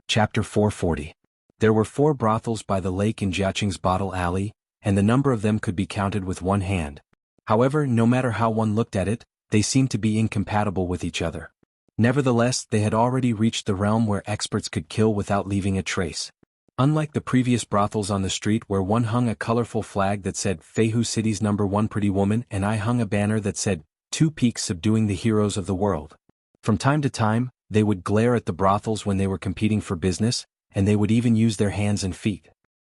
Chapter 440. There were 4 brothels by the lake in Jiaqing's Bottle Alley, and the number of them could be counted with one hand. However, no matter how one looked at it, they seemed to be incompatible with each other. Nevertheless, they had already reached the realm where experts could kill without leaving a trace. Unlike the previous brothels on the street where one hung a colorful flag that said Feihu City's #1 pretty woman and I hung a banner that said 2 peaks subduing the heroes of the world. From time to time, they would glare at the brothels when they were competing for business, and they would even use their hands and feet.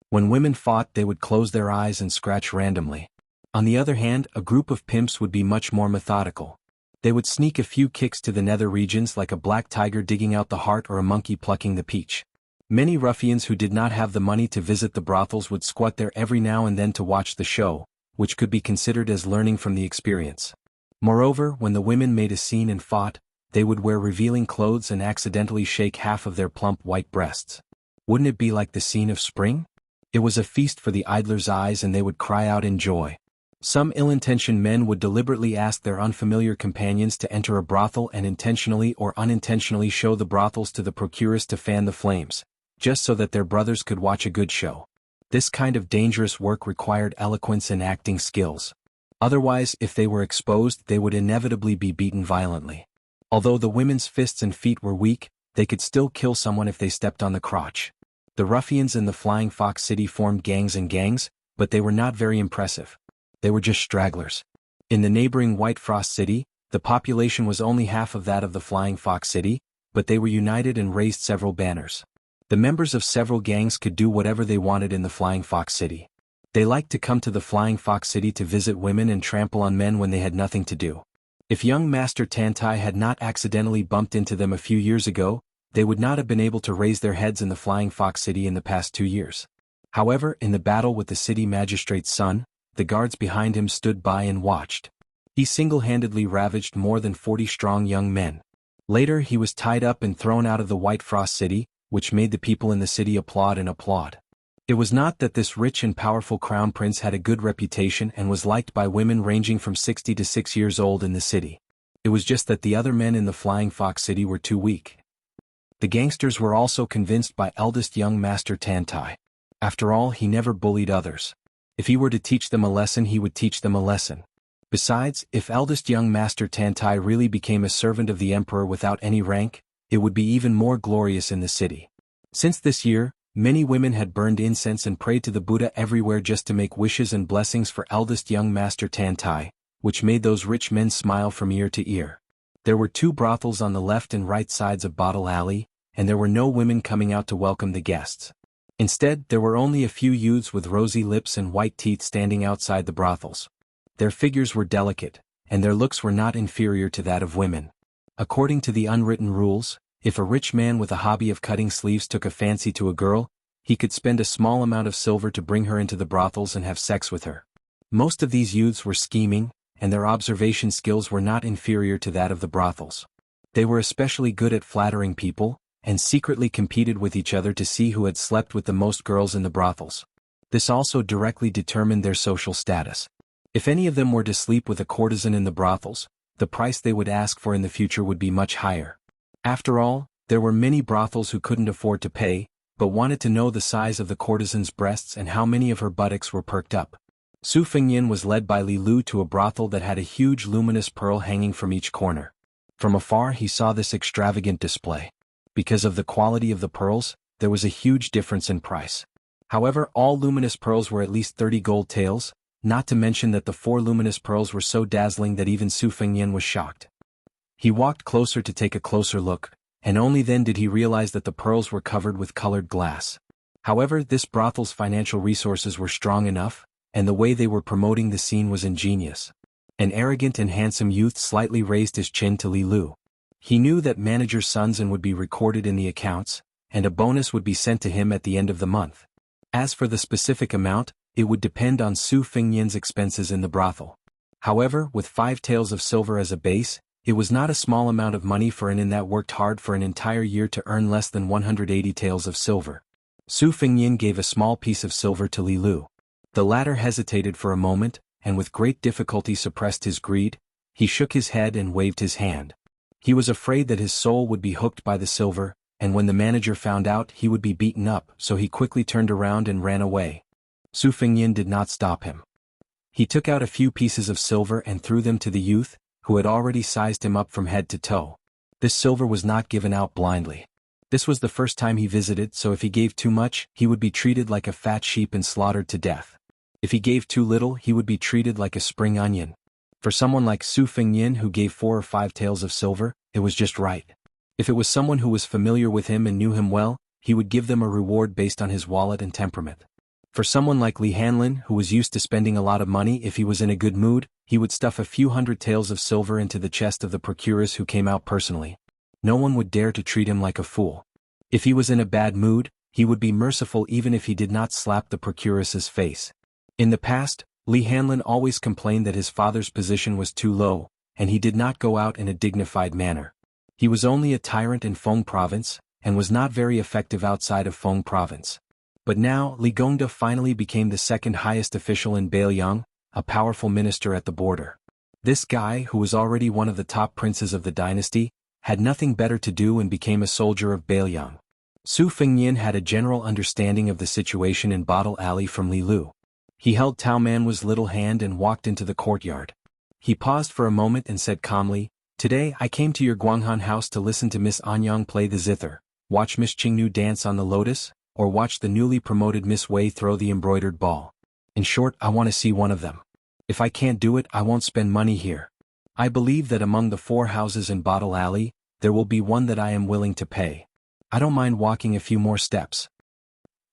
When women fought, they would close their eyes and scratch randomly. On the other hand, a group of pimps would be much more methodical. They would sneak a few kicks to the nether regions like a black tiger digging out the heart or a monkey plucking the peach. Many ruffians who did not have the money to visit the brothels would squat there every now and then to watch the show, which could be considered as learning from the experience. Moreover, when the women made a scene and fought, they would wear revealing clothes and accidentally shake half of their plump white breasts. Wouldn't it be like the scene of spring? It was a feast for the idlers' eyes and they would cry out in joy. Some ill-intentioned men would deliberately ask their unfamiliar companions to enter a brothel and intentionally or unintentionally show the brothels to the procuress to fan the flames, just so that their brothers could watch a good show. This kind of dangerous work required eloquence and acting skills. Otherwise, if they were exposed, they would inevitably be beaten violently. Although the women's fists and feet were weak, they could still kill someone if they stepped on the crotch. The ruffians in the Flying Fox City formed gangs, but they were not very impressive. They were just stragglers. In the neighboring White Frost City, the population was only half of that of the Flying Fox City, but they were united and raised several banners. The members of several gangs could do whatever they wanted in the Flying Fox City. They liked to come to the Flying Fox City to visit women and trample on men when they had nothing to do. If young Master Tantai had not accidentally bumped into them a few years ago, they would not have been able to raise their heads in the Flying Fox City in the past 2 years. However, in the battle with the city magistrate's son, the guards behind him stood by and watched. He single-handedly ravaged more than 40 strong young men. Later he was tied up and thrown out of the White Frost City, which made the people in the city applaud and applaud. It was not that this rich and powerful crown prince had a good reputation and was liked by women ranging from 60 to 6 years old in the city. It was just that the other men in the Flying Fox City were too weak. The gangsters were also convinced by eldest young Master Tantai. After all, he never bullied others. If he were to teach them a lesson, he would teach them a lesson. Besides, if eldest young Master Tantai really became a servant of the emperor without any rank, it would be even more glorious in the city. Since this year, many women had burned incense and prayed to the Buddha everywhere just to make wishes and blessings for eldest young Master Tantai, which made those rich men smile from ear to ear. There were 2 brothels on the left and right sides of Bottle Alley, and there were no women coming out to welcome the guests. Instead, there were only a few youths with rosy lips and white teeth standing outside the brothels. Their figures were delicate, and their looks were not inferior to that of women. According to the unwritten rules, if a rich man with a hobby of cutting sleeves took a fancy to a girl, he could spend a small amount of silver to bring her into the brothels and have sex with her. Most of these youths were scheming, and their observation skills were not inferior to that of the brothels. They were especially good at flattering people, and secretly competed with each other to see who had slept with the most girls in the brothels. This also directly determined their social status. If any of them were to sleep with a courtesan in the brothels, the price they would ask for in the future would be much higher. After all, there were many brothels who couldn't afford to pay, but wanted to know the size of the courtesan's breasts and how many of her buttocks were perked up. Su Fengyan was led by Li Lu to a brothel that had a huge luminous pearl hanging from each corner. From afar he saw this extravagant display. Because of the quality of the pearls, there was a huge difference in price. However, all luminous pearls were at least 30 gold taels, not to mention that the 4 luminous pearls were so dazzling that even Su Fengyan was shocked. He walked closer to take a closer look, and only then did he realize that the pearls were covered with colored glass. However, this brothel's financial resources were strong enough, and the way they were promoting the scene was ingenious. An arrogant and handsome youth slightly raised his chin to Li Lu. He knew that manager's sons would be recorded in the accounts, and a bonus would be sent to him at the end of the month. As for the specific amount, it would depend on Su Fengyan's expenses in the brothel. However, with 5 taels of silver as a base, it was not a small amount of money for an inn that worked hard for an entire year to earn less than 180 taels of silver. Su Fengyan gave a small piece of silver to Li Lu. The latter hesitated for a moment, and with great difficulty suppressed his greed. He shook his head and waved his hand. He was afraid that his soul would be hooked by the silver, and when the manager found out he would be beaten up, so he quickly turned around and ran away. Su Fengyin did not stop him. He took out a few pieces of silver and threw them to the youth, who had already sized him up from head to toe. This silver was not given out blindly. This was the first time he visited, so if he gave too much, he would be treated like a fat sheep and slaughtered to death. If he gave too little, he would be treated like a spring onion. For someone like Su Fengyin who gave 4 or 5 taels of silver, it was just right. If it was someone who was familiar with him and knew him well, he would give them a reward based on his wallet and temperament. For someone like Li Hanlin, who was used to spending a lot of money, if he was in a good mood, he would stuff a few hundred taels of silver into the chest of the procuress who came out personally. No one would dare to treat him like a fool. If he was in a bad mood, he would be merciful even if he did not slap the procuress's face. In the past, Li Hanlin always complained that his father's position was too low, and he did not go out in a dignified manner. He was only a tyrant in Feng Province, and was not very effective outside of Feng Province. But now, Li Gongda finally became the second highest official in Beiliang, a powerful minister at the border. This guy, who was already one of the top princes of the dynasty, had nothing better to do and became a soldier of Beiliang. Su Fengyin had a general understanding of the situation in Bottle Alley from Li Lu. He held Tao Manwa's little hand and walked into the courtyard. He paused for a moment and said calmly, "Today I came to your Guanghan house to listen to Miss Anyang play the zither, watch Miss Qingnu dance on the lotus, or watch the newly promoted Miss Wei throw the embroidered ball. In short, I want to see one of them. If I can't do it, I won't spend money here. I believe that among the 4 houses in Bottle Alley, there will be one that I am willing to pay. I don't mind walking a few more steps."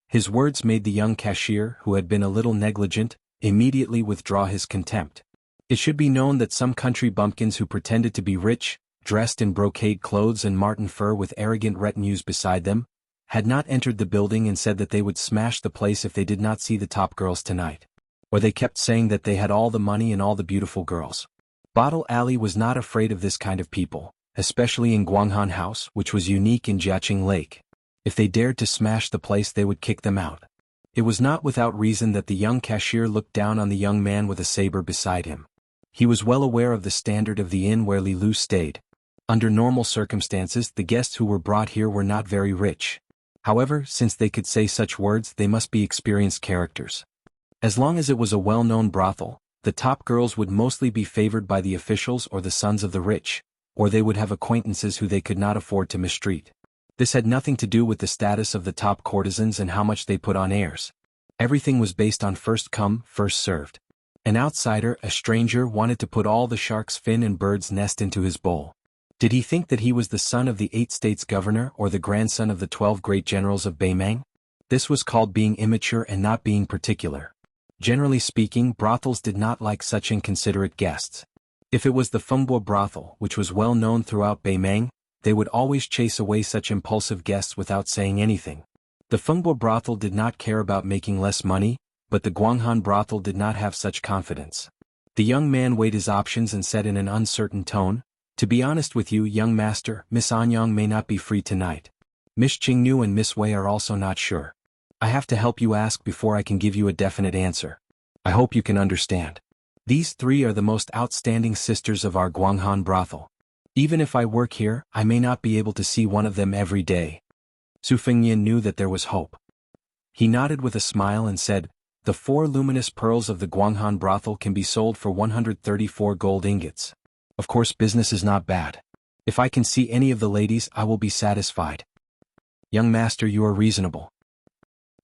His words made the young cashier, who had been a little negligent, immediately withdraw his contempt. It should be known that some country bumpkins who pretended to be rich, dressed in brocade clothes and marten fur with arrogant retinues beside them, had not entered the building and said that they would smash the place if they did not see the top girls tonight. Or they kept saying that they had all the money and all the beautiful girls. Bottle Alley was not afraid of this kind of people, especially in Guanghan House, which was unique in Jiaqing Lake. If they dared to smash the place, they would kick them out. It was not without reason that the young cashier looked down on the young man with a saber beside him. He was well aware of the standard of the inn where Li Lu stayed. Under normal circumstances, the guests who were brought here were not very rich. However, since they could say such words, they must be experienced characters. As long as it was a well-known brothel, the top girls would mostly be favored by the officials or the sons of the rich, or they would have acquaintances who they could not afford to mistreat. This had nothing to do with the status of the top courtesans and how much they put on airs. Everything was based on first come, first served. An outsider, a stranger, wanted to put all the shark's fin and bird's nest into his bowl. Did he think that he was the son of the 8 states governor or the grandson of the 12 great generals of Beimang? This was called being immature and not being particular. Generally speaking, brothels did not like such inconsiderate guests. If it was the Fengbo brothel, which was well known throughout Beimang, they would always chase away such impulsive guests without saying anything. The Fengbo brothel did not care about making less money, but the Guanghan brothel did not have such confidence. The young man weighed his options and said in an uncertain tone, "To be honest with you, young master, Miss Anyang may not be free tonight. Miss Qingnu and Miss Wei are also not sure. I have to help you ask before I can give you a definite answer. I hope you can understand. These 3 are the most outstanding sisters of our Guanghan brothel. Even if I work here, I may not be able to see one of them every day." Su Fengyin knew that there was hope. He nodded with a smile and said, "The 4 luminous pearls of the Guanghan brothel can be sold for 134 gold ingots. Of course, business is not bad. If I can see any of the ladies, I will be satisfied." "Young master, you are reasonable."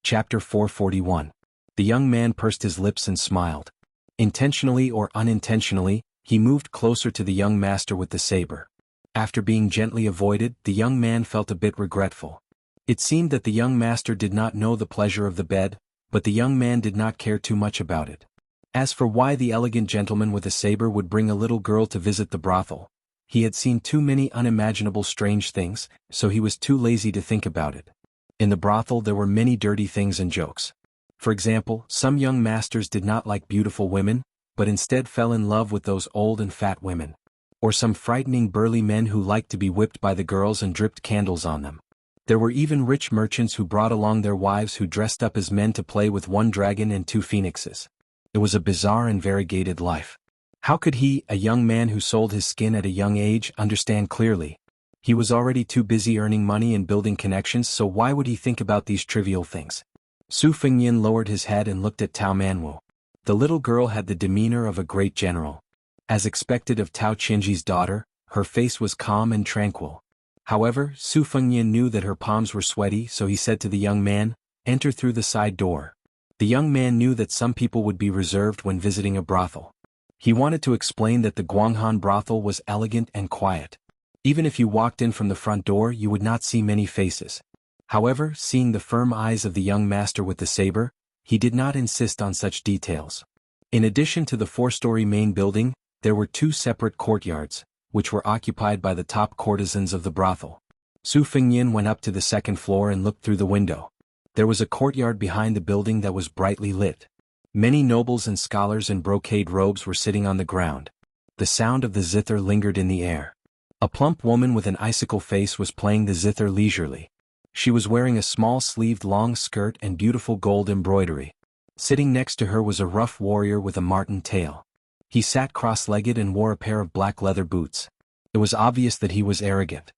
Chapter 441. The young man pursed his lips and smiled. Intentionally or unintentionally, he moved closer to the young master with the saber. After being gently avoided, the young man felt a bit regretful. It seemed that the young master did not know the pleasure of the bed, but the young man did not care too much about it. As for why the elegant gentleman with a saber would bring a little girl to visit the brothel, he had seen too many unimaginable strange things, so he was too lazy to think about it. In the brothel there were many dirty things and jokes. For example, some young masters did not like beautiful women, but instead fell in love with those old and fat women. Or some frightening burly men who liked to be whipped by the girls and dripped candles on them. There were even rich merchants who brought along their wives who dressed up as men to play with 1 dragon and 2 phoenixes. It was a bizarre and variegated life. How could he, a young man who sold his skin at a young age, understand clearly? He was already too busy earning money and building connections, so why would he think about these trivial things? Su Fengyin lowered his head and looked at Tao Manwu. The little girl had the demeanor of a great general. As expected of Tao Qinji's daughter, her face was calm and tranquil. However, Su Fengyin knew that her palms were sweaty, so he said to the young man, "Enter through the side door." The young man knew that some people would be reserved when visiting a brothel. He wanted to explain that the Guanghan brothel was elegant and quiet. Even if you walked in from the front door, you would not see many faces. However, seeing the firm eyes of the young master with the saber, he did not insist on such details. In addition to the four-story main building, there were two separate courtyards, which were occupied by the top courtesans of the brothel. Su Fengyin went up to the second floor and looked through the window. There was a courtyard behind the building that was brightly lit. Many nobles and scholars in brocade robes were sitting on the ground. The sound of the zither lingered in the air. A plump woman with an icicle face was playing the zither leisurely. She was wearing a small-sleeved long skirt and beautiful gold embroidery. Sitting next to her was a rough warrior with a marten tail. He sat cross-legged and wore a pair of black leather boots. It was obvious that he was arrogant.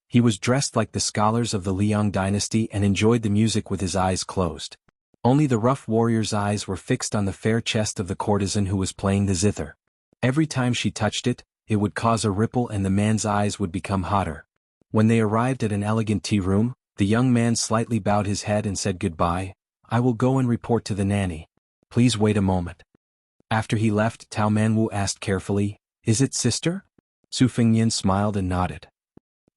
He was dressed like the scholars of the Liang dynasty and enjoyed the music with his eyes closed. Only the rough warrior's eyes were fixed on the fair chest of the courtesan who was playing the zither. Every time she touched it, it would cause a ripple and the man's eyes would become hotter. When they arrived at an elegant tea room, the young man slightly bowed his head and said goodbye. "I will go and report to the nanny. Please wait a moment." After he left, Tao Manwu asked carefully, "Is it sister?" Su Fengyin smiled and nodded.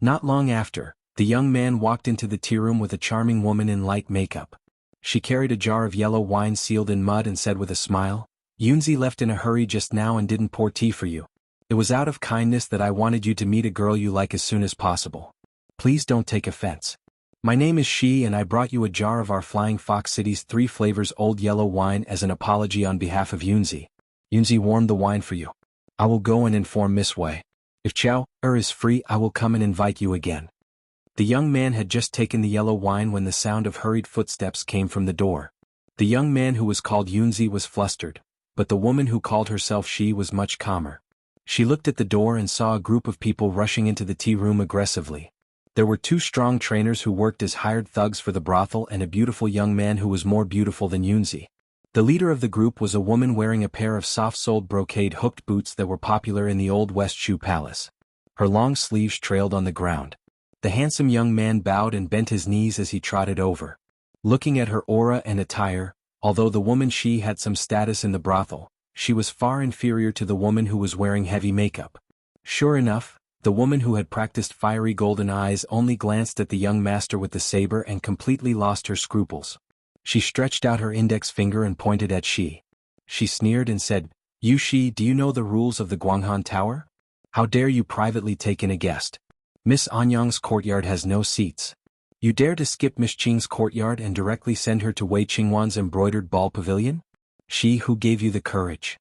Not long after, the young man walked into the tea room with a charming woman in light makeup. She carried a jar of yellow wine sealed in mud and said with a smile, "Yunzi left in a hurry just now and didn't pour tea for you. It was out of kindness that I wanted you to meet a girl you like as soon as possible. Please don't take offense. My name is Shi and I brought you a jar of our Flying Fox City's 3 flavors old yellow wine as an apology on behalf of Yunzi. Yunzi warmed the wine for you. I will go and inform Miss Wei. If Chao is free, I will come and invite you again." The young man had just taken the yellow wine when the sound of hurried footsteps came from the door. The young man who was called Yunzi was flustered, but the woman who called herself Shi was much calmer. She looked at the door and saw a group of people rushing into the tea room aggressively. There were 2 strong trainers who worked as hired thugs for the brothel and a beautiful young man who was more beautiful than Yunzi. The leader of the group was a woman wearing a pair of soft-soled brocade hooked boots that were popular in the Old West Shoe Palace. Her long sleeves trailed on the ground. The handsome young man bowed and bent his knees as he trotted over. Looking at her aura and attire, although the woman She had some status in the brothel, she was far inferior to the woman who was wearing heavy makeup. Sure enough, the woman who had practiced fiery golden eyes only glanced at the young master with the saber and completely lost her scruples. She stretched out her index finger and pointed at Shi. She sneered and said, "You Shi, do you know the rules of the Guanghan Tower? How dare you privately take in a guest? Miss Anyang's courtyard has no seats. You dare to skip Miss Qing's courtyard and directly send her to Wei Qingwan's embroidered ball pavilion? She, who gave you the courage?"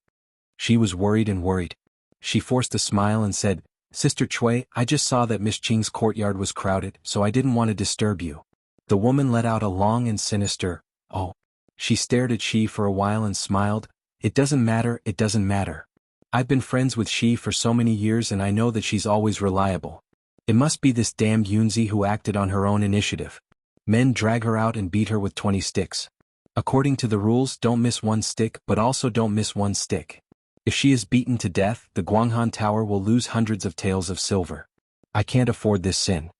She was worried and worried. She forced a smile and said, "Sister Cui, I just saw that Miss Qing's courtyard was crowded, so I didn't want to disturb you." The woman let out a long and sinister, "Oh." She stared at Shi for a while and smiled, "It doesn't matter, it doesn't matter. I've been friends with Shi for so many years and I know that she's always reliable. It must be this damned Yunzi who acted on her own initiative. Men drag her out and beat her with 20 sticks. According to the rules, don't miss 1 stick, but also don't miss 1 stick. If she is beaten to death, the Guanghan Tower will lose hundreds of taels of silver. I can't afford this sin."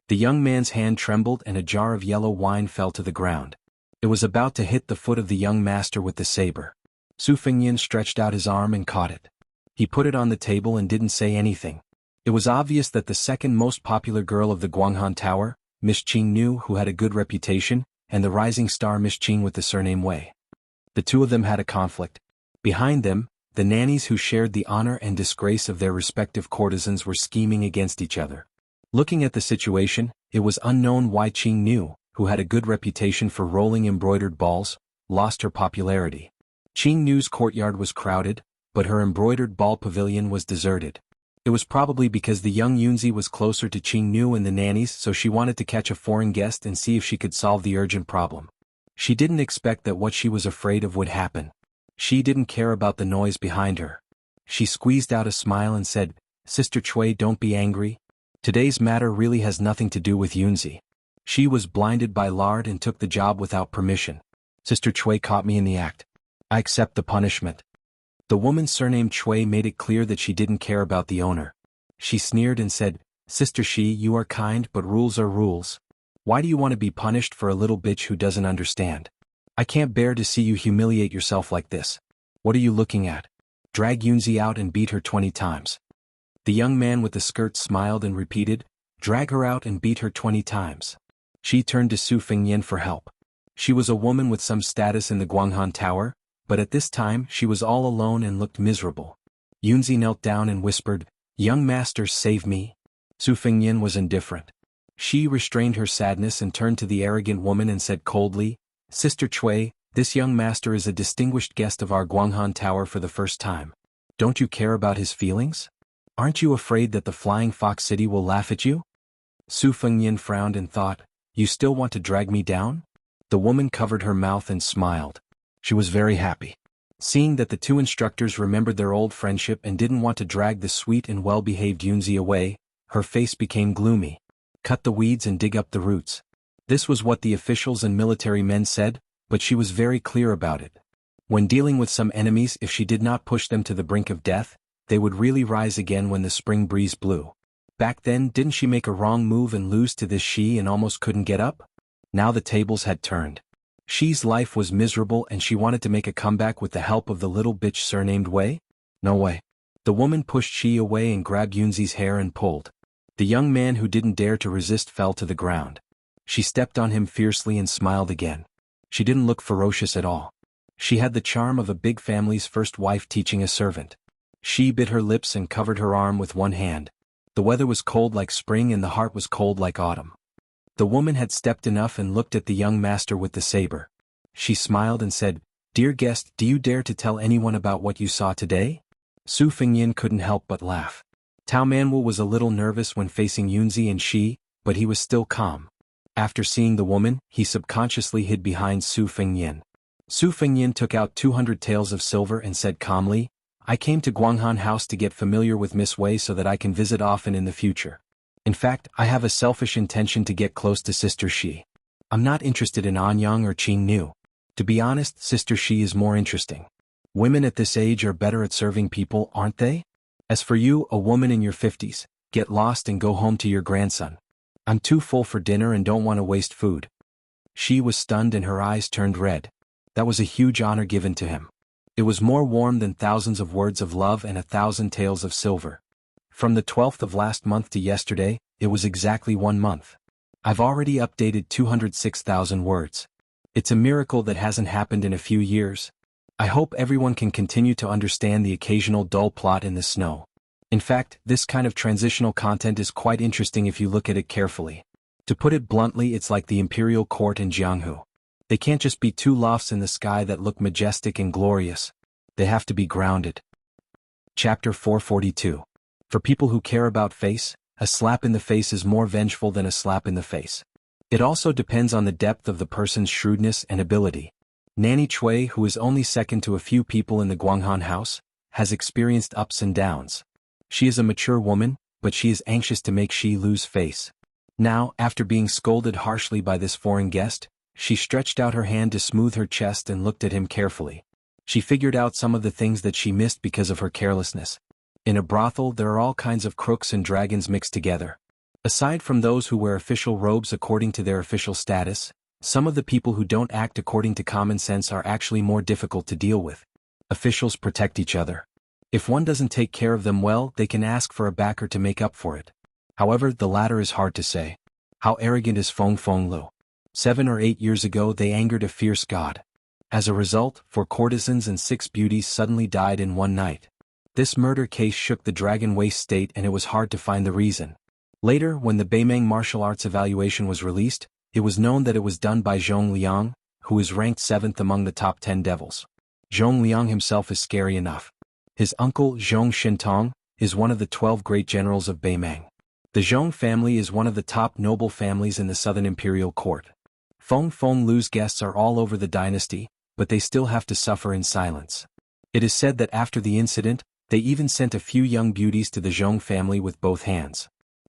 The young man's hand trembled and a jar of yellow wine fell to the ground. It was about to hit the foot of the young master with the saber. Su Fengyin stretched out his arm and caught it. He put it on the table and didn't say anything. It was obvious that the second most popular girl of the Guanghan Tower, Miss Qing Nu, who had a good reputation, and the rising star Miss Qing with the surname Wei. The 2 of them had a conflict. Behind them, the nannies who shared the honor and disgrace of their respective courtesans were scheming against each other. Looking at the situation, it was unknown why Qing Nu, who had a good reputation for rolling embroidered balls, lost her popularity. Qing Nu's courtyard was crowded, but her embroidered ball pavilion was deserted. It was probably because the young Yunzi was closer to Qing Nu and the nannies, so she wanted to catch a foreign guest and see if she could solve the urgent problem. She didn't expect that what she was afraid of would happen. She didn't care about the noise behind her. She squeezed out a smile and said, "Sister Cui, don't be angry. Today's matter really has nothing to do with Yunzi. She was blinded by lard and took the job without permission. Sister Chui caught me in the act. I accept the punishment. The woman surnamed Chui made it clear that she didn't care about the owner. She sneered and said, Sister Shi, you are kind, but rules are rules. Why do you want to be punished for a little bitch who doesn't understand? I can't bear to see you humiliate yourself like this. What are you looking at? Drag Yunzi out and beat her 20 times. The young man with the skirt smiled and repeated, drag her out and beat her 20 times. She turned to Su Fengyan for help. She was a woman with some status in the Guanghan Tower, but at this time she was all alone and looked miserable. Yunzi knelt down and whispered, Young master, save me. Su Fengyan was indifferent. She restrained her sadness and turned to the arrogant woman and said coldly, Sister Chui, this young master is a distinguished guest of our Guanghan Tower for the first time. Don't you care about his feelings? Aren't you afraid that the Flying Fox City will laugh at you? Su Fengyan frowned and thought, You still want to drag me down? The woman covered her mouth and smiled. She was very happy. Seeing that the two instructors remembered their old friendship and didn't want to drag the sweet and well-behaved Yunzi away, her face became gloomy. Cut the weeds and dig up the roots. This was what the officials and military men said, but she was very clear about it. When dealing with some enemies, if she did not push them to the brink of death, they would really rise again when the spring breeze blew. Back then, didn't she make a wrong move and lose to this Shi and almost couldn't get up? Now the tables had turned. Shi's life was miserable and she wanted to make a comeback with the help of the little bitch surnamed Wei? No way. The woman pushed Shi away and grabbed Yunzi's hair and pulled. The young man who didn't dare to resist fell to the ground. She stepped on him fiercely and smiled again. She didn't look ferocious at all. She had the charm of a big family's first wife teaching a servant. She bit her lips and covered her arm with one hand. The weather was cold like spring and the heart was cold like autumn. The woman had stepped enough and looked at the young master with the saber. She smiled and said, Dear guest, do you dare to tell anyone about what you saw today? Su Fengyan couldn't help but laugh. Tao Manwu was a little nervous when facing Yunzi and Shi, but he was still calm. After seeing the woman, he subconsciously hid behind Su Fengyan. Su Fengyan took out 200 taels of silver and said calmly, I came to Guanghan House to get familiar with Miss Wei so that I can visit often in the future. In fact, I have a selfish intention to get close to Sister Shi. I'm not interested in Anyang or Qing Nu. To be honest, Sister Shi is more interesting. Women at this age are better at serving people, aren't they? As for you, a woman in your 50s, get lost and go home to your grandson. I'm too full for dinner and don't want to waste food. She was stunned and her eyes turned red. That was a huge honor given to him. It was more warm than thousands of words of love and 1,000 taels of silver. From the 12th of last month to yesterday, it was exactly 1 month. I've already updated 206,000 words. It's a miracle that hasn't happened in a few years. I hope everyone can continue to understand the occasional dull plot in the snow. In fact, this kind of transitional content is quite interesting if you look at it carefully. To put it bluntly, it's like the imperial court in Jianghu. They can't just be two lofts in the sky that look majestic and glorious. They have to be grounded. Chapter 442. For people who care about face, a slap in the face is more vengeful than a slap in the face. It also depends on the depth of the person's shrewdness and ability. Nanny Chui, who is only second to a few people in the Guanghan house, has experienced ups and downs. She is a mature woman, but she is anxious to make Shi lose face. Now, after being scolded harshly by this foreign guest, she stretched out her hand to smooth her chest and looked at him carefully. She figured out some of the things that she missed because of her carelessness. In a brothel, there are all kinds of crooks and dragons mixed together. Aside from those who wear official robes according to their official status, some of the people who don't act according to common sense are actually more difficult to deal with. Officials protect each other. If one doesn't take care of them well, they can ask for a backer to make up for it. However, the latter is hard to say. How arrogant is Feng Fenglu? 7 or 8 years ago they angered a fierce god. As a result, 4 courtesans and 6 beauties suddenly died in one night. This murder case shook the Dragon Waste state and it was hard to find the reason. Later, when the Beimeng martial arts evaluation was released, it was known that it was done by Zhong Liang, who is ranked 7th among the top 10 devils. Zhong Liang himself is scary enough. His uncle, Zhong Shintong, is one of the 12 great generals of Beimeng. The Zhong family is one of the top noble families in the Southern Imperial Court. Feng Fenglu's guests are all over the dynasty, but they still have to suffer in silence. It is said that after the incident, they even sent a few young beauties to the Zhong family with both hands.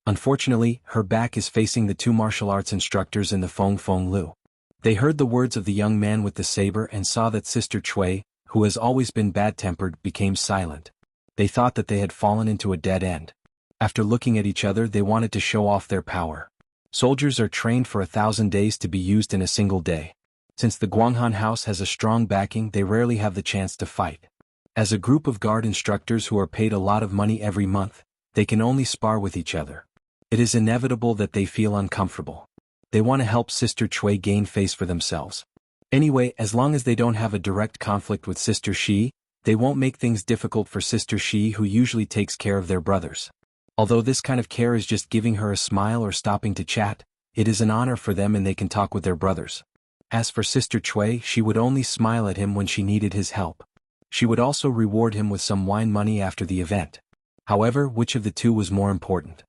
Unfortunately, her back is facing the two martial arts instructors in the Feng Feng Lu. They heard the words of the young man with the saber and saw that Sister Cui, who has always been bad-tempered, became silent. They thought that they had fallen into a dead end. After looking at each other, they wanted to show off their power. Soldiers are trained for 1,000 days to be used in a single day. Since the Guanghan house has a strong backing, they rarely have the chance to fight. As a group of guard instructors who are paid a lot of money every month, they can only spar with each other. It is inevitable that they feel uncomfortable. They want to help Sister Cui gain face for themselves. Anyway, as long as they don't have a direct conflict with Sister Shi, they won't make things difficult for Sister Shi, who usually takes care of their brothers. Although this kind of care is just giving her a smile or stopping to chat, it is an honor for them and they can talk with their brothers. As for Sister Cui, she would only smile at him when she needed his help. She would also reward him with some wine money after the event. However, which of the two was more important?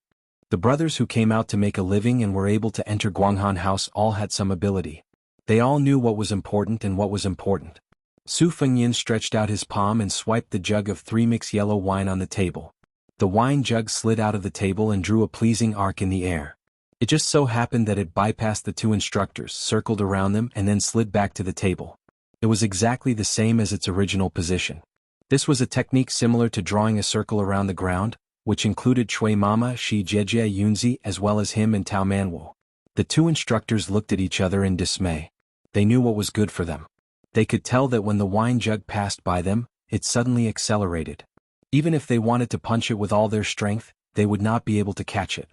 The brothers who came out to make a living and were able to enter Guanghan House all had some ability. They all knew what was important and what was important. Su Fengyin stretched out his palm and swiped the jug of 3-mix yellow wine on the table. The wine jug slid out of the table and drew a pleasing arc in the air. It just so happened that it bypassed the two instructors, circled around them, and then slid back to the table. It was exactly the same as its original position. This was a technique similar to drawing a circle around the ground, which included Cui Mama, Shi Jiejie Yunzi, as well as him and Tao Manwu. The two instructors looked at each other in dismay. They knew what was good for them. They could tell that when the wine jug passed by them, it suddenly accelerated. Even if they wanted to punch it with all their strength, they would not be able to catch it.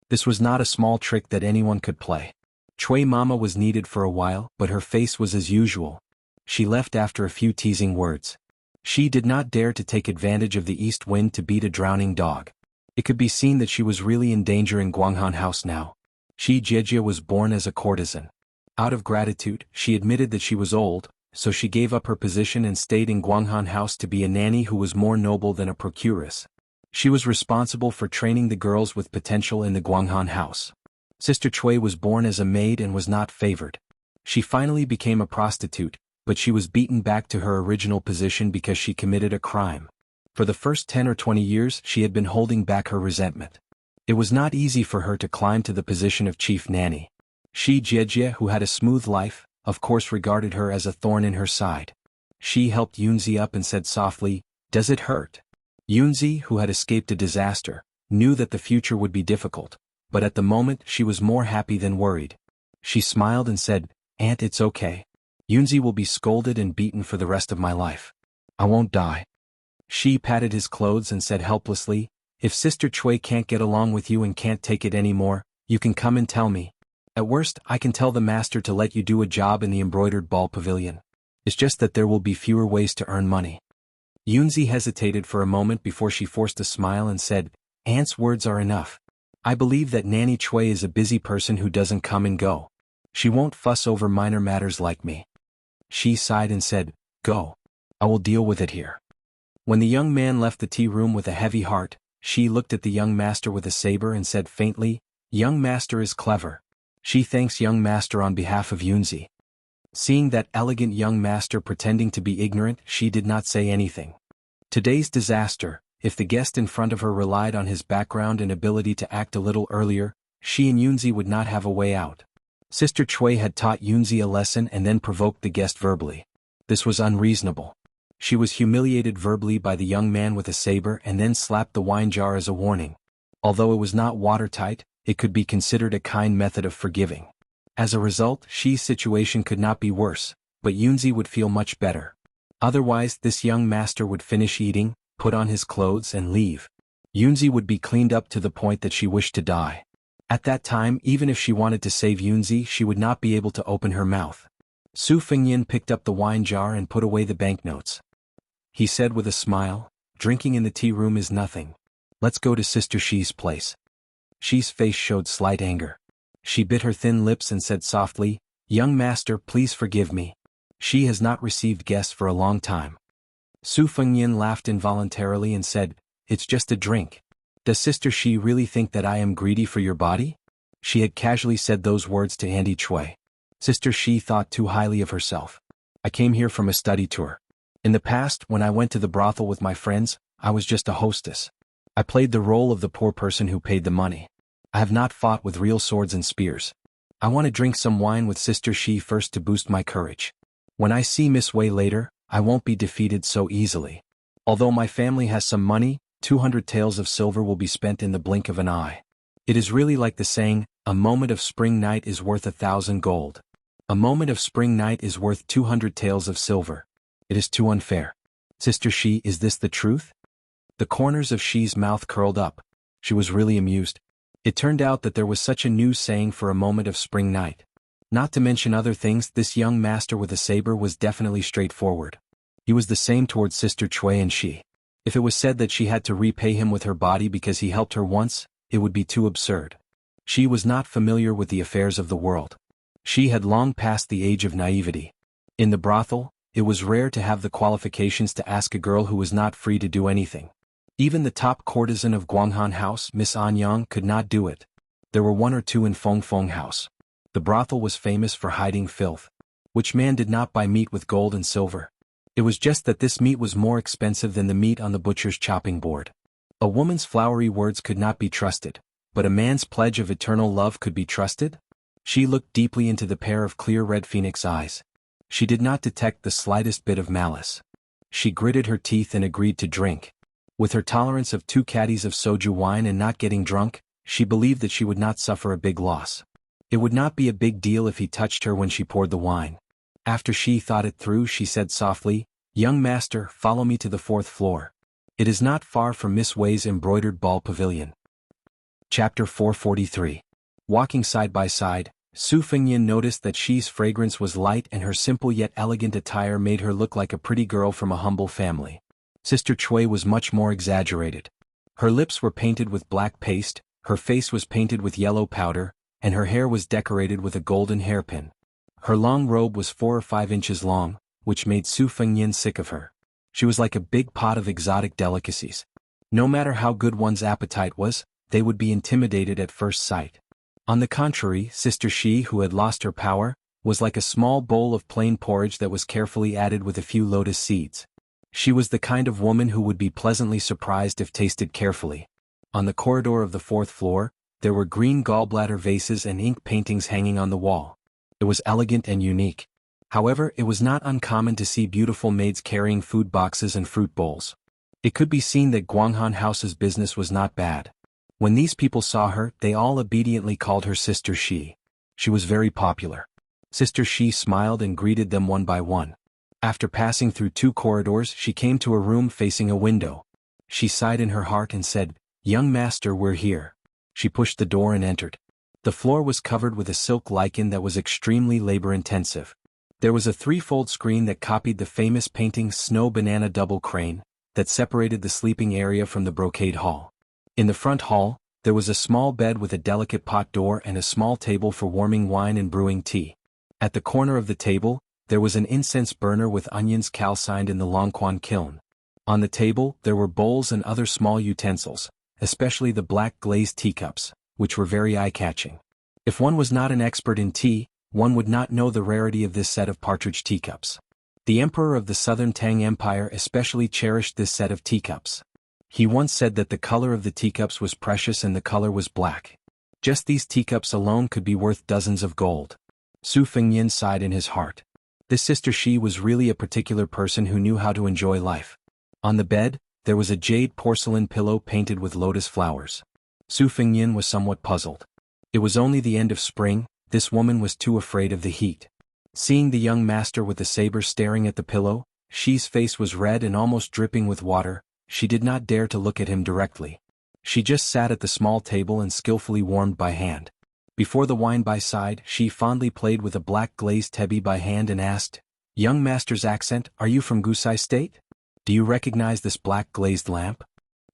This was not a small trick that anyone could play. Cui Mama was needed for a while, but her face was as usual. She left after a few teasing words. She did not dare to take advantage of the east wind to beat a drowning dog. It could be seen that she was really in danger in Guanghan House now. Shi Jiejie was born as a courtesan. Out of gratitude, she admitted that she was old, so she gave up her position and stayed in Guanghan House to be a nanny who was more noble than a procuress. She was responsible for training the girls with potential in the Guanghan House. Sister Cui was born as a maid and was not favored. She finally became a prostitute, but she was beaten back to her original position because she committed a crime. For the first 10 or 20 years, she had been holding back her resentment. It was not easy for her to climb to the position of chief nanny. Shi Jiejie, who had a smooth life, of course regarded her as a thorn in her side. She helped Yunzi up and said softly, "Does it hurt?" Yunzi, who had escaped a disaster, knew that the future would be difficult, but at the moment she was more happy than worried. She smiled and said, "Aunt, it's okay. Yunzi will be scolded and beaten for the rest of my life. I won't die." She patted his clothes and said helplessly, "If Sister Cui can't get along with you and can't take it anymore, you can come and tell me. At worst, I can tell the master to let you do a job in the embroidered ball pavilion. It's just that there will be fewer ways to earn money." Yunzi hesitated for a moment before she forced a smile and said, "Aunt's words are enough. I believe that Nanny Cui is a busy person who doesn't come and go. She won't fuss over minor matters like me." She sighed and said, "Go. I will deal with it here." When the young man left the tea room with a heavy heart, she looked at the young master with a saber and said faintly, "Young master is clever." She thanks young master on behalf of Yunzi. Seeing that elegant young master pretending to be ignorant, she did not say anything. Today's disaster, if the guest in front of her relied on his background and ability to act a little earlier, she and Yunzi would not have a way out. Sister Cui had taught Yunzi a lesson and then provoked the guest verbally. This was unreasonable. She was humiliated verbally by the young man with a saber and then slapped the wine jar as a warning. Although it was not watertight, it could be considered a kind method of forgiving. As a result, Shi's situation could not be worse, but Yunzi would feel much better. Otherwise, this young master would finish eating, put on his clothes and leave. Yunzi would be cleaned up to the point that she wished to die. At that time, even if she wanted to save Yunzi, she would not be able to open her mouth. Su Fengyin picked up the wine jar and put away the banknotes. He said with a smile, "Drinking in the tea room is nothing. Let's go to Sister Shi's place." Shi's face showed slight anger. She bit her thin lips and said softly, "Young master, please forgive me. Shi has not received guests for a long time." Su Fengyin laughed involuntarily and said, "It's just a drink. Does Sister Shi really think that I am greedy for your body?" She had casually said those words to Auntie Cui. Sister Shi thought too highly of herself. "I came here from a study tour. In the past, when I went to the brothel with my friends, I was just a hostess. I played the role of the poor person who paid the money. I have not fought with real swords and spears. I want to drink some wine with Sister Shi first to boost my courage. When I see Miss Wei later, I won't be defeated so easily. Although my family has some money, 200 taels of silver will be spent in the blink of an eye. It is really like the saying, a moment of spring night is worth 1,000 gold. A moment of spring night is worth 200 taels of silver. It is too unfair. Sister Shi, is this the truth? The corners of Shi's mouth curled up. She was really amused. It turned out that there was such a new saying for a moment of spring night. Not to mention other things, this young master with a saber was definitely straightforward. He was the same towards Sister Cui and Shi. If it was said that she had to repay him with her body because he helped her once, it would be too absurd. She was not familiar with the affairs of the world. She had long passed the age of naivety. In the brothel, it was rare to have the qualifications to ask a girl who was not free to do anything. Even the top courtesan of Guanghan House, Miss Anyang, could not do it. There were one or two in Fengfeng House. The brothel was famous for hiding filth. Which man did not buy meat with gold and silver? It was just that this meat was more expensive than the meat on the butcher's chopping board. A woman's flowery words could not be trusted, but a man's pledge of eternal love could be trusted? She looked deeply into the pair of clear red phoenix eyes. She did not detect the slightest bit of malice. She gritted her teeth and agreed to drink. With her tolerance of 2 caddies of soju wine and not getting drunk, she believed that she would not suffer a big loss. It would not be a big deal if he touched her when she poured the wine. After she thought it through, she said softly, "Young master, follow me to the 4th floor. It is not far from Miss Wei's embroidered ball pavilion." Chapter 443. Walking side by side, Su Fengyin noticed that Shi's fragrance was light and her simple yet elegant attire made her look like a pretty girl from a humble family. Sister Cui was much more exaggerated. Her lips were painted with black paste, her face was painted with yellow powder, and her hair was decorated with a golden hairpin. Her long robe was 4 or 5 inches long, which made Su Fengyin sick of her. She was like a big pot of exotic delicacies. No matter how good one's appetite was, they would be intimidated at first sight. On the contrary, Sister Shi, who had lost her power, was like a small bowl of plain porridge that was carefully added with a few lotus seeds. She was the kind of woman who would be pleasantly surprised if tasted carefully. On the corridor of the 4th floor, there were green gallbladder vases and ink paintings hanging on the wall. It was elegant and unique. However, it was not uncommon to see beautiful maids carrying food boxes and fruit bowls. It could be seen that Guanghan House's business was not bad. When these people saw her, they all obediently called her Sister Shi. She was very popular. Sister Shi smiled and greeted them one by one. After passing through 2 corridors, she came to a room facing a window. She sighed in her heart and said, "Young master, we're here." She pushed the door and entered. The floor was covered with a silk lichen that was extremely labor-intensive. There was a 3-fold screen that copied the famous painting Snow Banana Double Crane, that separated the sleeping area from the brocade hall. In the front hall, there was a small bed with a delicate pot door and a small table for warming wine and brewing tea. At the corner of the table, there was an incense burner with onions calcined in the Longquan kiln. On the table, there were bowls and other small utensils, especially the black glazed teacups, which were very eye-catching. If one was not an expert in tea, one would not know the rarity of this set of partridge teacups. The emperor of the southern Tang Empire especially cherished this set of teacups. He once said that the color of the teacups was precious and the color was black. Just these teacups alone could be worth dozens of gold. Su Fengyin sighed in his heart. This Sister Shi was really a particular person who knew how to enjoy life. On the bed, there was a jade porcelain pillow painted with lotus flowers. Su Fengyin was somewhat puzzled. It was only the end of spring, this woman was too afraid of the heat. Seeing the young master with the saber staring at the pillow, Shi's face was red and almost dripping with water. She did not dare to look at him directly. She just sat at the small table and skillfully warmed by hand. Before the wine by side, she fondly played with a black glazed tebi by hand and asked, "Young master's accent, are you from Gusai State? Do you recognize this black glazed lamp?"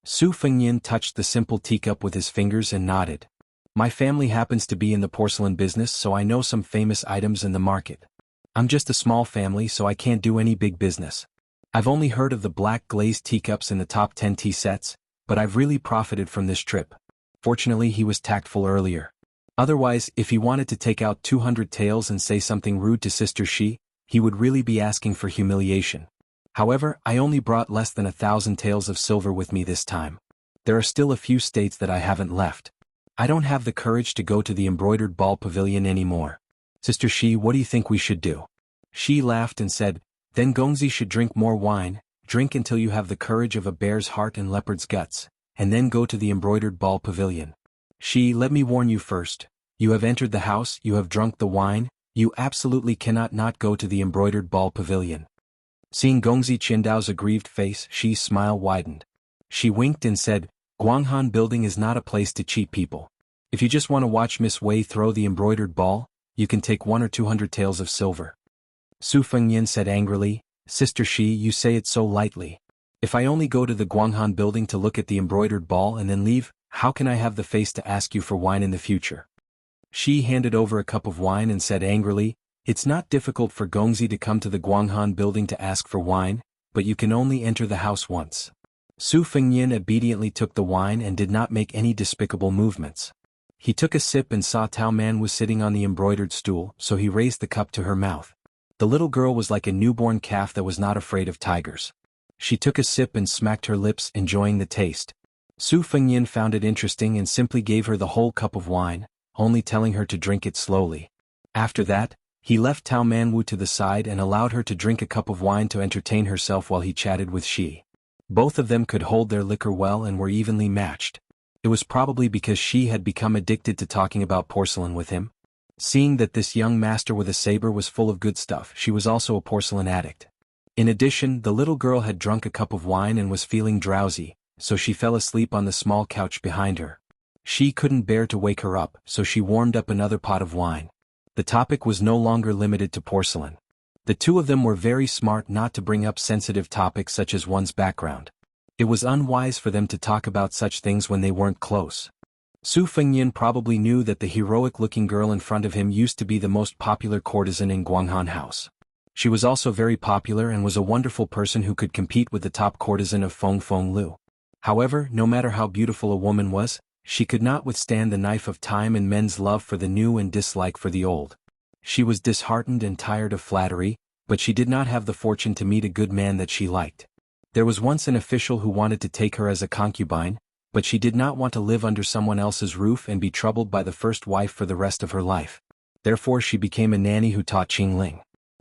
Su Fengyin touched the simple teacup with his fingers and nodded. "My family happens to be in the porcelain business, so I know some famous items in the market. I'm just a small family, so I can't do any big business. I've only heard of the black glazed teacups in the top 10 tea sets, but I've really profited from this trip." Fortunately, he was tactful earlier. Otherwise, if he wanted to take out 200 taels and say something rude to Sister Shi, he would really be asking for humiliation. "However, I only brought less than 1,000 taels of silver with me this time. There are still a few states that I haven't left. I don't have the courage to go to the embroidered ball pavilion anymore. Sister Shi, what do you think we should do? She laughed and said, then Gongzi should drink more wine, drink until you have the courage of a bear's heart and leopard's guts, and then go to the embroidered ball pavilion. She, let me warn you first. You have entered the house, you have drunk the wine, you absolutely cannot not go to the embroidered ball pavilion. Seeing Gongzi Qindao's aggrieved face, Shi's smile widened. She winked and said, Guanghan Building is not a place to cheat people. If you just want to watch Miss Wei throw the embroidered ball, you can take 100 or 200 taels of silver. Su Fengyin said angrily, Sister Shi, you say it so lightly. If I only go to the Guanghan Building to look at the embroidered ball and then leave, how can I have the face to ask you for wine in the future? She handed over a cup of wine and said angrily, it's not difficult for Gongzi to come to the Guanghan Building to ask for wine, but you can only enter the house once. Su Fengyin obediently took the wine and did not make any despicable movements. He took a sip and saw Tao Man was sitting on the embroidered stool, so he raised the cup to her mouth. The little girl was like a newborn calf that was not afraid of tigers. She took a sip and smacked her lips, enjoying the taste. Su Fengyin found it interesting and simply gave her the whole cup of wine, only telling her to drink it slowly. After that, he left Tao Manwu to the side and allowed her to drink a cup of wine to entertain herself while he chatted with Shi. Both of them could hold their liquor well and were evenly matched. It was probably because Shi had become addicted to talking about porcelain with him. Seeing that this young master with a saber was full of good stuff, she was also a porcelain addict. In addition, the little girl had drunk a cup of wine and was feeling drowsy, so she fell asleep on the small couch behind her. She couldn't bear to wake her up, so she warmed up another pot of wine. The topic was no longer limited to porcelain. The two of them were very smart not to bring up sensitive topics such as one's background. It was unwise for them to talk about such things when they weren't close. Su Fengyin probably knew that the heroic-looking girl in front of him used to be the most popular courtesan in Guanghan House. She was also very popular and was a wonderful person who could compete with the top courtesan of Feng Lu. However, no matter how beautiful a woman was, she could not withstand the knife of time and men's love for the new and dislike for the old. She was disheartened and tired of flattery, but she did not have the fortune to meet a good man that she liked. There was once an official who wanted to take her as a concubine, but she did not want to live under someone else's roof and be troubled by the first wife for the rest of her life. Therefore she became a nanny who taught Qingling.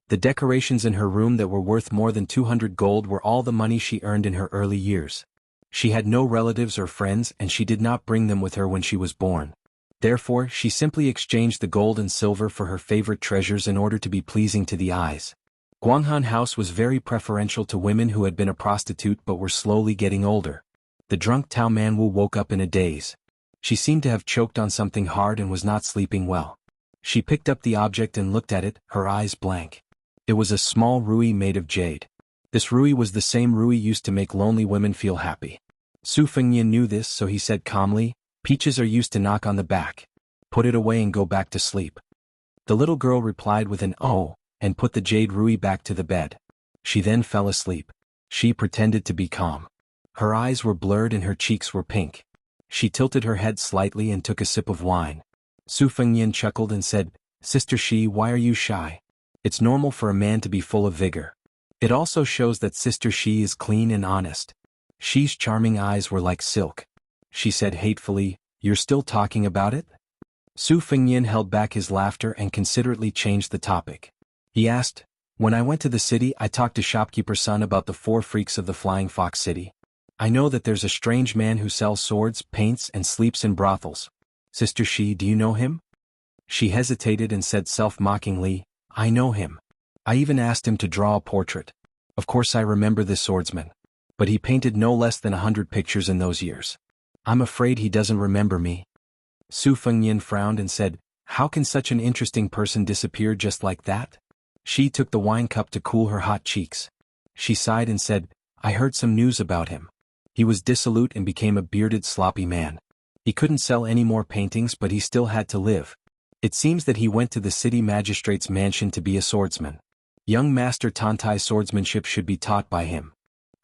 The decorations in her room that were worth more than 200 gold were all the money she earned in her early years. She had no relatives or friends and she did not bring them with her when she was born. Therefore, she simply exchanged the gold and silver for her favorite treasures in order to be pleasing to the eyes. Guanghan House was very preferential to women who had been a prostitute but were slowly getting older. The drunk Tao Manwu woke up in a daze. She seemed to have choked on something hard and was not sleeping well. She picked up the object and looked at it, her eyes blank. It was a small ruyi made of jade. This ruyi was the same ruyi used to make lonely women feel happy. Su Fengyin knew this, so he said calmly, "Peaches are used to knock on the back. Put it away and go back to sleep." The little girl replied with an "oh," and put the jade ruyi back to the bed. She then fell asleep. She pretended to be calm. Her eyes were blurred and her cheeks were pink. She tilted her head slightly and took a sip of wine. Su Fengyin chuckled and said, "Sister Shi, why are you shy? It's normal for a man to be full of vigor. It also shows that Sister Shi is clean and honest." Shi's charming eyes were like silk. She said hatefully, "You're still talking about it?" Su Fengyin held back his laughter and considerately changed the topic. He asked, "When I went to the city I talked to shopkeeper's son about the 4 freaks of the Flying Fox City. I know that there's a strange man who sells swords, paints and sleeps in brothels. Sister Shi, do you know him?" She hesitated and said self-mockingly, "I know him. I even asked him to draw a portrait. Of course I remember this swordsman. But he painted no less than 100 pictures in those years. I'm afraid he doesn't remember me." Su Fengyin frowned and said, "How can such an interesting person disappear just like that?" She took the wine cup to cool her hot cheeks. She sighed and said, "I heard some news about him. He was dissolute and became a bearded sloppy man. He couldn't sell any more paintings but he still had to live. It seems that he went to the city magistrate's mansion to be a swordsman. Young Master Tantai's swordsmanship should be taught by him.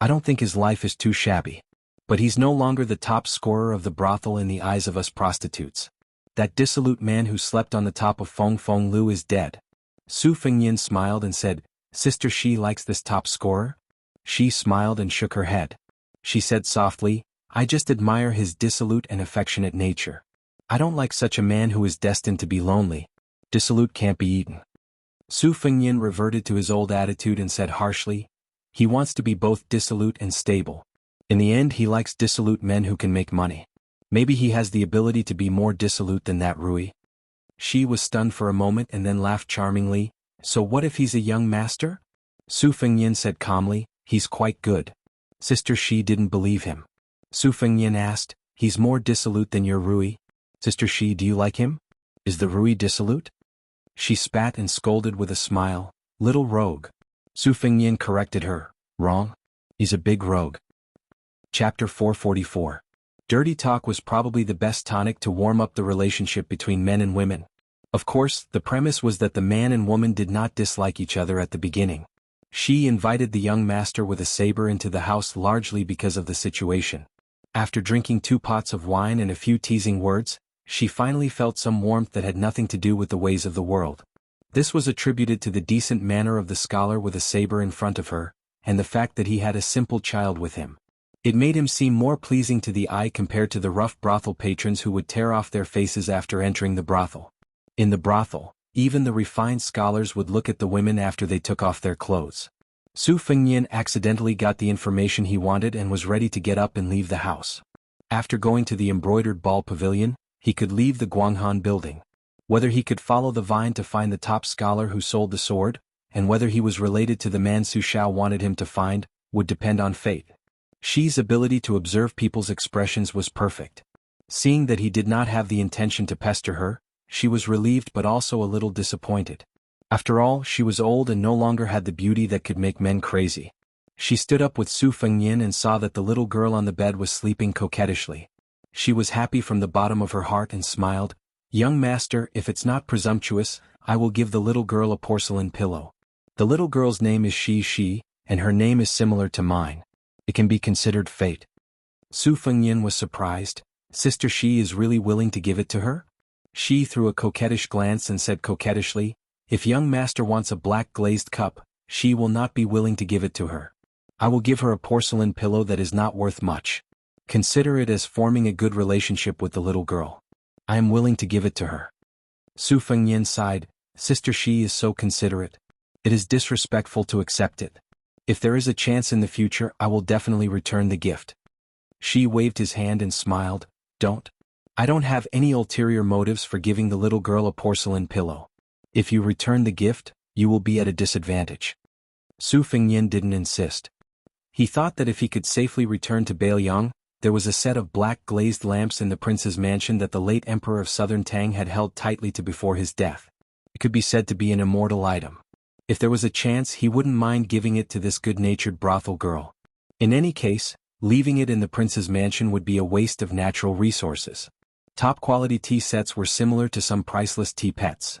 I don't think his life is too shabby. But he's no longer the top scorer of the brothel in the eyes of us prostitutes. That dissolute man who slept on the top of Feng Lu is dead." Su Fengyin smiled and said, "Sister Shi likes this top scorer?" She smiled and shook her head. She said softly, "I just admire his dissolute and affectionate nature. I don't like such a man who is destined to be lonely. Dissolute can't be eaten. Su Fengnian reverted to his old attitude and said harshly, he wants to be both dissolute and stable. In the end he likes dissolute men who can make money. Maybe he has the ability to be more dissolute than that Rui. She was stunned for a moment and then laughed charmingly. So what if he's a young master? Su Fengnian said calmly, he's quite good. Sister Shi didn't believe him. Su Fengnian asked, he's more dissolute than your Rui? Sister Shi, do you like him? Is the Rui dissolute? She spat and scolded with a smile, little rogue. Su Fengnian corrected her, wrong? He's a big rogue. Chapter 444. Dirty talk was probably the best tonic to warm up the relationship between men and women. Of course, the premise was that the man and woman did not dislike each other at the beginning. She invited the young master with a saber into the house largely because of the situation. After drinking 2 pots of wine and a few teasing words, she finally felt some warmth that had nothing to do with the ways of the world. This was attributed to the decent manner of the scholar with a saber in front of her, and the fact that he had a simple child with him. It made him seem more pleasing to the eye compared to the rough brothel patrons who would tear off their faces after entering the brothel. In the brothel, even the refined scholars would look at the women after they took off their clothes. Su Fengnian accidentally got the information he wanted and was ready to get up and leave the house. After going to the embroidered ball pavilion, he could leave the Guanghan building. Whether he could follow the vine to find the top scholar who sold the sword, and whether he was related to the man Su Shao wanted him to find, would depend on fate. Shi's ability to observe people's expressions was perfect. Seeing that he did not have the intention to pester her, she was relieved but also a little disappointed. After all, she was old and no longer had the beauty that could make men crazy. She stood up with Su Fengnian and saw that the little girl on the bed was sleeping coquettishly. She was happy from the bottom of her heart and smiled, "Young master, if it's not presumptuous, I will give the little girl a porcelain pillow. The little girl's name is Shi, and her name is similar to mine. It can be considered fate." Su Fengnian was surprised. Sister Shi is really willing to give it to her? She threw a coquettish glance and said coquettishly, "If young master wants a black glazed cup, Shi will not be willing to give it to her. I will give her a porcelain pillow that is not worth much. Consider it as forming a good relationship with the little girl. I am willing to give it to her." Su Fengnian sighed, "Sister Shi is so considerate. It is disrespectful to accept it. If there is a chance in the future, I will definitely return the gift." Shi waved his hand and smiled, "Don't. I don't have any ulterior motives for giving the little girl a porcelain pillow. If you return the gift, you will be at a disadvantage." Su Fengnian didn't insist. He thought that if he could safely return to Beiliang, there was a set of black glazed lamps in the prince's mansion that the late emperor of southern Tang had held tightly to before his death. It could be said to be an immortal item. If there was a chance, he wouldn't mind giving it to this good-natured brothel girl. In any case, leaving it in the prince's mansion would be a waste of natural resources. Top-quality tea sets were similar to some priceless tea pets.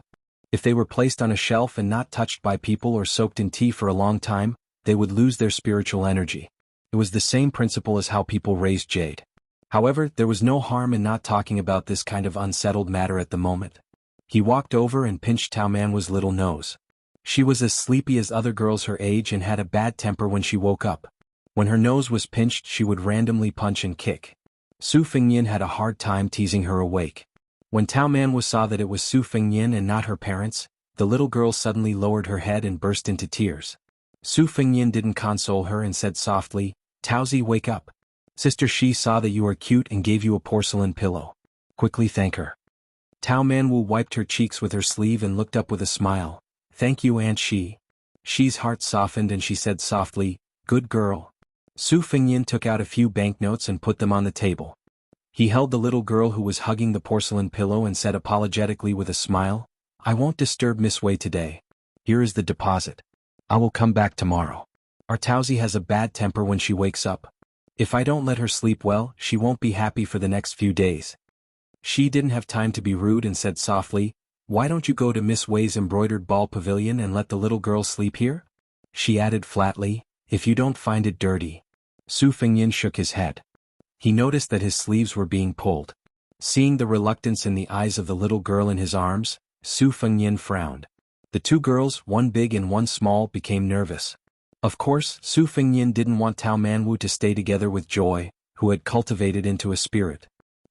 If they were placed on a shelf and not touched by people or soaked in tea for a long time, they would lose their spiritual energy. It was the same principle as how people raised jade. However, there was no harm in not talking about this kind of unsettled matter at the moment. He walked over and pinched Tao Manwu's little nose. She was as sleepy as other girls her age and had a bad temper when she woke up. When her nose was pinched, she would randomly punch and kick. Su Fengnian had a hard time teasing her awake. When Tao Manwu saw that it was Su Fengnian and not her parents, the little girl suddenly lowered her head and burst into tears. Su Fengnian didn't console her and said softly, "Taozi, wake up. Sister Shi saw that you are cute and gave you a porcelain pillow. Quickly thank her." Tao Manwu wiped her cheeks with her sleeve and looked up with a smile. "Thank you, Aunt Shi." Shi's heart softened and she said softly, "Good girl." Su Fengnian took out a few banknotes and put them on the table. He held the little girl who was hugging the porcelain pillow and said apologetically with a smile, "I won't disturb Miss Wei today. Here is the deposit. I will come back tomorrow. Our Taozi has a bad temper when she wakes up. If I don't let her sleep well, she won't be happy for the next few days." She didn't have time to be rude and said softly, "Why don't you go to Miss Wei's embroidered ball pavilion and let the little girl sleep here?" She added flatly, "If you don't find it dirty." Su Fengnian shook his head. He noticed that his sleeves were being pulled. Seeing the reluctance in the eyes of the little girl in his arms, Su Fengnian frowned. The two girls, one big and one small, became nervous. Of course, Su Fengnian didn't want Tao Manwu to stay together with Joy, who had cultivated into a spirit.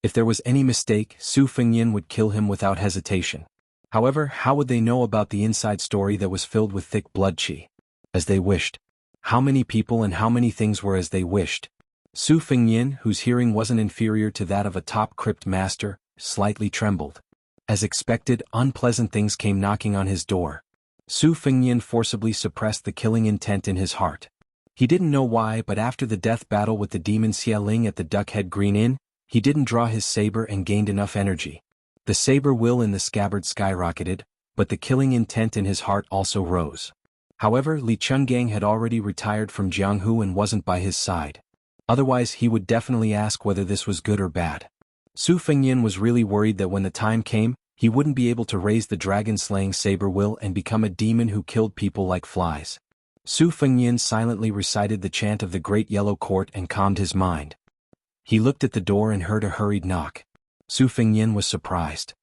If there was any mistake, Su Fengyan would kill him without hesitation. However, how would they know about the inside story that was filled with thick blood qi? As they wished. How many people and how many things were as they wished? Su Fengyan, whose hearing wasn't inferior to that of a top crypt master, slightly trembled. As expected, unpleasant things came knocking on his door. Su Fengyan forcibly suppressed the killing intent in his heart. He didn't know why, but after the death battle with the demon Xialing at the Duckhead Green Inn, he didn't draw his saber and gained enough energy. The saber will in the scabbard skyrocketed, but the killing intent in his heart also rose. However, Li Chungang had already retired from Jianghu and wasn't by his side. Otherwise he would definitely ask whether this was good or bad. Su Fengyan was really worried that when the time came, he wouldn't be able to raise the dragon-slaying saber will and become a demon who killed people like flies. Su Fengyan silently recited the chant of the Great Yellow Court and calmed his mind. He looked at the door and heard a hurried knock. Su Fengyan was surprised.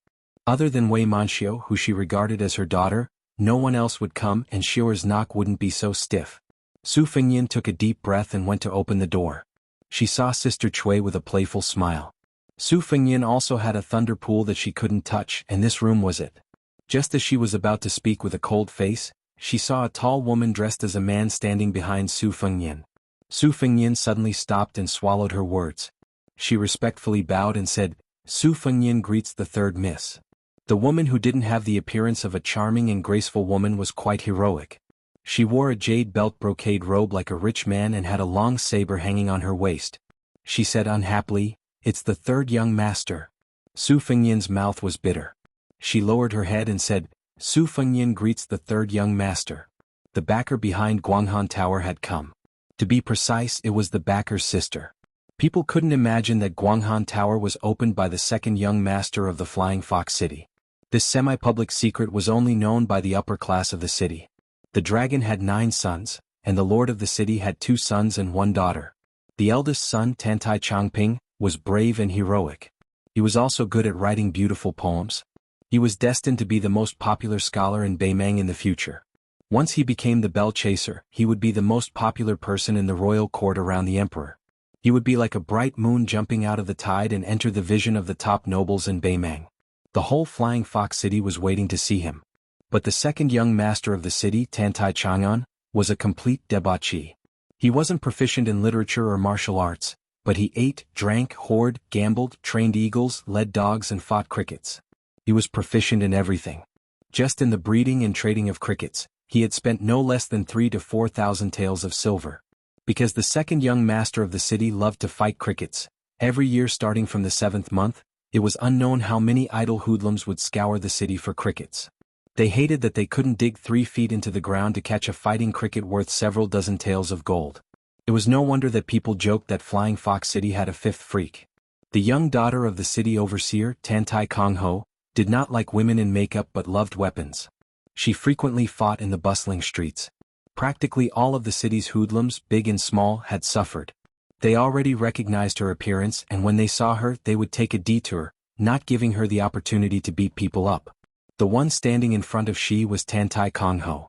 Other than Wei Manxiu, who she regarded as her daughter, no one else would come and Xiuer's knock wouldn't be so stiff. Su Fengyan took a deep breath and went to open the door. She saw Sister Cui with a playful smile. Su Fengyan also had a thunder pool that she couldn't touch, and this room was it. Just as she was about to speak with a cold face, she saw a tall woman dressed as a man standing behind Su Fengyan. Su Fengyan suddenly stopped and swallowed her words. She respectfully bowed and said, "Su Fengyan greets the third miss." The woman, who didn't have the appearance of a charming and graceful woman, was quite heroic. She wore a jade belt brocade robe like a rich man and had a long saber hanging on her waist. She said unhappily, "It's the third young master." Su Fengyan's mouth was bitter. She lowered her head and said, "Su Fengyan greets the third young master." The backer behind Guanghan Tower had come. To be precise, it was the backer's sister. People couldn't imagine that Guanghan Tower was opened by the second young master of the Flying Fox City. This semi-public secret was only known by the upper class of the city. The dragon had 9 sons, and the lord of the city had 2 sons and 1 daughter. The eldest son, Tantai Changping, was brave and heroic. He was also good at writing beautiful poems. He was destined to be the most popular scholar in Beimang in the future. Once he became the bell chaser, he would be the most popular person in the royal court around the emperor. He would be like a bright moon jumping out of the tide and enter the vision of the top nobles in Beimang. The whole Flying Fox City was waiting to see him. But the second young master of the city, Tantai Chang'an, was a complete debauchee. He wasn't proficient in literature or martial arts, but he ate, drank, whored, gambled, trained eagles, led dogs and fought crickets. He was proficient in everything. Just in the breeding and trading of crickets, he had spent no less than 3,000 to 4,000 taels of silver. Because the second young master of the city loved to fight crickets, every year starting from the 7th month, it was unknown how many idle hoodlums would scour the city for crickets. They hated that they couldn't dig 3 feet into the ground to catch a fighting cricket worth several dozen taels of gold. It was no wonder that people joked that Flying Fox City had a 5th freak. The young daughter of the city overseer, Tantai Kongho, did not like women in makeup but loved weapons. She frequently fought in the bustling streets. Practically all of the city's hoodlums, big and small, had suffered. They already recognized her appearance, and when they saw her they would take a detour, not giving her the opportunity to beat people up. The one standing in front of she was Tantai Kongho.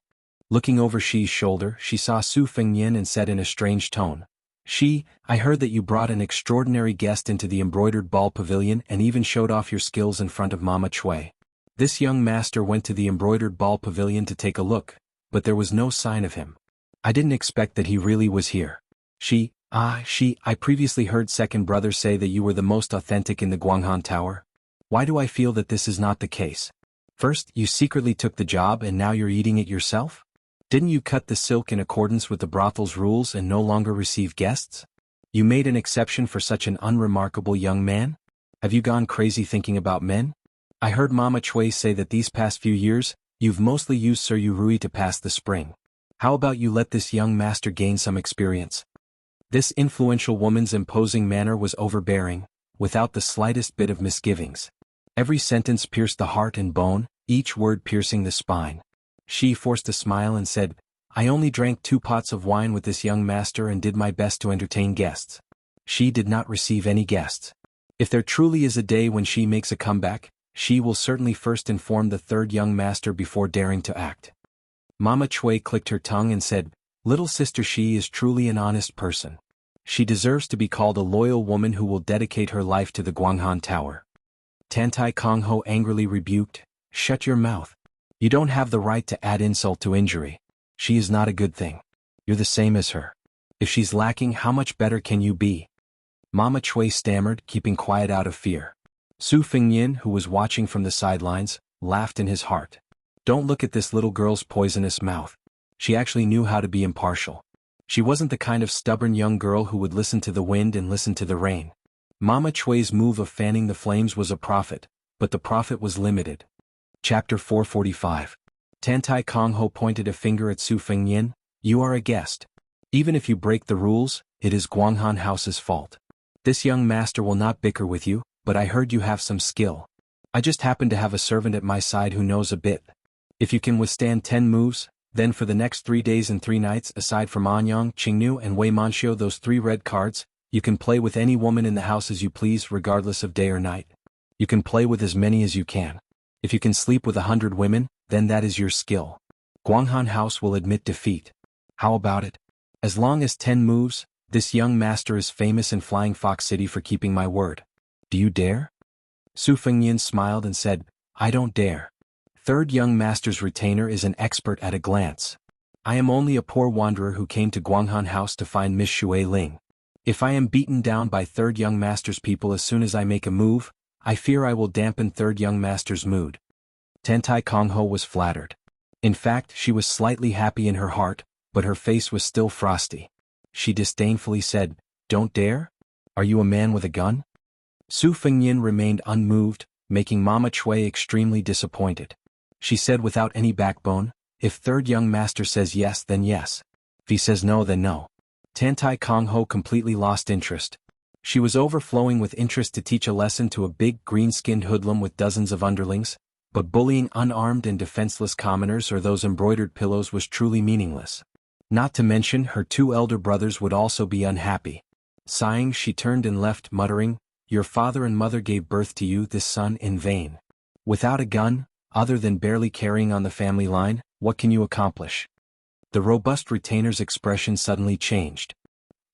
Looking over Shi's shoulder, she saw Su Fengyan and said in a strange tone, "Shi, I heard that you brought an extraordinary guest into the embroidered ball pavilion and even showed off your skills in front of Mama Cui." This young master went to the embroidered ball pavilion to take a look, but there was no sign of him. "I didn't expect that he really was here." Shi, I previously heard second brother say that you were the most authentic in the Guanghan Tower. Why do I feel that this is not the case? First, you secretly took the job and now you're eating it yourself? Didn't you cut the silk in accordance with the brothel's rules and no longer receive guests? You made an exception for such an unremarkable young man? Have you gone crazy thinking about men? I heard Mama Cui say that these past few years, you've mostly used Sir Yurui to pass the spring. How about you let this young master gain some experience? This influential woman's imposing manner was overbearing, without the slightest bit of misgivings. Every sentence pierced the heart and bone, each word piercing the spine. She forced a smile and said, "I only drank 2 pots of wine with this young master and did my best to entertain guests." She did not receive any guests. If there truly is a day when she makes a comeback, she will certainly first inform the third young master before daring to act. Mama Cui clicked her tongue and said, "Little sister Shi is truly an honest person. She deserves to be called a loyal woman who will dedicate her life to the Guanghan Tower. Tantai Kongho angrily rebuked, "Shut your mouth. You don't have the right to add insult to injury. She is not a good thing. You're the same as her. If she's lacking, how much better can you be?" Mama Chui stammered, keeping quiet out of fear. Su Fengyin, who was watching from the sidelines, laughed in his heart. Don't look at this little girl's poisonous mouth. She actually knew how to be impartial. She wasn't the kind of stubborn young girl who would listen to the wind and listen to the rain. Mama Chui's move of fanning the flames was a profit, but the profit was limited. Chapter 445. Tantai Kongho pointed a finger at Su Fengyin. "You are a guest. Even if you break the rules, it is Guanghan House's fault. This young master will not bicker with you, but I heard you have some skill. I just happen to have a servant at my side who knows a bit. If you can withstand 10 moves, then for the next 3 days and 3 nights, aside from Anyang, Qingnu and Wei Manxiu, those 3 red cards, you can play with any woman in the house as you please regardless of day or night. You can play with as many as you can. If you can sleep with 100 women, then that is your skill. Guanghan House will admit defeat. How about it? As long as 10 moves, this young master is famous in Flying Fox City for keeping my word. Do you dare?" Su Fengyin smiled and said, "I don't dare. Third young master's retainer is an expert at a glance. I am only a poor wanderer who came to Guanghan House to find Miss Xue Ling. If I am beaten down by third young master's people as soon as I make a move, I fear I will dampen third young master's mood." Tantai Kongho was flattered. In fact, she was slightly happy in her heart, but her face was still frosty. She disdainfully said, "Don't dare? Are you a man with a gun?" Su Fengyin remained unmoved, making Mama Chui extremely disappointed. She said without any backbone, "If third young master says yes, then yes. If he says no, then no." Tantai Kongho completely lost interest. She was overflowing with interest to teach a lesson to a big green-skinned hoodlum with dozens of underlings, but bullying unarmed and defenseless commoners or those embroidered pillows was truly meaningless. Not to mention her 2 elder brothers would also be unhappy. Sighing, she turned and left, muttering, "Your father and mother gave birth to you, this son, in vain. Without a gun, other than barely carrying on the family line, what can you accomplish?" The robust retainer's expression suddenly changed.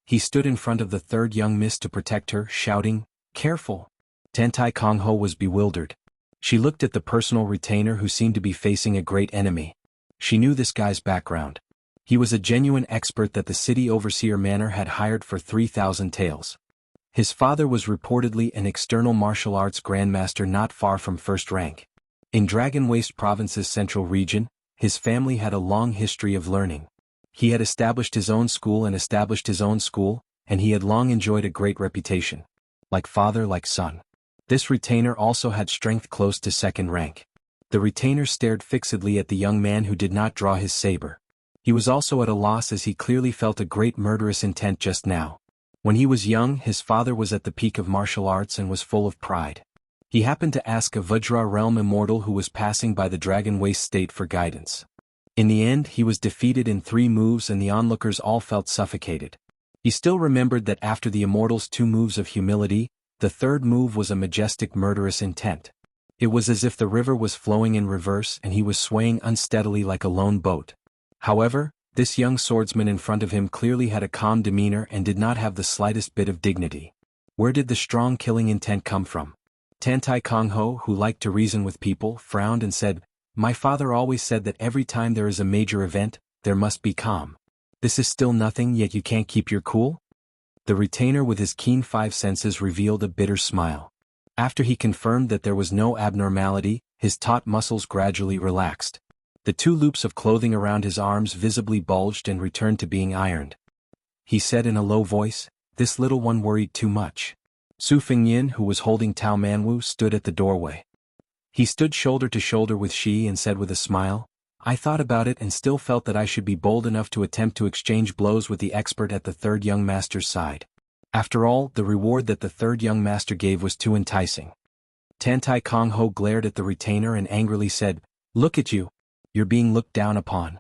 He stood in front of the third young miss to protect her, shouting, "Careful!" Tantai Kongho was bewildered. She looked at the personal retainer who seemed to be facing a great enemy. She knew this guy's background. He was a genuine expert that the city overseer manor had hired for 3,000 taels. His father was reportedly an external martial arts grandmaster not far from first rank. In Dragon Waste Province's central region, his family had a long history of learning. He had established his own school, and he had long enjoyed a great reputation. Like father, like son. This retainer also had strength close to second rank. The retainer stared fixedly at the young man who did not draw his saber. He was also at a loss as he clearly felt a great murderous intent just now. When he was young, his father was at the peak of martial arts and was full of pride. He happened to ask a Vajra realm immortal who was passing by the Dragon Waste state for guidance. In the end, he was defeated in 3 moves and the onlookers all felt suffocated. He still remembered that after the immortal's 2 moves of humility, the third move was a majestic murderous intent. It was as if the river was flowing in reverse and he was swaying unsteadily like a lone boat. However, this young swordsman in front of him clearly had a calm demeanor and did not have the slightest bit of dignity. Where did the strong killing intent come from? Tantai Kongho, who liked to reason with people, frowned and said, "My father always said that every time there is a major event, there must be calm. This is still nothing, yet you can't keep your cool?" The retainer with his keen 5 senses revealed a bitter smile. After he confirmed that there was no abnormality, his taut muscles gradually relaxed. The 2 loops of clothing around his arms visibly bulged and returned to being ironed. He said in a low voice, "This little one worried too much." Su Fengyin, who was holding Tao Manwu, stood at the doorway. He stood shoulder to shoulder with she and said with a smile, "I thought about it and still felt that I should be bold enough to attempt to exchange blows with the expert at the third young master's side. After all, the reward that the third young master gave was too enticing." Tantai Kongho glared at the retainer and angrily said, "Look at you. You're being looked down upon."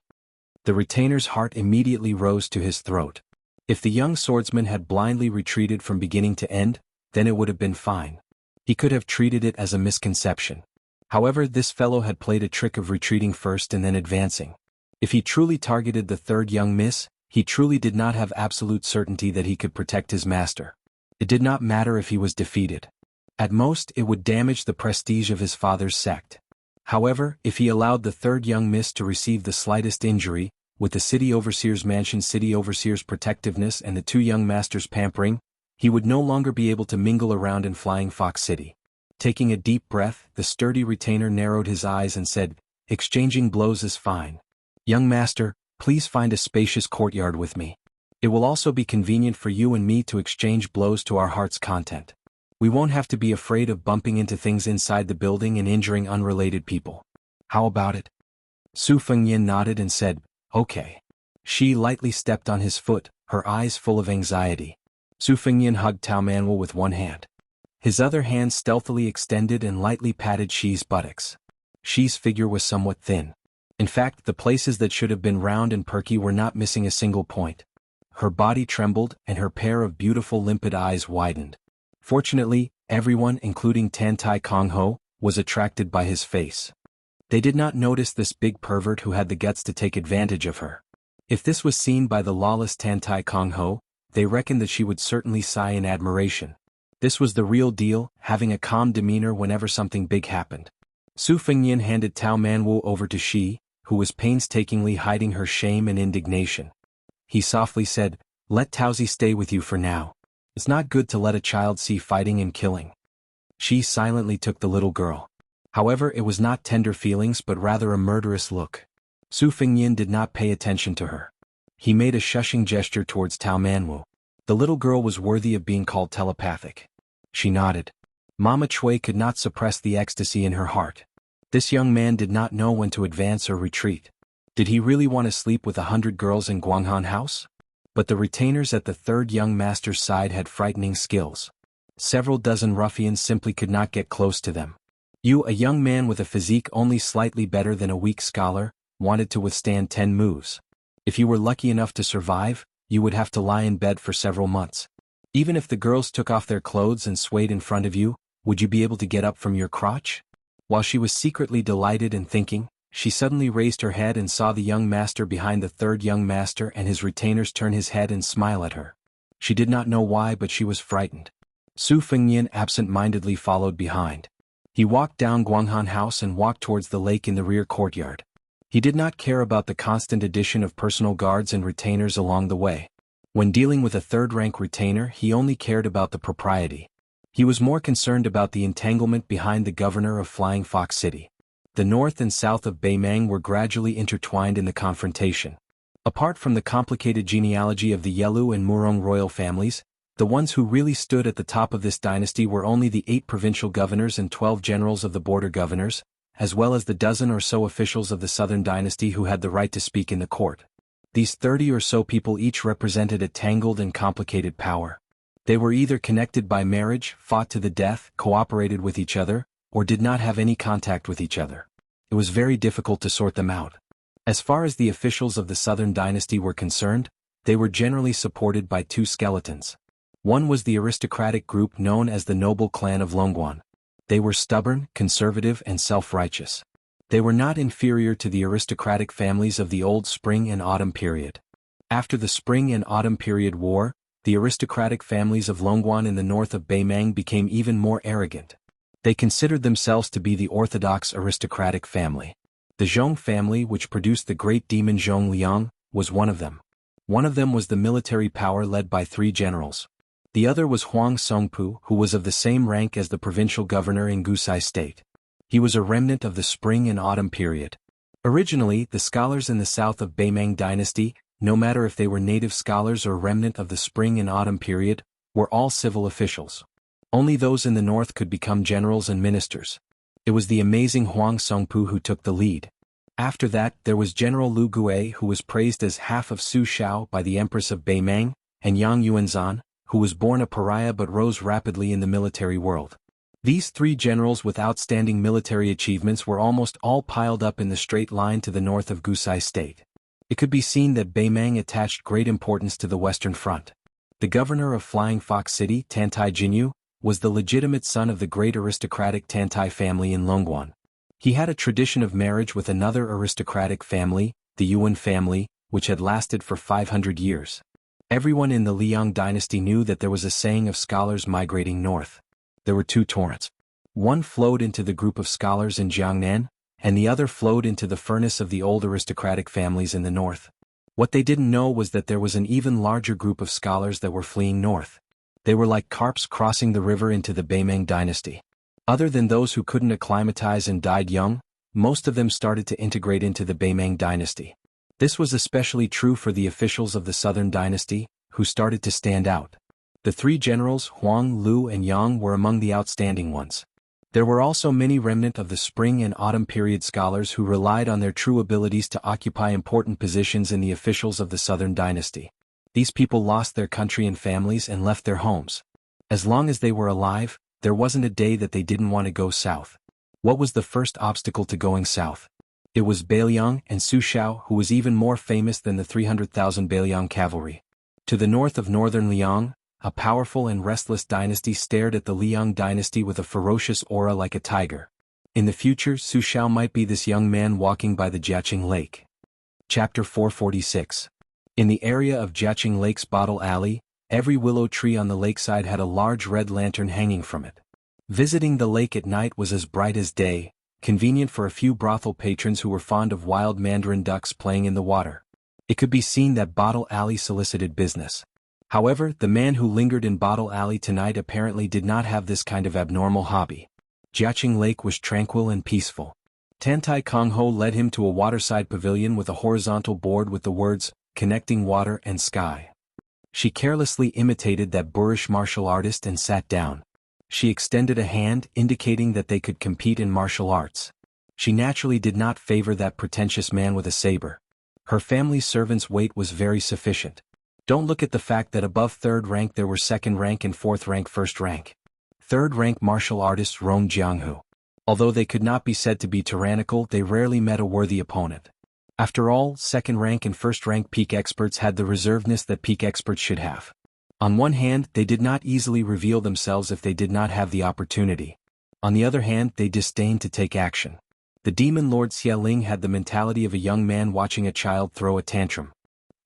The retainer's heart immediately rose to his throat. If the young swordsman had blindly retreated from beginning to end, then it would have been fine. He could have treated it as a misconception. However, this fellow had played a trick of retreating first and then advancing. If he truly targeted the third young miss, He truly did not have absolute certainty that he could protect his master. It did not matter if he was defeated. At most, it would damage the prestige of his father's sect. However, if he allowed the third young miss to receive the slightest injury, with the city overseer's mansion, city overseer's protectiveness and the two young masters pampering, he would no longer be able to mingle around in Flying Fox City. Taking a deep breath, the sturdy retainer narrowed his eyes and said, "Exchanging blows is fine. Young master, please find a spacious courtyard with me. It will also be convenient for you and me to exchange blows to our heart's content. We won't have to be afraid of bumping into things inside the building and injuring unrelated people. How about it?" Su Fengyin nodded and said, "Okay." She lightly stepped on his foot, her eyes full of anxiety. Su Fengyin hugged Tao Manwu with one hand. His other hand stealthily extended and lightly patted Shi's buttocks. Shi's figure was somewhat thin. In fact, the places that should have been round and perky were not missing a single point. Her body trembled and her pair of beautiful limpid eyes widened. Fortunately, everyone, including Tantai Kongho, was attracted by his face. They did not notice this big pervert who had the guts to take advantage of her. If this was seen by the lawless Tantai Kongho, they reckoned that she would certainly sigh in admiration. This was the real deal, having a calm demeanor whenever something big happened. Su Fengyin handed Tao Manwu over to Shi, who was painstakingly hiding her shame and indignation. He softly said, "Let Taozi stay with you for now. It's not good to let a child see fighting and killing." Shi silently took the little girl. However, it was not tender feelings but rather a murderous look. Su Fengyin did not pay attention to her. He made a shushing gesture towards Tao Manwu. The little girl was worthy of being called telepathic. She nodded. Mama Chui could not suppress the ecstasy in her heart. This young man did not know when to advance or retreat. Did he really want to sleep with 100 girls in Guanghan House? But the retainers at the third young master's side had frightening skills. Several dozen ruffians simply could not get close to them. You, a young man with a physique only slightly better than a weak scholar, wanted to withstand 10 moves. If you were lucky enough to survive, you would have to lie in bed for several months. Even if the girls took off their clothes and swayed in front of you, would you be able to get up from your crotch? While she was secretly delighted and thinking, she suddenly raised her head and saw the young master behind the third young master and his retainers turn his head and smile at her. She did not know why, but she was frightened. Su Fengyin absent-mindedly followed behind. He walked down Guanghan House and walked towards the lake in the rear courtyard. He did not care about the constant addition of personal guards and retainers along the way. When dealing with a third-rank retainer, he only cared about the propriety. He was more concerned about the entanglement behind the governor of Flying Fox City. The north and south of Beimang were gradually intertwined in the confrontation. Apart from the complicated genealogy of the Yelu and Murong royal families, the ones who really stood at the top of this dynasty were only the 8 provincial governors and 12 generals of the border governors, as well as the dozen or so officials of the southern dynasty who had the right to speak in the court. These 30 or so people each represented a tangled and complicated power. They were either connected by marriage, fought to the death, cooperated with each other, or did not have any contact with each other. It was very difficult to sort them out. As far as the officials of the southern dynasty were concerned, they were generally supported by 2 skeletons. One was the aristocratic group known as the noble clan of Longguan. They were stubborn, conservative, and self-righteous. They were not inferior to the aristocratic families of the old Spring and Autumn period. After the Spring and Autumn period war, the aristocratic families of Longguan in the north of Beimang became even more arrogant. They considered themselves to be the orthodox aristocratic family. The Zhong family, which produced the great demon Zhong Liang, was one of them. One of them was the military power led by 3 generals. The other was Huang Songpu, who was of the same rank as the provincial governor in Gusai State. He was a remnant of the Spring and Autumn period. Originally, the scholars in the south of Beimang dynasty, no matter if they were native scholars or remnant of the Spring and Autumn period, were all civil officials. Only those in the north could become generals and ministers. It was the amazing Huang Songpu who took the lead. After that, there was General Lu Gui, who was praised as half of Su Shao by the Empress of Beimang, and Yang Yuanzhan, who was born a pariah but rose rapidly in the military world. These 3 generals with outstanding military achievements were almost all piled up in the straight line to the north of Gusai State. It could be seen that Beimang attached great importance to the Western Front. The governor of Flying Fox City, Tantai Jinyu, was the legitimate son of the great aristocratic Tantai family in Longguan. He had a tradition of marriage with another aristocratic family, the Yuan family, which had lasted for 500 years. Everyone in the Liang dynasty knew that there was a saying of scholars migrating north. There were two torrents. One flowed into the group of scholars in Jiangnan, and the other flowed into the furnace of the old aristocratic families in the north. What they didn't know was that there was an even larger group of scholars that were fleeing north. They were like carps crossing the river into the Beimeng dynasty. Other than those who couldn't acclimatize and died young, most of them started to integrate into the Beimeng dynasty. This was especially true for the officials of the southern dynasty, who started to stand out. The three generals, Huang, Lu and Yang, were among the outstanding ones. There were also many remnant of the spring and autumn period scholars who relied on their true abilities to occupy important positions in the officials of the southern dynasty. These people lost their country and families and left their homes. As long as they were alive, there wasn't a day that they didn't want to go south. What was the first obstacle to going south? It was Bailiang and Su Xiao, who was even more famous than the 300,000 Bailiang cavalry. To the north of northern Liang, a powerful and restless dynasty stared at the Liang dynasty with a ferocious aura like a tiger. In the future, Su Xiao might be this young man walking by the Jiaqing Lake. Chapter 446. In the area of Jiaqing Lake's Bottle Alley, every willow tree on the lakeside had a large red lantern hanging from it. Visiting the lake at night was as bright as day, convenient for a few brothel patrons who were fond of wild mandarin ducks playing in the water. It could be seen that Bottle Alley solicited business. However, the man who lingered in Bottle Alley tonight apparently did not have this kind of abnormal hobby. Jiaqing Lake was tranquil and peaceful. Tantai Kongho led him to a waterside pavilion with a horizontal board with the words, "Connecting Water and Sky." She carelessly imitated that boorish martial artist and sat down. She extended a hand, indicating that they could compete in martial arts. She naturally did not favor that pretentious man with a saber. Her family's servants' weight was very sufficient. Don't look at the fact that above third rank there were second rank and fourth rank first rank. Third rank martial artists roamed Jianghu. Although they could not be said to be tyrannical, they rarely met a worthy opponent. After all, second rank and first rank peak experts had the reservedness that peak experts should have. On one hand, they did not easily reveal themselves if they did not have the opportunity. On the other hand, they disdained to take action. The demon lord Xialing had the mentality of a young man watching a child throw a tantrum.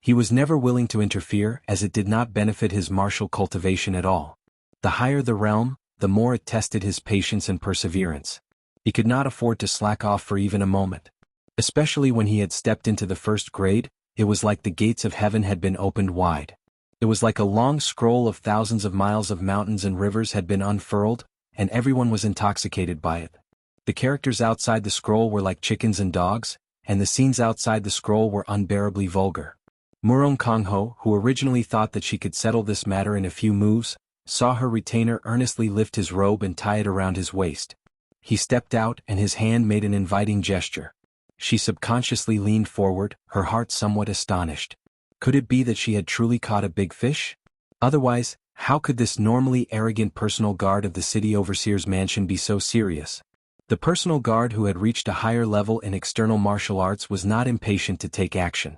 He was never willing to interfere, as it did not benefit his martial cultivation at all. The higher the realm, the more it tested his patience and perseverance. He could not afford to slack off for even a moment. Especially when he had stepped into the first grade, it was like the gates of heaven had been opened wide. It was like a long scroll of thousands of miles of mountains and rivers had been unfurled, and everyone was intoxicated by it. The characters outside the scroll were like chickens and dogs, and the scenes outside the scroll were unbearably vulgar. Murong Kongho, who originally thought that she could settle this matter in a few moves, saw her retainer earnestly lift his robe and tie it around his waist. He stepped out and his hand made an inviting gesture. She subconsciously leaned forward, her heart somewhat astonished. Could it be that she had truly caught a big fish? Otherwise, how could this normally arrogant personal guard of the city overseer's mansion be so serious? The personal guard who had reached a higher level in external martial arts was not impatient to take action.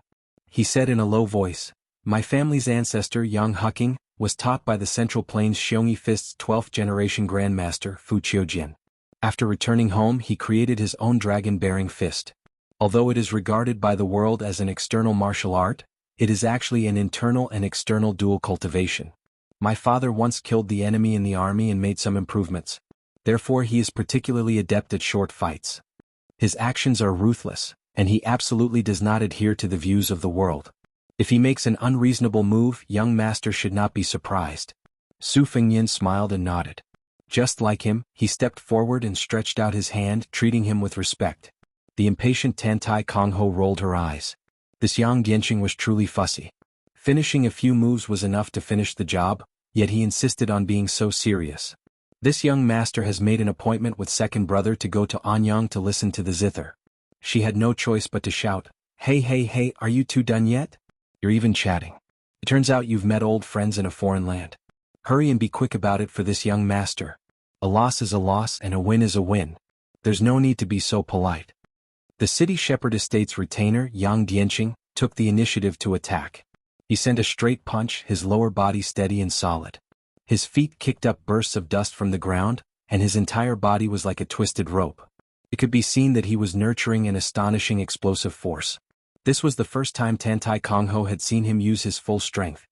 He said in a low voice, "My family's ancestor Yang Huqing was taught by the Central Plains Xiongyi Fist's 12th generation grandmaster Fu Qiujian. After returning home he created his own dragon-bearing fist. Although it is regarded by the world as an external martial art, it is actually an internal and external dual cultivation. My father once killed the enemy in the army and made some improvements. Therefore he is particularly adept at short fights. His actions are ruthless, and he absolutely does not adhere to the views of the world. If he makes an unreasonable move, young master should not be surprised." Su Fengyan smiled and nodded. Just like him, he stepped forward and stretched out his hand, treating him with respect. The impatient Tantai Kongho rolled her eyes. This Yang Dianqing was truly fussy. Finishing a few moves was enough to finish the job, yet he insisted on being so serious. This young master has made an appointment with second brother to go to Anyang to listen to the zither. She had no choice but to shout, "Hey hey hey, are you two done yet? You're even chatting. It turns out you've met old friends in a foreign land. Hurry and be quick about it for this young master. A loss is a loss and a win is a win. There's no need to be so polite." The city shepherd estate's retainer, Yang Dianqing, took the initiative to attack. He sent a straight punch, his lower body steady and solid. His feet kicked up bursts of dust from the ground, and his entire body was like a twisted rope. It could be seen that he was nurturing an astonishing explosive force. This was the first time Tantai Kongho had seen him use his full strength.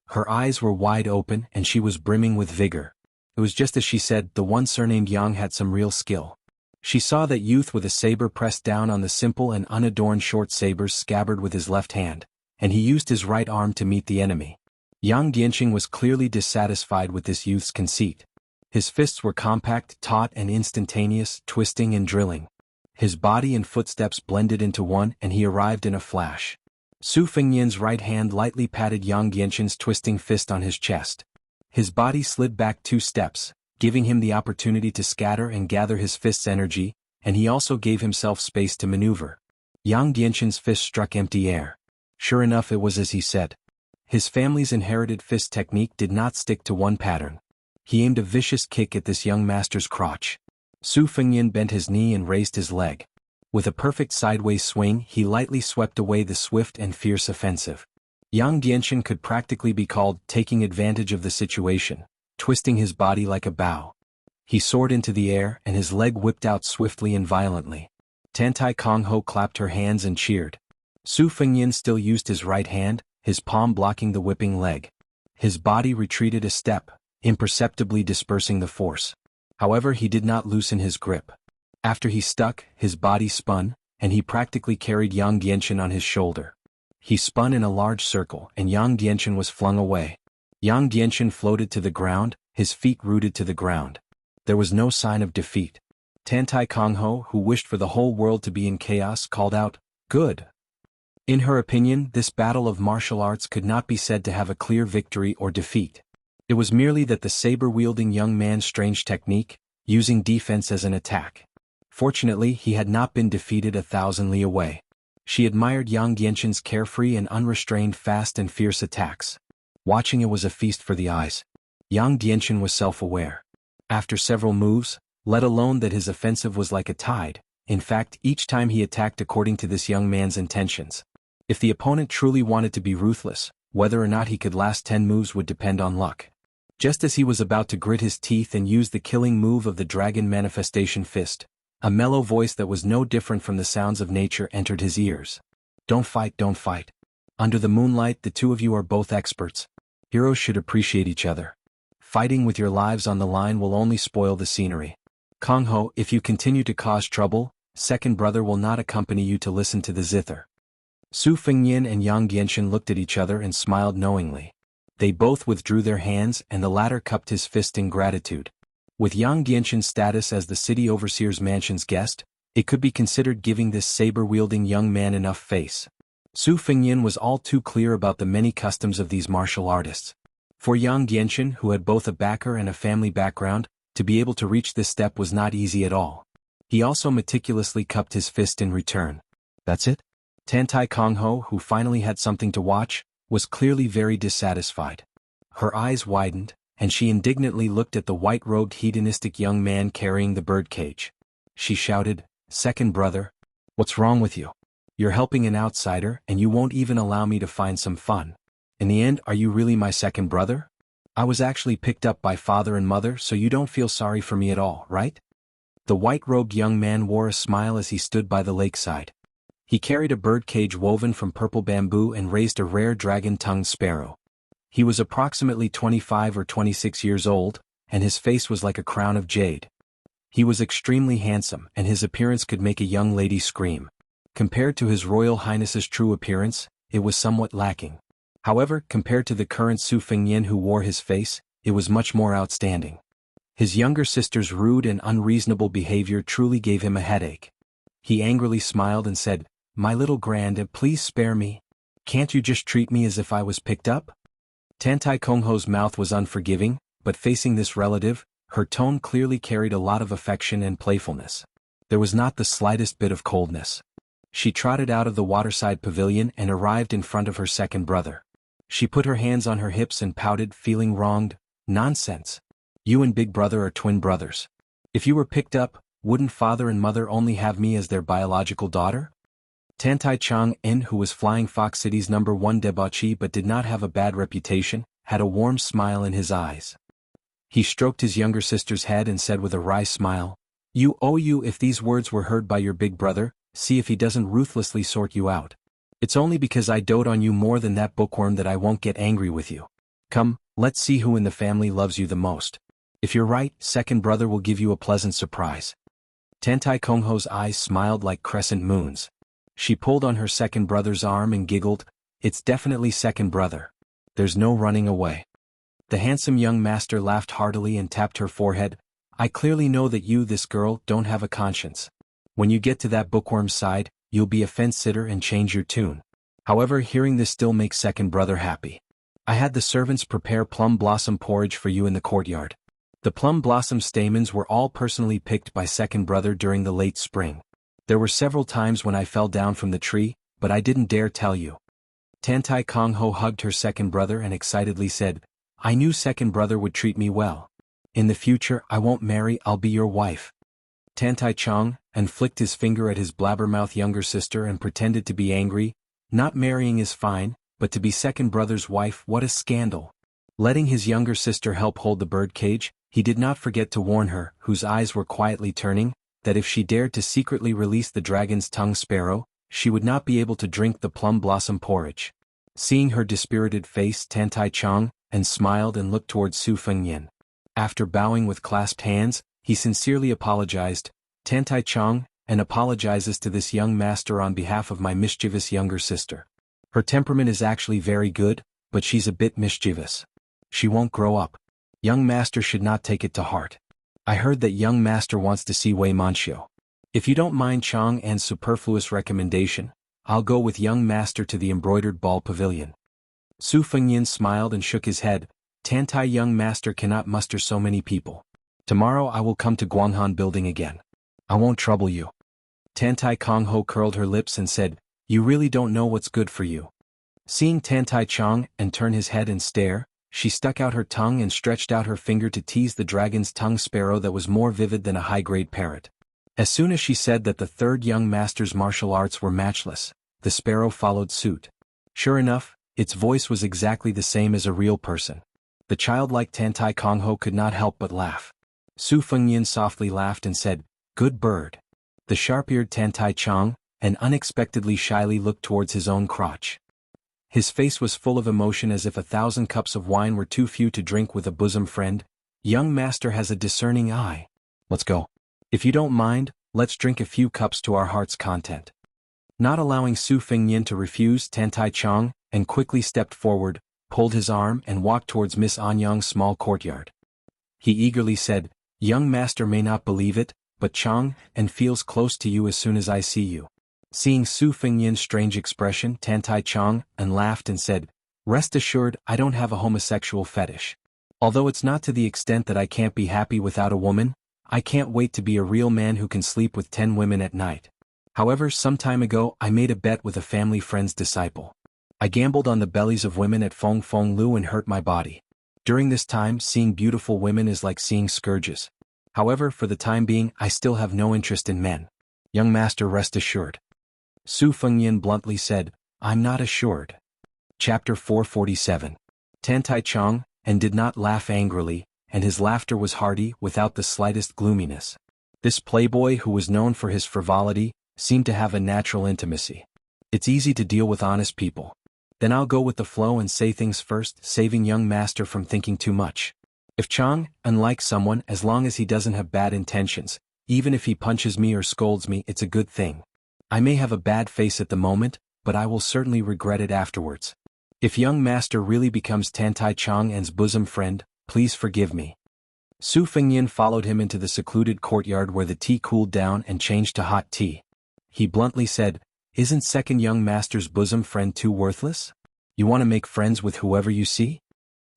Her eyes were wide open and she was brimming with vigor. It was just as she said, the one surnamed Yang had some real skill. She saw that youth with a saber pressed down on the simple and unadorned short saber's scabbard with his left hand, and he used his right arm to meet the enemy. Yang Dianqing was clearly dissatisfied with this youth's conceit. His fists were compact, taut and instantaneous, twisting and drilling. His body and footsteps blended into one and he arrived in a flash. Su Fengnian's right hand lightly patted Yang Dianqing's twisting fist on his chest. His body slid back 2 steps, giving him the opportunity to scatter and gather his fist's energy, and he also gave himself space to maneuver. Yang Dianqing's fist struck empty air. Sure enough, it was as he said. His family's inherited fist technique did not stick to one pattern. He aimed a vicious kick at this young master's crotch. Su Fengnian bent his knee and raised his leg. With a perfect sideways swing, he lightly swept away the swift and fierce offensive. Yang Dianqing could practically be called taking advantage of the situation, twisting his body like a bow. He soared into the air and his leg whipped out swiftly and violently. Tantai Kongho clapped her hands and cheered. Su Fengnian still used his right hand, his palm blocking the whipping leg. His body retreated a step, imperceptibly dispersing the force. However, he did not loosen his grip. After he stuck, his body spun, and he practically carried Yang Dianqing on his shoulder. He spun in a large circle and Yang Dianqing was flung away. Yang Dianqing floated to the ground, his feet rooted to the ground. There was no sign of defeat. Tantai Kongho, who wished for the whole world to be in chaos, called out, "Good." In her opinion, this battle of martial arts could not be said to have a clear victory or defeat. It was merely that the saber-wielding young man's strange technique, using defense as an attack. Fortunately, he had not been defeated 1,000 li away. She admired Yang Dianqing's carefree and unrestrained fast and fierce attacks. Watching it was a feast for the eyes. Yang Dianqing was self-aware. After several moves, let alone that his offensive was like a tide, in fact each time he attacked according to this young man's intentions. If the opponent truly wanted to be ruthless, whether or not he could last 10 moves would depend on luck. Just as he was about to grit his teeth and use the killing move of the dragon manifestation fist, a mellow voice that was no different from the sounds of nature entered his ears. "Don't fight, don't fight. Under the moonlight the two of you are both experts. Heroes should appreciate each other. Fighting with your lives on the line will only spoil the scenery. Kongho, if you continue to cause trouble, second brother will not accompany you to listen to the zither." Su Fengnian and Yang Dianqing looked at each other and smiled knowingly. They both withdrew their hands and the latter cupped his fist in gratitude. With Yang Dianqing's status as the city overseer's mansion's guest, it could be considered giving this saber-wielding young man enough face. Su Fengnian was all too clear about the many customs of these martial artists. For Yang Dianqing, who had both a backer and a family background, to be able to reach this step was not easy at all. He also meticulously cupped his fist in return. "That's it?" Tantai Kongho, who finally had something to watch, was clearly very dissatisfied. Her eyes widened, and she indignantly looked at the white-robed hedonistic young man carrying the birdcage. She shouted, "Second brother, what's wrong with you? You're helping an outsider and you won't even allow me to find some fun. In the end, are you really my second brother? I was actually picked up by father and mother, so you don't feel sorry for me at all, right?" The white-robed young man wore a smile as he stood by the lakeside. He carried a birdcage woven from purple bamboo and raised a rare dragon-tongued sparrow. He was approximately 25 or 26 years old, and his face was like a crown of jade. He was extremely handsome, and his appearance could make a young lady scream. Compared to His Royal Highness's true appearance, it was somewhat lacking. However, compared to the current Su Fengnian who wore his face, it was much more outstanding. His younger sister's rude and unreasonable behavior truly gave him a headache. He angrily smiled and said, "My little grand, please spare me. Can't you just treat me as if I was picked up?" Tantai Kongho's mouth was unforgiving, but facing this relative, her tone clearly carried a lot of affection and playfulness. There was not the slightest bit of coldness. She trotted out of the waterside pavilion and arrived in front of her second brother. She put her hands on her hips and pouted, feeling wronged. "Nonsense. You and big brother are twin brothers. If you were picked up, wouldn't father and mother only have me as their biological daughter?" Tantai Chang-in, who was Flying Fox City's #1 debauchee but did not have a bad reputation, had a warm smile in his eyes. He stroked his younger sister's head and said with a wry smile, "You, if these words were heard by your big brother, see if he doesn't ruthlessly sort you out." It's only because I dote on you more than that bookworm that I won't get angry with you. Come, let's see who in the family loves you the most. If you're right, second brother will give you a pleasant surprise. Tantai Kongho's eyes smiled like crescent moons. She pulled on her second brother's arm and giggled, "It's definitely second brother. There's no running away." The handsome young master laughed heartily and tapped her forehead. "I clearly know that you, this girl, don't have a conscience. When you get to that bookworm's side, you'll be a fence-sitter and change your tune." However, hearing this still makes second brother happy. "I had the servants prepare plum blossom porridge for you in the courtyard." The plum blossom stamens were all personally picked by second brother during the late spring. There were several times when I fell down from the tree, but I didn't dare tell you. Tantai Kongho hugged her second brother and excitedly said, "I knew second brother would treat me well. In the future I won't marry, I'll be your wife." Tantai Chong, and flicked his finger at his blabbermouth younger sister and pretended to be angry. Not marrying is fine, but to be second brother's wife, what a scandal. Letting his younger sister help hold the bird cage, he did not forget to warn her, whose eyes were quietly turning, that if she dared to secretly release the dragon's tongue sparrow, she would not be able to drink the plum blossom porridge. Seeing her dispirited face, Tantai Chong, and smiled and looked towards Su Fengyan. After bowing with clasped hands, he sincerely apologized. "Tantai Chong, and apologizes to this young master on behalf of my mischievous younger sister. Her temperament is actually very good, but she's a bit mischievous. She won't grow up. Young master should not take it to heart. I heard that young master wants to see Wei Manxiu. If you don't mind Chong and superfluous recommendation, I'll go with young master to the embroidered ball pavilion." Su Fengyan smiled and shook his head. "Tantai young master cannot muster so many people. Tomorrow I will come to Guanghan building again. I won't trouble you." Tantai Kongho curled her lips and said, "You really don't know what's good for you." Seeing Tantai Chong and turn his head and stare, she stuck out her tongue and stretched out her finger to tease the dragon's tongue sparrow that was more vivid than a high-grade parrot. As soon as she said that the third young master's martial arts were matchless, the sparrow followed suit. Sure enough, its voice was exactly the same as a real person. The childlike Tantai Kongho could not help but laugh. Su Fengyan softly laughed and said, "Good bird." The sharp-eared Tantai Chong, and unexpectedly shyly looked towards his own crotch. His face was full of emotion as if 1,000 cups of wine were too few to drink with a bosom friend. "Young master has a discerning eye. Let's go. If you don't mind, let's drink a few cups to our heart's content." Not allowing Su Fengyan to refuse, Tantai Chong, and quickly stepped forward, pulled his arm and walked towards Miss Anyang's small courtyard. He eagerly said, "Young master may not believe it, but Chong, and feels close to you as soon as I see you." Seeing Su Fengyan's strange expression, Tantai Chong, and laughed and said, "Rest assured, I don't have a homosexual fetish. Although it's not to the extent that I can't be happy without a woman, I can't wait to be a real man who can sleep with 10 women at night. However, some time ago I made a bet with a family friend's disciple. I gambled on the bellies of women at Fong Fong Lu and hurt my body. During this time, seeing beautiful women is like seeing scourges. However, for the time being, I still have no interest in men. Young master, rest assured." Su Fengyan bluntly said, "I'm not assured." Chapter 447. Tantai Chong, and did not laugh angrily, and his laughter was hearty, without the slightest gloominess. This playboy, who was known for his frivolity, seemed to have a natural intimacy. "It's easy to deal with honest people. Then I'll go with the flow and say things first, saving young master from thinking too much. If Chong, unlike someone, as long as he doesn't have bad intentions, even if he punches me or scolds me, it's a good thing. I may have a bad face at the moment, but I will certainly regret it afterwards. If young master really becomes Tantai Chong and's bosom friend, please forgive me." Su Fengyan followed him into the secluded courtyard where the tea cooled down and changed to hot tea. He bluntly said, "Isn't second young master's bosom friend too worthless? You want to make friends with whoever you see?"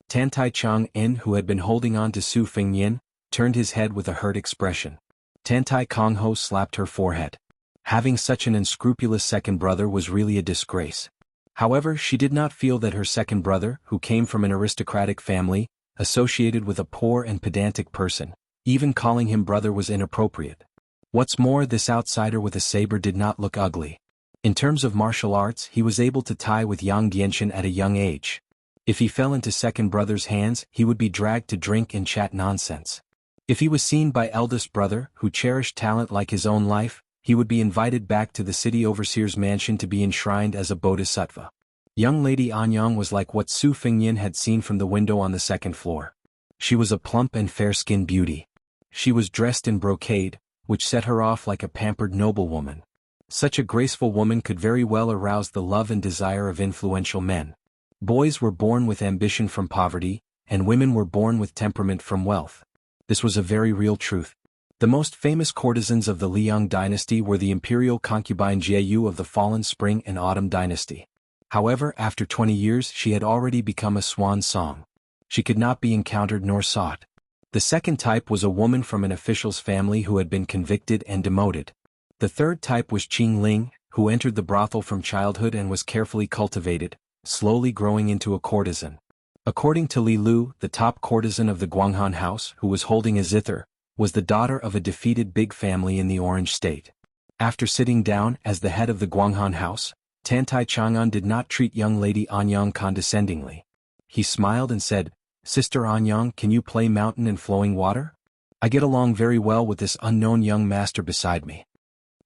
Tantai Chong, who had been holding on to Su Fengyan, turned his head with a hurt expression. Tantai Kongho slapped her forehead. Having such an unscrupulous second brother was really a disgrace. However, she did not feel that her second brother, who came from an aristocratic family, associated with a poor and pedantic person, even calling him brother was inappropriate. What's more, this outsider with a saber did not look ugly. In terms of martial arts, he was able to tie with Yang Gienshan at a young age. If he fell into second brother's hands, he would be dragged to drink and chat nonsense. If he was seen by eldest brother, who cherished talent like his own life, he would be invited back to the city overseer's mansion to be enshrined as a bodhisattva. Young Lady Anyang was like what Su Fengyin had seen from the window on the second floor. She was a plump and fair-skinned beauty. She was dressed in brocade, which set her off like a pampered noblewoman. Such a graceful woman could very well arouse the love and desire of influential men. Boys were born with ambition from poverty, and women were born with temperament from wealth. This was a very real truth. The most famous courtesans of the Liang dynasty were the imperial concubine Jianghu of the fallen Spring and Autumn dynasty. However, after 20 years she had already become a swan song. She could not be encountered nor sought. The second type was a woman from an official's family who had been convicted and demoted. The third type was Qing Ling, who entered the brothel from childhood and was carefully cultivated, slowly growing into a courtesan. According to Li Lu, the top courtesan of the Guanghan house, who was holding a zither, was the daughter of a defeated big family in the Orange State. After sitting down as the head of the Guanghan house, Tantai Chang'an did not treat young Lady Anyang condescendingly. He smiled and said, "Sister Anyang, can you play mountain and flowing water? I get along very well with this unknown young master beside me."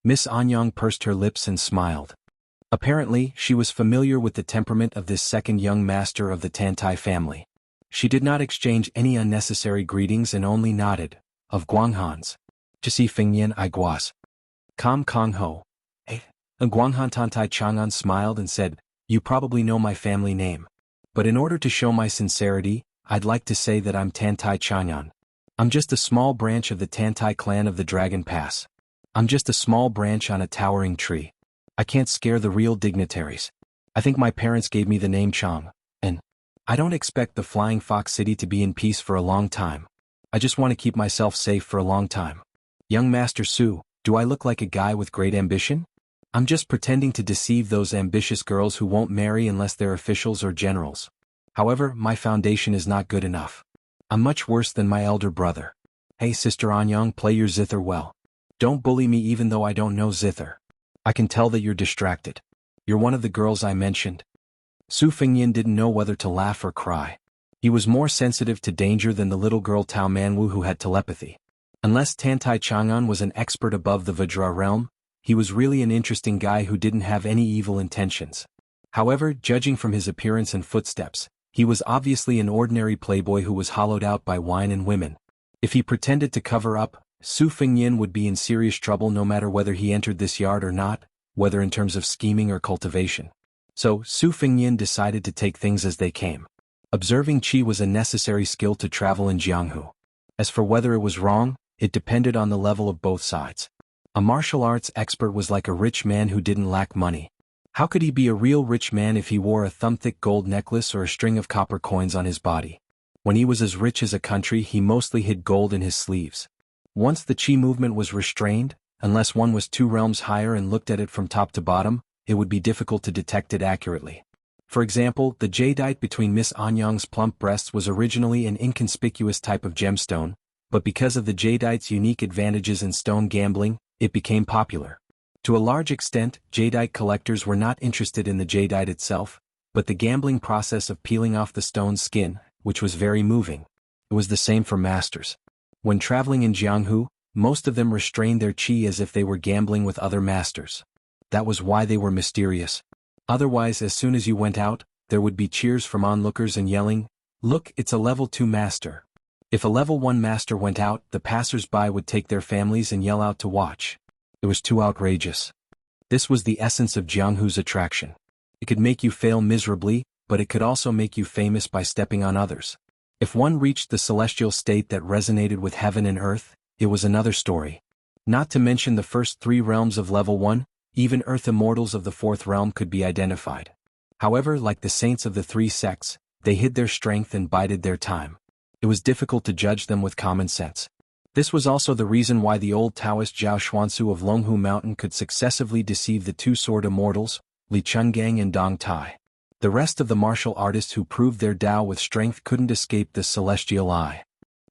Miss Anyang pursed her lips and smiled. Apparently, she was familiar with the temperament of this second young master of the Tantai family. She did not exchange any unnecessary greetings and only nodded. Of Guanghans. Chisi Fengyin I guas. Kam Kong Ho. Eh? Guanghan Tantai Chang'an smiled and said, "You probably know my family name. But in order to show my sincerity, I'd like to say that I'm Tantai Chang'an. I'm just a small branch of the Tantai clan of the Dragon Pass. I'm just a small branch on a towering tree. I can't scare the real dignitaries. I think my parents gave me the name Chang, and I don't expect the Flying Fox City to be in peace for a long time. I just want to keep myself safe for a long time. Young Master Su, do I look like a guy with great ambition? I'm just pretending to deceive those ambitious girls who won't marry unless they're officials or generals. However, my foundation is not good enough. I'm much worse than my elder brother. Hey Sister Anyang, play your zither well. Don't bully me even though I don't know zither. I can tell that you're distracted. You're one of the girls I mentioned." Su Fengyin didn't know whether to laugh or cry. He was more sensitive to danger than the little girl Tao Manwu who had telepathy. Unless Tantai Chang'an was an expert above the Vajra realm, he was really an interesting guy who didn't have any evil intentions. However, judging from his appearance and footsteps, he was obviously an ordinary playboy who was hollowed out by wine and women. If he pretended to cover up, Su Fengyin would be in serious trouble no matter whether he entered this yard or not, whether in terms of scheming or cultivation. So, Su Fengyin decided to take things as they came. Observing qi was a necessary skill to travel in Jianghu. As for whether it was wrong, it depended on the level of both sides. A martial arts expert was like a rich man who didn't lack money. How could he be a real rich man if he wore a thumb-thick gold necklace or a string of copper coins on his body? When he was as rich as a country, he mostly hid gold in his sleeves. Once the qi movement was restrained, unless one was 2 realms higher and looked at it from top to bottom, it would be difficult to detect it accurately. For example, the jadeite between Miss Anyang's plump breasts was originally an inconspicuous type of gemstone, but because of the jadeite's unique advantages in stone gambling, it became popular. To a large extent, jadeite collectors were not interested in the jadeite itself, but the gambling process of peeling off the stone's skin, which was very moving. It was the same for masters. When traveling in Jianghu, most of them restrained their qi as if they were gambling with other masters. That was why they were mysterious. Otherwise, as soon as you went out, there would be cheers from onlookers and yelling, "Look, it's a level 2 master." If a level 1 master went out, the passers-by would take their families and yell out to watch. It was too outrageous. This was the essence of Jianghu's attraction. It could make you fail miserably, but it could also make you famous by stepping on others. If one reached the celestial state that resonated with heaven and earth, it was another story. Not to mention the first 3 realms of level 1, even earth immortals of the 4th realm could be identified. However, like the saints of the 3 sects, they hid their strength and bided their time. It was difficult to judge them with common sense. This was also the reason why the old Taoist Zhao Xuansu of Longhu Mountain could successively deceive the 2 sword immortals, Li Chungang and Dong Tai. The rest of the martial artists who proved their Tao with strength couldn't escape the celestial eye.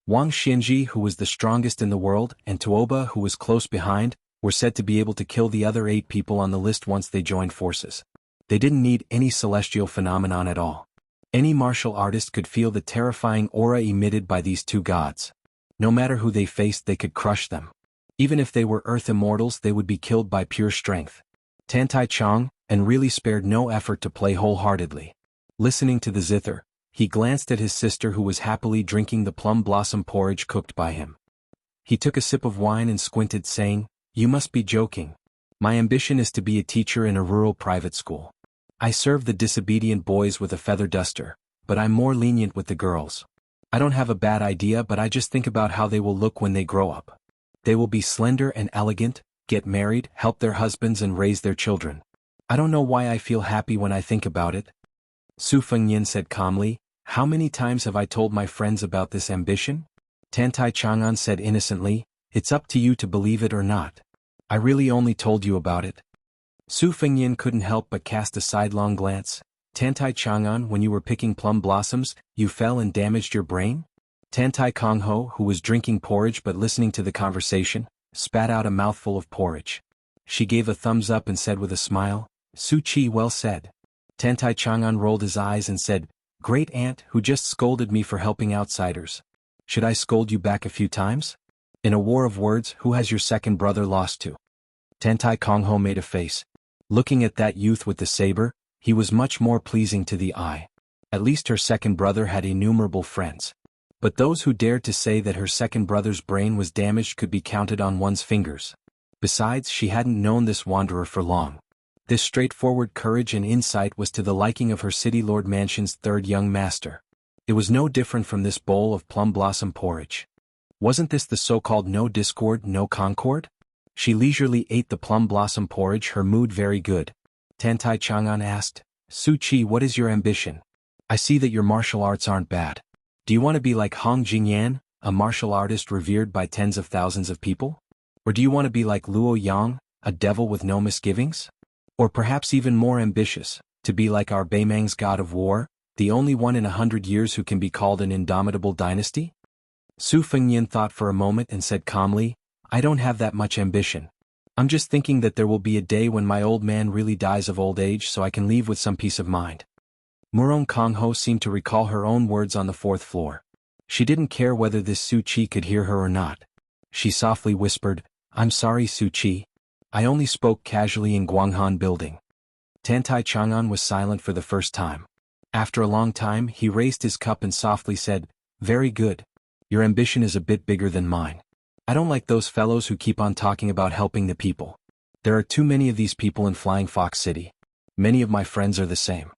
Wang Xianji, who was the strongest in the world, and Tuoba, who was close behind, were said to be able to kill the other 8 people on the list once they joined forces. They didn't need any celestial phenomenon at all. Any martial artist could feel the terrifying aura emitted by these 2 gods. No matter who they faced, they could crush them. Even if they were earth immortals, they would be killed by pure strength. Tantai Chong, and really spared no effort to play wholeheartedly. Listening to the zither, he glanced at his sister who was happily drinking the plum blossom porridge cooked by him. He took a sip of wine and squinted, saying, "You must be joking. My ambition is to be a teacher in a rural private school. I serve the disobedient boys with a feather duster, but I'm more lenient with the girls. I don't have a bad idea, but I just think about how they will look when they grow up. They will be slender and elegant, get married, help their husbands and raise their children. I don't know why I feel happy when I think about it." Su Fengnian said calmly, "How many times have I told my friends about this ambition?" Tantai Chang'an said innocently, "It's up to you to believe it or not. I really only told you about it." Su Fengnian couldn't help but cast a sidelong glance. "Tantai Chang'an, when you were picking plum blossoms, you fell and damaged your brain?" Tantai Kongho, who was drinking porridge but listening to the conversation, spat out a mouthful of porridge. She gave a thumbs up and said with a smile, "Su Chi, well said." Tantai Chang'an rolled his eyes and said, "Great aunt who just scolded me for helping outsiders. Should I scold you back a few times? In a war of words, who has your second brother lost to?" Tantai Kongho made a face. Looking at that youth with the saber, he was much more pleasing to the eye. At least her second brother had innumerable friends. But those who dared to say that her second brother's brain was damaged could be counted on one's fingers. Besides, she hadn't known this wanderer for long. This straightforward courage and insight was to the liking of her city lord mansion's third young master. It was no different from this bowl of plum blossom porridge. Wasn't this the so-called no discord, no concord? She leisurely ate the plum blossom porridge, her mood very good. Tantai Chang'an asked, "Su Chi, what is your ambition? I see that your martial arts aren't bad. Do you want to be like Hong Jingyan, a martial artist revered by tens of thousands of people? Or do you want to be like Luo Yang, a devil with no misgivings? Or perhaps even more ambitious, to be like our Beimang's god of war, the only one in 100 years who can be called an indomitable dynasty?" Su Fengnian thought for a moment and said calmly, "I don't have that much ambition. I'm just thinking that there will be a day when my old man really dies of old age so I can leave with some peace of mind." Murong Kongho seemed to recall her own words on the fourth floor. She didn't care whether this Su Chi could hear her or not. She softly whispered, "I'm sorry, Su Chi. I only spoke casually in Guanghan building." Tantai Chang'an was silent for the first time. After a long time, he raised his cup and softly said, "Very good. Your ambition is a bit bigger than mine. I don't like those fellows who keep on talking about helping the people. There are too many of these people in Flying Fox City. Many of my friends are the same.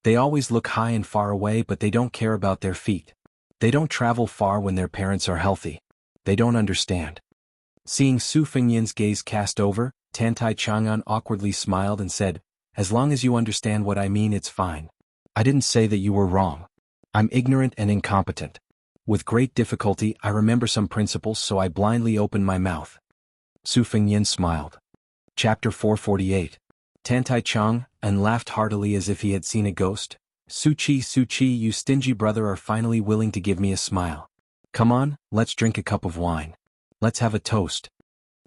They always look high and far away, but they don't care about their feet. They don't travel far when their parents are healthy. They don't understand." Seeing Su Fengnian's gaze cast over, Tantai Chang'an awkwardly smiled and said, "As long as you understand what I mean, it's fine. I didn't say that you were wrong. I'm ignorant and incompetent. With great difficulty I remember some principles, so I blindly opened my mouth." Su Fengnian smiled. Chapter 448. Tantai Chang, and laughed heartily as if he had seen a ghost. Su Chi, you stingy brother are finally willing to give me a smile. Come on, let's drink a cup of wine. Let's have a toast."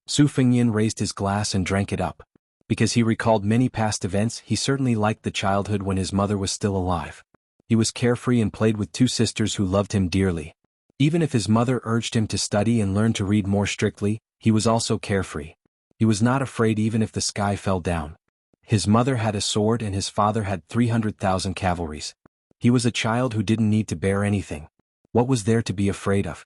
Su Fengnian raised his glass and drank it up. Because he recalled many past events, he certainly liked the childhood when his mother was still alive. He was carefree and played with two sisters who loved him dearly. Even if his mother urged him to study and learn to read more strictly, he was also carefree. He was not afraid even if the sky fell down. His mother had a sword and his father had 300,000 cavalries. He was a child who didn't need to bear anything. What was there to be afraid of?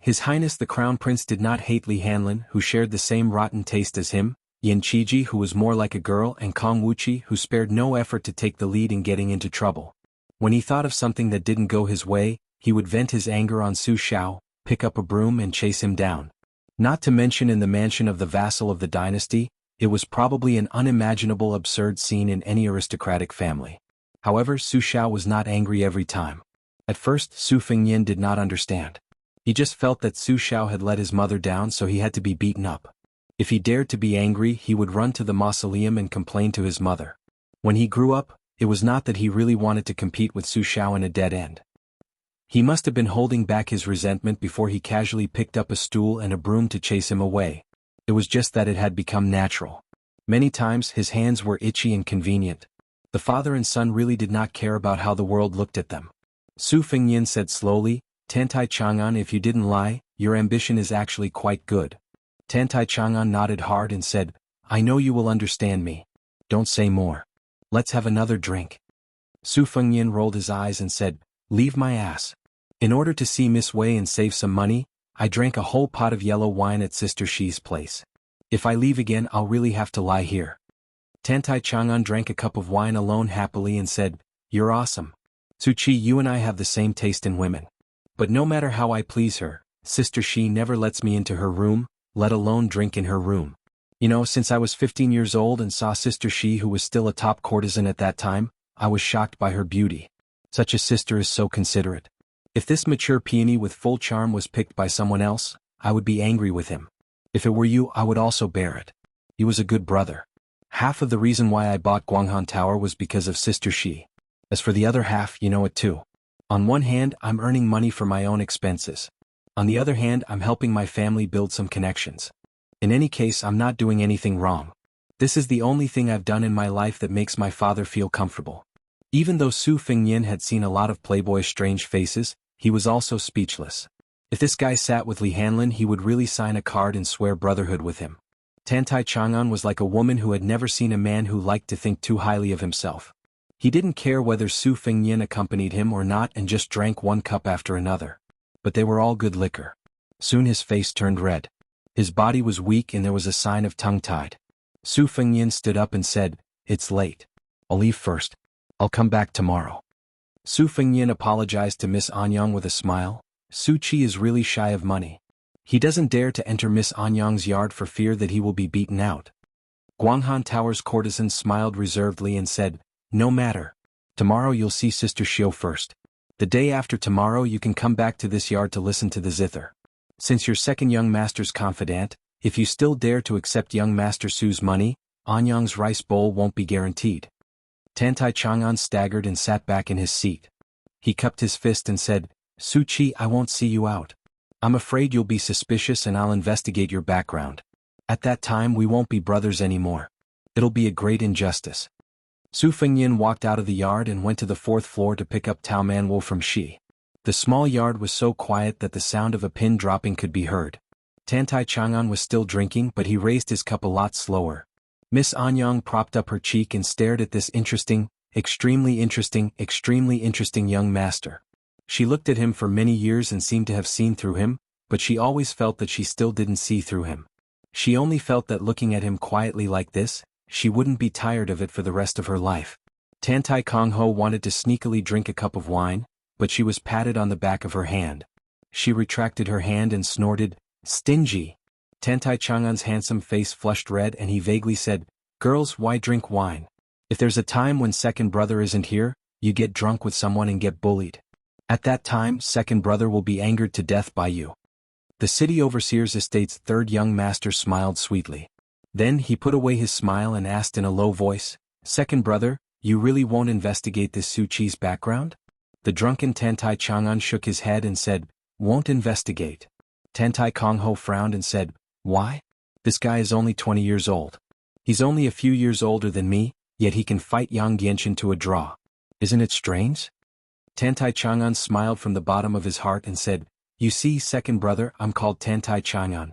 His Highness the Crown Prince did not hate Li Hanlin, who shared the same rotten taste as him, Yin Qiji, who was more like a girl, and Kong Wuchi, who spared no effort to take the lead in getting into trouble. When he thought of something that didn't go his way, he would vent his anger on Su Xiao, pick up a broom and chase him down. Not to mention in the mansion of the vassal of the dynasty, it was probably an unimaginable absurd scene in any aristocratic family. However, Su Xiao was not angry every time. At first, Su Fengnian did not understand. He just felt that Su Xiao had let his mother down, so he had to be beaten up. If he dared to be angry, he would run to the mausoleum and complain to his mother. When he grew up, it was not that he really wanted to compete with Su Xiao in a dead end. He must have been holding back his resentment before he casually picked up a stool and a broom to chase him away. It was just that it had become natural. Many times his hands were itchy and convenient. The father and son really did not care about how the world looked at them. Su Fengnian said slowly, "Tantai Chang'an, if you didn't lie, your ambition is actually quite good." Tantai Chang'an nodded hard and said, I know you will understand me. Don't say more. Let's have another drink. Su Fengyan rolled his eyes and said, leave my ass. In order to see Miss Wei and save some money, I drank a whole pot of yellow wine at Sister Shi's place. If I leave again I'll really have to lie here. Tantai Chang'an drank a cup of wine alone happily and said, you're awesome. Su Chi, you and I have the same taste in women. But no matter how I please her, Sister Shi never lets me into her room, let alone drink in her room. You know, since I was 15 years old and saw Sister Shi, who was still a top courtesan at that time, I was shocked by her beauty. Such a sister is so considerate. If this mature peony with full charm was picked by someone else, I would be angry with him. If it were you, I would also bear it. He was a good brother. Half of the reason why I bought Guanghan Tower was because of Sister Shi. As for the other half, you know it too. On one hand, I'm earning money for my own expenses. On the other hand, I'm helping my family build some connections. In any case, I'm not doing anything wrong. This is the only thing I've done in my life that makes my father feel comfortable. Even though Su Fengyan had seen a lot of playboys' strange faces, he was also speechless. If this guy sat with Li Hanlin, he would really sign a card and swear brotherhood with him. Tantai Chang'an was like a woman who had never seen a man who liked to think too highly of himself. He didn't care whether Su Fengyan accompanied him or not and just drank one cup after another. But they were all good liquor. Soon his face turned red. His body was weak and there was a sign of tongue-tied. Su Fengyan stood up and said, it's late. I'll leave first. I'll come back tomorrow. Su Fengyan apologized to Miss Anyang with a smile. Su Chi is really shy of money. He doesn't dare to enter Miss Anyang's yard for fear that he will be beaten out. Guanghan Tower's courtesan smiled reservedly and said, no matter. Tomorrow you'll see Sister Xiu first. The day after tomorrow you can come back to this yard to listen to the zither. Since you're second young master's confidant, if you still dare to accept young master Su's money, Anyang's rice bowl won't be guaranteed. Tantai Chang'an staggered and sat back in his seat. He cupped his fist and said, Su Chi, I won't see you out. I'm afraid you'll be suspicious and I'll investigate your background. At that time we won't be brothers anymore. It'll be a great injustice. Su Fengyan walked out of the yard and went to the 4th floor to pick up Tao Manwu from Shi. The small yard was so quiet that the sound of a pin dropping could be heard. Tantai Chang'an was still drinking, but he raised his cup a lot slower. Miss Anyang propped up her cheek and stared at this extremely interesting young master. She looked at him for many years and seemed to have seen through him, but she always felt that she still didn't see through him. She only felt that looking at him quietly like this, she wouldn't be tired of it for the rest of her life. Tantai Kongho wanted to sneakily drink a cup of wine, but she was patted on the back of her hand. She retracted her hand and snorted, stingy. Tantai Chang'an's handsome face flushed red and he vaguely said, girls, why drink wine? If there's a time when second brother isn't here, you get drunk with someone and get bullied. At that time, second brother will be angered to death by you. The city overseer's estate's third young master smiled sweetly. Then he put away his smile and asked in a low voice, second brother, you really won't investigate this Su Chi's background? The drunken Tantai Chang'an shook his head and said, won't investigate. Tantai Kongho frowned and said, why? This guy is only 20 years old. He's only a few years older than me, yet he can fight Yang Genshin to a draw. Isn't it strange? Tantai Chang'an smiled from the bottom of his heart and said, you see, second brother, I'm called Tantai Chang'an.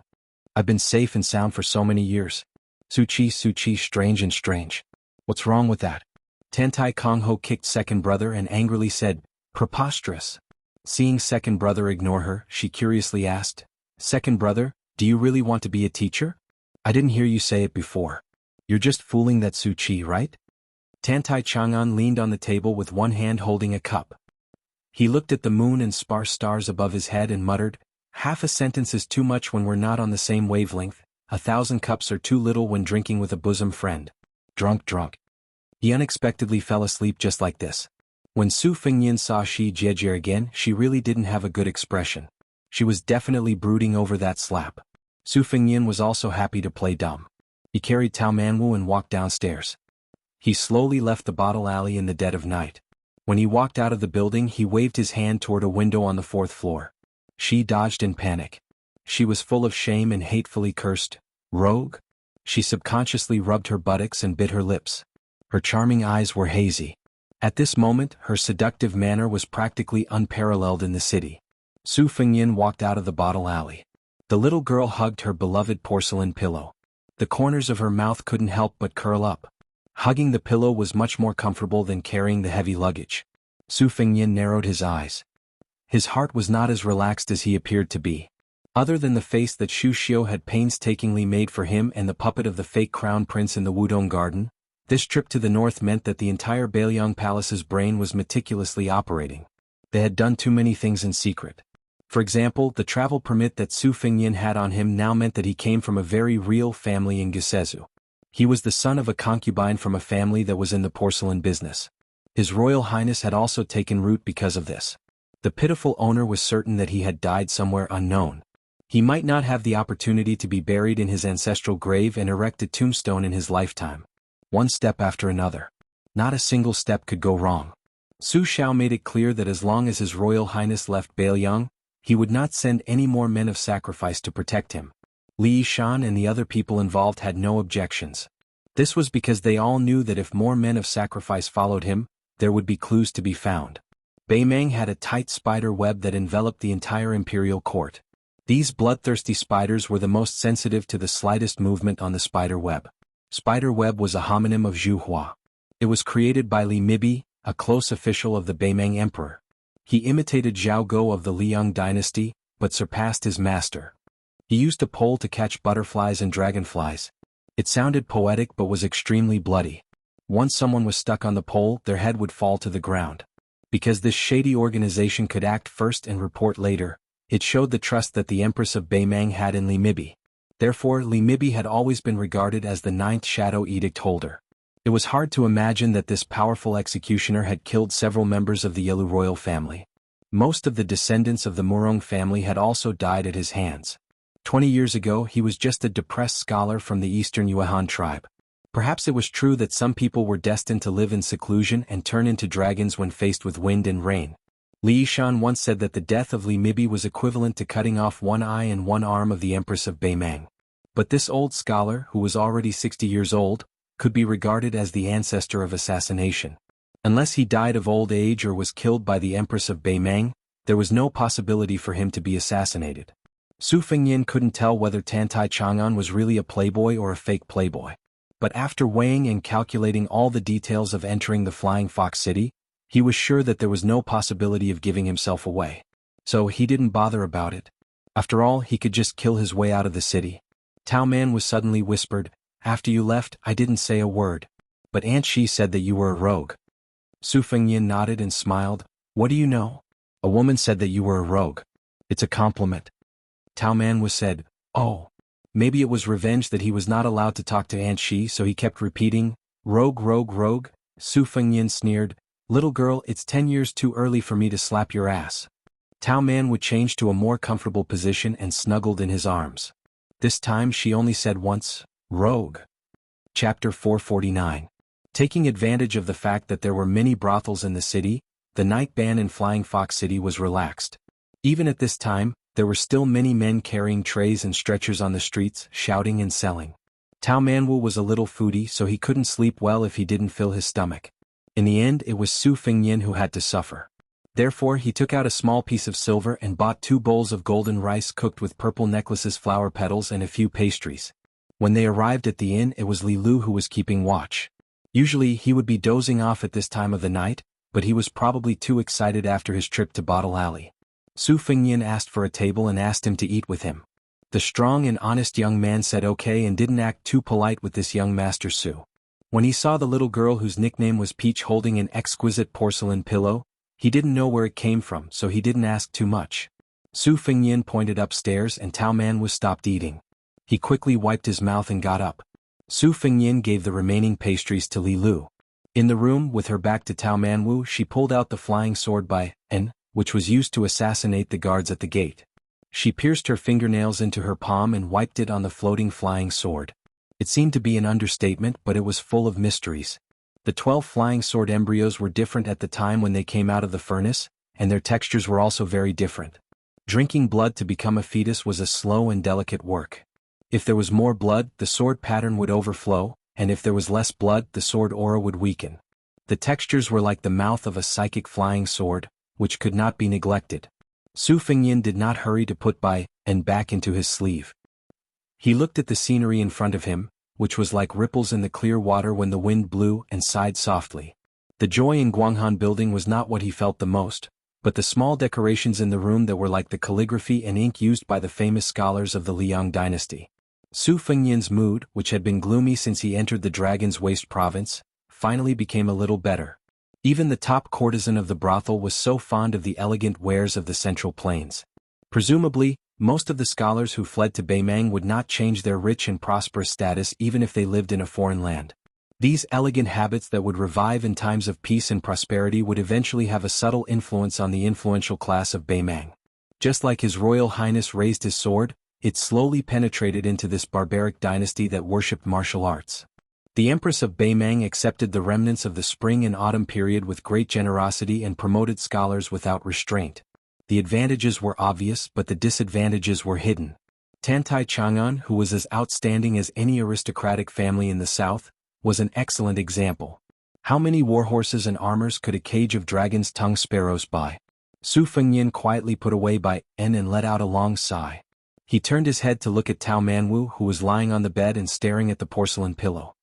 I've been safe and sound for so many years. Su Chi, strange. What's wrong with that? Tantai Kongho kicked second brother and angrily said, preposterous. Seeing second brother ignore her, she curiously asked, second brother, do you really want to be a teacher? I didn't hear you say it before. You're just fooling that Su Chi, right? Tantai Chang'an leaned on the table with one hand holding a cup. He looked at the moon and sparse stars above his head and muttered, half a sentence is too much when we're not on the same wavelength, 1,000 cups are too little when drinking with a bosom friend. Drunk. He unexpectedly fell asleep just like this. When Su Fengyan saw Shi Jiejier again, she really didn't have a good expression. She was definitely brooding over that slap. Su Fengyan was also happy to play dumb. He carried Tao Manwu and walked downstairs. He slowly left the bottle alley in the dead of night. When he walked out of the building, he waved his hand toward a window on the 4th floor. She dodged in panic. She was full of shame and hatefully cursed, rogue. She subconsciously rubbed her buttocks and bit her lips. Her charming eyes were hazy. At this moment, her seductive manner was practically unparalleled in the city. Su Fengyan walked out of the bottle alley. The little girl hugged her beloved porcelain pillow. The corners of her mouth couldn't help but curl up. Hugging the pillow was much more comfortable than carrying the heavy luggage. Su Fengyin narrowed his eyes. His heart was not as relaxed as he appeared to be. Other than the face that Xu Xiu had painstakingly made for him and the puppet of the fake crown prince in the Wudong garden, this trip to the north meant that the entire Bailiang Palace's brain was meticulously operating. They had done too many things in secret. For example, the travel permit that Su Fengyin had on him now meant that he came from a very real family in Gisezu. He was the son of a concubine from a family that was in the porcelain business. His Royal Highness had also taken root because of this. The pitiful owner was certain that he had died somewhere unknown. He might not have the opportunity to be buried in his ancestral grave and erect a tombstone in his lifetime. One step after another. Not a single step could go wrong. Su Xiao made it clear that as long as His Royal Highness left Bailiang, he would not send any more men of sacrifice to protect him. Li Yishan and the other people involved had no objections. This was because they all knew that if more men of sacrifice followed him, there would be clues to be found. Beimeng had a tight spider web that enveloped the entire imperial court. These bloodthirsty spiders were the most sensitive to the slightest movement on the spider web. Spider web was a homonym of Zhu Hua. It was created by Li Mibi, a close official of the Beimeng emperor. He imitated Jianghu of the Liang dynasty, but surpassed his master. He used a pole to catch butterflies and dragonflies. It sounded poetic but was extremely bloody. Once someone was stuck on the pole, their head would fall to the ground. Because this shady organization could act first and report later, it showed the trust that the Empress of Beimeng had in Li Mibi. Therefore, Li Mibi had always been regarded as the ninth shadow edict holder. It was hard to imagine that this powerful executioner had killed several members of the Yelu royal family. Most of the descendants of the Murong family had also died at his hands. 20 years ago he was just a depressed scholar from the eastern Yuehan tribe. Perhaps it was true that some people were destined to live in seclusion and turn into dragons when faced with wind and rain. Li Yishan once said that the death of Li Mibi was equivalent to cutting off one eye and one arm of the Empress of Beimeng. But this old scholar, who was already 60 years old, could be regarded as the ancestor of assassination. Unless he died of old age or was killed by the Empress of Beimeng, there was no possibility for him to be assassinated. Su Fengyin couldn't tell whether Tantai Chang'an was really a playboy or a fake playboy. But after weighing and calculating all the details of entering the Flying Fox City, he was sure that there was no possibility of giving himself away. So he didn't bother about it. After all, he could just kill his way out of the city. Tao Man was suddenly whispered, "After you left, I didn't say a word. But Aunt Shi said that you were a rogue." Su Fengyin nodded and smiled. "What do you know? A woman said that you were a rogue. It's a compliment." Tao Man was said, "Oh. Maybe it was revenge that he was not allowed to talk to Aunt Shi, so he kept repeating, 'Rogue, rogue, rogue.'" Su Fengyin sneered, "Little girl, it's 10 years too early for me to slap your ass." Tao Man would change to a more comfortable position and snuggled in his arms. This time she only said once, "Rogue." Chapter 449. Taking advantage of the fact that there were many brothels in the city, the night ban in Flying Fox City was relaxed. Even at this time, there were still many men carrying trays and stretchers on the streets, shouting and selling. Tao Manwu was a little foodie, so he couldn't sleep well if he didn't fill his stomach. In the end, it was Su Fengyin who had to suffer. Therefore, he took out a small piece of silver and bought 2 bowls of golden rice cooked with purple necklaces, flower petals, and a few pastries. When they arrived at the inn, it was Li Lu who was keeping watch. Usually, he would be dozing off at this time of the night, but he was probably too excited after his trip to Bottle Alley. Su Fengyin asked for a table and asked him to eat with him. The strong and honest young man said okay and didn't act too polite with this young Master Su. When he saw the little girl whose nickname was Peach holding an exquisite porcelain pillow, he didn't know where it came from, so he didn't ask too much. Su Fengyin pointed upstairs and Tao Man was stopped eating. He quickly wiped his mouth and got up. Su Fengyin gave the remaining pastries to Li Lu. In the room, with her back to Tao Manwu, she pulled out the flying sword by N, which was used to assassinate the guards at the gate. She pierced her fingernails into her palm and wiped it on the floating flying sword. It seemed to be an understatement, but it was full of mysteries. The 12 flying sword embryos were different at the time when they came out of the furnace, and their textures were also very different. Drinking blood to become a fetus was a slow and delicate work. If there was more blood, the sword pattern would overflow, and if there was less blood, the sword aura would weaken. The textures were like the mouth of a psychic flying sword, which could not be neglected. Su Fengyin did not hurry to put by and back into his sleeve. He looked at the scenery in front of him, which was like ripples in the clear water when the wind blew, and sighed softly. The joy in Guanghan building was not what he felt the most, but the small decorations in the room that were like the calligraphy and ink used by the famous scholars of the Liang dynasty. Su Fengyin's mood, which had been gloomy since he entered the Dragon's Waste province, finally became a little better. Even the top courtesan of the brothel was so fond of the elegant wares of the Central Plains. Presumably, most of the scholars who fled to Beimang would not change their rich and prosperous status even if they lived in a foreign land. These elegant habits that would revive in times of peace and prosperity would eventually have a subtle influence on the influential class of Beimang. Just like His Royal Highness raised his sword, it slowly penetrated into this barbaric dynasty that worshipped martial arts. The Empress of Beimang accepted the remnants of the spring and autumn period with great generosity and promoted scholars without restraint. The advantages were obvious, but the disadvantages were hidden. Tantai Chang'an, who was as outstanding as any aristocratic family in the south, was an excellent example. How many warhorses and armors could a cage of dragon's tongue sparrows buy? Su Fengyin quietly put away by N and let out a long sigh. He turned his head to look at Tao Manwu, who was lying on the bed and staring at the porcelain pillow.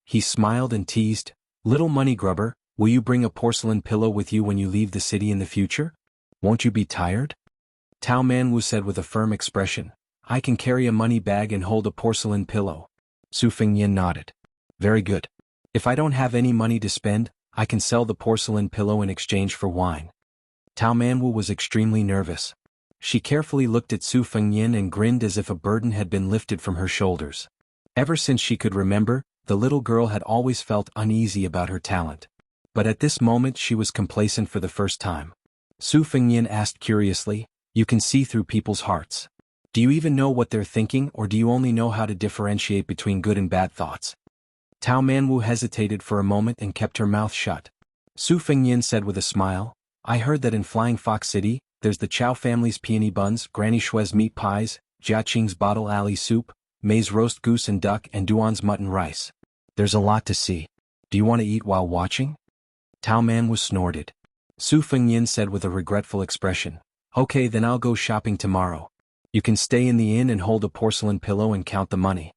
He smiled and teased, "Little money grubber, will you bring a porcelain pillow with you when you leave the city in the future? Won't you be tired?" Tao Manwu said with a firm expression, "I can carry a money bag and hold a porcelain pillow." Su Fengyin nodded. "Very good. If I don't have any money to spend, I can sell the porcelain pillow in exchange for wine." Tao Manwu was extremely nervous. She carefully looked at Su Fengyin and grinned as if a burden had been lifted from her shoulders. Ever since she could remember, the little girl had always felt uneasy about her talent. But at this moment she was complacent for the first time. Su Fengyin asked curiously, "You can see through people's hearts. Do you even know what they're thinking, or do you only know how to differentiate between good and bad thoughts?" Tao Manwu hesitated for a moment and kept her mouth shut. Su Fengyin said with a smile, "I heard that in Flying Fox City, there's the Chow family's peony buns, Granny Shui's meat pies, Jiaqing's bottle alley soup, May's roast goose and duck, and Duan's mutton rice. There's a lot to see. Do you want to eat while watching?" Tao Manwu snorted. Su Fengyin said with a regretful expression, "Okay, then I'll go shopping tomorrow. You can stay in the inn and hold a porcelain pillow and count the money."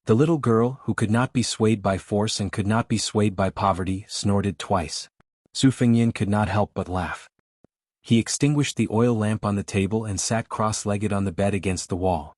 The little girl, who could not be swayed by force and could not be swayed by poverty, snorted twice. Su Fengyin could not help but laugh. He extinguished the oil lamp on the table and sat cross-legged on the bed against the wall.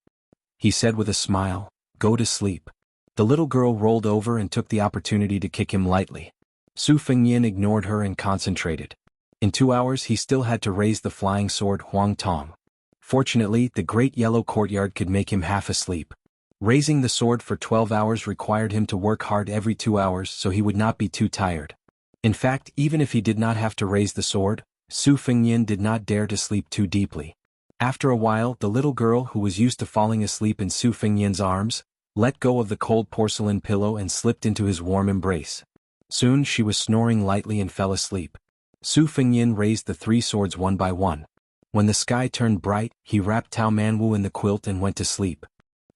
He said with a smile, "Go to sleep." The little girl rolled over and took the opportunity to kick him lightly. Su Fengyin ignored her and concentrated. In 2 hours he still had to raise the flying sword Huang Tong. Fortunately, the great yellow courtyard could make him half asleep. Raising the sword for 12 hours required him to work hard every 2 hours so he would not be too tired. In fact, even if he did not have to raise the sword, Su Fengyin did not dare to sleep too deeply. After a while, the little girl, who was used to falling asleep in Su Fengyin's arms, let go of the cold porcelain pillow and slipped into his warm embrace. Soon she was snoring lightly and fell asleep. Su Fengyin raised the 3 swords one by one. When the sky turned bright, he wrapped Tao Manwu in the quilt and went to sleep.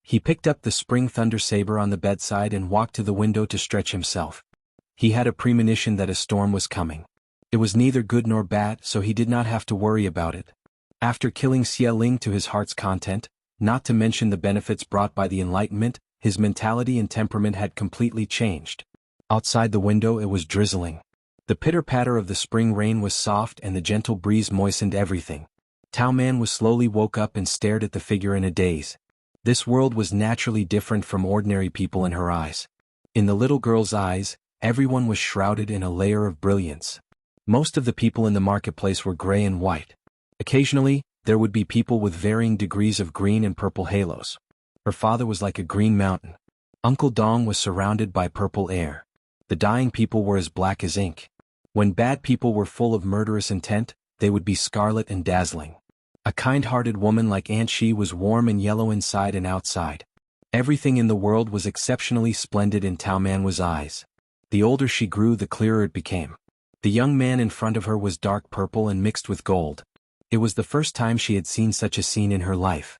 He picked up the spring thunder saber on the bedside and walked to the window to stretch himself. He had a premonition that a storm was coming. It was neither good nor bad, so he did not have to worry about it. After killing Xie Ling to his heart's content, not to mention the benefits brought by the Enlightenment, his mentality and temperament had completely changed. Outside the window it was drizzling. The pitter-patter of the spring rain was soft and the gentle breeze moistened everything. Tao Manwu slowly woke up and stared at the figure in a daze. This world was naturally different from ordinary people in her eyes. In the little girl's eyes, everyone was shrouded in a layer of brilliance. Most of the people in the marketplace were gray and white. Occasionally, there would be people with varying degrees of green and purple halos. Her father was like a green mountain. Uncle Dong was surrounded by purple air. The dying people were as black as ink. When bad people were full of murderous intent, they would be scarlet and dazzling. A kind-hearted woman like Aunt Shi was warm and yellow inside and outside. Everything in the world was exceptionally splendid in Tao Manwu's eyes. The older she grew, the clearer it became. The young man in front of her was dark purple and mixed with gold. It was the first time she had seen such a scene in her life.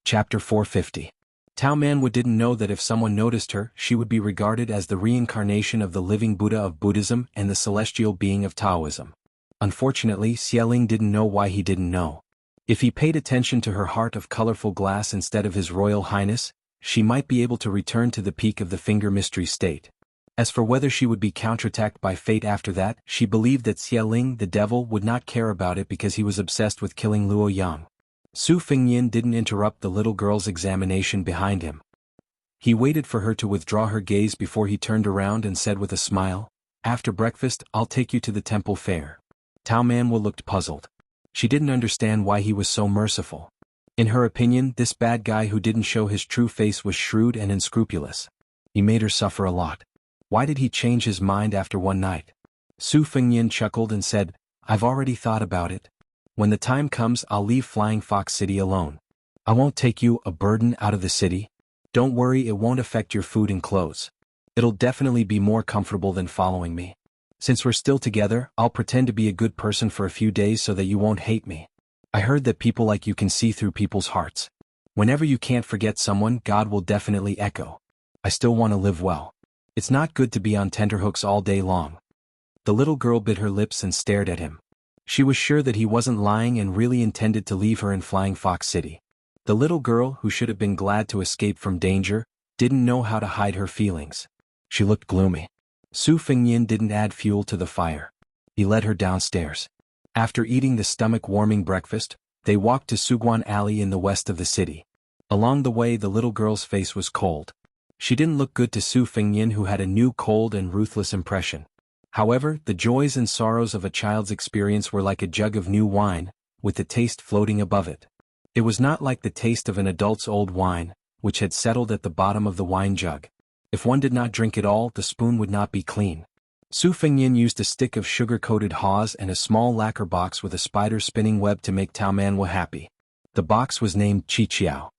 Chapter 450. Tao Manwu didn't know that if someone noticed her, she would be regarded as the reincarnation of the living Buddha of Buddhism and the celestial being of Taoism. Unfortunately, Xie Ling didn't know why he didn't know. If he paid attention to her heart of colorful glass instead of his royal highness, she might be able to return to the peak of the finger mystery state. As for whether she would be counterattacked by fate after that, she believed that Xie Ling, the devil, would not care about it because he was obsessed with killing Luo Yang. Su Fengnian didn't interrupt the little girl's examination behind him. He waited for her to withdraw her gaze before he turned around and said with a smile, "After breakfast, I'll take you to the temple fair." Tao Manwu looked puzzled. She didn't understand why he was so merciful. In her opinion, this bad guy who didn't show his true face was shrewd and unscrupulous. He made her suffer a lot. Why did he change his mind after one night? Su Fengnian chuckled and said, "I've already thought about it. When the time comes, I'll leave Flying Fox City alone. I won't take you, a burden, out of the city. Don't worry, it won't affect your food and clothes. It'll definitely be more comfortable than following me. Since we're still together, I'll pretend to be a good person for a few days so that you won't hate me. I heard that people like you can see through people's hearts. Whenever you can't forget someone, God will definitely echo. I still want to live well. It's not good to be on tenterhooks all day long." The little girl bit her lips and stared at him. She was sure that he wasn't lying and really intended to leave her in Flying Fox City. The little girl, who should have been glad to escape from danger, didn't know how to hide her feelings. She looked gloomy. Su Fengnian didn't add fuel to the fire. He led her downstairs. After eating the stomach-warming breakfast, they walked to Suguan Alley in the west of the city. Along the way, the little girl's face was cold. She didn't look good to Su Fengnian, who had a new cold and ruthless impression. However, the joys and sorrows of a child's experience were like a jug of new wine, with the taste floating above it. It was not like the taste of an adult's old wine, which had settled at the bottom of the wine jug. If one did not drink it all, the spoon would not be clean. Su Fengnian used a stick of sugar-coated haws and a small lacquer box with a spider spinning web to make Tao Manwu happy. The box was named Chi Chiao.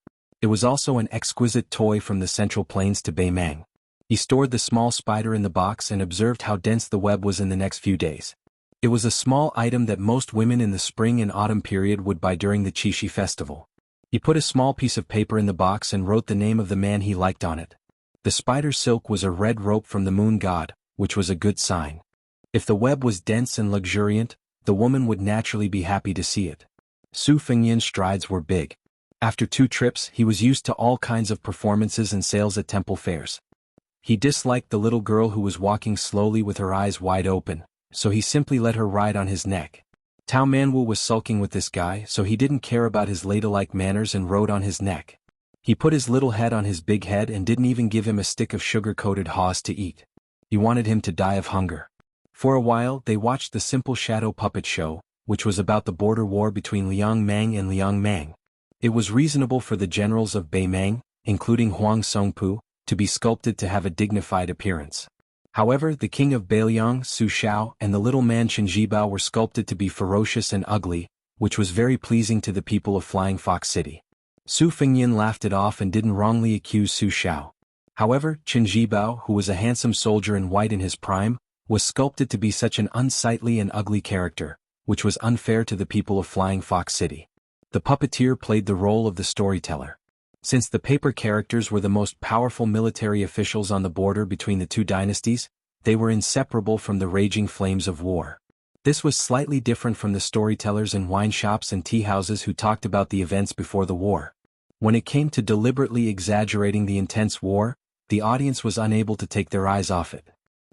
It was also an exquisite toy from the Central Plains to Beimang. He stored the small spider in the box and observed how dense the web was in the next few days. It was a small item that most women in the spring and autumn period would buy during the Qixi festival. He put a small piece of paper in the box and wrote the name of the man he liked on it. The spider silk was a red rope from the moon god, which was a good sign. If the web was dense and luxuriant, the woman would naturally be happy to see it. Su Fengnian's strides were big. After 2 trips, he was used to all kinds of performances and sales at temple fairs. He disliked the little girl who was walking slowly with her eyes wide open, so he simply let her ride on his neck. Tao Manwu was sulking with this guy, so he didn't care about his ladylike manners and rode on his neck. He put his little head on his big head and didn't even give him a stick of sugar-coated haws to eat. He wanted him to die of hunger. For a while, they watched the simple shadow puppet show, which was about the border war between Liang Mang and Liang Mang. It was reasonable for the generals of Beimang, including Huang Songpu, to be sculpted to have a dignified appearance. However, the king of Beiliang, Su Shao, and the little man Chen Zhibao were sculpted to be ferocious and ugly, which was very pleasing to the people of Flying Fox City. Su Fengnian laughed it off and didn't wrongly accuse Su Shao. However, Chen Zhibao, who was a handsome soldier in white in his prime, was sculpted to be such an unsightly and ugly character, which was unfair to the people of Flying Fox City. The puppeteer played the role of the storyteller. Since the paper characters were the most powerful military officials on the border between the 2 dynasties, they were inseparable from the raging flames of war. This was slightly different from the storytellers in wine shops and tea houses who talked about the events before the war. When it came to deliberately exaggerating the intense war, the audience was unable to take their eyes off it.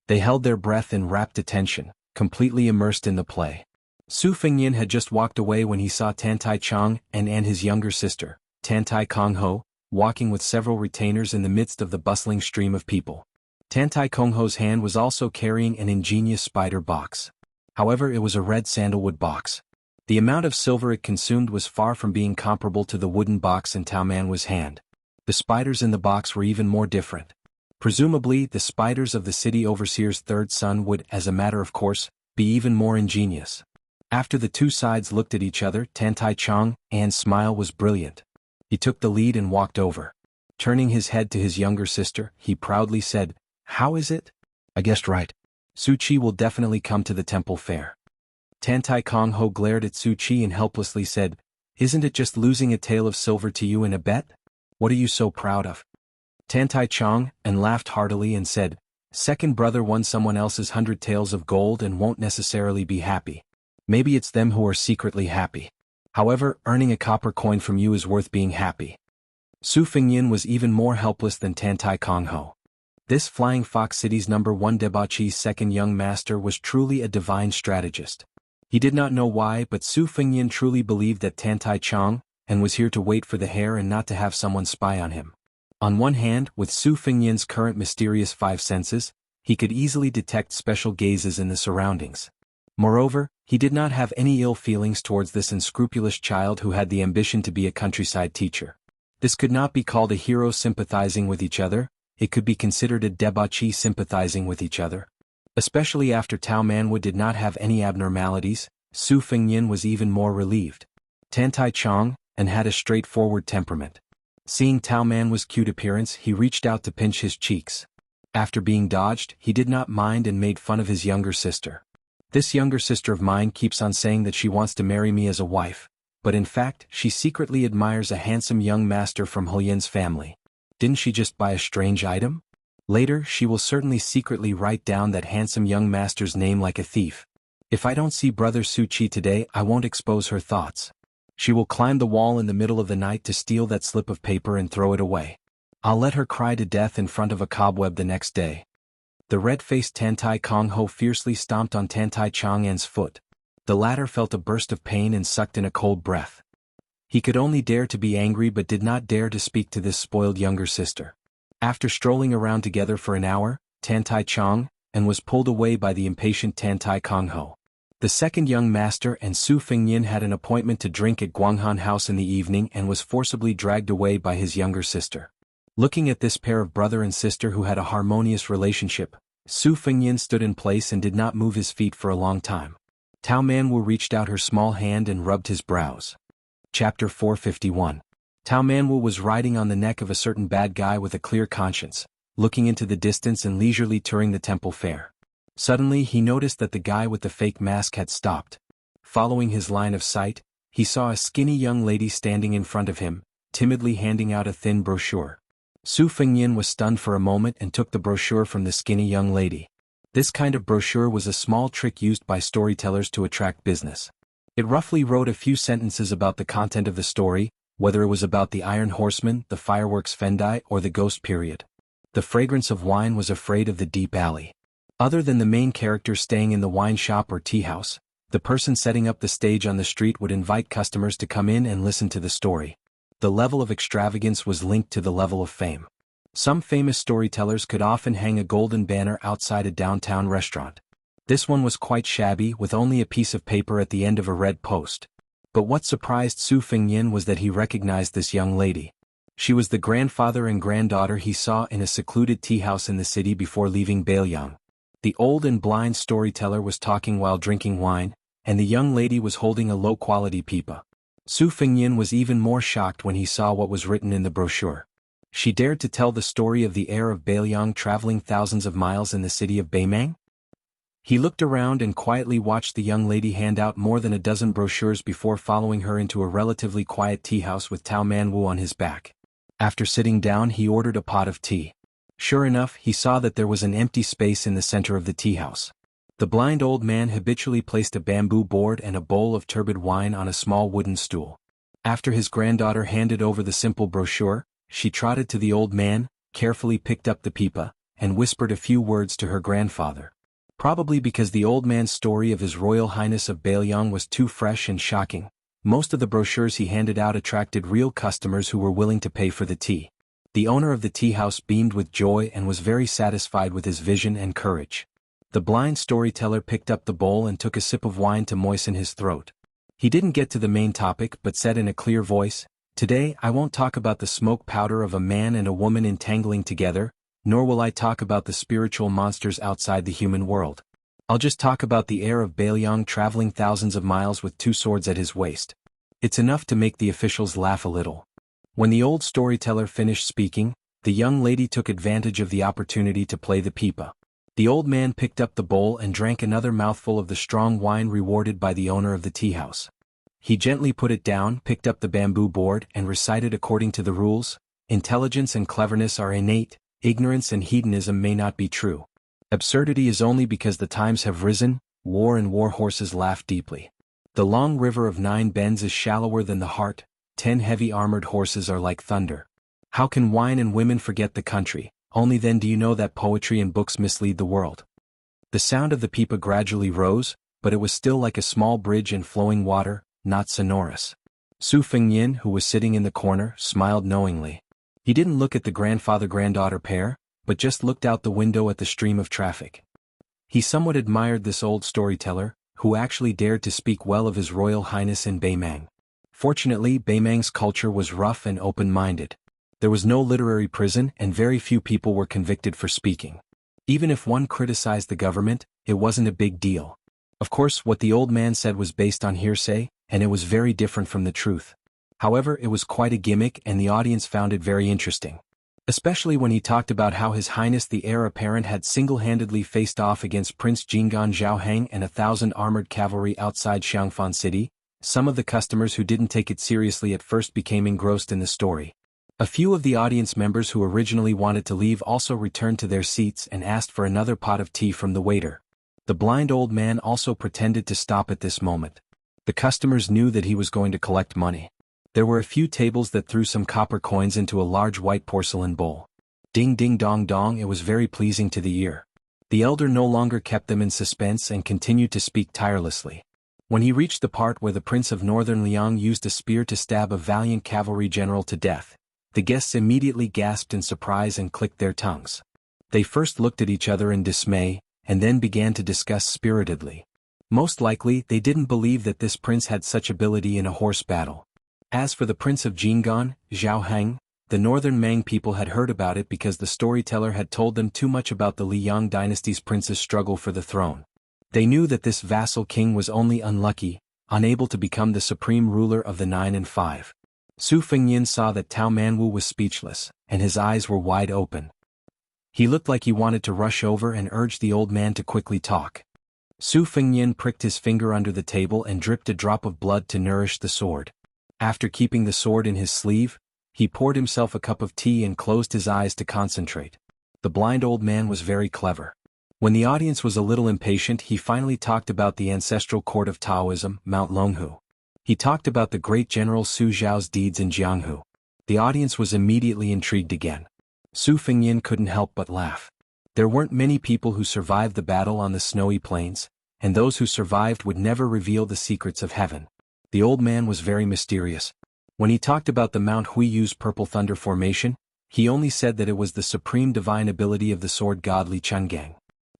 They held their breath in rapt attention, completely immersed in the play. Su Fengnian had just walked away when he saw Tantai Chong and his younger sister, Tantai Kongho, walking with several retainers in the midst of the bustling stream of people. Tantai Kongho's hand was also carrying an ingenious spider box. However, it was a red sandalwood box. The amount of silver it consumed was far from being comparable to the wooden box in Tao Manwu's hand. The spiders in the box were even more different. Presumably, the spiders of the city overseer's 3rd son would, as a matter of course, be even more ingenious. After the 2 sides looked at each other, Tantai Chong's smile was brilliant. He took the lead and walked over. Turning his head to his younger sister, he proudly said, "How is it?" "I guessed right. Su Qi will definitely come to the temple fair." Tantai Kongho glared at Su Qi and helplessly said, "Isn't it just losing a tael of silver to you in a bet? What are you so proud of?" Tantai Chong laughed heartily and said, "Second brother won someone else's 100 taels of gold and won't necessarily be happy. Maybe it's them who are secretly happy. However, earning a copper coin from you is worth being happy. Su Fengyin was even more helpless than Tantai Kongho. This Flying Fox City's #1 debauchee's second young master was truly a divine strategist. He did not know why, but Su Fengyin truly believed that Tantai Chong, and was here to wait for the hare and not to have someone spy on him. On one hand, with Su Fengyin's current mysterious five senses, he could easily detect special gazes in the surroundings. Moreover, he did not have any ill feelings towards this unscrupulous child who had the ambition to be a countryside teacher. This could not be called a hero sympathizing with each other, it could be considered a debauchee sympathizing with each other. Especially after Tao Manwu did not have any abnormalities, Su Fengyin was even more relieved. Tantai Chong, and had a straightforward temperament. Seeing Tao Manwu's cute appearance, he reached out to pinch his cheeks. After being dodged, he did not mind and made fun of his younger sister. This younger sister of mine keeps on saying that she wants to marry me as a wife, but in fact, she secretly admires a handsome young master from Huyen's family. Didn't she just buy a strange item? Later, she will certainly secretly write down that handsome young master's name like a thief. If I don't see Brother Su Chi today, I won't expose her thoughts. She will climb the wall in the middle of the night to steal that slip of paper and throw it away. I'll let her cry to death in front of a cobweb the next day. The red-faced Tantai Kongho fiercely stomped on Tantai Chang'an's foot. The latter felt a burst of pain and sucked in a cold breath. He could only dare to be angry but did not dare to speak to this spoiled younger sister. After strolling around together for an hour, Tantai Chang'an was pulled away by the impatient Tantai Kongho. The second young master and Su Fengyin had an appointment to drink at Guanghan House in the evening and was forcibly dragged away by his younger sister. Looking at this pair of brother and sister who had a harmonious relationship, Su Fengyin stood in place and did not move his feet for a long time. Tao Manwu reached out her small hand and rubbed his brows. Chapter 451. Tao Manwu was riding on the neck of a certain bad guy with a clear conscience, looking into the distance and leisurely touring the temple fair. Suddenly he noticed that the guy with the fake mask had stopped. Following his line of sight, he saw a skinny young lady standing in front of him, timidly handing out a thin brochure. Su Fengyin was stunned for a moment and took the brochure from the skinny young lady. This kind of brochure was a small trick used by storytellers to attract business. It roughly wrote a few sentences about the content of the story, whether it was about the Iron Horseman, the fireworks Fendai, or the ghost period. The fragrance of wine was afraid of the deep alley. Other than the main character staying in the wine shop or tea house, the person setting up the stage on the street would invite customers to come in and listen to the story. The level of extravagance was linked to the level of fame. Some famous storytellers could often hang a golden banner outside a downtown restaurant. This one was quite shabby with only a piece of paper at the end of a red post. But what surprised Su Fengyin was that he recognized this young lady. She was the grandfather and granddaughter he saw in a secluded tea house in the city before leaving Bailiang. The old and blind storyteller was talking while drinking wine, and the young lady was holding a low-quality pipa. Su Fengyin was even more shocked when he saw what was written in the brochure. She dared to tell the story of the heir of Bailiang traveling thousands of miles in the city of Baimang? He looked around and quietly watched the young lady hand out more than a dozen brochures before following her into a relatively quiet tea house with Tao Manwu on his back. After sitting down, he ordered a pot of tea. Sure enough, he saw that there was an empty space in the center of the tea house. The blind old man habitually placed a bamboo board and a bowl of turbid wine on a small wooden stool. After his granddaughter handed over the simple brochure, she trotted to the old man, carefully picked up the pipa, and whispered a few words to her grandfather. Probably because the old man's story of His Royal Highness of Bailiang was too fresh and shocking, most of the brochures he handed out attracted real customers who were willing to pay for the tea. The owner of the tea house beamed with joy and was very satisfied with his vision and courage. The blind storyteller picked up the bowl and took a sip of wine to moisten his throat. He didn't get to the main topic but said in a clear voice, "Today I won't talk about the smoke powder of a man and a woman entangling together, nor will I talk about the spiritual monsters outside the human world. I'll just talk about the heir of Bailiang traveling thousands of miles with two swords at his waist. It's enough to make the officials laugh a little." When the old storyteller finished speaking, the young lady took advantage of the opportunity to play the pipa. The old man picked up the bowl and drank another mouthful of the strong wine rewarded by the owner of the tea house. He gently put it down, picked up the bamboo board and recited according to the rules, "Intelligence and cleverness are innate, ignorance and hedonism may not be true. Absurdity is only because the times have risen, war and war horses laugh deeply." The long river of 9 bends is shallower than the heart, 10 heavy armored horses are like thunder. How can wine and women forget the country? Only then do you know that poetry and books mislead the world. The sound of the pipa gradually rose, but it was still like a small bridge in flowing water, not sonorous. Su Fengyin, who was sitting in the corner, smiled knowingly. He didn't look at the grandfather-granddaughter pair, but just looked out the window at the stream of traffic. He somewhat admired this old storyteller, who actually dared to speak well of His Royal Highness in Beimang. Fortunately, Beimang's culture was rough and open-minded. There was no literary prison and very few people were convicted for speaking. Even if one criticized the government, it wasn't a big deal. Of course, what the old man said was based on hearsay, and it was very different from the truth. However, it was quite a gimmick and the audience found it very interesting. Especially when he talked about how His Highness the heir apparent had single-handedly faced off against Prince Jinggan Zhaoheng and 1,000 armored cavalry outside Xiangfan City. Some of the customers who didn't take it seriously at first became engrossed in the story. A few of the audience members who originally wanted to leave also returned to their seats and asked for another pot of tea from the waiter. The blind old man also pretended to stop at this moment. The customers knew that he was going to collect money. There were a few tables that threw some copper coins into a large white porcelain bowl. Ding ding dong dong, it was very pleasing to the ear. The elder no longer kept them in suspense and continued to speak tirelessly. When he reached the part where the Prince of Northern Liang used a spear to stab a valiant cavalry general to death, the guests immediately gasped in surprise and clicked their tongues. They first looked at each other in dismay, and then began to discuss spiritedly. Most likely, they didn't believe that this prince had such ability in a horse battle. As for the Prince of Jinggan, Zhaoheng, the northern Mang people had heard about it because the storyteller had told them too much about the Liang dynasty's prince's struggle for the throne. They knew that this vassal king was only unlucky, unable to become the supreme ruler of the 9 and 5. Su Fengyin saw that Tao Manwu was speechless, and his eyes were wide open. He looked like he wanted to rush over and urge the old man to quickly talk. Su Fengyin pricked his finger under the table and dripped a drop of blood to nourish the sword. After keeping the sword in his sleeve, he poured himself a cup of tea and closed his eyes to concentrate. The blind old man was very clever. When the audience was a little impatient, he finally talked about the ancestral court of Taoism, Mount Longhu. He talked about the great General Su Zhao's deeds in Jianghu. The audience was immediately intrigued again. Su Fengyin couldn't help but laugh. There weren't many people who survived the battle on the snowy plains, and those who survived would never reveal the secrets of heaven. The old man was very mysterious. When he talked about the Mount Huiyu's Purple Thunder formation, he only said that it was the supreme divine ability of the sword god Li Chungang.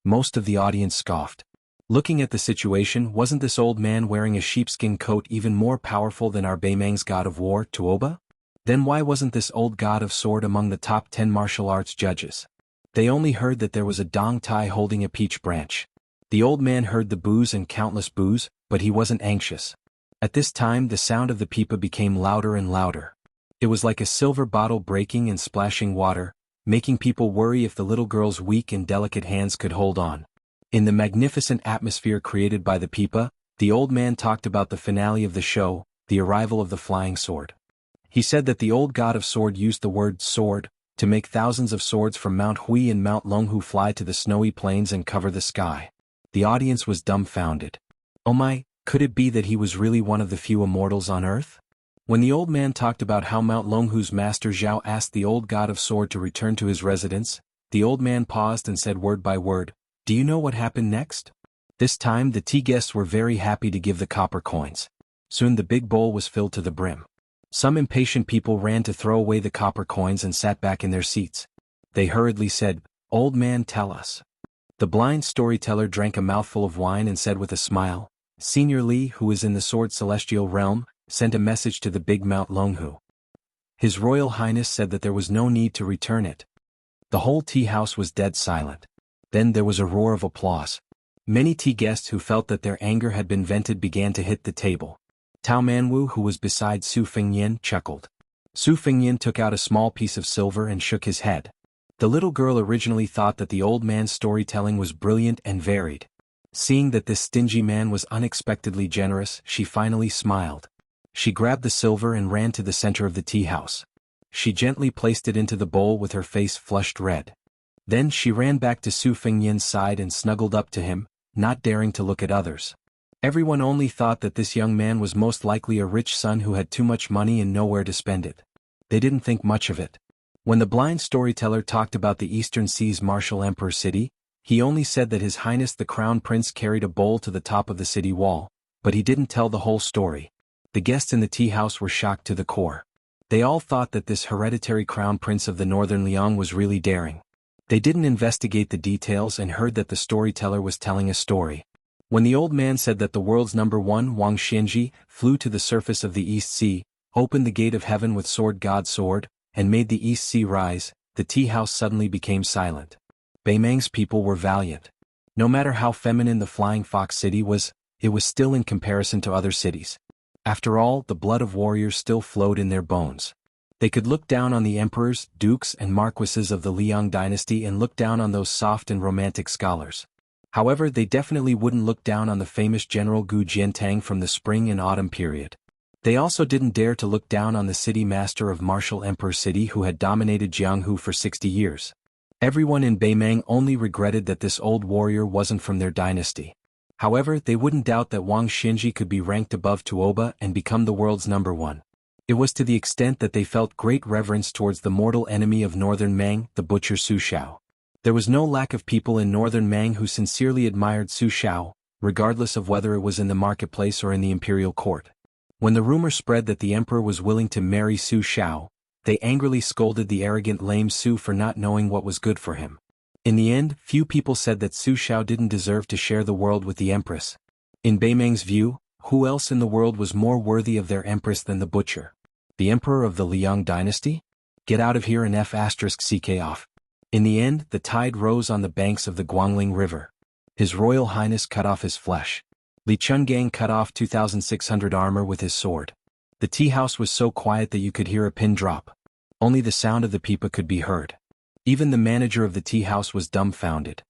Most of the audience scoffed. Looking at the situation, wasn't this old man wearing a sheepskin coat even more powerful than our Beimang's god of war, Tuoba? Then why wasn't this old god of sword among the top 10 martial arts judges? They only heard that there was a Dong Tai holding a peach branch. The old man heard the boos and countless boos, but he wasn't anxious. At this time the sound of the pipa became louder and louder. It was like a silver bottle breaking and splashing water, making people worry if the little girl's weak and delicate hands could hold on. In the magnificent atmosphere created by the pipa, the old man talked about the finale of the show, the arrival of the flying sword. He said that the old god of sword used the word sword to make thousands of swords from Mount Hui and Mount Longhu fly to the snowy plains and cover the sky. The audience was dumbfounded. Oh my, could it be that he was really one of the few immortals on earth? When the old man talked about how Mount Longhu's master Zhao asked the old god of sword to return to his residence, the old man paused and said word by word, "Do you know what happened next?" This time the tea guests were very happy to give the copper coins. Soon the big bowl was filled to the brim. Some impatient people ran to throw away the copper coins and sat back in their seats. They hurriedly said, "Old man, tell us." The blind storyteller drank a mouthful of wine and said with a smile, "Senior Li, who is in the Sword Celestial Realm, sent a message to the big Mount Longhu. His Royal Highness said that there was no need to return it." The whole tea house was dead silent. Then there was a roar of applause. Many tea guests who felt that their anger had been vented began to hit the table. Tao Manwu, who was beside Su Fengyin, chuckled. Su Fengyin took out a small piece of silver and shook his head. The little girl originally thought that the old man's storytelling was brilliant and varied. Seeing that this stingy man was unexpectedly generous, she finally smiled. She grabbed the silver and ran to the center of the tea house. She gently placed it into the bowl with her face flushed red. Then she ran back to Su Fengyin's side and snuggled up to him, not daring to look at others. Everyone only thought that this young man was most likely a rich son who had too much money and nowhere to spend it. They didn't think much of it. When the blind storyteller talked about the Eastern Sea's martial emperor city, he only said that His Highness the Crown Prince carried a bowl to the top of the city wall, but he didn't tell the whole story. The guests in the tea house were shocked to the core. They all thought that this hereditary crown prince of the northern Liang was really daring. They didn't investigate the details and heard that the storyteller was telling a story. When the old man said that the world's number one Wang Xianji flew to the surface of the East Sea, opened the gate of heaven with sword God's sword, and made the East Sea rise, the tea house suddenly became silent. Beimang's people were valiant. No matter how feminine the Flying Fox city was, it was still in comparison to other cities. After all, the blood of warriors still flowed in their bones. They could look down on the emperors, dukes and marquises of the Liang dynasty and look down on those soft and romantic scholars. However, they definitely wouldn't look down on the famous General Gu Jiantang from the spring and autumn period. They also didn't dare to look down on the city master of martial emperor city who had dominated Jianghu for 60 years. Everyone in Beimang only regretted that this old warrior wasn't from their dynasty. However, they wouldn't doubt that Wang Xinji could be ranked above Tuoba and become the world's number one. It was to the extent that they felt great reverence towards the mortal enemy of northern Mang, the butcher Su Xiao. There was no lack of people in northern Mang who sincerely admired Su Xiao, regardless of whether it was in the marketplace or in the imperial court. When the rumor spread that the emperor was willing to marry Su Xiao, they angrily scolded the arrogant lame Su for not knowing what was good for him. In the end, few people said that Su Xiao didn't deserve to share the world with the empress. In Beimang's view, who else in the world was more worthy of their empress than the butcher? The emperor of the Liang dynasty? Get out of here and F***ck off. In the end, the tide rose on the banks of the Guangling River. His Royal Highness cut off his flesh. Li Chungang cut off 2,600 armor with his sword. The tea house was so quiet that you could hear a pin drop. Only the sound of the pipa could be heard. Even the manager of the tea house was dumbfounded.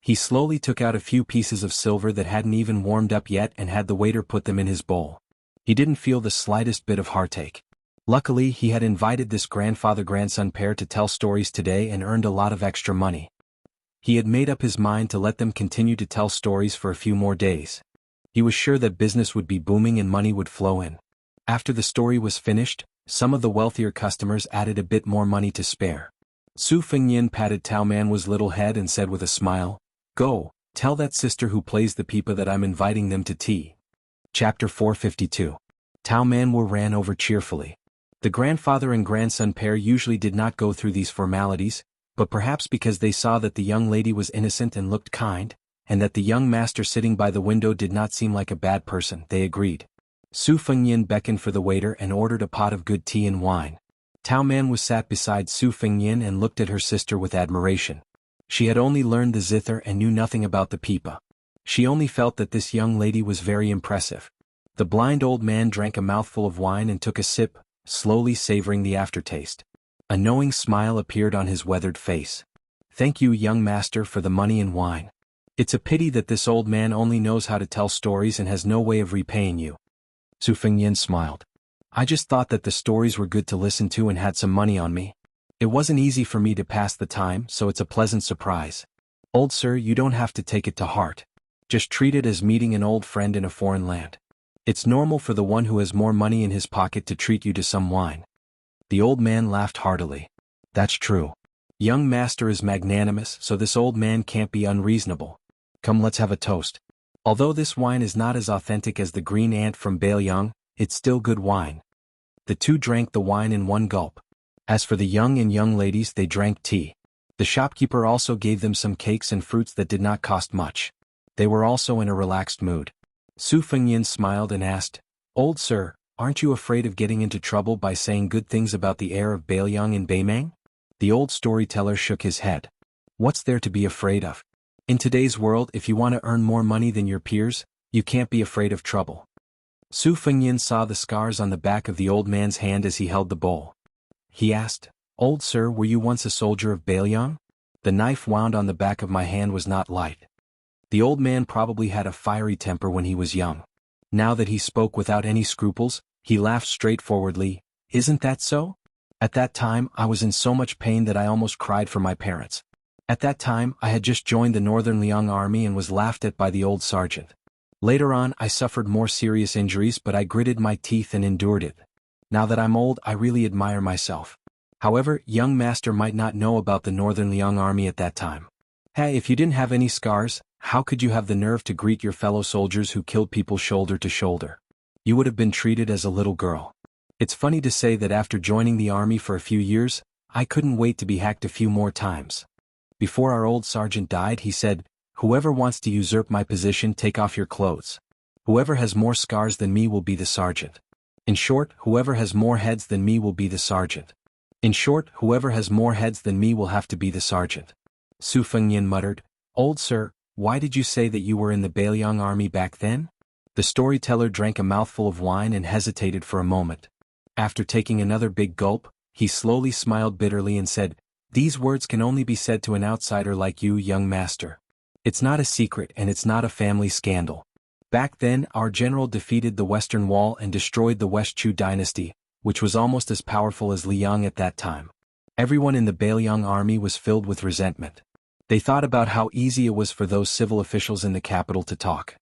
He slowly took out a few pieces of silver that hadn't even warmed up yet and had the waiter put them in his bowl. He didn't feel the slightest bit of heartache. Luckily, he had invited this grandfather-grandson pair to tell stories today and earned a lot of extra money. He had made up his mind to let them continue to tell stories for a few more days. He was sure that business would be booming and money would flow in. After the story was finished, some of the wealthier customers added a bit more money to spare. Su Fengyin patted Tao Man's little head and said with a smile, "Go, tell that sister who plays the pipa that I'm inviting them to tea." Chapter 452. Tao Manwu ran over cheerfully. The grandfather and grandson pair usually did not go through these formalities, but perhaps because they saw that the young lady was innocent and looked kind, and that the young master sitting by the window did not seem like a bad person, they agreed. Su Fengyin beckoned for the waiter and ordered a pot of good tea and wine. Tao Manwu sat beside Su Fengyin and looked at her sister with admiration. She had only learned the zither and knew nothing about the pipa. She only felt that this young lady was very impressive. The blind old man drank a mouthful of wine and took a sip, slowly savoring the aftertaste. A knowing smile appeared on his weathered face. "Thank you, young master, for the money and wine. It's a pity that this old man only knows how to tell stories and has no way of repaying you." Su Fengyin smiled. "I just thought that the stories were good to listen to and had some money on me. It wasn't easy for me to pass the time, so it's a pleasant surprise. Old sir, you don't have to take it to heart. Just treat it as meeting an old friend in a foreign land. It's normal for the one who has more money in his pocket to treat you to some wine." The old man laughed heartily. "That's true. Young master is magnanimous, so this old man can't be unreasonable. Come, let's have a toast. Although this wine is not as authentic as the green ant from Beiliang, it's still good wine." The two drank the wine in one gulp. As for the young and young ladies, they drank tea. The shopkeeper also gave them some cakes and fruits that did not cost much. They were also in a relaxed mood. Su Fengyin smiled and asked, "Old sir, aren't you afraid of getting into trouble by saying good things about the heir of Beiliang in Beimang?" The old storyteller shook his head. "What's there to be afraid of? In today's world, if you want to earn more money than your peers, you can't be afraid of trouble." Su Fengyin saw the scars on the back of the old man's hand as he held the bowl. He asked, "Old sir, were you once a soldier of Beiliang? The knife wound on the back of my hand was not light." The old man probably had a fiery temper when he was young. Now that he spoke without any scruples, he laughed straightforwardly. "Isn't that so? At that time, I was in so much pain that I almost cried for my parents. At that time, I had just joined the Northern Liang army and was laughed at by the old sergeant. Later on, I suffered more serious injuries, but I gritted my teeth and endured it. Now that I'm old, I really admire myself. However, young master might not know about the Northern Liang army at that time. Hey, if you didn't have any scars, how could you have the nerve to greet your fellow soldiers who killed people shoulder to shoulder? You would have been treated as a little girl. It's funny to say that after joining the army for a few years, I couldn't wait to be hacked a few more times. Before our old sergeant died, he said, "Whoever wants to usurp my position, take off your clothes. Whoever has more scars than me will be the sergeant. In short, whoever has more heads than me will be the sergeant. In short, whoever has more heads than me will have to be the sergeant." Su Fengnian muttered, "Old sir, why did you say that you were in the Beiliang army back then?" The storyteller drank a mouthful of wine and hesitated for a moment. After taking another big gulp, he slowly smiled bitterly and said, "These words can only be said to an outsider like you, young master. It's not a secret and it's not a family scandal. Back then, our general defeated the Western Wall and destroyed the West Chu dynasty, which was almost as powerful as Liang at that time. Everyone in the Beiliang army was filled with resentment. They thought about how easy it was for those civil officials in the capital to talk.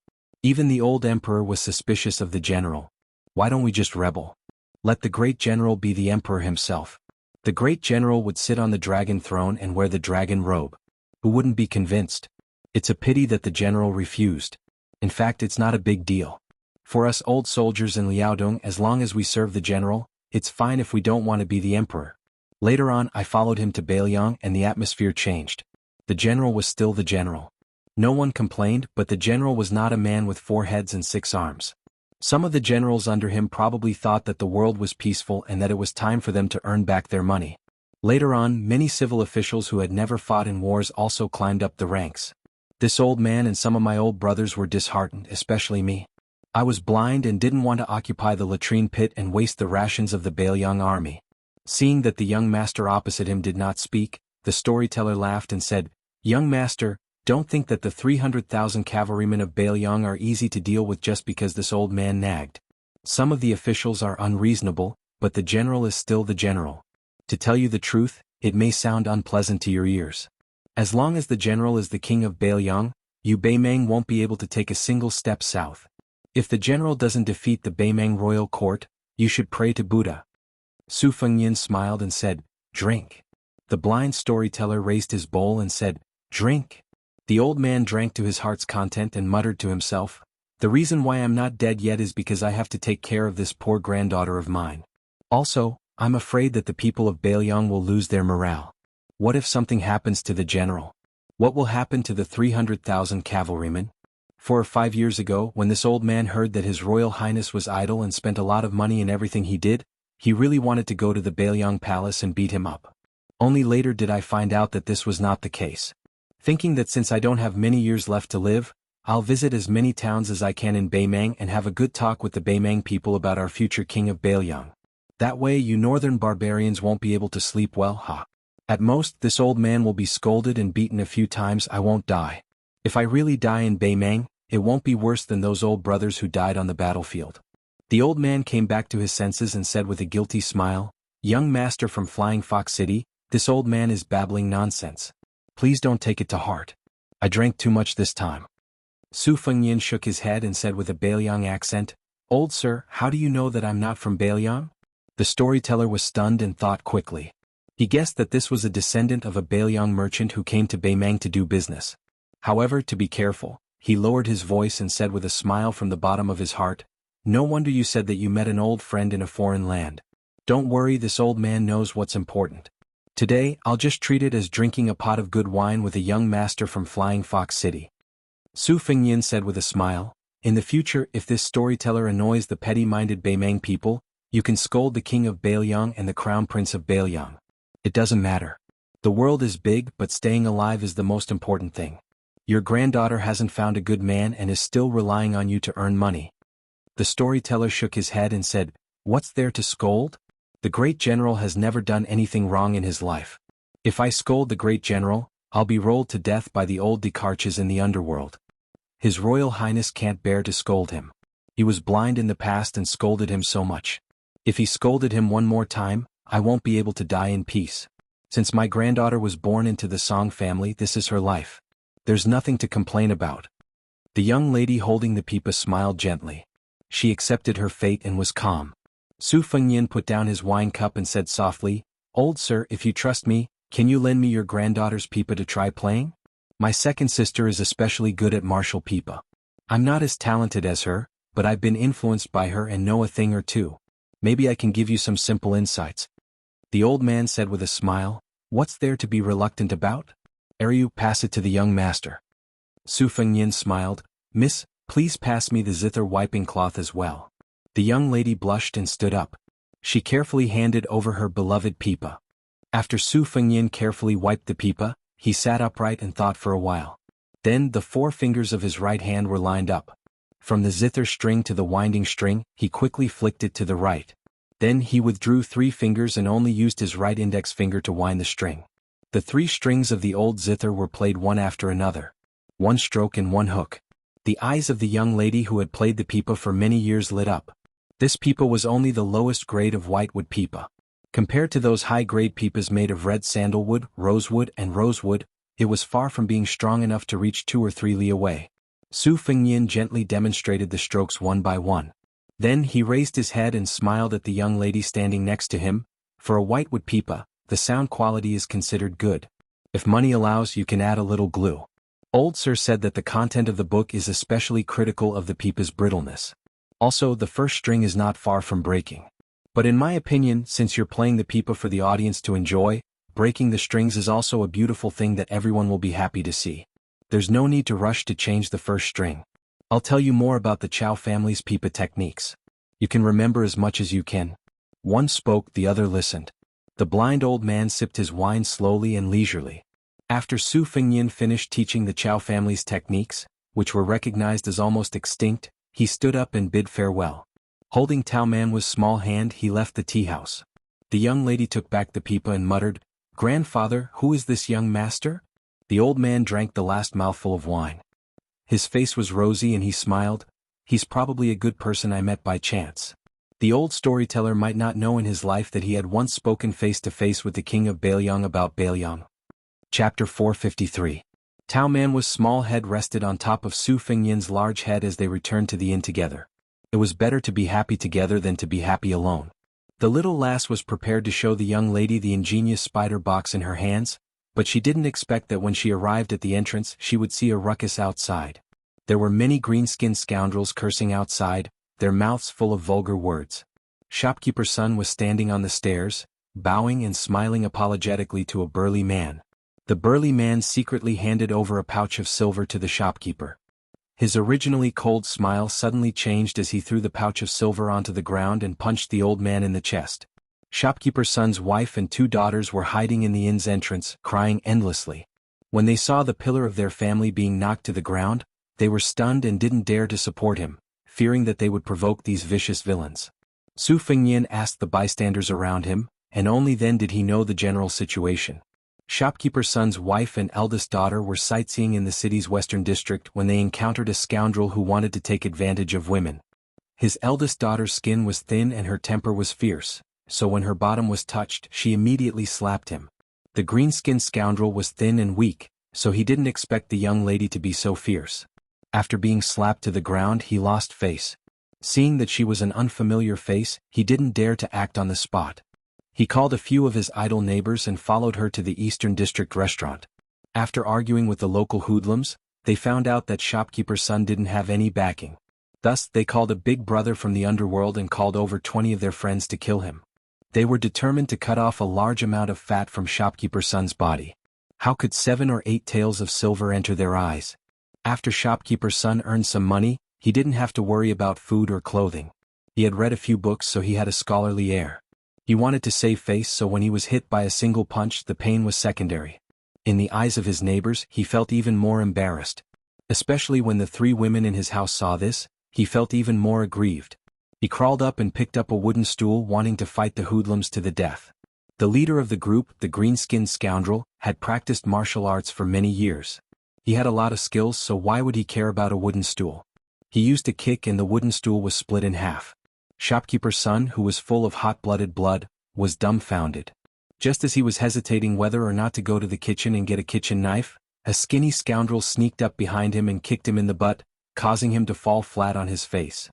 Even the old emperor was suspicious of the general. Why don't we just rebel? Let the great general be the emperor himself. The great general would sit on the dragon throne and wear the dragon robe. Who wouldn't be convinced? It's a pity that the general refused. In fact, it's not a big deal. For us old soldiers in Liaodong, as long as we serve the general, it's fine if we don't want to be the emperor. Later on, I followed him to Beiliang and the atmosphere changed. The general was still the general. No one complained, but the general was not a man with 4 heads and 6 arms. Some of the generals under him probably thought that the world was peaceful and that it was time for them to earn back their money. Later on, many civil officials who had never fought in wars also climbed up the ranks. This old man and some of my old brothers were disheartened, especially me. I was blind and didn't want to occupy the latrine pit and waste the rations of the Beiliang army. Seeing that the young master opposite him did not speak, the storyteller laughed and said, "Young master, don't think that the 300,000 cavalrymen of Beiliang are easy to deal with just because this old man nagged. Some of the officials are unreasonable, but the general is still the general. To tell you the truth, it may sound unpleasant to your ears. As long as the general is the king of Beiliang, you Beimang won't be able to take a single step south. If the general doesn't defeat the Beimang royal court, you should pray to Buddha." Su Fengnian smiled and said, "Drink." The blind storyteller raised his bowl and said, "Drink." The old man drank to his heart's content and muttered to himself, "The reason why I'm not dead yet is because I have to take care of this poor granddaughter of mine. Also, I'm afraid that the people of Beiliang will lose their morale. What if something happens to the general? What will happen to the 300,000 cavalrymen?" 4 or 5 years ago, when this old man heard that His Royal Highness was idle and spent a lot of money in everything he did, he really wanted to go to the Beiliang palace and beat him up. Only later did I find out that this was not the case. Thinking that since I don't have many years left to live, I'll visit as many towns as I can in Beimang and have a good talk with the Beimang people about our future king of Beiliang. That way you northern barbarians won't be able to sleep well, ha. At most, this old man will be scolded and beaten a few times. I won't die. If I really die in Beimang, it won't be worse than those old brothers who died on the battlefield. The old man came back to his senses and said with a guilty smile, "Young master from Flying Fox City, this old man is babbling nonsense. Please don't take it to heart. I drank too much this time." Su Fengnian shook his head and said with a Beiliang accent, "Old sir, how do you know that I'm not from Beiliang?" The storyteller was stunned and thought quickly. He guessed that this was a descendant of a Beiliang merchant who came to Beimang to do business. However, to be careful, he lowered his voice and said with a smile from the bottom of his heart, "No wonder you said that you met an old friend in a foreign land. Don't worry, this old man knows what's important. Today, I'll just treat it as drinking a pot of good wine with a young master from Flying Fox City." Su Fengnian said with a smile, "In the future, if this storyteller annoys the petty-minded Beimang people, you can scold the king of Beiliang and the crown prince of Beiliang. It doesn't matter. The world is big, but staying alive is the most important thing. Your granddaughter hasn't found a good man and is still relying on you to earn money." The storyteller shook his head and said, "What's there to scold? The great general has never done anything wrong in his life. If I scold the great general, I'll be rolled to death by the old Dekarches in the underworld. His Royal Highness can't bear to scold him. He was blind in the past and scolded him so much. If he scolded him one more time, I won't be able to die in peace. Since my granddaughter was born into the Song family, this is her life. There's nothing to complain about." The young lady holding the pipa smiled gently. She accepted her fate and was calm. Su Fengnian put down his wine cup and said softly, "Old sir, if you trust me, can you lend me your granddaughter's pipa to try playing? My second sister is especially good at martial pipa. I'm not as talented as her, but I've been influenced by her and know a thing or two. Maybe I can give you some simple insights." The old man said with a smile, "What's there to be reluctant about? You pass it to the young master." Su Fengnian smiled, "Miss, please pass me the zither wiping cloth as well." The young lady blushed and stood up. She carefully handed over her beloved pipa. After Su Fengnian carefully wiped the pipa, he sat upright and thought for a while. Then the 4 fingers of his right hand were lined up. From the zither string to the winding string, he quickly flicked it to the right. Then he withdrew 3 fingers and only used his right index finger to wind the string. The 3 strings of the old zither were played one after another. 1 stroke and 1 hook. The eyes of the young lady who had played the pipa for many years lit up. This pipa was only the lowest grade of whitewood pipa. Compared to those high-grade pipas made of red sandalwood, rosewood, and rosewood, it was far from being strong enough to reach 2 or 3 li away. Su Fengnian gently demonstrated the strokes one by one. Then he raised his head and smiled at the young lady standing next to him. For a whitewood pipa, the sound quality is considered good. If money allows, you can add a little glue. Old Sir said that the content of the book is especially critical of the pipa's brittleness. Also, the first string is not far from breaking. But in my opinion, since you're playing the pipa for the audience to enjoy, breaking the strings is also a beautiful thing that everyone will be happy to see. There's no need to rush to change the first string. I'll tell you more about the Chow family's pipa techniques. You can remember as much as you can. One spoke, the other listened. The blind old man sipped his wine slowly and leisurely. After Su Fengnian finished teaching the Chow family's techniques, which were recognized as almost extinct, he stood up and bid farewell. Holding Tao Manwa's small hand, he left the tea house. The young lady took back the pipa and muttered, "Grandfather, who is this young master?" The old man drank the last mouthful of wine. His face was rosy and he smiled. "He's probably a good person I met by chance." The old storyteller might not know in his life that he had once spoken face-to-face with the king of Bailiang about Bailiang. Chapter 453. Tao Manwa's small head rested on top of Su Fengnian's large head as they returned to the inn together. It was better to be happy together than to be happy alone. The little lass was prepared to show the young lady the ingenious spider box in her hands, but she didn't expect that when she arrived at the entrance she would see a ruckus outside. There were many green-skinned scoundrels cursing outside, their mouths full of vulgar words. Shopkeeper's son was standing on the stairs, bowing and smiling apologetically to a burly man. The burly man secretly handed over a pouch of silver to the shopkeeper. His originally cold smile suddenly changed as he threw the pouch of silver onto the ground and punched the old man in the chest. Shopkeeper's son's wife and 2 daughters were hiding in the inn's entrance, crying endlessly. When they saw the pillar of their family being knocked to the ground, they were stunned and didn't dare to support him, fearing that they would provoke these vicious villains. Su Fengnian asked the bystanders around him, and only then did he know the general situation. Shopkeeper's son's wife and eldest daughter were sightseeing in the city's western district when they encountered a scoundrel who wanted to take advantage of women. His eldest daughter's skin was thin and her temper was fierce, so when her bottom was touched, she immediately slapped him. The green-skinned scoundrel was thin and weak, so he didn't expect the young lady to be so fierce. After being slapped to the ground, he lost face. Seeing that she was an unfamiliar face, he didn't dare to act on the spot. He called a few of his idle neighbors and followed her to the Eastern District restaurant. After arguing with the local hoodlums, they found out that shopkeeper's son didn't have any backing. Thus, they called a big brother from the underworld and called over 20 of their friends to kill him. They were determined to cut off a large amount of fat from shopkeeper's son's body. How could 7 or 8 taels of silver enter their eyes? After shopkeeper's son earned some money, he didn't have to worry about food or clothing. He had read a few books, so he had a scholarly air. He wanted to save face, so when he was hit by a single punch, the pain was secondary. In the eyes of his neighbors, he felt even more embarrassed. Especially when the 3 women in his house saw this, he felt even more aggrieved. He crawled up and picked up a wooden stool, wanting to fight the hoodlums to the death. The leader of the group, the green-skinned scoundrel, had practiced martial arts for many years. He had a lot of skills, so why would he care about a wooden stool? He used a kick and the wooden stool was split in half. Shopkeeper's son, who was full of hot-blooded blood, was dumbfounded. Just as he was hesitating whether or not to go to the kitchen and get a kitchen knife, a skinny scoundrel sneaked up behind him and kicked him in the butt, causing him to fall flat on his face.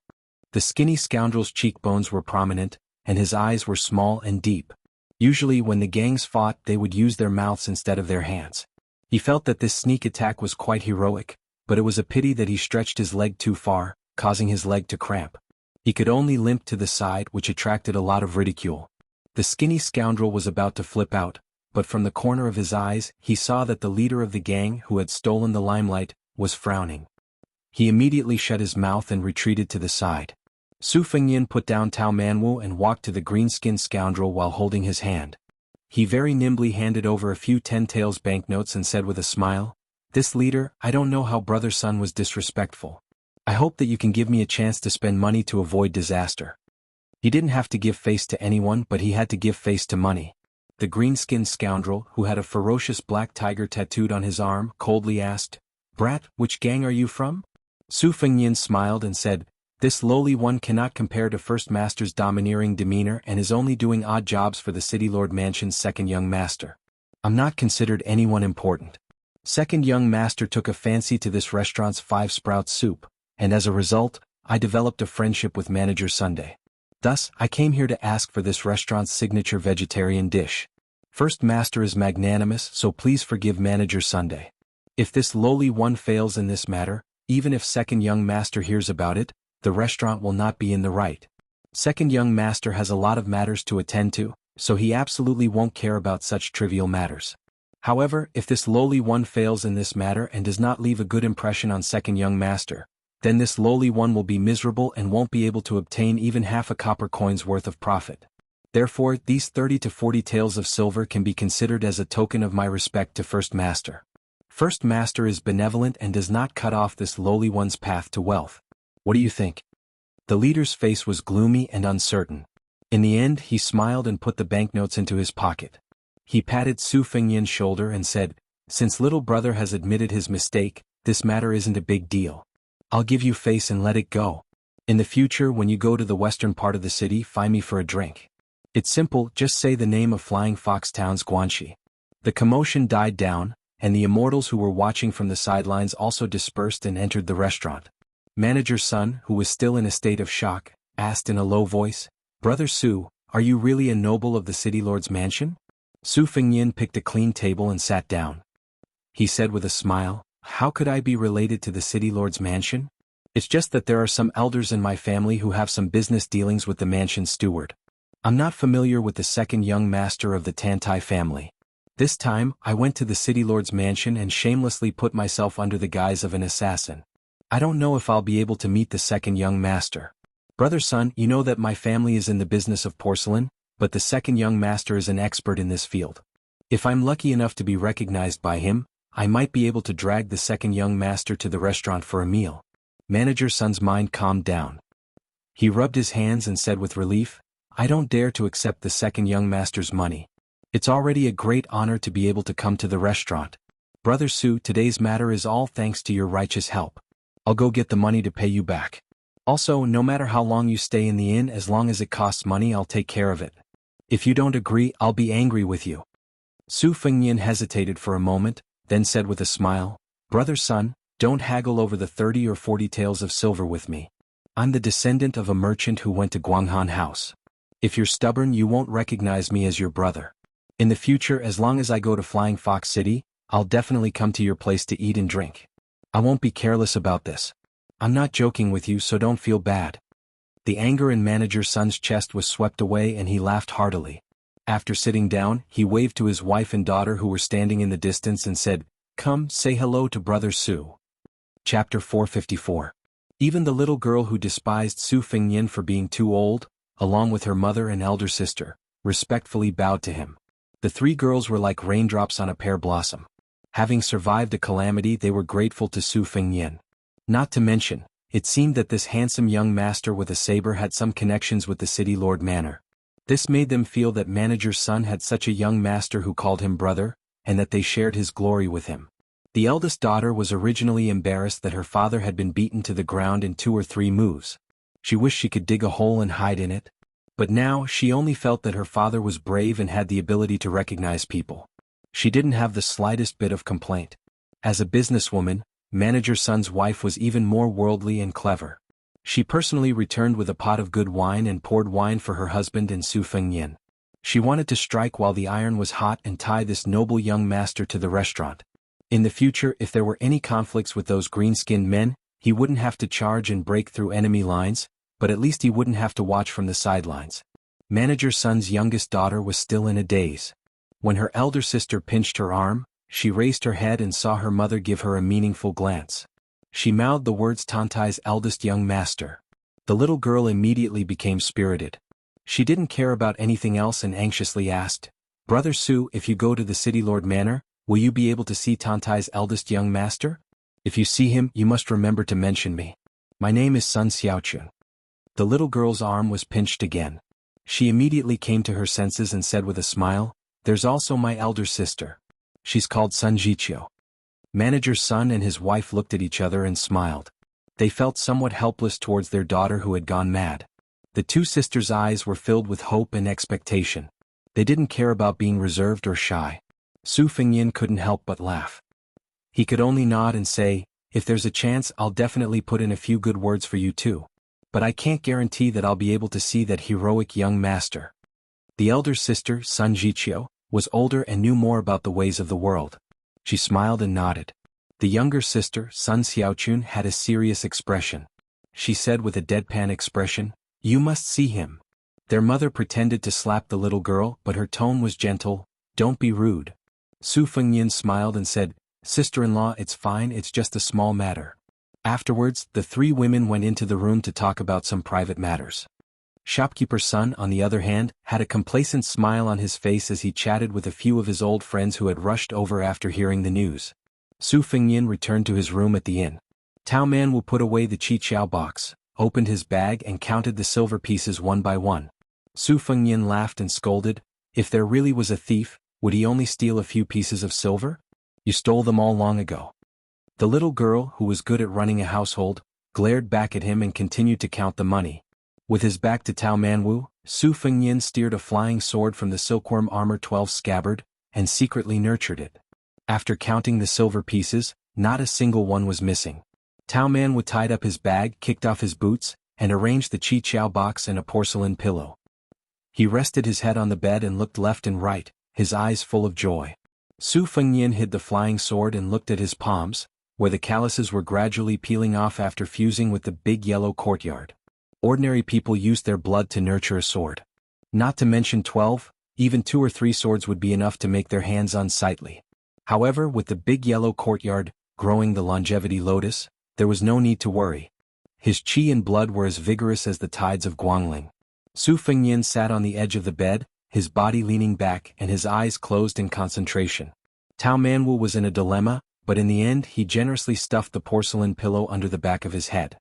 The skinny scoundrel's cheekbones were prominent, and his eyes were small and deep. Usually when the gangs fought they would use their mouths instead of their hands. He felt that this sneak attack was quite heroic, but it was a pity that he stretched his leg too far, causing his leg to cramp. He could only limp to the side, which attracted a lot of ridicule. The skinny scoundrel was about to flip out, but from the corner of his eyes he saw that the leader of the gang who had stolen the limelight was frowning. He immediately shut his mouth and retreated to the side. Su Fengyan put down Tao Manwu and walked to the green-skinned scoundrel while holding his hand. He very nimbly handed over a few 10 taels banknotes and said with a smile, "This leader, I don't know how Brother Sun was disrespectful. I hope that you can give me a chance to spend money to avoid disaster." He didn't have to give face to anyone, but he had to give face to money. The green-skinned scoundrel, who had a ferocious black tiger tattooed on his arm, coldly asked, "Brat, which gang are you from?" Su Fengyan smiled and said, "This lowly one cannot compare to First Master's domineering demeanor and is only doing odd jobs for the City Lord Mansion's second young master. I'm not considered anyone important. Second young master took a fancy to this restaurant's 5-sprout soup, and as a result, I developed a friendship with Manager Sunday. Thus, I came here to ask for this restaurant's signature vegetarian dish. First Master is magnanimous, so please forgive Manager Sunday. If this lowly one fails in this matter, even if second young master hears about it, the restaurant will not be in the right. Second young master has a lot of matters to attend to, so he absolutely won't care about such trivial matters. However, if this lowly one fails in this matter and does not leave a good impression on second young master, then this lowly one will be miserable and won't be able to obtain even half a copper coin's worth of profit. Therefore, these 30 to 40 taels of silver can be considered as a token of my respect to First Master. First Master is benevolent and does not cut off this lowly one's path to wealth. What do you think?" The leader's face was gloomy and uncertain. In the end, he smiled and put the banknotes into his pocket. He patted Su Fengyan's shoulder and said, "Since little brother has admitted his mistake, this matter isn't a big deal. I'll give you face and let it go. In the future, when you go to the western part of the city, find me for a drink. It's simple, just say the name of Flying Fox Town's Guanxi." The commotion died down, and the immortals who were watching from the sidelines also dispersed and entered the restaurant. Manager Sun, who was still in a state of shock, asked in a low voice, "Brother Su, are you really a noble of the City Lord's mansion?" Su Fengyan picked a clean table and sat down. He said with a smile, "How could I be related to the City Lord's mansion? It's just that there are some elders in my family who have some business dealings with the mansion's steward. I'm not familiar with the second young master of the Tantai family. This time, I went to the City Lord's mansion and shamelessly put myself under the guise of an assassin. I don't know if I'll be able to meet the second young master. Brother Sun, you know that my family is in the business of porcelain, but the second young master is an expert in this field. If I'm lucky enough to be recognized by him, I might be able to drag the second young master to the restaurant for a meal." Manager Sun's mind calmed down. He rubbed his hands and said with relief, "I don't dare to accept the second young master's money. It's already a great honor to be able to come to the restaurant. Brother Su, today's matter is all thanks to your righteous help. I'll go get the money to pay you back. Also, no matter how long you stay in the inn, as long as it costs money, I'll take care of it. If you don't agree, I'll be angry with you." Su Fengyan hesitated for a moment, then said with a smile, "Brother Sun, don't haggle over the 30 or 40 taels of silver with me. I'm the descendant of a merchant who went to Guanghan House. If you're stubborn, you won't recognize me as your brother. In the future, as long as I go to Flying Fox City, I'll definitely come to your place to eat and drink. I won't be careless about this. I'm not joking with you, so don't feel bad." The anger in Manager Sun's chest was swept away and he laughed heartily. After sitting down, he waved to his wife and daughter who were standing in the distance and said, "Come, say hello to Brother Su." Chapter 454. Even the little girl who despised Su Fengyan for being too old, along with her mother and elder sister, respectfully bowed to him. The three girls were like raindrops on a pear blossom. Having survived a calamity, they were grateful to Su Fengyan. Not to mention, it seemed that this handsome young master with a saber had some connections with the City Lord Manor. This made them feel that Manager's son had such a young master who called him brother, and that they shared his glory with him. The eldest daughter was originally embarrassed that her father had been beaten to the ground in 2 or 3 moves. She wished she could dig a hole and hide in it. But now she only felt that her father was brave and had the ability to recognize people. She didn't have the slightest bit of complaint. As a businesswoman, Manager Sun's wife was even more worldly and clever. She personally returned with a pot of good wine and poured wine for her husband and Su Fengnian. She wanted to strike while the iron was hot and tie this noble young master to the restaurant. In the future, if there were any conflicts with those green-skinned men, he wouldn't have to charge and break through enemy lines, but at least he wouldn't have to watch from the sidelines. Manager Sun's youngest daughter was still in a daze. When her elder sister pinched her arm, she raised her head and saw her mother give her a meaningful glance. She mouthed the words Tantai's eldest young master. The little girl immediately became spirited. She didn't care about anything else and anxiously asked, "Brother Su, if you go to the City Lord Manor, will you be able to see Tantai's eldest young master? If you see him, you must remember to mention me. My name is Sun Xiaochun." The little girl's arm was pinched again. She immediately came to her senses and said with a smile, "There's also my elder sister. She's called Sun Jiqiu." Manager Sun and his wife looked at each other and smiled. They felt somewhat helpless towards their daughter who had gone mad. The two sisters' eyes were filled with hope and expectation. They didn't care about being reserved or shy. Su Fengnian couldn't help but laugh. He could only nod and say, "If there's a chance, I'll definitely put in a few good words for you too. But I can't guarantee that I'll be able to see that heroic young master." The elder sister, Sun Jiqiu, was older and knew more about the ways of the world. She smiled and nodded. The younger sister, Sun Xiaochun, had a serious expression. She said with a deadpan expression, "You must see him." Their mother pretended to slap the little girl, but her tone was gentle, "Don't be rude." Su Fengnian smiled and said, "Sister-in-law, it's fine, it's just a small matter." Afterwards, the three women went into the room to talk about some private matters. Shopkeeper Sun, on the other hand, had a complacent smile on his face as he chatted with a few of his old friends who had rushed over after hearing the news. Su Fengnian returned to his room at the inn. Tao Manwu put away the Qiqiao box, opened his bag and counted the silver pieces one by one. Su Fengnian laughed and scolded, "If there really was a thief, would he only steal a few pieces of silver? You stole them all long ago." The little girl, who was good at running a household, glared back at him and continued to count the money. With his back to Tao Manwu, Su Fengnian steered a flying sword from the silkworm armor 12 scabbard, and secretly nurtured it. After counting the silver pieces, not a single one was missing. Tao Manwu tied up his bag, kicked off his boots, and arranged the Qiqiao box in a porcelain pillow. He rested his head on the bed and looked left and right, his eyes full of joy. Su Fengnian hid the flying sword and looked at his palms, where the calluses were gradually peeling off after fusing with the big yellow courtyard. Ordinary people used their blood to nurture a sword. Not to mention 12, even 2 or 3 swords would be enough to make their hands unsightly. However, with the big yellow courtyard, growing the longevity lotus, there was no need to worry. His qi and blood were as vigorous as the tides of Guangling. Su Fengnian sat on the edge of the bed, his body leaning back and his eyes closed in concentration. Tao Manwu was in a dilemma, but in the end he generously stuffed the porcelain pillow under the back of his head.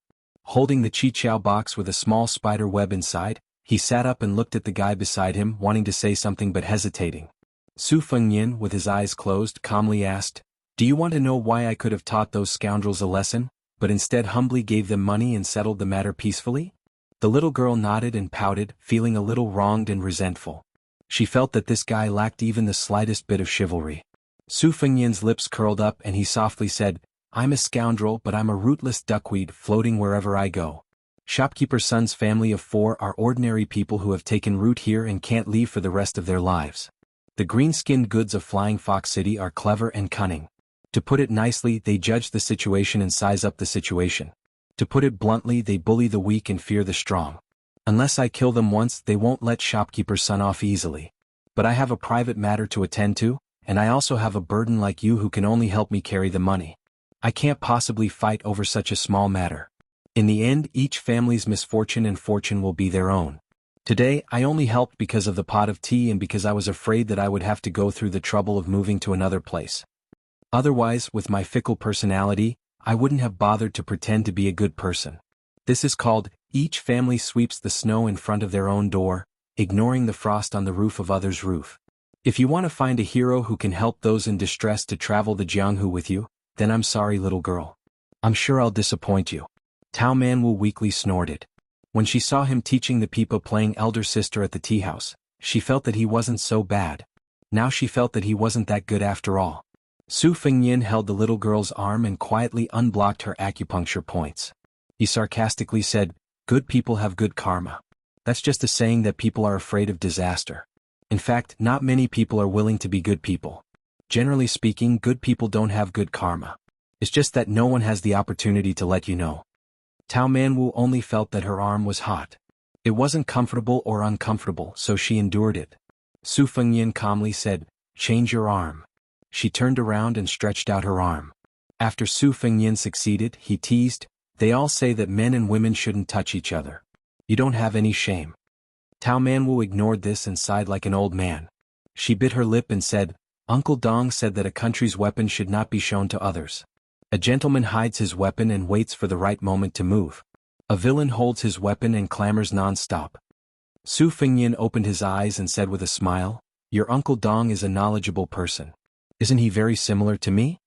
Holding the Qiqiao box with a small spider web inside, he sat up and looked at the guy beside him, wanting to say something but hesitating. Su Fengnian, with his eyes closed, calmly asked, "Do you want to know why I could have taught those scoundrels a lesson, but instead humbly gave them money and settled the matter peacefully?" The little girl nodded and pouted, feeling a little wronged and resentful. She felt that this guy lacked even the slightest bit of chivalry. Su Fengnian's lips curled up and he softly said, "I'm a scoundrel, but I'm a rootless duckweed floating wherever I go. Shopkeeper Sun's family of 4 are ordinary people who have taken root here and can't leave for the rest of their lives. The green-skinned goods of Flying Fox City are clever and cunning. To put it nicely, they judge the situation and size up the situation. To put it bluntly, they bully the weak and fear the strong. Unless I kill them once, they won't let Shopkeeper Sun off easily. But I have a private matter to attend to, and I also have a burden like you who can only help me carry the money. I can't possibly fight over such a small matter. In the end, each family's misfortune and fortune will be their own. Today, I only helped because of the pot of tea and because I was afraid that I would have to go through the trouble of moving to another place. Otherwise, with my fickle personality, I wouldn't have bothered to pretend to be a good person. This is called, each family sweeps the snow in front of their own door, ignoring the frost on the roof of others' roof. If you want to find a hero who can help those in distress to travel the Jianghu with you, then I'm sorry, little girl. I'm sure I'll disappoint you." Tao Manwu weakly snorted. When she saw him teaching the people playing elder sister at the tea house, she felt that he wasn't so bad. Now she felt that he wasn't that good after all. Su Fengnian held the little girl's arm and quietly unblocked her acupuncture points. He sarcastically said, "Good people have good karma. That's just a saying that people are afraid of disaster. In fact, not many people are willing to be good people. Generally speaking, good people don't have good karma. It's just that no one has the opportunity to let you know." Tao Manwu only felt that her arm was hot. It wasn't comfortable or uncomfortable, so she endured it. Su Fengnian calmly said, "Change your arm." She turned around and stretched out her arm. After Su Fengnian succeeded, he teased, "They all say that men and women shouldn't touch each other. You don't have any shame." Tao Manwu ignored this and sighed like an old man. She bit her lip and said, "Uncle Dong said that a country's weapon should not be shown to others. A gentleman hides his weapon and waits for the right moment to move. A villain holds his weapon and clamors non-stop." Su Fengnian opened his eyes and said with a smile, "Your Uncle Dong is a knowledgeable person. Isn't he very similar to me?"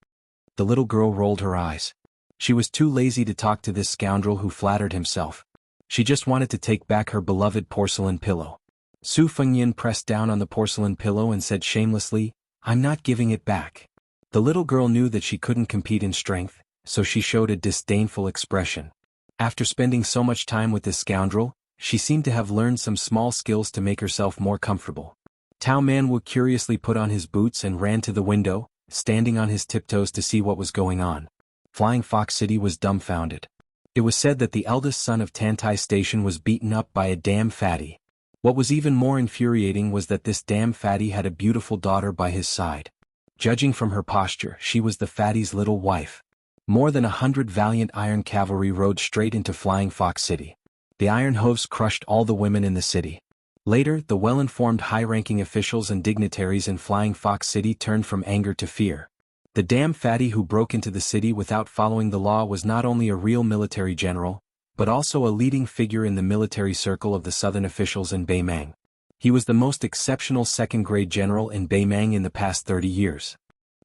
The little girl rolled her eyes. She was too lazy to talk to this scoundrel who flattered himself. She just wanted to take back her beloved porcelain pillow. Su Fengnian pressed down on the porcelain pillow and said shamelessly, "I'm not giving it back." The little girl knew that she couldn't compete in strength, so she showed a disdainful expression. After spending so much time with this scoundrel, she seemed to have learned some small skills to make herself more comfortable. Tao Manwu curiously put on his boots and ran to the window, standing on his tiptoes to see what was going on. Flying Fox City was dumbfounded. It was said that the eldest son of Tantai Station was beaten up by a damn fatty. What was even more infuriating was that this damn fatty had a beautiful daughter by his side. Judging from her posture, she was the fatty's little wife. More than 100 valiant iron cavalry rode straight into Flying Fox City. The iron hooves crushed all the women in the city. Later, the well-informed high-ranking officials and dignitaries in Flying Fox City turned from anger to fear. The damn fatty who broke into the city without following the law was not only a real military general, but also a leading figure in the military circle of the southern officials in Beimang. He was the most exceptional second-grade general in Beimang in the past 30 years.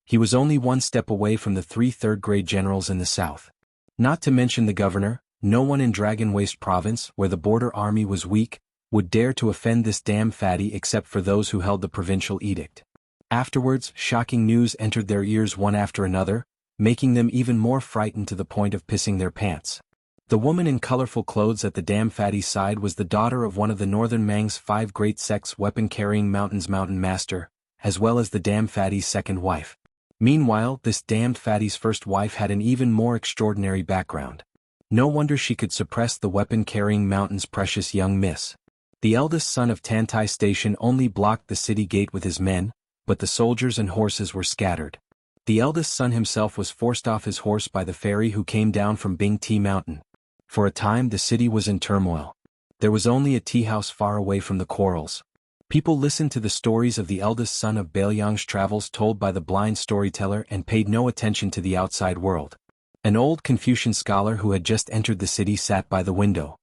He was only one step away from the 3 third-grade generals in the south. Not to mention the governor, no one in Dragon Waste Province, where the border army was weak, would dare to offend this damn fatty except for those who held the provincial edict. Afterwards, shocking news entered their ears one after another, making them even more frightened to the point of pissing their pants. The woman in colorful clothes at the damn fatty's side was the daughter of one of the northern Mang's 5 great sects' weapon-carrying mountain master, as well as the damn fatty's second wife. Meanwhile, this damned fatty's first wife had an even more extraordinary background. No wonder she could suppress the weapon-carrying mountain's precious young miss. The eldest son of Tantai Station only blocked the city gate with his men, but the soldiers and horses were scattered. The eldest son himself was forced off his horse by the fairy who came down from Bing Tea Mountain. For a time the city was in turmoil. There was only a tea house far away from the quarrels. People listened to the stories of the eldest son of Bailiang's travels told by the blind storyteller and paid no attention to the outside world. An old Confucian scholar who had just entered the city sat by the window.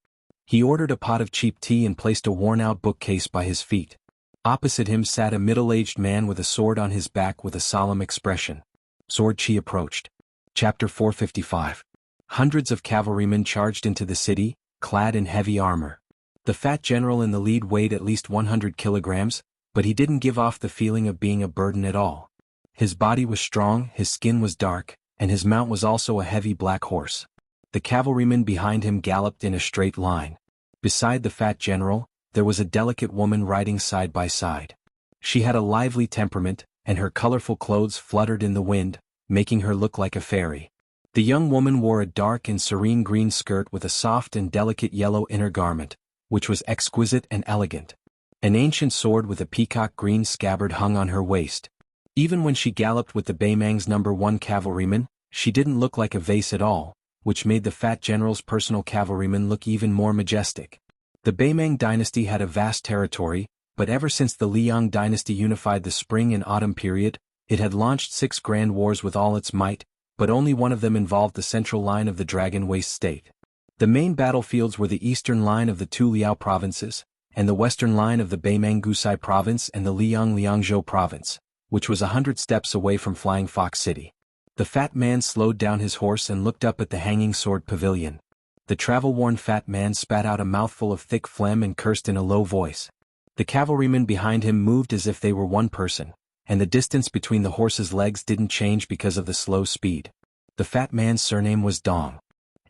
He ordered a pot of cheap tea and placed a worn-out bookcase by his feet. Opposite him sat a middle-aged man with a sword on his back with a solemn expression. Sword Chi approached. Chapter 455. Hundreds of cavalrymen charged into the city, clad in heavy armor. The fat general in the lead weighed at least 100 kilograms, but he didn't give off the feeling of being a burden at all. His body was strong, his skin was dark, and his mount was also a heavy black horse. The cavalrymen behind him galloped in a straight line. Beside the fat general, there was a delicate woman riding side by side. She had a lively temperament, and her colorful clothes fluttered in the wind, making her look like a fairy. The young woman wore a dark and serene green skirt with a soft and delicate yellow inner garment, which was exquisite and elegant. An ancient sword with a peacock green scabbard hung on her waist. Even when she galloped with the Beimang's #1 cavalryman, she didn't look like a vase at all, which made the fat general's personal cavalryman look even more majestic. The Beimang dynasty had a vast territory, but ever since the Liang dynasty unified the spring and autumn period, it had launched 6 grand wars with all its might, but only one of them involved the central line of the Dragon Waste state. The main battlefields were the eastern line of the 2 Liao provinces, and the western line of the Beimang Gusai province and the Liangzhou province, which was 100 steps away from Flying Fox City. The fat man slowed down his horse and looked up at the hanging sword pavilion. The travel-worn fat man spat out a mouthful of thick phlegm and cursed in a low voice. The cavalrymen behind him moved as if they were one person, and the distance between the horse's legs didn't change because of the slow speed. The fat man's surname was Dong.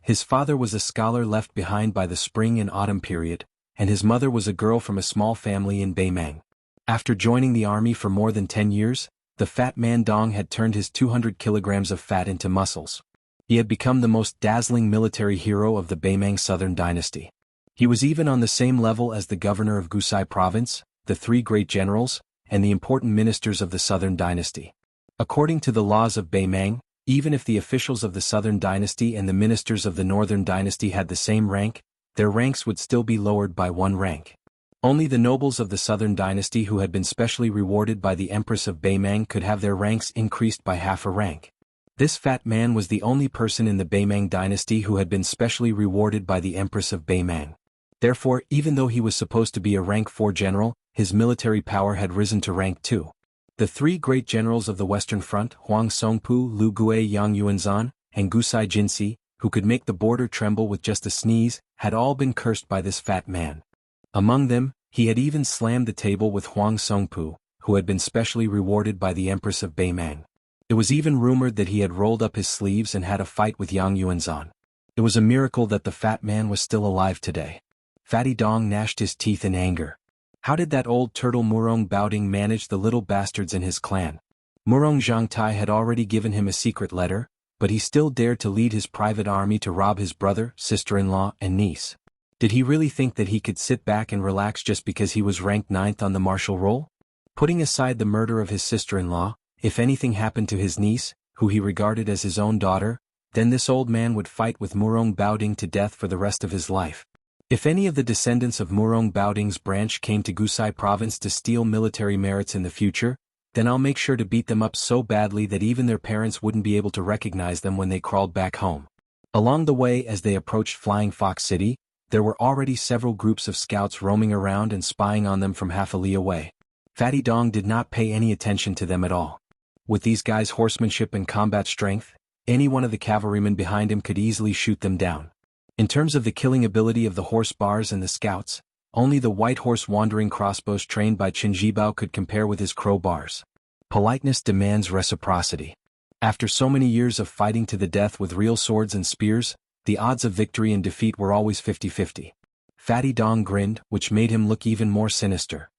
His father was a scholar left behind by the spring and autumn period, and his mother was a girl from a small family in Beimang. After joining the army for more than 10 years, the fat man Dong had turned his 200 kilograms of fat into muscles. He had become the most dazzling military hero of the Beimang Southern Dynasty. He was even on the same level as the governor of Gusai Province, the 3 great generals, and the important ministers of the Southern Dynasty. According to the laws of Beimang, even if the officials of the Southern Dynasty and the ministers of the Northern Dynasty had the same rank, their ranks would still be lowered by 1 rank. Only the nobles of the Southern Dynasty who had been specially rewarded by the Empress of Beimang could have their ranks increased by half a rank. This fat man was the only person in the Beimang dynasty who had been specially rewarded by the Empress of Beimang. Therefore, even though he was supposed to be a rank 4 general, his military power had risen to rank 2. The 3 great generals of the Western Front, Huang Songpu, Lu Gue Yang Yuanzan, and Gusai Jinsi, who could make the border tremble with just a sneeze, had all been cursed by this fat man. Among them, he had even slammed the table with Huang Songpu, who had been specially rewarded by the Empress of Beimang. It was even rumored that he had rolled up his sleeves and had a fight with Yang Yuanzan. It was a miracle that the fat man was still alive today. Fatty Dong gnashed his teeth in anger. How did that old turtle Murong Baoding manage the little bastards in his clan? Murong Zhangtai had already given him a secret letter, but he still dared to lead his private army to rob his brother, sister-in-law, and niece. Did he really think that he could sit back and relax just because he was ranked 9th on the martial roll? Putting aside the murder of his sister-in-law, if anything happened to his niece, who he regarded as his own daughter, then this old man would fight with Murong Baoding to death for the rest of his life. If any of the descendants of Murong Baoding's branch came to Gusai Province to steal military merits in the future, then I'll make sure to beat them up so badly that even their parents wouldn't be able to recognize them when they crawled back home. Along the way as they approached Flying Fox City, there were already several groups of scouts roaming around and spying on them from half a li away. Fatty Dong did not pay any attention to them at all. With these guys' horsemanship and combat strength, any one of the cavalrymen behind him could easily shoot them down. In terms of the killing ability of the horse bars and the scouts, only the white horse wandering crossbows trained by Qin Jibao could compare with his crowbars. Politeness demands reciprocity. After so many years of fighting to the death with real swords and spears, the odds of victory and defeat were always 50-50. Fatty Dong grinned, which made him look even more sinister.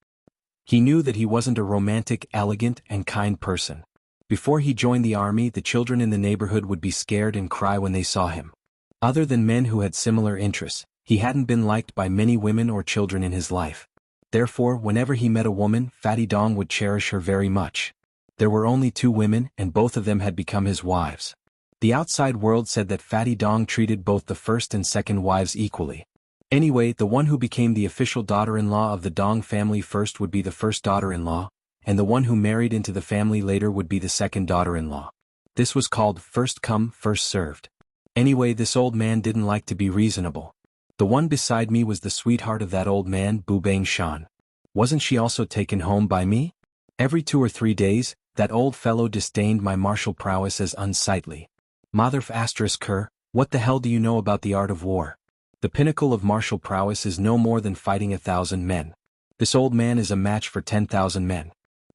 He knew that he wasn't a romantic, elegant, and kind person. Before he joined the army, the children in the neighborhood would be scared and cry when they saw him. Other than men who had similar interests, he hadn't been liked by many women or children in his life. Therefore, whenever he met a woman, Fatty Dong would cherish her very much. There were only 2 women, and both of them had become his wives. The outside world said that Fatty Dong treated both the first and second wives equally. Anyway, the one who became the official daughter-in-law of the Dong family first would be the first daughter-in-law, and the one who married into the family later would be the second daughter-in-law. This was called first come, first served. Anyway, this old man didn't like to be reasonable. The one beside me was the sweetheart of that old man, Bu Bang Shan. Wasn't she also taken home by me? Every 2 or 3 days, that old fellow disdained my martial prowess as unsightly. Motherf asterisk her, what the hell do you know about the art of war? The pinnacle of martial prowess is no more than fighting 1,000 men. This old man is a match for 10,000 men.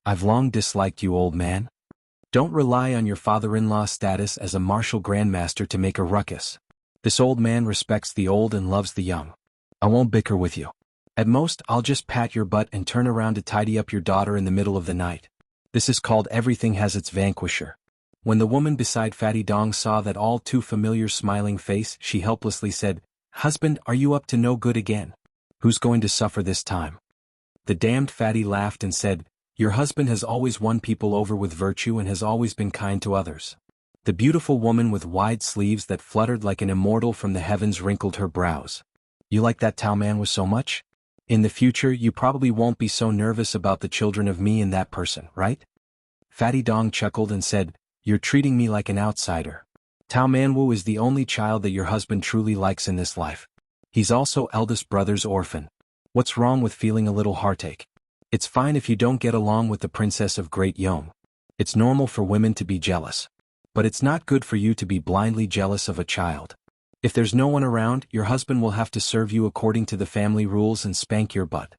I've long disliked you, old man. Don't rely on your father-in-law's status as a martial grandmaster to make a ruckus. This old man respects the old and loves the young. I won't bicker with you. At most, I'll just pat your butt and turn around to tidy up your daughter in the middle of the night. This is called everything has its vanquisher. When the woman beside Fatty Dong saw that all too familiar smiling face, she helplessly said, "Husband, are you up to no good again? Who's going to suffer this time?" The damned Fatty laughed and said, "Your husband has always won people over with virtue and has always been kind to others." The beautiful woman with wide sleeves that fluttered like an immortal from the heavens wrinkled her brows. "You like that Tao man was so much? In the future you probably won't be so nervous about the children of me and that person, right?" Fatty Dong chuckled and said, "You're treating me like an outsider. Tao Manwu is the only child that your husband truly likes in this life. He's also eldest brother's orphan. What's wrong with feeling a little heartache? It's fine if you don't get along with the princess of Great Yong. It's normal for women to be jealous. But it's not good for you to be blindly jealous of a child. If there's no one around, your husband will have to serve you according to the family rules and spank your butt."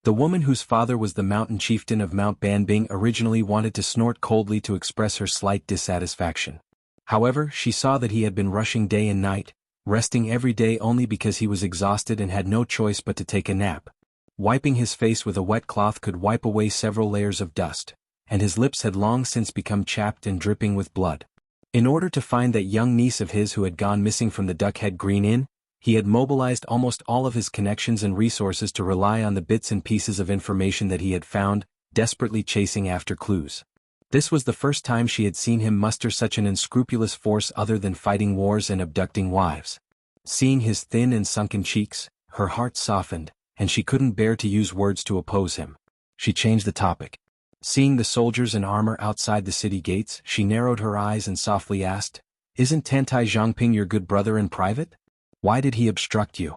The woman whose father was the mountain chieftain of Mount Banbing originally wanted to snort coldly to express her slight dissatisfaction. However, she saw that he had been rushing day and night, resting every day only because he was exhausted and had no choice but to take a nap. Wiping his face with a wet cloth could wipe away several layers of dust, and his lips had long since become chapped and dripping with blood. In order to find that young niece of his who had gone missing from the Duckhead Green Inn, he had mobilized almost all of his connections and resources to rely on the bits and pieces of information that he had found, desperately chasing after clues. This was the first time she had seen him muster such an unscrupulous force other than fighting wars and abducting wives. Seeing his thin and sunken cheeks, her heart softened, and she couldn't bear to use words to oppose him. She changed the topic. Seeing the soldiers in armor outside the city gates, she narrowed her eyes and softly asked, "Isn't Tantai Zhangping your good brother in private? Why did he obstruct you?"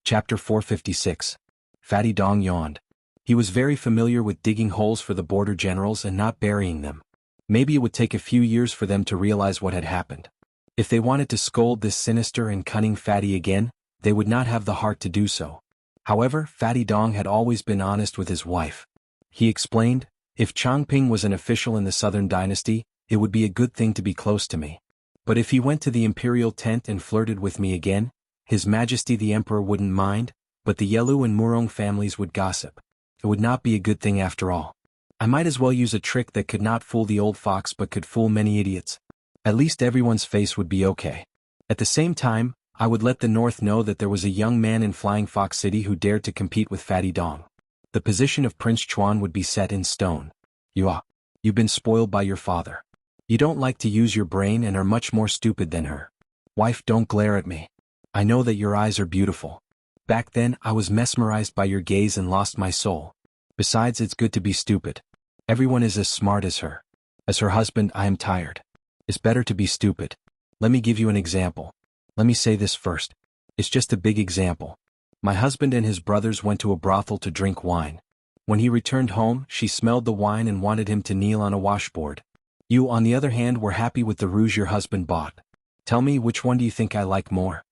Chapter 456. Fatty Dong yawned. He was very familiar with digging holes for the border generals and not burying them. Maybe it would take a few years for them to realize what had happened. If they wanted to scold this sinister and cunning Fatty again, they would not have the heart to do so. However, Fatty Dong had always been honest with his wife. He explained, "If Changping was an official in the Southern Dynasty, it would be a good thing to be close to me. But if he went to the imperial tent and flirted with me again, His Majesty the Emperor wouldn't mind, but the Yelu and Murong families would gossip. It would not be a good thing after all. I might as well use a trick that could not fool the old fox but could fool many idiots. At least everyone's face would be okay. At the same time, I would let the North know that there was a young man in Flying Fox City who dared to compete with Fatty Dong. The position of Prince Chuan would be set in stone. You've been spoiled by your father. You don't like to use your brain and are much more stupid than her. Wife, don't glare at me. I know that your eyes are beautiful. Back then I was mesmerized by your gaze and lost my soul. Besides, it's good to be stupid. Everyone is as smart as her. As her husband, I am tired. It's better to be stupid. Let me give you an example. Let me say this first. It's just a big example. My husband and his brothers went to a brothel to drink wine. When he returned home, she smelled the wine and wanted him to kneel on a washboard. You, on the other hand, were happy with the rouge your husband bought. Tell me, which one do you think I like more?"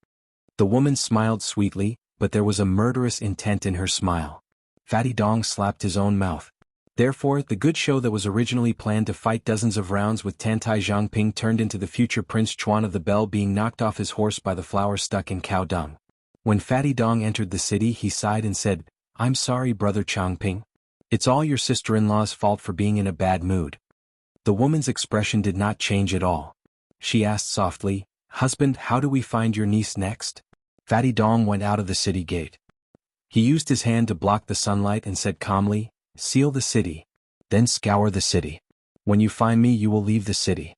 The woman smiled sweetly, but there was a murderous intent in her smile. Fatty Dong slapped his own mouth. Therefore, the good show that was originally planned to fight dozens of rounds with Tantai Zhangping turned into the future Prince Chuan of the Bell being knocked off his horse by the flower stuck in cow dung. When Fatty Dong entered the city, he sighed and said, "I'm sorry, brother Changping. It's all your sister-in-law's fault for being in a bad mood." The woman's expression did not change at all. She asked softly, "Husband, how do we find your niece next?" Fatty Dong went out of the city gate. He used his hand to block the sunlight and said calmly, "Seal the city. Then scour the city. When you find me, you will leave the city."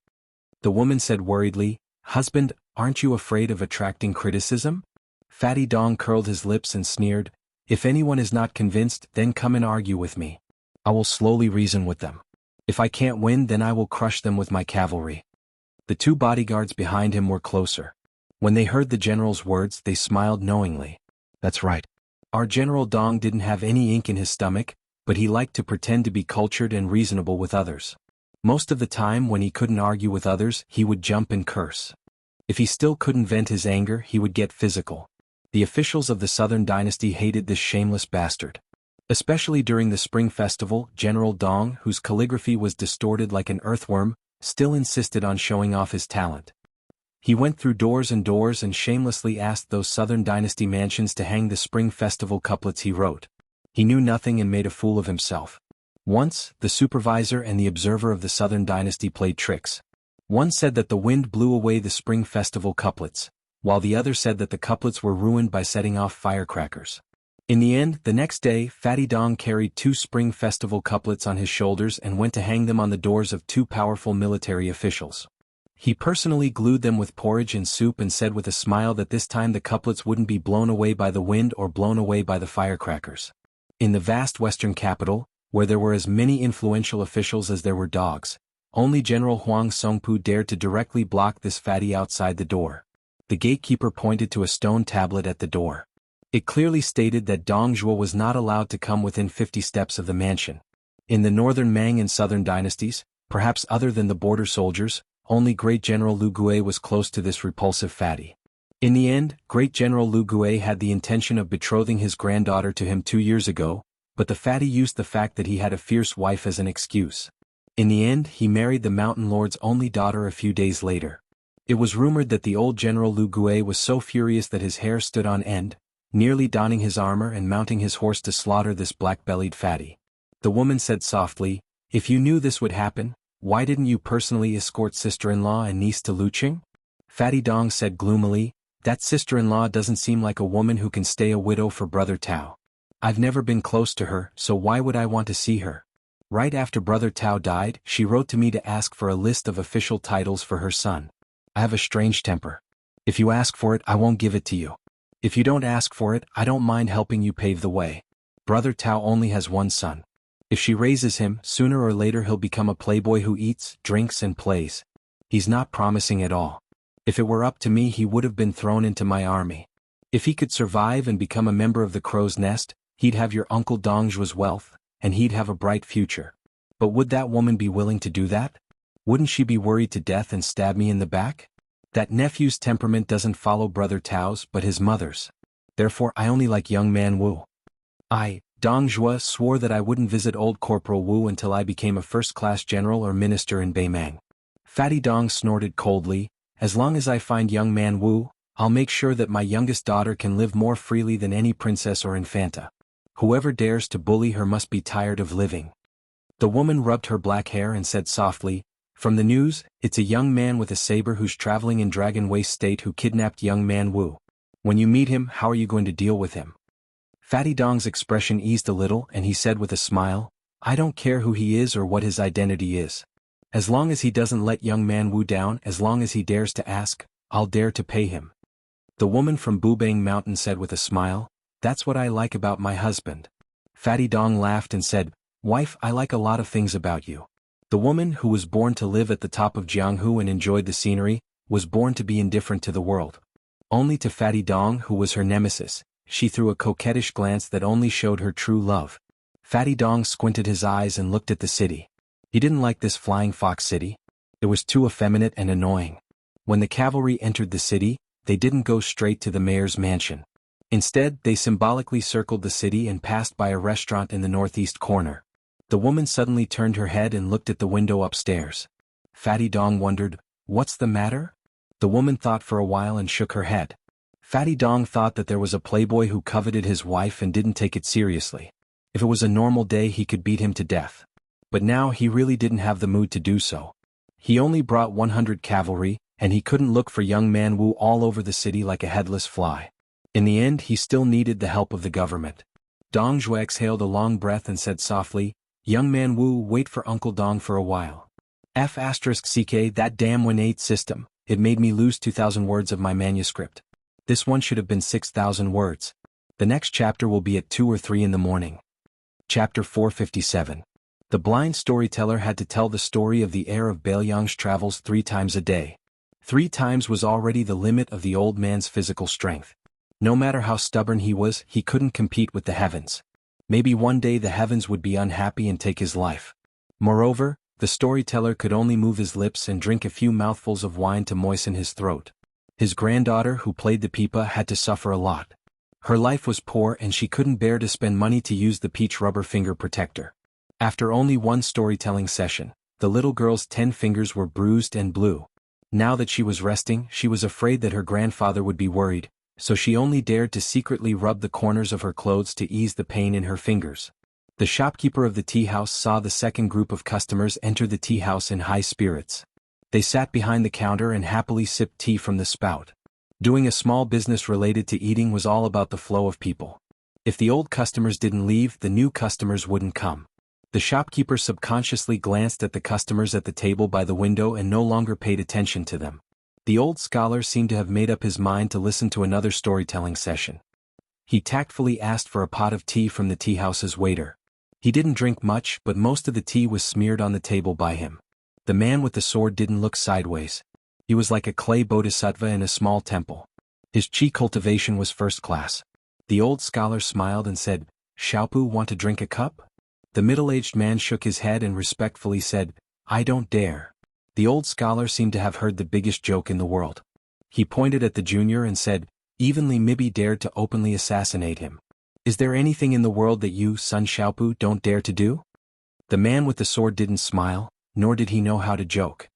The woman said worriedly, "Husband, aren't you afraid of attracting criticism?" Fatty Dong curled his lips and sneered, "If anyone is not convinced, then come and argue with me. I will slowly reason with them. If I can't win, then I will crush them with my cavalry." The two bodyguards behind him were closer. When they heard the general's words, they smiled knowingly. "That's right. Our General Dong didn't have any ink in his stomach, but he liked to pretend to be cultured and reasonable with others. Most of the time, when he couldn't argue with others, he would jump and curse. If he still couldn't vent his anger, he would get physical. The officials of the Southern Dynasty hated this shameless bastard. Especially during the Spring Festival, General Dong, whose calligraphy was distorted like an earthworm, still insisted on showing off his talent. He went through doors and shamelessly asked those Southern Dynasty mansions to hang the Spring Festival couplets he wrote. He knew nothing and made a fool of himself. Once, the supervisor and the observer of the Southern Dynasty played tricks. One said that the wind blew away the Spring Festival couplets, while the other said that the couplets were ruined by setting off firecrackers. In the end, the next day, Fatty Dong carried 2 Spring Festival couplets on his shoulders and went to hang them on the doors of 2 powerful military officials. He personally glued them with porridge and soup and said with a smile that this time the couplets wouldn't be blown away by the wind or blown away by the firecrackers. In the vast western capital, where there were as many influential officials as there were dogs, only General Huang Songpu dared to directly block this fatty outside the door. The gatekeeper pointed to a stone tablet at the door. It clearly stated that Dong Zhuo was not allowed to come within 50 steps of the mansion. In the northern Mang and southern dynasties, perhaps other than the border soldiers, only Great General Lu Gui was close to this repulsive fatty. In the end, Great General Lu Gui had the intention of betrothing his granddaughter to him 2 years ago, but the fatty used the fact that he had a fierce wife as an excuse. In the end, he married the mountain lord's only daughter a few days later. It was rumored that the old General Lu Gui was so furious that his hair stood on end, nearly donning his armor and mounting his horse to slaughter this black-bellied fatty. The woman said softly, "If you knew this would happen, why didn't you personally escort sister-in-law and niece to Luqing?" Fatty Dong said gloomily, "That sister-in-law doesn't seem like a woman who can stay a widow for Brother Tao. I've never been close to her, so why would I want to see her? Right after Brother Tao died, she wrote to me to ask for a list of official titles for her son. I have a strange temper. If you ask for it, I won't give it to you. If you don't ask for it, I don't mind helping you pave the way. Brother Tao only has one son. If she raises him, sooner or later he'll become a playboy who eats, drinks and plays. He's not promising at all. If it were up to me, he would have been thrown into my army. If he could survive and become a member of the Crow's Nest, he'd have your Uncle Dongzhu's wealth, and he'd have a bright future. But would that woman be willing to do that? Wouldn't she be worried to death and stab me in the back? That nephew's temperament doesn't follow Brother Tao's but his mother's. Therefore I only like young man Wu. I, Dongzhua, swore that I wouldn't visit old Corporal Wu until I became a first-class general or minister in Beimang. Fatty Dong snorted coldly, "As long as I find young man Wu, I'll make sure that my youngest daughter can live more freely than any princess or infanta. Whoever dares to bully her must be tired of living." The woman rubbed her black hair and said softly, "From the news, it's a young man with a saber who's traveling in Dragon Waste State who kidnapped young man Wu. When you meet him, how are you going to deal with him?" Fatty Dong's expression eased a little and he said with a smile, "I don't care who he is or what his identity is. As long as he doesn't let young man Wu down, as long as he dares to ask, I'll dare to pay him." The woman from Bubang Mountain said with a smile, "That's what I like about my husband." Fatty Dong laughed and said, "Wife, I like a lot of things about you." The woman, who was born to live at the top of Jianghu and enjoyed the scenery, was born to be indifferent to the world. Only to Fatty Dong, who was her nemesis, she threw a coquettish glance that only showed her true love. Fatty Dong squinted his eyes and looked at the city. He didn't like this flying fox city. It was too effeminate and annoying. When the cavalry entered the city, they didn't go straight to the mayor's mansion. Instead, they symbolically circled the city and passed by a restaurant in the northeast corner. The woman suddenly turned her head and looked at the window upstairs. Fatty Dong wondered, "What's the matter?" The woman thought for a while and shook her head. Fatty Dong thought that there was a playboy who coveted his wife and didn't take it seriously. If it was a normal day, he could beat him to death. But now he really didn't have the mood to do so. He only brought 100 cavalry, and he couldn't look for young man Wu all over the city like a headless fly. In the end, he still needed the help of the government. Dongzhu exhaled a long breath and said softly, "Young man Wu, wait for Uncle Dong for a while." *CK, that damn Winate system, it made me lose 2,000 words of my manuscript. This one should have been 6,000 words. The next chapter will be at 2 or 3 in the morning. Chapter 457. The blind storyteller had to tell the story of the heir of Bailiang's travels 3 times a day. 3 times was already the limit of the old man's physical strength. No matter how stubborn he was, he couldn't compete with the heavens. Maybe one day the heavens would be unhappy and take his life. Moreover, the storyteller could only move his lips and drink a few mouthfuls of wine to moisten his throat. His granddaughter, who played the pipa, had to suffer a lot. Her life was poor and she couldn't bear to spend money to use the peach rubber finger protector. After only one storytelling session, the little girl's 10 fingers were bruised and blue. Now that she was resting, she was afraid that her grandfather would be worried, so she only dared to secretly rub the corners of her clothes to ease the pain in her fingers. The shopkeeper of the tea house saw the second group of customers enter the tea house in high spirits. They sat behind the counter and happily sipped tea from the spout. Doing a small business related to eating was all about the flow of people. If the old customers didn't leave, the new customers wouldn't come. The shopkeeper subconsciously glanced at the customers at the table by the window and no longer paid attention to them. The old scholar seemed to have made up his mind to listen to another storytelling session. He tactfully asked for a pot of tea from the tea house's waiter. He didn't drink much, but most of the tea was smeared on the table by him. The man with the sword didn't look sideways. He was like a clay bodhisattva in a small temple. His chi cultivation was first class. The old scholar smiled and said, "Xiaopu, want to drink a cup?" The middle-aged man shook his head and respectfully said, "I don't dare." The old scholar seemed to have heard the biggest joke in the world. He pointed at the junior and said, "Even Li Mibi dared to openly assassinate him. Is there anything in the world that you, Sun Xiaopu, don't dare to do? The man with the sword didn't smile, nor did he know how to joke.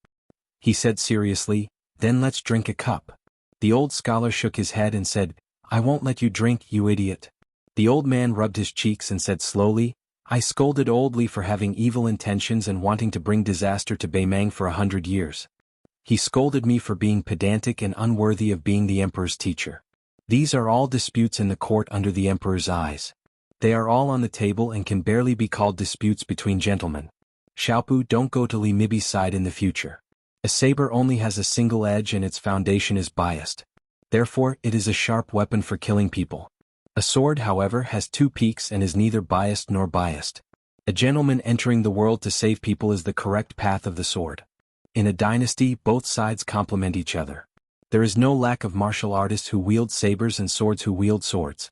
He said seriously, "Then let's drink a cup." The old scholar shook his head and said, "I won't let you drink, you idiot." The old man rubbed his cheeks and said slowly, "I scolded Old Li for having evil intentions and wanting to bring disaster to Beimang for 100 years. He scolded me for being pedantic and unworthy of being the emperor's teacher. These are all disputes in the court under the emperor's eyes. They are all on the table and can barely be called disputes between gentlemen. Xiaopu, don't go to Li Mibi's side in the future. A saber only has a single edge and its foundation is biased. Therefore, it is a sharp weapon for killing people. A sword, however, has two peaks and is neither biased nor biased. A gentleman entering the world to save people is the correct path of the sword. In a dynasty, both sides complement each other. There is no lack of martial artists who wield sabers and swords who wield swords.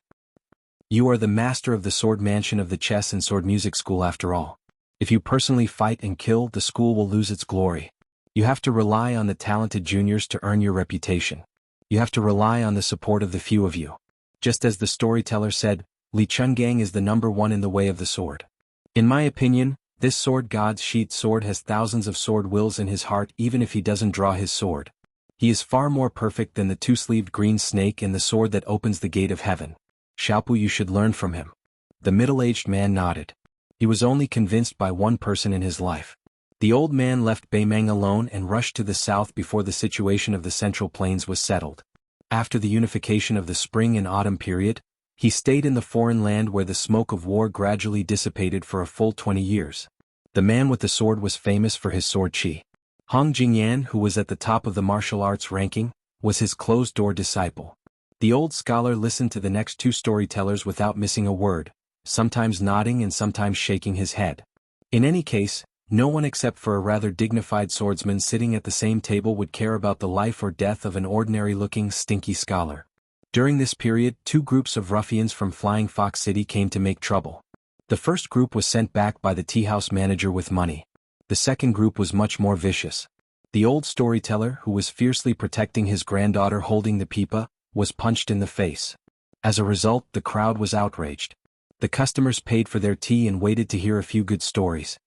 You are the master of the sword mansion of the chess and sword music school after all. If you personally fight and kill, the school will lose its glory. You have to rely on the talented juniors to earn your reputation. You have to rely on the support of the few of you. Just as the storyteller said, Li Chungang is the number one in the way of the sword. In my opinion, this sword god's sheathed sword has thousands of sword wills in his heart even if he doesn't draw his sword. He is far more perfect than the two-sleeved green snake and the sword that opens the gate of heaven. Xiaopu, you should learn from him. The middle-aged man nodded. He was only convinced by one person in his life. The old man left Beimang alone and rushed to the south before the situation of the Central Plains was settled. After the unification of the spring and autumn period, he stayed in the foreign land where the smoke of war gradually dissipated for a full 20 years. The man with the sword was famous for his sword chi. Hong Jingyan, who was at the top of the martial arts ranking, was his closed-door disciple. The old scholar listened to the next two storytellers without missing a word, sometimes nodding and sometimes shaking his head. In any case, no one except for a rather dignified swordsman sitting at the same table would care about the life or death of an ordinary-looking, stinky scholar. During this period, two groups of ruffians from Flying Fox City came to make trouble. The first group was sent back by the tea-house manager with money. The second group was much more vicious. The old storyteller, who was fiercely protecting his granddaughter holding the pipa, was punched in the face. As a result, the crowd was outraged. The customers paid for their tea and waited to hear a few good stories.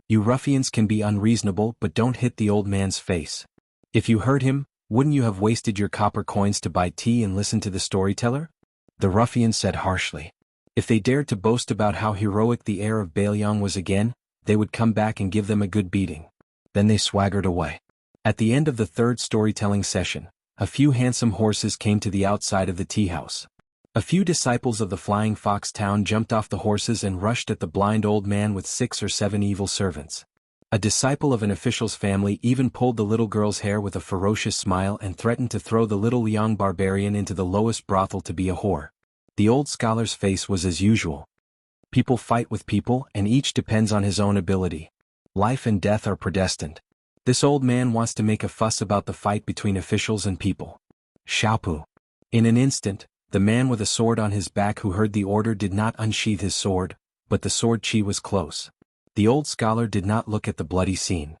You ruffians can be unreasonable, but don't hit the old man's face. If you hurt him, wouldn't you have wasted your copper coins to buy tea and listen to the storyteller? The ruffian said harshly. If they dared to boast about how heroic the heir of Bailiang was again, they would come back and give them a good beating. Then they swaggered away. At the end of the third storytelling session, a few handsome horses came to the outside of the tea house. A few disciples of the Flying Fox town jumped off the horses and rushed at the blind old man with 6 or 7 evil servants. A disciple of an official's family even pulled the little girl's hair with a ferocious smile and threatened to throw the little young barbarian into the lowest brothel to be a whore. The old scholar's face was as usual. People fight with people and each depends on his own ability. Life and death are predestined. This old man wants to make a fuss about the fight between officials and people. Xiaopu. In an instant, the man with a sword on his back who heard the order did not unsheath his sword, but the sword chi was close. The old scholar did not look at the bloody scene.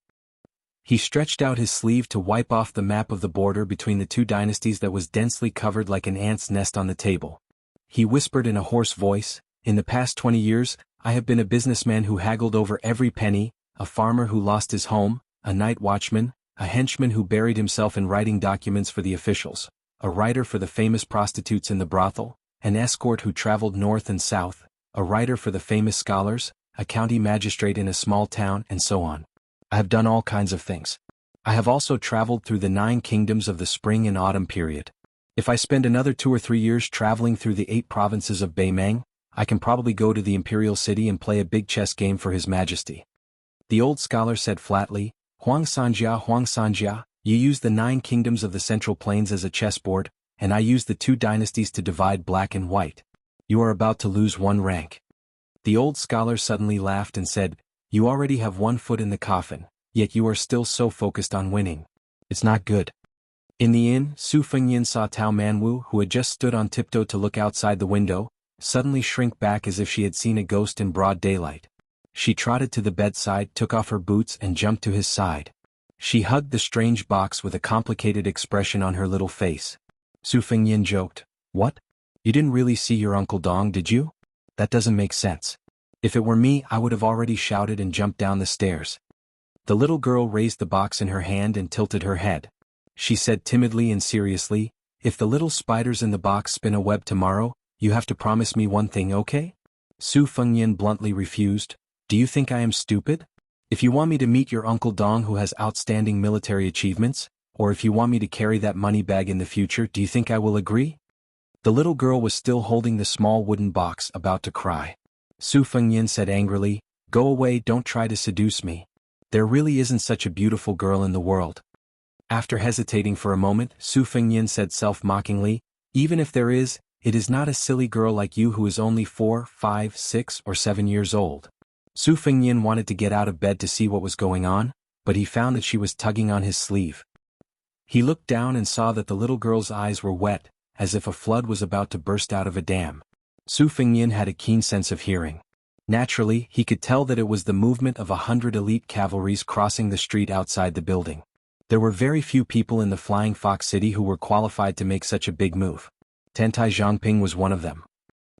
He stretched out his sleeve to wipe off the map of the border between the two dynasties that was densely covered like an ant's nest on the table. He whispered in a hoarse voice, "In the past 20 years, I have been a businessman who haggled over every penny, a farmer who lost his home, a night watchman, a henchman who buried himself in writing documents for the officials, a writer for the famous prostitutes in the brothel, an escort who traveled north and south, a writer for the famous scholars, a county magistrate in a small town, and so on. I have done all kinds of things. I have also traveled through the 9 kingdoms of the spring and autumn period. If I spend another 2 or 3 years traveling through the 8 provinces of Beimang, I can probably go to the imperial city and play a big chess game for His Majesty." The old scholar said flatly, Huang Sanjia, you use the 9 kingdoms of the Central Plains as a chessboard, and I use the 2 dynasties to divide black and white. You are about to lose 1 rank. The old scholar suddenly laughed and said, You already have 1 foot in the coffin, yet you are still so focused on winning. It's not good. In the inn, Su Fengyin saw Tao Manwu, who had just stood on tiptoe to look outside the window, suddenly shrink back as if she had seen a ghost in broad daylight. She trotted to the bedside, took off her boots and jumped to his side. She hugged the strange box with a complicated expression on her little face. Su Fengyin joked, What? You didn't really see your Uncle Dong, did you? That doesn't make sense. If it were me, I would have already shouted and jumped down the stairs. The little girl raised the box in her hand and tilted her head. She said timidly and seriously, "If the little spiders in the box spin a web tomorrow, you have to promise me one thing, okay?" Su Fengyan bluntly refused. "Do you think I am stupid? If you want me to meet your Uncle Dong who has outstanding military achievements, or if you want me to carry that money bag in the future, do you think I will agree?" The little girl was still holding the small wooden box, about to cry. Su Fengyan said angrily, "Go away, don't try to seduce me. There really isn't such a beautiful girl in the world." After hesitating for a moment, Su Fengyan said self-mockingly, "Even if there is, it is not a silly girl like you who is only 4, 5, 6, or 7 years old." Su Fengyan wanted to get out of bed to see what was going on, but he found that she was tugging on his sleeve. He looked down and saw that the little girl's eyes were wet, as if a flood was about to burst out of a dam. Su Fengyan had a keen sense of hearing. Naturally, he could tell that it was the movement of 100 elite cavalries crossing the street outside the building. There were very few people in the Flying Fox City who were qualified to make such a big move. Tentai Zhangping was one of them.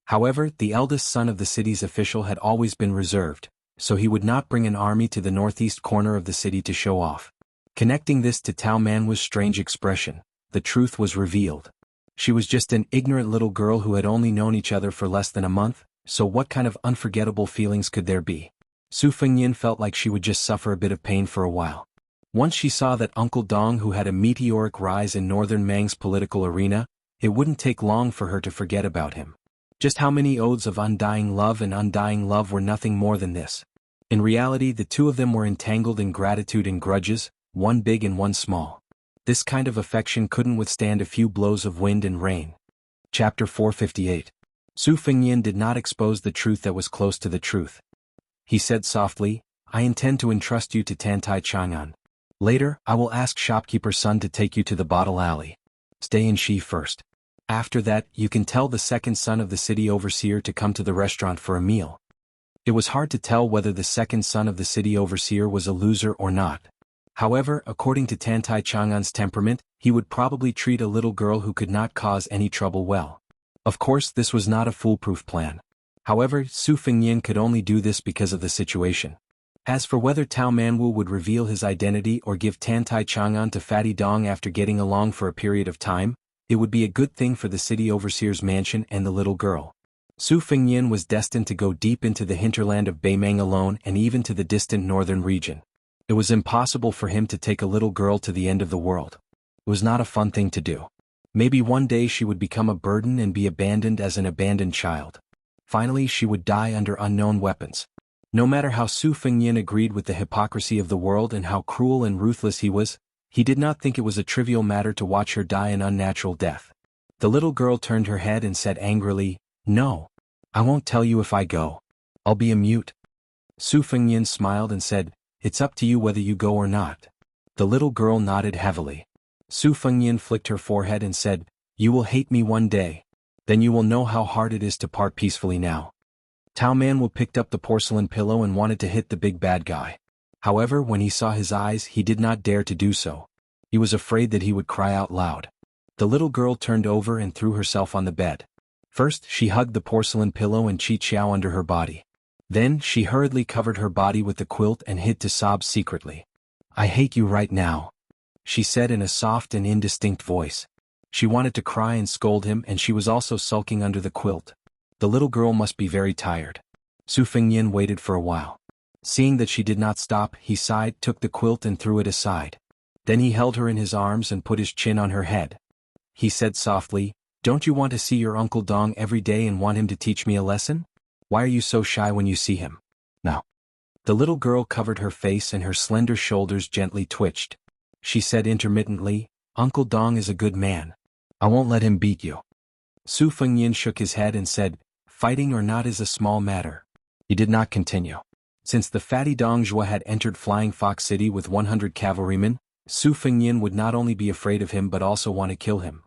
However, the eldest son of the city's official had always been reserved, so he would not bring an army to the northeast corner of the city to show off. Connecting this to Tao Manwu's strange expression, the truth was revealed. She was just an ignorant little girl who had only known each other for less than a month, so what kind of unforgettable feelings could there be? Su Fengyan felt like she would just suffer a bit of pain for a while. Once she saw that Uncle Dong who had a meteoric rise in northern Mang's political arena, it wouldn't take long for her to forget about him. Just how many odes of undying love and undying love were nothing more than this. In reality, the two of them were entangled in gratitude and grudges, one big and one small. This kind of affection couldn't withstand a few blows of wind and rain. Chapter 458. Su Fengyan did not expose the truth that was close to the truth. He said softly, "I intend to entrust you to Tantai Chang'an. Later, I will ask shopkeeper's son to take you to the bottle alley. Stay in Shi first. After that, you can tell the second son of the city overseer to come to the restaurant for a meal." It was hard to tell whether the second son of the city overseer was a loser or not. However, according to Tantai Chang'an's temperament, he would probably treat a little girl who could not cause any trouble well. Of course, this was not a foolproof plan. However, Su Fengyan could only do this because of the situation. As for whether Tao Manwu would reveal his identity or give Tantai Chang'an to Fatty Dong after getting along for a period of time, it would be a good thing for the city overseer's mansion and the little girl. Su Fengyan was destined to go deep into the hinterland of Beimang alone and even to the distant northern region. It was impossible for him to take a little girl to the end of the world. It was not a fun thing to do. Maybe one day she would become a burden and be abandoned as an abandoned child. Finally, she would die under unknown weapons. No matter how Su Fengyan agreed with the hypocrisy of the world and how cruel and ruthless he was, he did not think it was a trivial matter to watch her die an unnatural death. The little girl turned her head and said angrily, "No. I won't tell you if I go. I'll be a mute." Su Fengyan smiled and said, "It's up to you whether you go or not." The little girl nodded heavily. Su Fengyan flicked her forehead and said, "You will hate me one day. Then you will know how hard it is to part peacefully now." Tao Manwu picked up the porcelain pillow and wanted to hit the big bad guy. However, when he saw his eyes, he did not dare to do so. He was afraid that he would cry out loud. The little girl turned over and threw herself on the bed. First, she hugged the porcelain pillow and Chi Chiao under her body. Then, she hurriedly covered her body with the quilt and hid to sob secretly. "I hate you right now," she said in a soft and indistinct voice. She wanted to cry and scold him, and she was also sulking under the quilt. The little girl must be very tired. Su Fengyan waited for a while. Seeing that she did not stop, he sighed, took the quilt and threw it aside. Then he held her in his arms and put his chin on her head. He said softly, "Don't you want to see your Uncle Dong every day and want him to teach me a lesson? Why are you so shy when you see him?" "No." The little girl covered her face and her slender shoulders gently twitched. She said intermittently, "Uncle Dong is a good man. I won't let him beat you." Su Fengyan shook his head and said, "Fighting or not is a small matter." He did not continue. Since the fatty Dong Zhuo had entered Flying Fox City with 100 cavalrymen, Su Fengyan would not only be afraid of him but also want to kill him.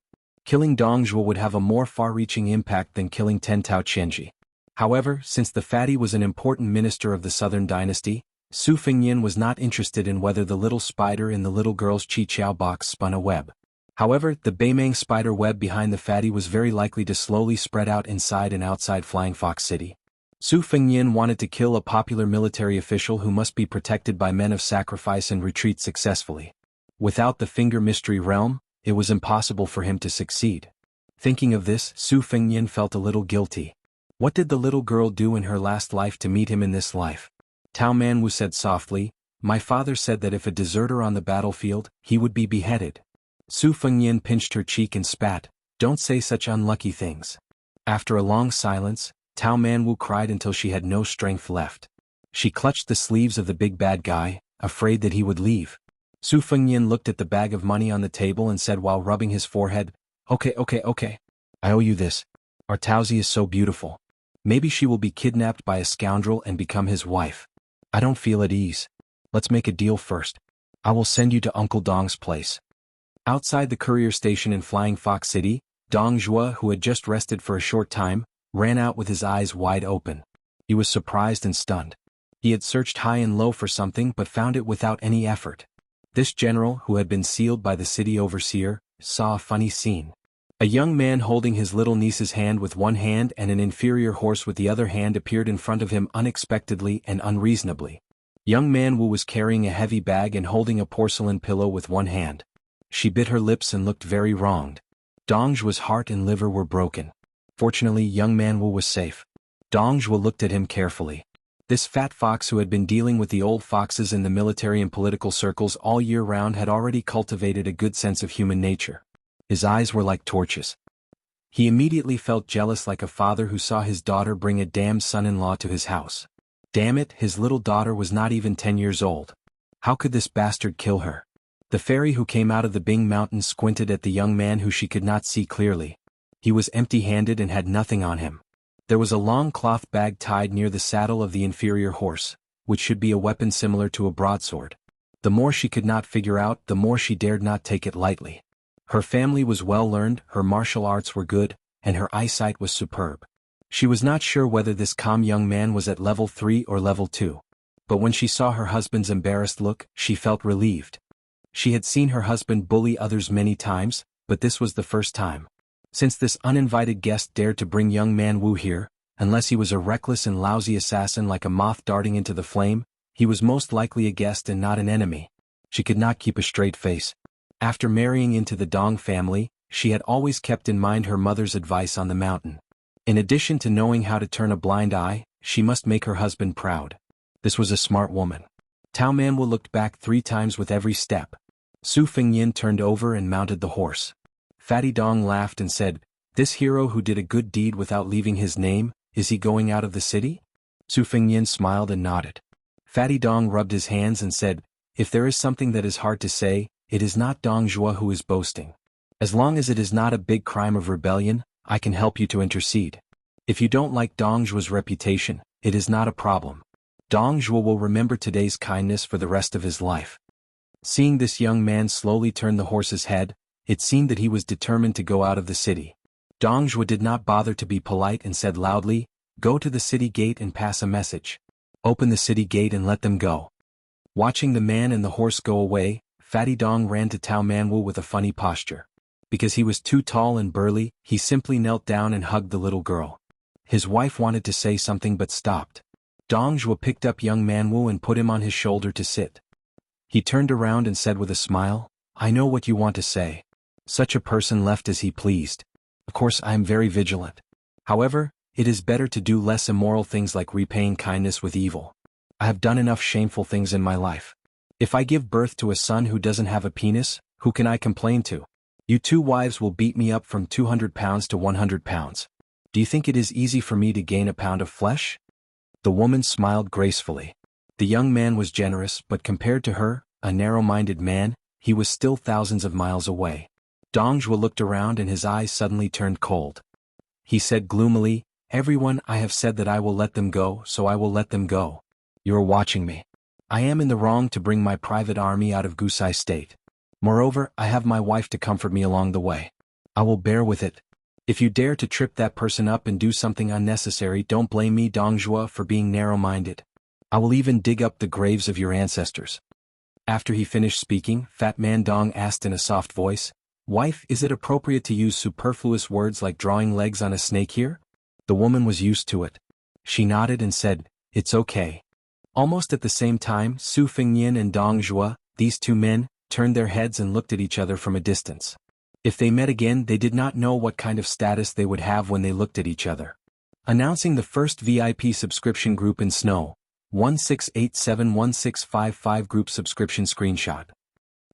Killing Dong Zhuo would have a more far-reaching impact than killing Ten Tao Qianji. However, since the fatty was an important minister of the Southern Dynasty, Su Fengyan was not interested in whether the little spider in the little girl's Chi Chiao box spun a web. However, the Beimang spider web behind the fatty was very likely to slowly spread out inside and outside Flying Fox City. Su Fengnian wanted to kill a popular military official who must be protected by men of sacrifice and retreat successfully. Without the Finger Mystery Realm, it was impossible for him to succeed. Thinking of this, Su Fengnian felt a little guilty. What did the little girl do in her last life to meet him in this life? Tao Manwu said softly, "My father said that if a deserter on the battlefield, he would be beheaded." Su Fengnian pinched her cheek and spat, "Don't say such unlucky things." After a long silence, Tao Manwu cried until she had no strength left. She clutched the sleeves of the big bad guy, afraid that he would leave. Su Fengnian looked at the bag of money on the table and said while rubbing his forehead, Okay. I owe you this. Our Taozi is so beautiful. Maybe she will be kidnapped by a scoundrel and become his wife. I don't feel at ease. Let's make a deal first. I will send you to Uncle Dong's place." Outside the courier station in Flying Fox City, Dong Zhuo, who had just rested for a short time, ran out with his eyes wide open. He was surprised and stunned. He had searched high and low for something but found it without any effort. This general, who had been sealed by the city overseer, saw a funny scene. A young man holding his little niece's hand with one hand and an inferior horse with the other hand appeared in front of him unexpectedly and unreasonably. Young Man Wu was carrying a heavy bag and holding a porcelain pillow with one hand. She bit her lips and looked very wronged. Dong Zhuo's heart and liver were broken. Fortunately, young Man Wu was safe. Dong Zhuo looked at him carefully. This fat fox who had been dealing with the old foxes in the military and political circles all year round had already cultivated a good sense of human nature. His eyes were like torches. He immediately felt jealous like a father who saw his daughter bring a damned son-in-law to his house. Damn it, his little daughter was not even 10 years old. How could this bastard kill her? The fairy who came out of the Bing Mountains squinted at the young man who she could not see clearly. He was empty-handed and had nothing on him. There was a long cloth bag tied near the saddle of the inferior horse, which should be a weapon similar to a broadsword. The more she could not figure out, the more she dared not take it lightly. Her family was well learned, her martial arts were good, and her eyesight was superb. She was not sure whether this calm young man was at level 3 or level 2. But when she saw her husband's embarrassed look, she felt relieved. She had seen her husband bully others many times, but this was the first time. Since this uninvited guest dared to bring young Man Wu here, unless he was a reckless and lousy assassin like a moth darting into the flame, he was most likely a guest and not an enemy. She could not keep a straight face. After marrying into the Dong family, she had always kept in mind her mother's advice on the mountain. In addition to knowing how to turn a blind eye, she must make her husband proud. This was a smart woman. Tao Manwu looked back 3 times with every step. Su Fengyin turned over and mounted the horse. Fatty Dong laughed and said, "This hero who did a good deed without leaving his name, is he going out of the city?" Su Fengyin smiled and nodded. Fatty Dong rubbed his hands and said, "If there is something that is hard to say, it is not Dong Zhuo who is boasting. As long as it is not a big crime of rebellion, I can help you to intercede. If you don't like Dong Zhuo's reputation, it is not a problem. Dong Zhuo will remember today's kindness for the rest of his life." Seeing this young man slowly turn the horse's head, it seemed that he was determined to go out of the city. Dong Zhuo did not bother to be polite and said loudly, "Go to the city gate and pass a message. Open the city gate and let them go." Watching the man and the horse go away, Fatty Dong ran to Tao Manwu with a funny posture. Because he was too tall and burly, he simply knelt down and hugged the little girl. His wife wanted to say something but stopped. Dong Zhuo picked up young Manwu and put him on his shoulder to sit. He turned around and said with a smile, "I know what you want to say. Such a person left as he pleased. Of course I am very vigilant. However, it is better to do less immoral things like repaying kindness with evil. I have done enough shameful things in my life. If I give birth to a son who doesn't have a penis, who can I complain to? You 2 wives will beat me up from 200 pounds to 100 pounds. Do you think it is easy for me to gain a pound of flesh?" The woman smiled gracefully. The young man was generous, but compared to her, a narrow-minded man, he was still thousands of miles away. Dong Zhuo looked around and his eyes suddenly turned cold. He said gloomily, "Everyone, I have said that I will let them go, so I will let them go. You are watching me. I am in the wrong to bring my private army out of Gusai State. Moreover, I have my wife to comfort me along the way. I will bear with it. If you dare to trip that person up and do something unnecessary, don't blame me, Dong Zhuo, for being narrow-minded. I will even dig up the graves of your ancestors." After he finished speaking, Fat Man Dong asked in a soft voice, Wife, is it appropriate to use superfluous words like drawing legs on a snake here? The woman was used to it. She nodded and said, it's okay. Almost at the same time, Su Fengnian and Dong Zhuo, these two men, turned their heads and looked at each other from a distance. If they met again, they did not know what kind of status they would have when they looked at each other. Announcing the first VIP subscription group in Snow, 16871655 group subscription screenshot.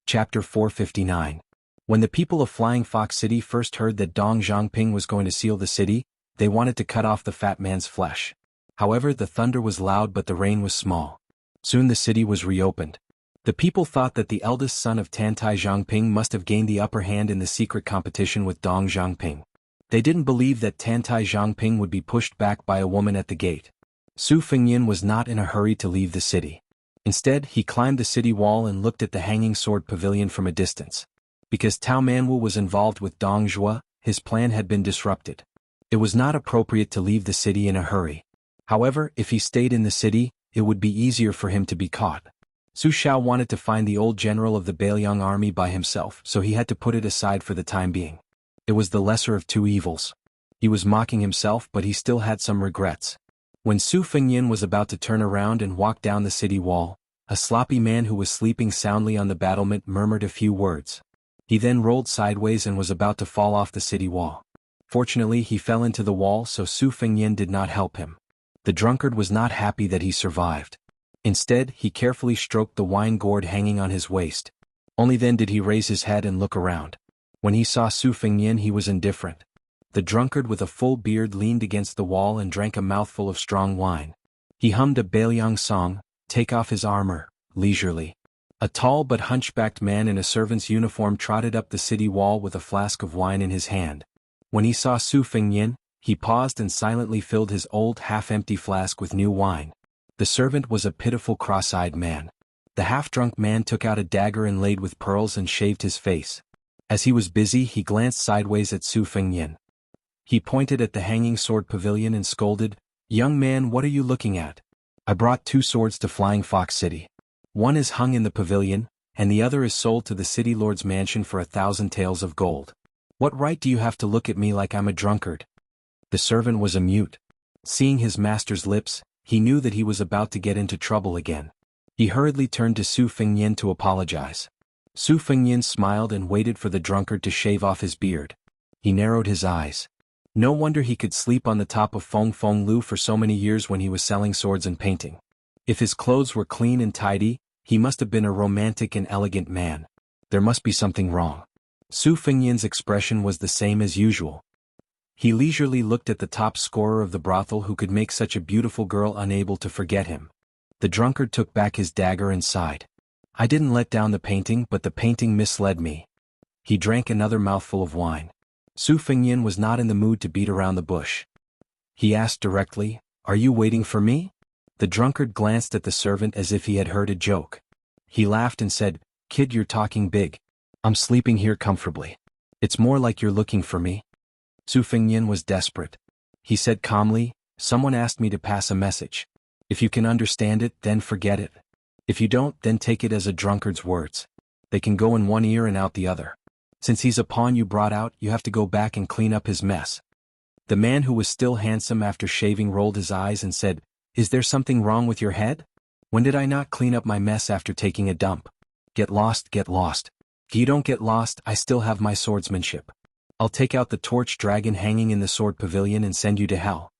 Chapter 459. When the people of Flying Fox City first heard that Dong Zhangping was going to seal the city, they wanted to cut off the fat man's flesh. However, the thunder was loud but the rain was small. Soon the city was reopened. The people thought that the eldest son of Tantai Zhangping must have gained the upper hand in the secret competition with Dong Zhangping. They didn't believe that Tantai Zhangping would be pushed back by a woman at the gate. Su Fengnian was not in a hurry to leave the city. Instead, he climbed the city wall and looked at the hanging sword pavilion from a distance. Because Tao Manwu was involved with Dong Zhuo, his plan had been disrupted. It was not appropriate to leave the city in a hurry. However, if he stayed in the city, it would be easier for him to be caught. Su Shao wanted to find the old general of the Bailiang army by himself, so he had to put it aside for the time being. It was the lesser of two evils. He was mocking himself, but he still had some regrets. When Su Fengnian was about to turn around and walk down the city wall, a sloppy man who was sleeping soundly on the battlement murmured a few words. He then rolled sideways and was about to fall off the city wall. Fortunately, he fell into the wall, so Su Fengnian did not help him. The drunkard was not happy that he survived. Instead, he carefully stroked the wine gourd hanging on his waist. Only then did he raise his head and look around. When he saw Su Fengnian, he was indifferent. The drunkard with a full beard leaned against the wall and drank a mouthful of strong wine. He hummed a Bailiang song, "Take off his armor," leisurely. A tall but hunchbacked man in a servant's uniform trotted up the city wall with a flask of wine in his hand. When he saw Su Fengnian, he paused and silently filled his old half-empty flask with new wine. The servant was a pitiful cross-eyed man. The half-drunk man took out a dagger inlaid with pearls and shaved his face. As he was busy, he glanced sideways at Su Fengnian. He pointed at the hanging sword pavilion and scolded, "Young man, what are you looking at? I brought 2 swords to Flying Fox City. One is hung in the pavilion, and the other is sold to the city lord's mansion for 1,000 taels of gold. What right do you have to look at me like I'm a drunkard?" The servant was a mute. Seeing his master's lips, he knew that he was about to get into trouble again. He hurriedly turned to Su Fengnian to apologize. Su Fengnian smiled and waited for the drunkard to shave off his beard. He narrowed his eyes. No wonder he could sleep on the top of Feng Feng Lu for so many years when he was selling swords and painting. If his clothes were clean and tidy, he must have been a romantic and elegant man. There must be something wrong. Su Fengnian's expression was the same as usual. He leisurely looked at the top scorer of the brothel who could make such a beautiful girl unable to forget him. The drunkard took back his dagger and sighed. "I didn't let down the painting, but the painting misled me." He drank another mouthful of wine. Su Fengnian was not in the mood to beat around the bush. He asked directly, "Are you waiting for me?" The drunkard glanced at the servant as if he had heard a joke. He laughed and said, "Kid, you're talking big. I'm sleeping here comfortably. It's more like you're looking for me." Su Fengnian was desperate. He said calmly, "Someone asked me to pass a message. If you can understand it, then forget it. If you don't, then take it as a drunkard's words. They can go in one ear and out the other. Since he's a pawn you brought out, you have to go back and clean up his mess." The man who was still handsome after shaving rolled his eyes and said, "Is there something wrong with your head? When did I not clean up my mess after taking a dump? Get lost, get lost. If you don't get lost, I still have my swordsmanship. I'll take out the torch dragon hanging in the sword pavilion and send you to hell."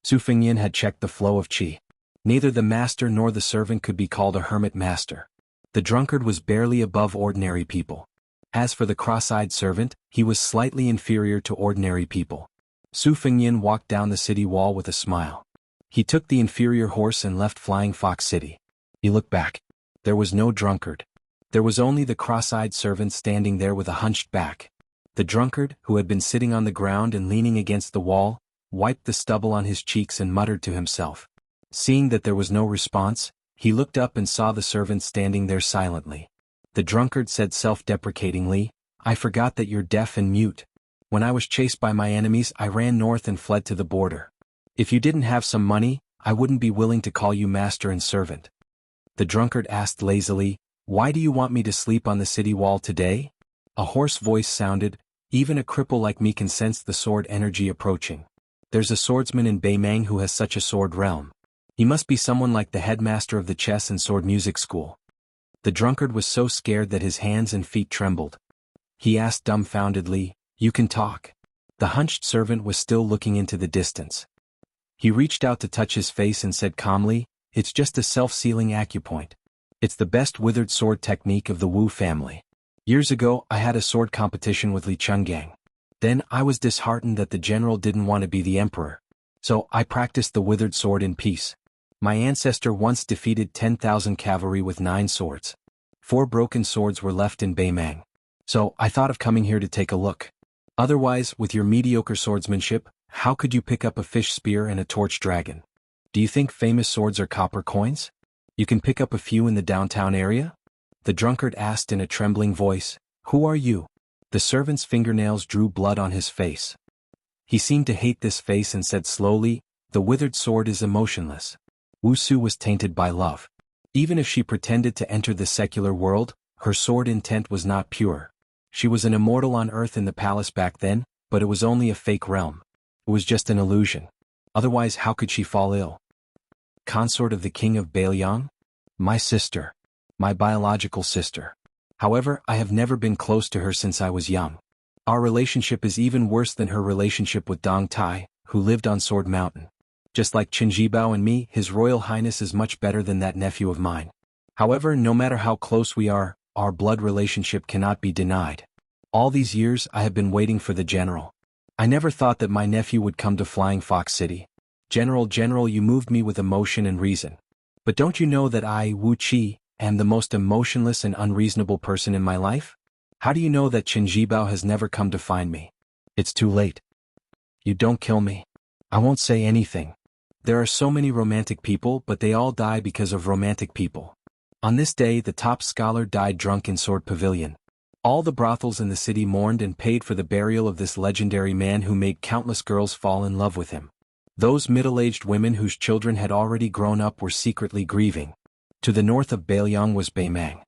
Su Fengnian had checked the flow of qi. Neither the master nor the servant could be called a hermit master. The drunkard was barely above ordinary people. As for the cross-eyed servant, he was slightly inferior to ordinary people. Su Fengnian walked down the city wall with a smile. He took the inferior horse and left Flying Fox City. He looked back. There was no drunkard. There was only the cross-eyed servant standing there with a hunched back. The drunkard, who had been sitting on the ground and leaning against the wall, wiped the stubble on his cheeks and muttered to himself. Seeing that there was no response, he looked up and saw the servant standing there silently. The drunkard said self-deprecatingly, "I forgot that you're deaf and mute. When I was chased by my enemies, I ran north and fled to the border. If you didn't have some money, I wouldn't be willing to call you master and servant." The drunkard asked lazily, "Why do you want me to sleep on the city wall today?" A hoarse voice sounded, "Even a cripple like me can sense the sword energy approaching. There's a swordsman in Beimang who has such a sword realm. He must be someone like the headmaster of the chess and sword music school." The drunkard was so scared that his hands and feet trembled. He asked dumbfoundedly, "You can talk?" The hunched servant was still looking into the distance. He reached out to touch his face and said calmly, "It's just a self-sealing acupoint. It's the best withered sword technique of the Wu family. Years ago I had a sword competition with Li Chenggang. Then I was disheartened that the general didn't want to be the emperor. So I practiced the withered sword in peace. My ancestor once defeated 10,000 cavalry with 9 swords. 4 broken swords were left in Beimang. So I thought of coming here to take a look. Otherwise, with your mediocre swordsmanship, how could you pick up a fish spear and a torch dragon? Do you think famous swords are copper coins? You can pick up a few in the downtown area?" The drunkard asked in a trembling voice, "Who are you?" The servant's fingernails drew blood on his face. He seemed to hate this face and said slowly, "The withered sword is emotionless." Wuxia was tainted by love. Even if she pretended to enter the secular world, her sword intent was not pure. She was an immortal on earth in the palace back then, but it was only a fake realm. It was just an illusion. Otherwise, how could she fall ill? Consort of the king of Beiliang? My sister. My biological sister. However, I have never been close to her since I was young. Our relationship is even worse than her relationship with Dong Tai, who lived on Sword Mountain. Just like Qin Jibao and me, His Royal Highness is much better than that nephew of mine. However, no matter how close we are, our blood relationship cannot be denied. All these years I have been waiting for the general. I never thought that my nephew would come to Flying Fox City. General, you moved me with emotion and reason. But don't you know that I, Wu Qi, am the most emotionless and unreasonable person in my life? How do you know that Qin Jibao has never come to find me? It's too late. You don't kill me. I won't say anything. There are so many romantic people, but they all die because of romantic people. On this day the top scholar died drunk in Sword Pavilion. All the brothels in the city mourned and paid for the burial of this legendary man who made countless girls fall in love with him. Those middle-aged women whose children had already grown up were secretly grieving. To the north of Beiliang was Beimang.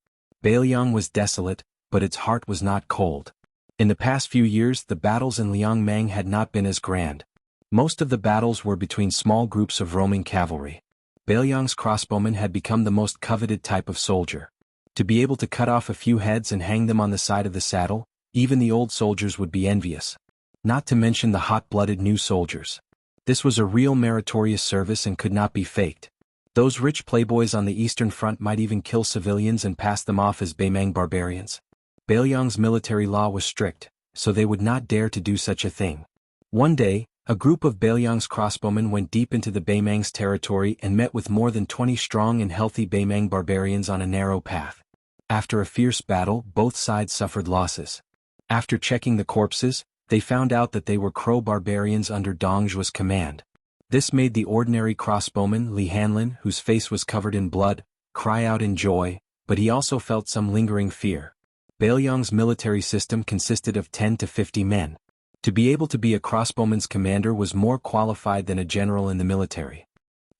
Beiliang was desolate, but its heart was not cold. In the past few years the battles in Liangmang had not been as grand. Most of the battles were between small groups of roaming cavalry. Beiliang's crossbowmen had become the most coveted type of soldier. To be able to cut off a few heads and hang them on the side of the saddle, even the old soldiers would be envious. Not to mention the hot-blooded new soldiers. This was a real meritorious service and could not be faked. Those rich playboys on the Eastern Front might even kill civilians and pass them off as Beimang barbarians. Beiliang's military law was strict, so they would not dare to do such a thing. One day, a group of Beiliang's crossbowmen went deep into the Beimang's territory and met with more than 20 strong and healthy Beimang barbarians on a narrow path. After a fierce battle, both sides suffered losses. After checking the corpses, they found out that they were Crow barbarians under Dong Zhuo's command. This made the ordinary crossbowman Li Hanlin, whose face was covered in blood, cry out in joy, but he also felt some lingering fear. Beiliang's military system consisted of 10 to 50 men. To be able to be a crossbowman's commander was more qualified than a general in the military.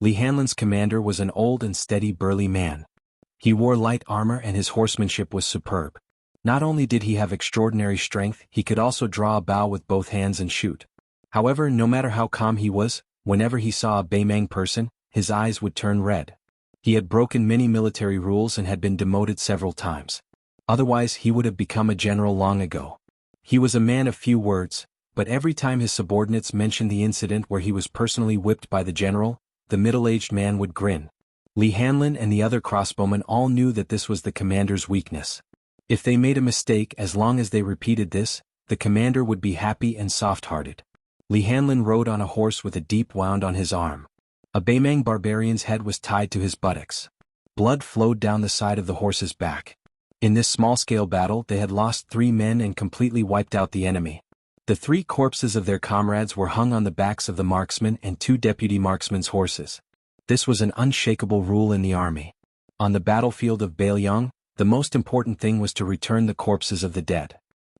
Li Hanlin's commander was an old and steady burly man. He wore light armor and his horsemanship was superb. Not only did he have extraordinary strength, he could also draw a bow with both hands and shoot. However, no matter how calm he was, whenever he saw a Beimang person, his eyes would turn red. He had broken many military rules and had been demoted several times. Otherwise he would have become a general long ago. He was a man of few words, but every time his subordinates mentioned the incident where he was personally whipped by the general, the middle-aged man would grin. Li Hanlin and the other crossbowmen all knew that this was the commander's weakness. If they made a mistake, as long as they repeated this, the commander would be happy and soft-hearted. Li Hanlin rode on a horse with a deep wound on his arm. A Beimang barbarian's head was tied to his buttocks. Blood flowed down the side of the horse's back. In this small-scale battle they had lost 3 men and completely wiped out the enemy. The 3 corpses of their comrades were hung on the backs of the marksmen and 2 deputy marksmen's horses. This was an unshakable rule in the army. On the battlefield of Beiliang, the most important thing was to return the corpses of the dead.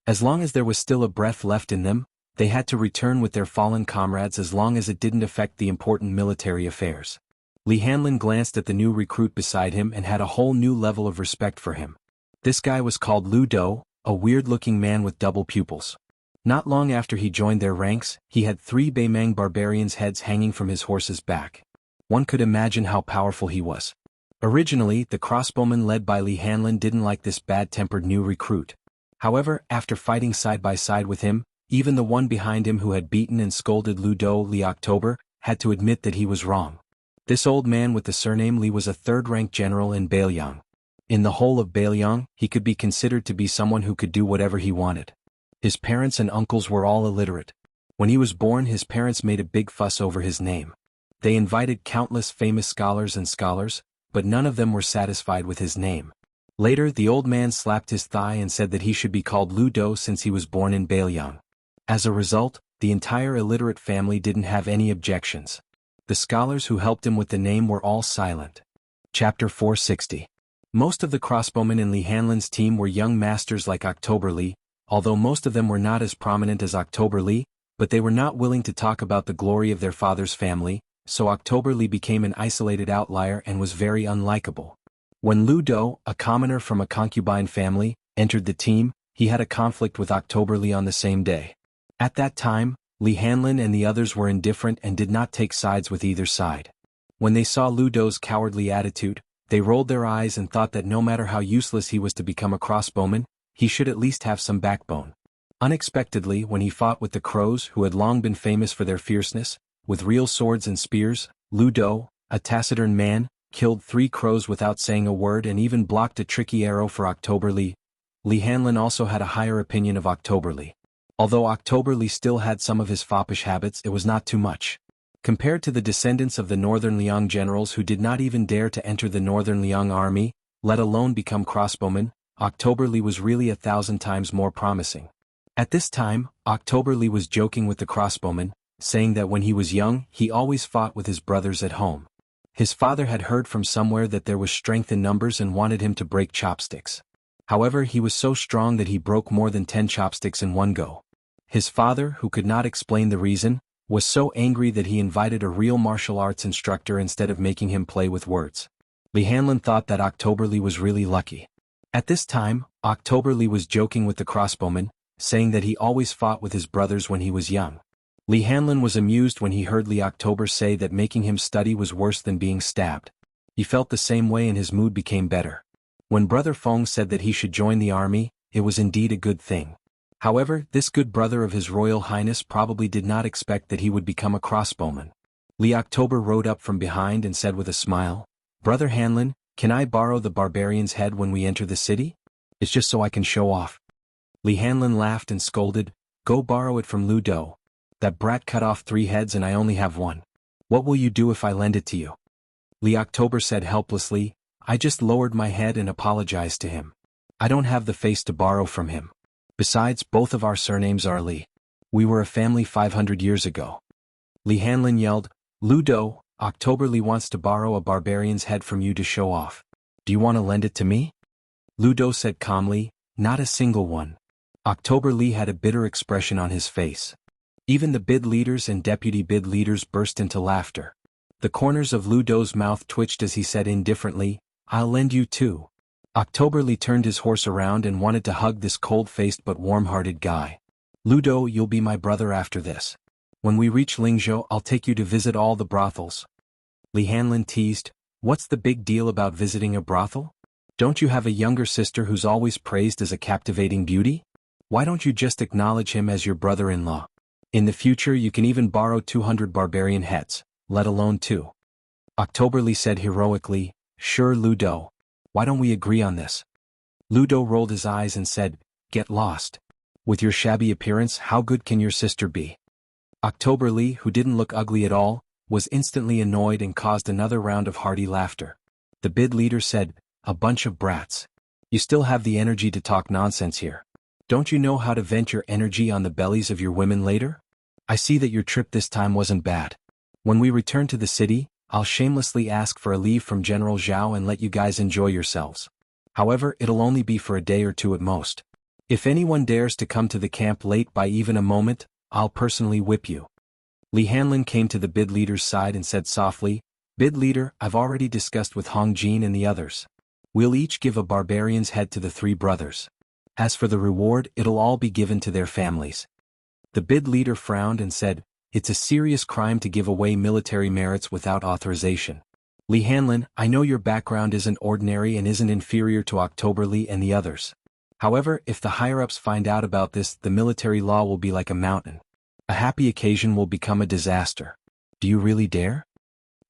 As long as there was still a breath left in them, they had to return with their fallen comrades as long as it didn't affect the important military affairs. Li Hanlin glanced at the new recruit beside him and had a whole new level of respect for him. This guy was called Lu Do, a weird-looking man with double pupils. Not long after he joined their ranks, he had 3 Baimang barbarians' heads hanging from his horse's back. One could imagine how powerful he was. Originally, the crossbowmen led by Li Hanlin didn't like this bad-tempered new recruit. However, after fighting side by side with him, even the one behind him who had beaten and scolded Lu Do Li October had to admit that he was wrong. This old man with the surname Li was a third-rank general in Bailiang. In the whole of Bailiang, he could be considered to be someone who could do whatever he wanted. His parents and uncles were all illiterate. When he was born, his parents made a big fuss over his name. They invited countless famous scholars, but none of them were satisfied with his name. Later, the old man slapped his thigh and said that he should be called Lu Do since he was born in Bailiang. As a result, the entire illiterate family didn't have any objections. The scholars who helped him with the name were all silent. Chapter 460. Most of the crossbowmen in Li Hanlin's team were young masters like October Li, although most of them were not as prominent as October Li, but they were not willing to talk about the glory of their father's family, so October Li became an isolated outlier and was very unlikable. When Lu Do, a commoner from a concubine family, entered the team, he had a conflict with October Li on the same day. At that time, Li Hanlin and the others were indifferent and did not take sides with either side. When they saw Lu Do's cowardly attitude, they rolled their eyes and thought that no matter how useless he was to become a crossbowman, he should at least have some backbone. Unexpectedly, when he fought with the crows who had long been famous for their fierceness, with real swords and spears, Lu Do, a taciturn man, killed 3 crows without saying a word and even blocked a tricky arrow for October Li. Li Hanlin also had a higher opinion of October Li. Although October Li still had some of his foppish habits, it was not too much. Compared to the descendants of the Northern Liang generals who did not even dare to enter the Northern Liang army, let alone become crossbowmen, October Li was really 1,000 times more promising. At this time, October Li was joking with the crossbowmen, saying that when he was young, he always fought with his brothers at home. His father had heard from somewhere that there was strength in numbers and wanted him to break chopsticks. However, he was so strong that he broke more than 10 chopsticks in one go. His father, who could not explain the reason, was so angry that he invited a real martial arts instructor instead of making him play with words. Li Hanlin thought that October Li was really lucky. At this time, October Li was joking with the crossbowmen, saying that he always fought with his brothers when he was young. Li Hanlin was amused when he heard Li October say that making him study was worse than being stabbed. He felt the same way and his mood became better. When Brother Feng said that he should join the army, it was indeed a good thing. However, this good brother of His Royal Highness probably did not expect that he would become a crossbowman. Li October rode up from behind and said with a smile, "Brother Hanlin, can I borrow the barbarian's head when we enter the city? It's just so I can show off." Li Hanlin laughed and scolded, "Go borrow it from Lu Do. That brat cut off 3 heads and I only have 1. What will you do if I lend it to you?" Li October said helplessly, "I just lowered my head and apologized to him. I don't have the face to borrow from him. Besides, both of our surnames are Li. We were a family 500 years ago." Li Hanlin yelled, "Lu Do, October Li wants to borrow a barbarian's head from you to show off. Do you want to lend it to me?" Lu Do said calmly, "Not a single one." October Li had a bitter expression on his face. Even the bid leaders and deputy bid leaders burst into laughter. The corners of Lu Do's mouth twitched as he said indifferently, "I'll lend you too." October Li turned his horse around and wanted to hug this cold-faced but warm-hearted guy. "Lu Do, you'll be my brother after this. When we reach Lingzhou, I'll take you to visit all the brothels." Li Hanlin teased, "What's the big deal about visiting a brothel? Don't you have a younger sister who's always praised as a captivating beauty? Why don't you just acknowledge him as your brother-in-law? In the future you can even borrow 200 barbarian heads, let alone 2. October Li said heroically, "Sure Lu Do. Why don't we agree on this?" Lu Do rolled his eyes and said, "Get lost. With your shabby appearance, how good can your sister be?" October Li, who didn't look ugly at all, was instantly annoyed and caused another round of hearty laughter. The bid leader said, "A bunch of brats. You still have the energy to talk nonsense here. Don't you know how to vent your energy on the bellies of your women later? I see that your trip this time wasn't bad. When we return to the city, I'll shamelessly ask for a leave from General Zhao and let you guys enjoy yourselves. However, it'll only be for a day or 2 at most. If anyone dares to come to the camp late by even a moment, I'll personally whip you." Li Hanlin came to the bid leader's side and said softly, "Bid leader, I've already discussed with Hong Jin and the others. We'll each give a barbarian's head to the 3 brothers. As for the reward, it'll all be given to their families. The bid leader frowned and said, "It's a serious crime to give away military merits without authorization. Li Hanlin, I know your background isn't ordinary and isn't inferior to Octoberly and the others. However, if the higher-ups find out about this, the military law will be like a mountain. A happy occasion will become a disaster. Do you really dare?"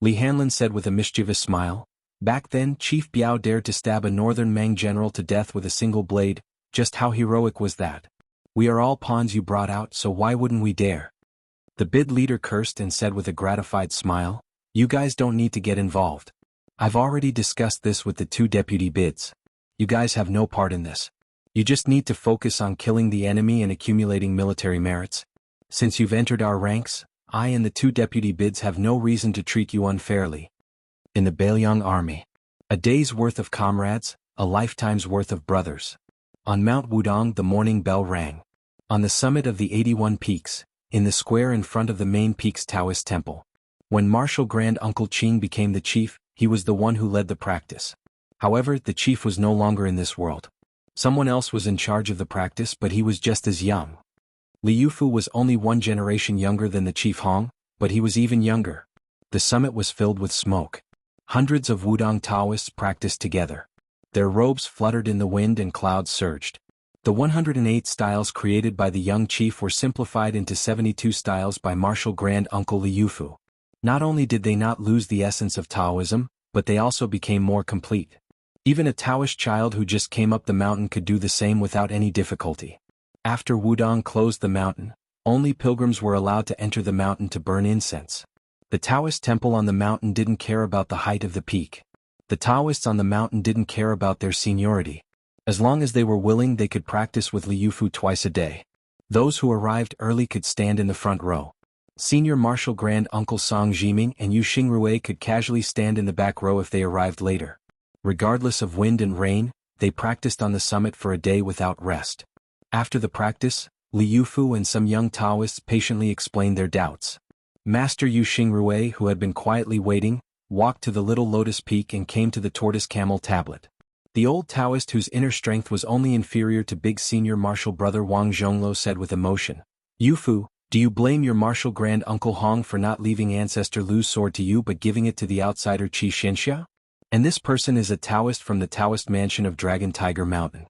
Li Hanlin said with a mischievous smile. Back then, Chief Biao dared to stab a northern Mang general to death with a single blade. Just how heroic was that? We are all pawns you brought out, so why wouldn't we dare? The bid leader cursed and said with a gratified smile, "You guys don't need to get involved. I've already discussed this with the 2 deputy bids. You guys have no part in this. You just need to focus on killing the enemy and accumulating military merits. Since you've entered our ranks, I and the 2 deputy bids have no reason to treat you unfairly." In the Bailiang army. A day's worth of comrades, a lifetime's worth of brothers. On Mount Wudong the morning bell rang. On the summit of the 81 peaks, in the square in front of the main peak's Taoist temple. When Marshal Grand Uncle Qing became the chief, he was the one who led the practice. However, the chief was no longer in this world. Someone else was in charge of the practice, but he was just as young. Li Yufu was only 1 generation younger than the Chief Hong, but he was even younger. The summit was filled with smoke. Hundreds of Wudong Taoists practiced together. Their robes fluttered in the wind and clouds surged. The 108 styles created by the young chief were simplified into 72 styles by Marshal Grand Uncle Li Yufu. Not only did they not lose the essence of Taoism, but they also became more complete. Even a Taoist child who just came up the mountain could do the same without any difficulty. After Wudong closed the mountain, only pilgrims were allowed to enter the mountain to burn incense. The Taoist temple on the mountain didn't care about the height of the peak. The Taoists on the mountain didn't care about their seniority. As long as they were willing, they could practice with Li Yufu twice a day. Those who arrived early could stand in the front row. Senior Marshal Grand Uncle Song Jiming and Yu Xingrui could casually stand in the back row if they arrived later. Regardless of wind and rain, they practiced on the summit for a day without rest. After the practice, Li Yufu and some young Taoists patiently explained their doubts. Master Yu Xingrui, who had been quietly waiting, walked to the little lotus peak and came to the tortoise camel tablet. The old Taoist, whose inner strength was only inferior to big senior martial brother Wang Zhonglo, said with emotion, "Yufu, do you blame your martial grand uncle Hong for not leaving ancestor Lu's sword to you but giving it to the outsider Qi Xianxia? And this person is a Taoist from the Taoist mansion of Dragon Tiger Mountain."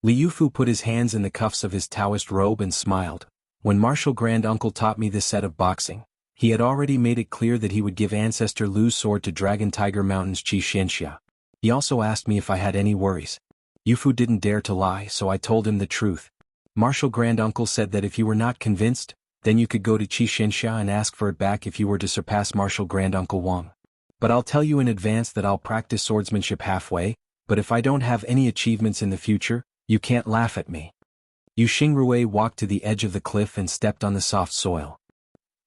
Li Yufu put his hands in the cuffs of his Taoist robe and smiled. "When Martial Grand Uncle taught me this set of boxing, he had already made it clear that he would give ancestor Lu's sword to Dragon Tiger Mountain's Qi Xianxia. He also asked me if I had any worries. Yufu didn't dare to lie, so I told him the truth. Martial Grand Uncle said that if you were not convinced, then you could go to Qi Xianxia and ask for it back if you were to surpass Martial Grand Uncle Wang. But I'll tell you in advance that I'll practice swordsmanship halfway, but if I don't have any achievements in the future, you can't laugh at me." Yu Xingrui walked to the edge of the cliff and stepped on the soft soil.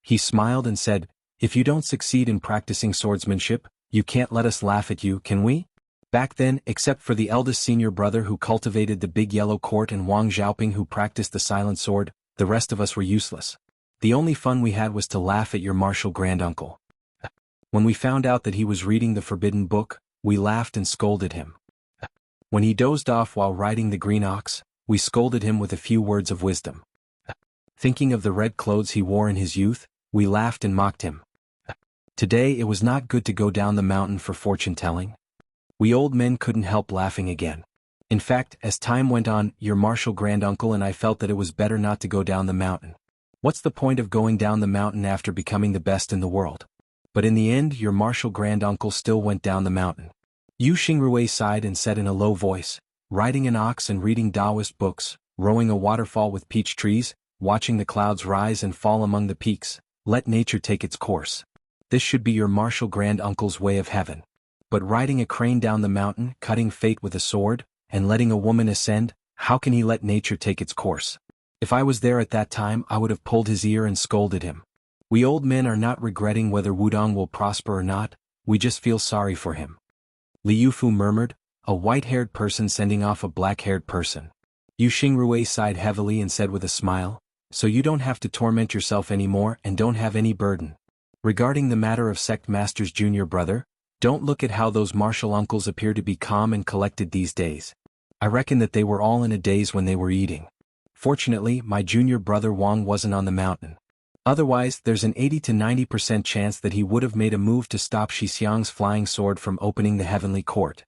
He smiled and said, "If you don't succeed in practicing swordsmanship, you can't let us laugh at you, can we?" Back then, except for the eldest senior brother who cultivated the Big Yellow Court and Wang Xiaoping who practiced the Silent Sword, the rest of us were useless. The only fun we had was to laugh at your martial granduncle. When we found out that he was reading the forbidden book, we laughed and scolded him. When he dozed off while riding the green ox, we scolded him with a few words of wisdom. Thinking of the red clothes he wore in his youth, we laughed and mocked him. Today it was not good to go down the mountain for fortune-telling. We old men couldn't help laughing again. In fact, as time went on, your martial granduncle and I felt that it was better not to go down the mountain. What's the point of going down the mountain after becoming the best in the world? But in the end, your martial granduncle still went down the mountain. Yu Xingrui sighed and said in a low voice, "Riding an ox and reading Taoist books, rowing a waterfall with peach trees, watching the clouds rise and fall among the peaks, let nature take its course. This should be your martial granduncle's way of heaven. But riding a crane down the mountain, cutting fate with a sword, and letting a woman ascend, how can he let nature take its course? If I was there at that time, I would have pulled his ear and scolded him. We old men are not regretting whether Wudong will prosper or not, we just feel sorry for him." Li Yufu murmured, "A white-haired person sending off a black-haired person." Yu Xingrui sighed heavily and said with a smile, "So you don't have to torment yourself anymore and don't have any burden. Regarding the matter of Sect Master's junior brother, don't look at how those martial uncles appear to be calm and collected these days. I reckon that they were all in a daze when they were eating. Fortunately, my junior brother Wang wasn't on the mountain. Otherwise, there's an 80 to 90% chance that he would have made a move to stop Shixiang's flying sword from opening the heavenly court.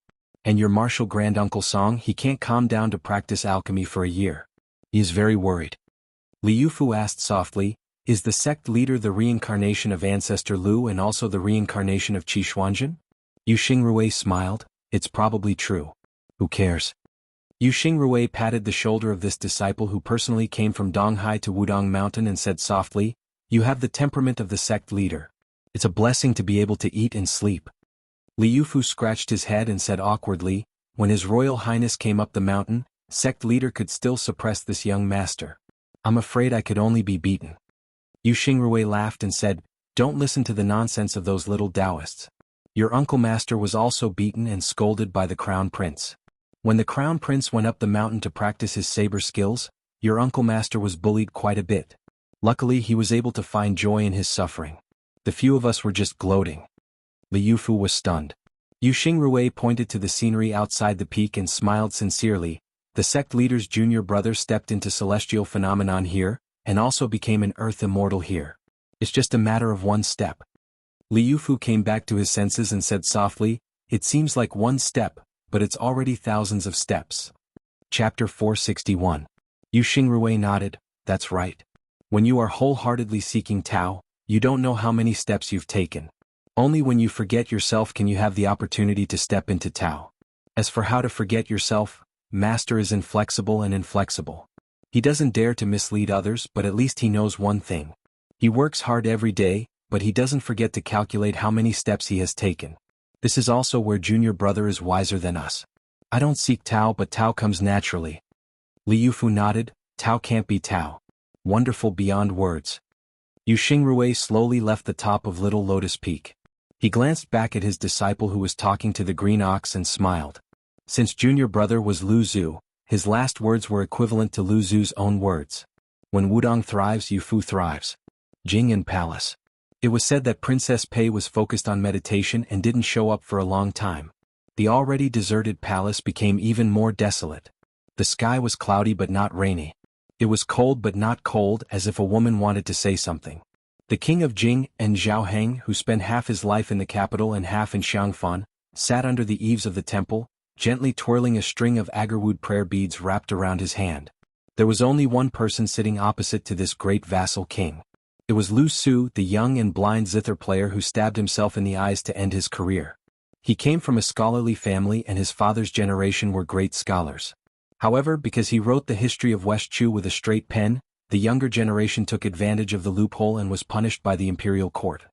And your martial granduncle Song, he can't calm down to practice alchemy for a year. He is very worried. Liu Fu asked softly, is the sect leader the reincarnation of ancestor Lu and also the reincarnation of Qi Xuanzhen? Yu Xingrui smiled, it's probably true. Who cares? Yu Xingrui patted the shoulder of this disciple who personally came from Donghai to Wudong Mountain and said softly, you have the temperament of the sect leader. It's a blessing to be able to eat and sleep. Liu Fu scratched his head and said awkwardly, when His Royal Highness came up the mountain, sect leader could still suppress this young master. I'm afraid I could only be beaten. Yu Xingrui laughed and said, don't listen to the nonsense of those little Taoists. Your uncle master was also beaten and scolded by the crown prince. When the crown prince went up the mountain to practice his saber skills, your uncle master was bullied quite a bit. Luckily he was able to find joy in his suffering. The few of us were just gloating. Liu Fu was stunned. Yu Xingrui pointed to the scenery outside the peak and smiled sincerely. The sect leader's junior brother stepped into celestial phenomenon here, and also became an earth immortal here. It's just a matter of one step. Liu Fu came back to his senses and said softly, it seems like one step, but it's already thousands of steps. Chapter 461. Yu Xingrui nodded, that's right. When you are wholeheartedly seeking Tao, you don't know how many steps you've taken. Only when you forget yourself can you have the opportunity to step into Tao. As for how to forget yourself, Master is inflexible and inflexible. He doesn't dare to mislead others, but at least he knows one thing. He works hard every day, but he doesn't forget to calculate how many steps he has taken. This is also where junior brother is wiser than us. I don't seek Tao, but Tao comes naturally. Liu Fu nodded, Tao can't be Tao. Wonderful beyond words. Yu Xingrui slowly left the top of Little Lotus Peak. He glanced back at his disciple who was talking to the green ox and smiled. Since junior brother was Lu Zhu, his last words were equivalent to Lu Zhu's own words. When Wudong thrives, Yu Fu thrives. Jing'an Palace. It was said that Princess Pei was focused on meditation and didn't show up for a long time. The already deserted palace became even more desolate. The sky was cloudy but not rainy. It was cold but not cold, as if a woman wanted to say something. The king of Jing and Zhao Heng, who spent half his life in the capital and half in Xiangfan, sat under the eaves of the temple, gently twirling a string of agarwood prayer beads wrapped around his hand. There was only one person sitting opposite to this great vassal king. It was Lu Su, the young and blind zither player who stabbed himself in the eyes to end his career. He came from a scholarly family and his father's generation were great scholars. However, because he wrote the history of West Chu with a straight pen, the younger generation took advantage of the loophole and was punished by the imperial court.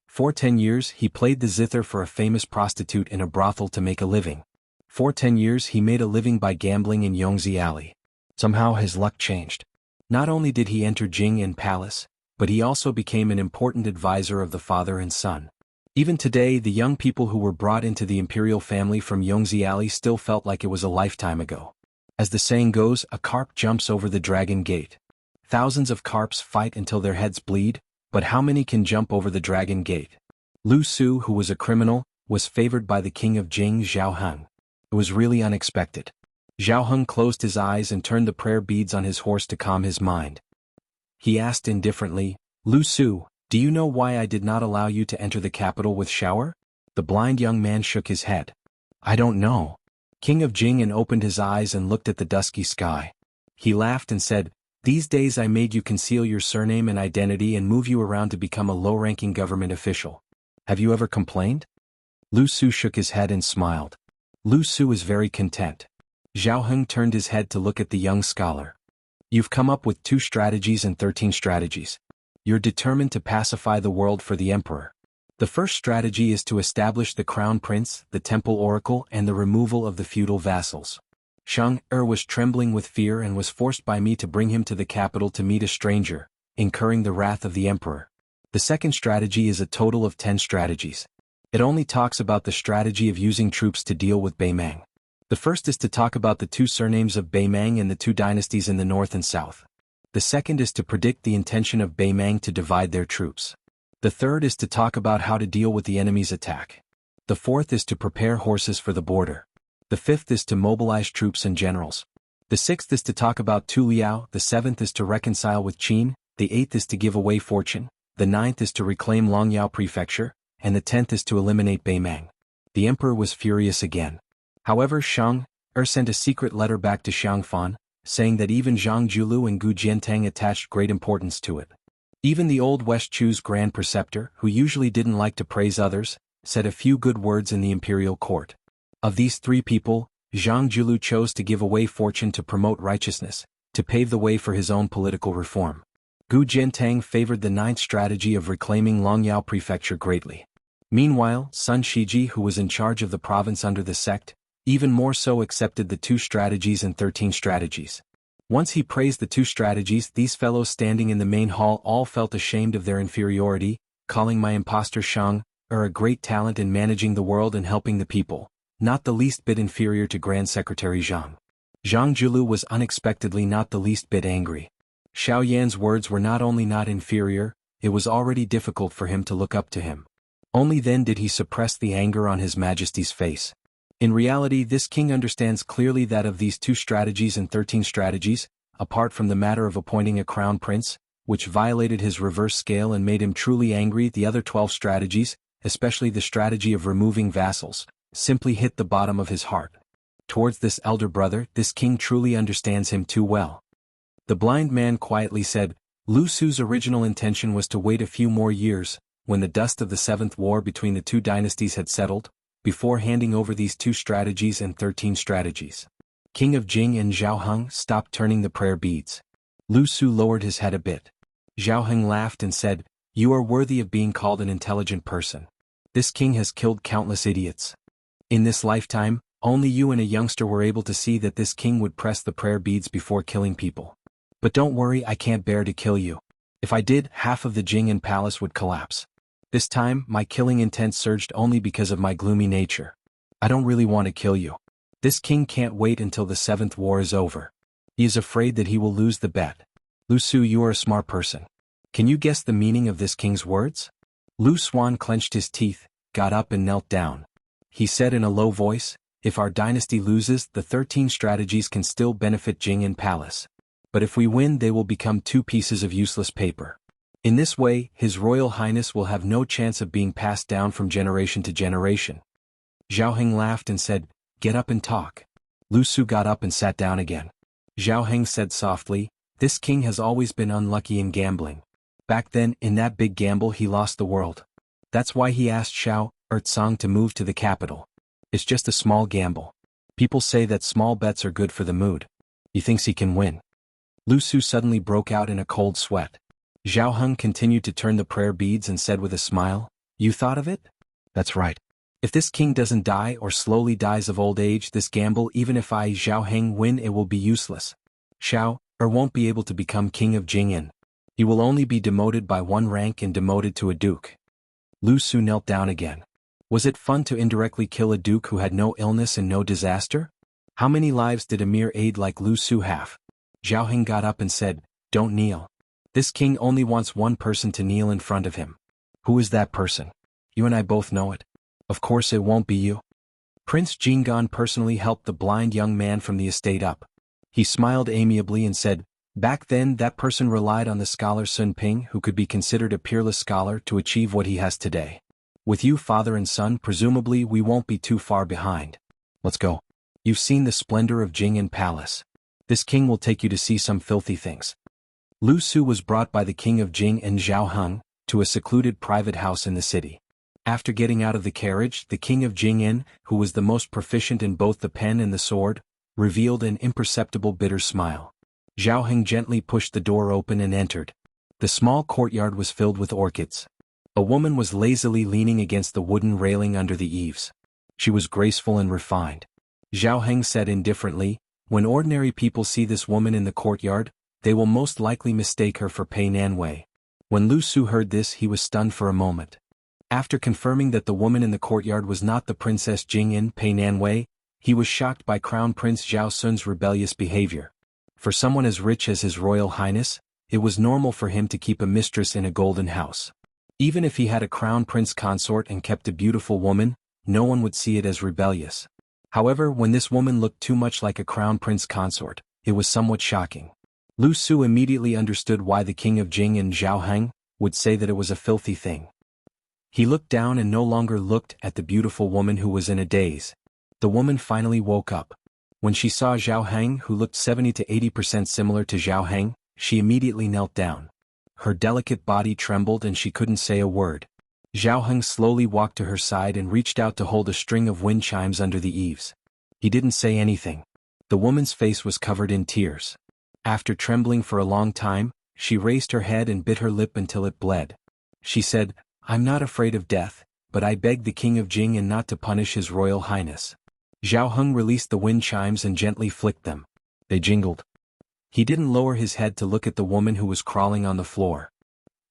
For 10 years he played the zither for a famous prostitute in a brothel to make a living. For 10 years he made a living by gambling in Yongzi Alley. Somehow his luck changed. Not only did he enter Jing'an Palace, but he also became an important advisor of the father and son. Even today the young people who were brought into the imperial family from Yongzi Alley still felt like it was a lifetime ago. As the saying goes, a carp jumps over the dragon gate. Thousands of carps fight until their heads bleed, but how many can jump over the dragon gate? Lu Su, who was a criminal, was favored by the king of Jing, Zhao Heng. It was really unexpected. Zhao Heng closed his eyes and turned the prayer beads on his horse to calm his mind. He asked indifferently, Lu Su, do you know why I did not allow you to enter the capital with shower? The blind young man shook his head. I don't know. King of Jing'an opened his eyes and looked at the dusky sky. He laughed and said, these days I made you conceal your surname and identity and move you around to become a low-ranking government official. Have you ever complained? Lu Su shook his head and smiled. Lu Su is very content. Zhao Heng turned his head to look at the young scholar. You've come up with 2 strategies and 13 strategies. You're determined to pacify the world for the emperor. The first strategy is to establish the crown prince, the temple oracle, and the removal of the feudal vassals. Shang was trembling with fear and was forced by me to bring him to the capital to meet a stranger, incurring the wrath of the emperor. The second strategy is a total of 10 strategies. It only talks about the strategy of using troops to deal with Beimang. The first is to talk about the 2 surnames of Beimang and the 2 dynasties in the north and south. The second is to predict the intention of Beimang to divide their troops. The third is to talk about how to deal with the enemy's attack. The fourth is to prepare horses for the border. The 5th is to mobilize troops and generals. The 6th is to talk about Tu Liao, the 7th is to reconcile with Qin, the 8th is to give away fortune, the 9th is to reclaim Longyao Prefecture, and the 10th is to eliminate Beimang. The emperor was furious again. However, Shang sent a secret letter back to Xiangfan, saying that even Zhang Julu and Gu Jiantang attached great importance to it. Even the old West Chu's grand preceptor, who usually didn't like to praise others, said a few good words in the imperial court. Of these 3 people, Zhang Julu chose to give away fortune to promote righteousness, to pave the way for his own political reform. Gu Jiantang favored the 9th strategy of reclaiming Longyao Prefecture greatly. Meanwhile, Sun Shiji, who was in charge of the province under the sect, even more so accepted the 2 strategies and 13 strategies. Once he praised the 2 strategies, these fellows standing in the main hall all felt ashamed of their inferiority, calling my impostor Shang a great talent in managing the world and helping the people, not the least bit inferior to Grand Secretary Zhang. Zhang Julu was unexpectedly not the least bit angry. Xiao Yan's words were not only not inferior, it was already difficult for him to look up to him. Only then did he suppress the anger on His Majesty's face. In reality, this king understands clearly that of these 2 strategies and 13 strategies, apart from the matter of appointing a crown prince, which violated his reverse scale and made him truly angry, the other 12 strategies, especially the strategy of removing vassals, simply hit the bottom of his heart. Towards this elder brother, this king truly understands him too well. The blind man quietly said, Lu Su's original intention was to wait a few more years, when the dust of the 7th war between the 2 dynasties had settled, before handing over these 2 strategies and 13 strategies. King of Jing and Zhao Heng stopped turning the prayer beads. Lu Su lowered his head a bit. Zhao Heng laughed and said, You are worthy of being called an intelligent person. This king has killed countless idiots. In this lifetime, only you and a youngster were able to see that this king would press the prayer beads before killing people. But don't worry, I can't bear to kill you. If I did, half of the Jing'an palace would collapse. This time, my killing intent surged only because of my gloomy nature. I don't really want to kill you. This king can't wait until the 7th war is over. He is afraid that he will lose the bet. Lu Su, you are a smart person. Can you guess the meaning of this king's words? Lu Suan clenched his teeth, got up and knelt down. He said in a low voice, If our dynasty loses, the 13 strategies can still benefit Jing'an Palace. But if we win, they will become 2 pieces of useless paper. In this way, His Royal Highness will have no chance of being passed down from generation to generation. Zhao Heng laughed and said, Get up and talk. Lu Su got up and sat down again. Zhao Heng said softly, This king has always been unlucky in gambling. Back then, in that big gamble he lost the world. That's why he asked Xiao Ertsong to move to the capital. It's just a small gamble. People say that small bets are good for the mood. He thinks he can win. Lu Su suddenly broke out in a cold sweat. Zhao Heng continued to turn the prayer beads and said with a smile, You thought of it? That's right. If this king doesn't die or slowly dies of old age, this gamble, even if I, Zhao Heng, win, it will be useless. Xiao won't be able to become king of Jing'an. He will only be demoted by 1 rank and demoted to a duke. Lu Su knelt down again. Was it fun to indirectly kill a duke who had no illness and no disaster? How many lives did a mere aide like Lu Su have? Zhao Heng got up and said, Don't kneel. This king only wants 1 person to kneel in front of him. Who is that person? You and I both know it. Of course it won't be you. Prince Jinggan personally helped the blind young man from the estate up. He smiled amiably and said, Back then that person relied on the scholar Sun Ping, who could be considered a peerless scholar, to achieve what he has today. With you father and son, presumably we won't be too far behind. Let's go. You've seen the splendor of Jing'an Palace. This king will take you to see some filthy things. Lu Su was brought by the king of Jing and Zhao Heng to a secluded private house in the city. After getting out of the carriage, the king of Jing'an, who was the most proficient in both the pen and the sword, revealed an imperceptible bitter smile. Zhao Heng gently pushed the door open and entered. The small courtyard was filled with orchids. A woman was lazily leaning against the wooden railing under the eaves. She was graceful and refined. Zhao Heng said indifferently, When ordinary people see this woman in the courtyard, they will most likely mistake her for Pei Nanwei. When Lu Su heard this, he was stunned for a moment. After confirming that the woman in the courtyard was not the Princess Jing'an Pei Nanwei, he was shocked by Crown Prince Zhao Sun's rebellious behavior. For someone as rich as His Royal Highness, it was normal for him to keep a mistress in a golden house. Even if he had a crown prince consort and kept a beautiful woman, no one would see it as rebellious. However, when this woman looked too much like a crown prince consort, it was somewhat shocking. Lu Su immediately understood why the king of Jing and Zhao Heng would say that it was a filthy thing. He looked down and no longer looked at the beautiful woman who was in a daze. The woman finally woke up. When she saw Zhao Heng, who looked 70 to 80% similar to Zhao Heng, she immediately knelt down. Her delicate body trembled and she couldn't say a word. Zhao Heng slowly walked to her side and reached out to hold a string of wind chimes under the eaves. He didn't say anything. The woman's face was covered in tears. After trembling for a long time, she raised her head and bit her lip until it bled. She said, "I'm not afraid of death, but I beg the king of Jing and not to punish his royal highness." Zhao Heng released the wind chimes and gently flicked them. They jingled. He didn't lower his head to look at the woman who was crawling on the floor.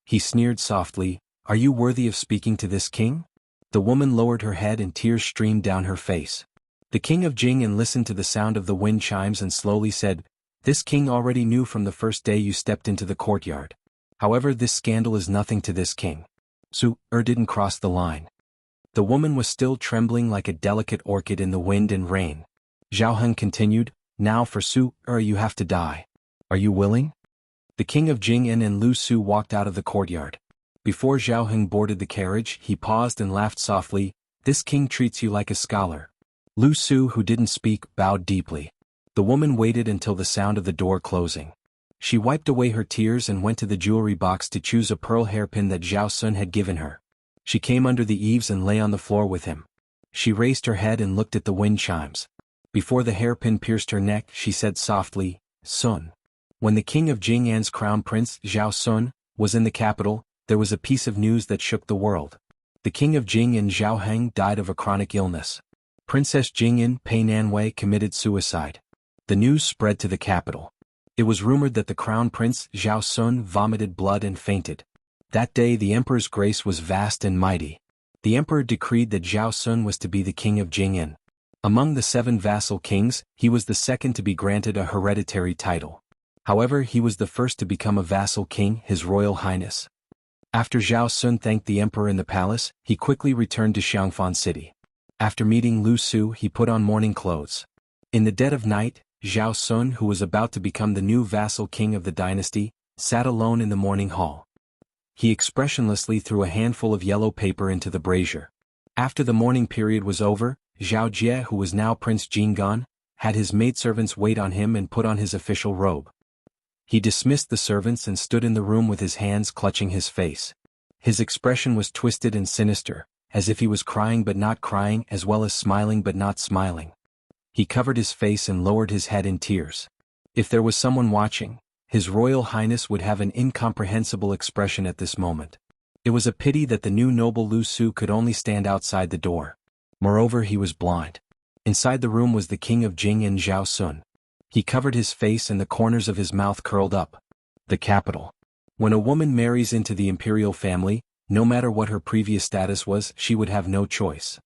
He sneered softly, "Are you worthy of speaking to this king?" The woman lowered her head and tears streamed down her face. The king of Jing listened to the sound of the wind chimes and slowly said, "This king already knew from the first day you stepped into the courtyard. However, this scandal is nothing to this king. Su didn't cross the line." The woman was still trembling like a delicate orchid in the wind and rain. Zhao Heng continued, "Now for Su you have to die. Are you willing?" The king of Jing and Lu Su walked out of the courtyard. Before Zhao Heng boarded the carriage, he paused and laughed softly, "This king treats you like a scholar." Lu Su, who didn't speak, bowed deeply. The woman waited until the sound of the door closing. She wiped away her tears and went to the jewelry box to choose a pearl hairpin that Zhao Sun had given her. She came under the eaves and lay on the floor with him. She raised her head and looked at the wind chimes. Before the hairpin pierced her neck, she said softly, "Sun." When the king of Jing'an's crown prince, Zhao Sun, was in the capital, there was a piece of news that shook the world. The king of Jing and Zhao Heng died of a chronic illness. Princess Jing'an Pei Nanwei committed suicide. The news spread to the capital. It was rumored that the crown prince, Zhao Sun, vomited blood and fainted. That day the emperor's grace was vast and mighty. The emperor decreed that Zhao Sun was to be the king of Jing'an. Among the 7 vassal kings, he was the second to be granted a hereditary title. However, he was the first to become a vassal king, His Royal Highness. After Zhao Sun thanked the emperor in the palace, he quickly returned to Xiangfan City. After meeting Lu Su, he put on mourning clothes. In the dead of night, Zhao Sun, who was about to become the new vassal king of the dynasty, sat alone in the morning hall. He expressionlessly threw a handful of yellow paper into the brazier. After the mourning period was over, Zhao Jie, who was now Prince Jing'an, had his maidservants wait on him and put on his official robe. He dismissed the servants and stood in the room with his hands clutching his face. His expression was twisted and sinister, as if he was crying but not crying, as well as smiling but not smiling. He covered his face and lowered his head in tears. If there was someone watching, His Royal Highness would have an incomprehensible expression at this moment. It was a pity that the new noble Lu Su could only stand outside the door. Moreover, he was blind. Inside the room was the king of Jing and Zhao Sun. He covered his face and the corners of his mouth curled up. The capital. When a woman marries into the imperial family, no matter what her previous status was, she would have no choice.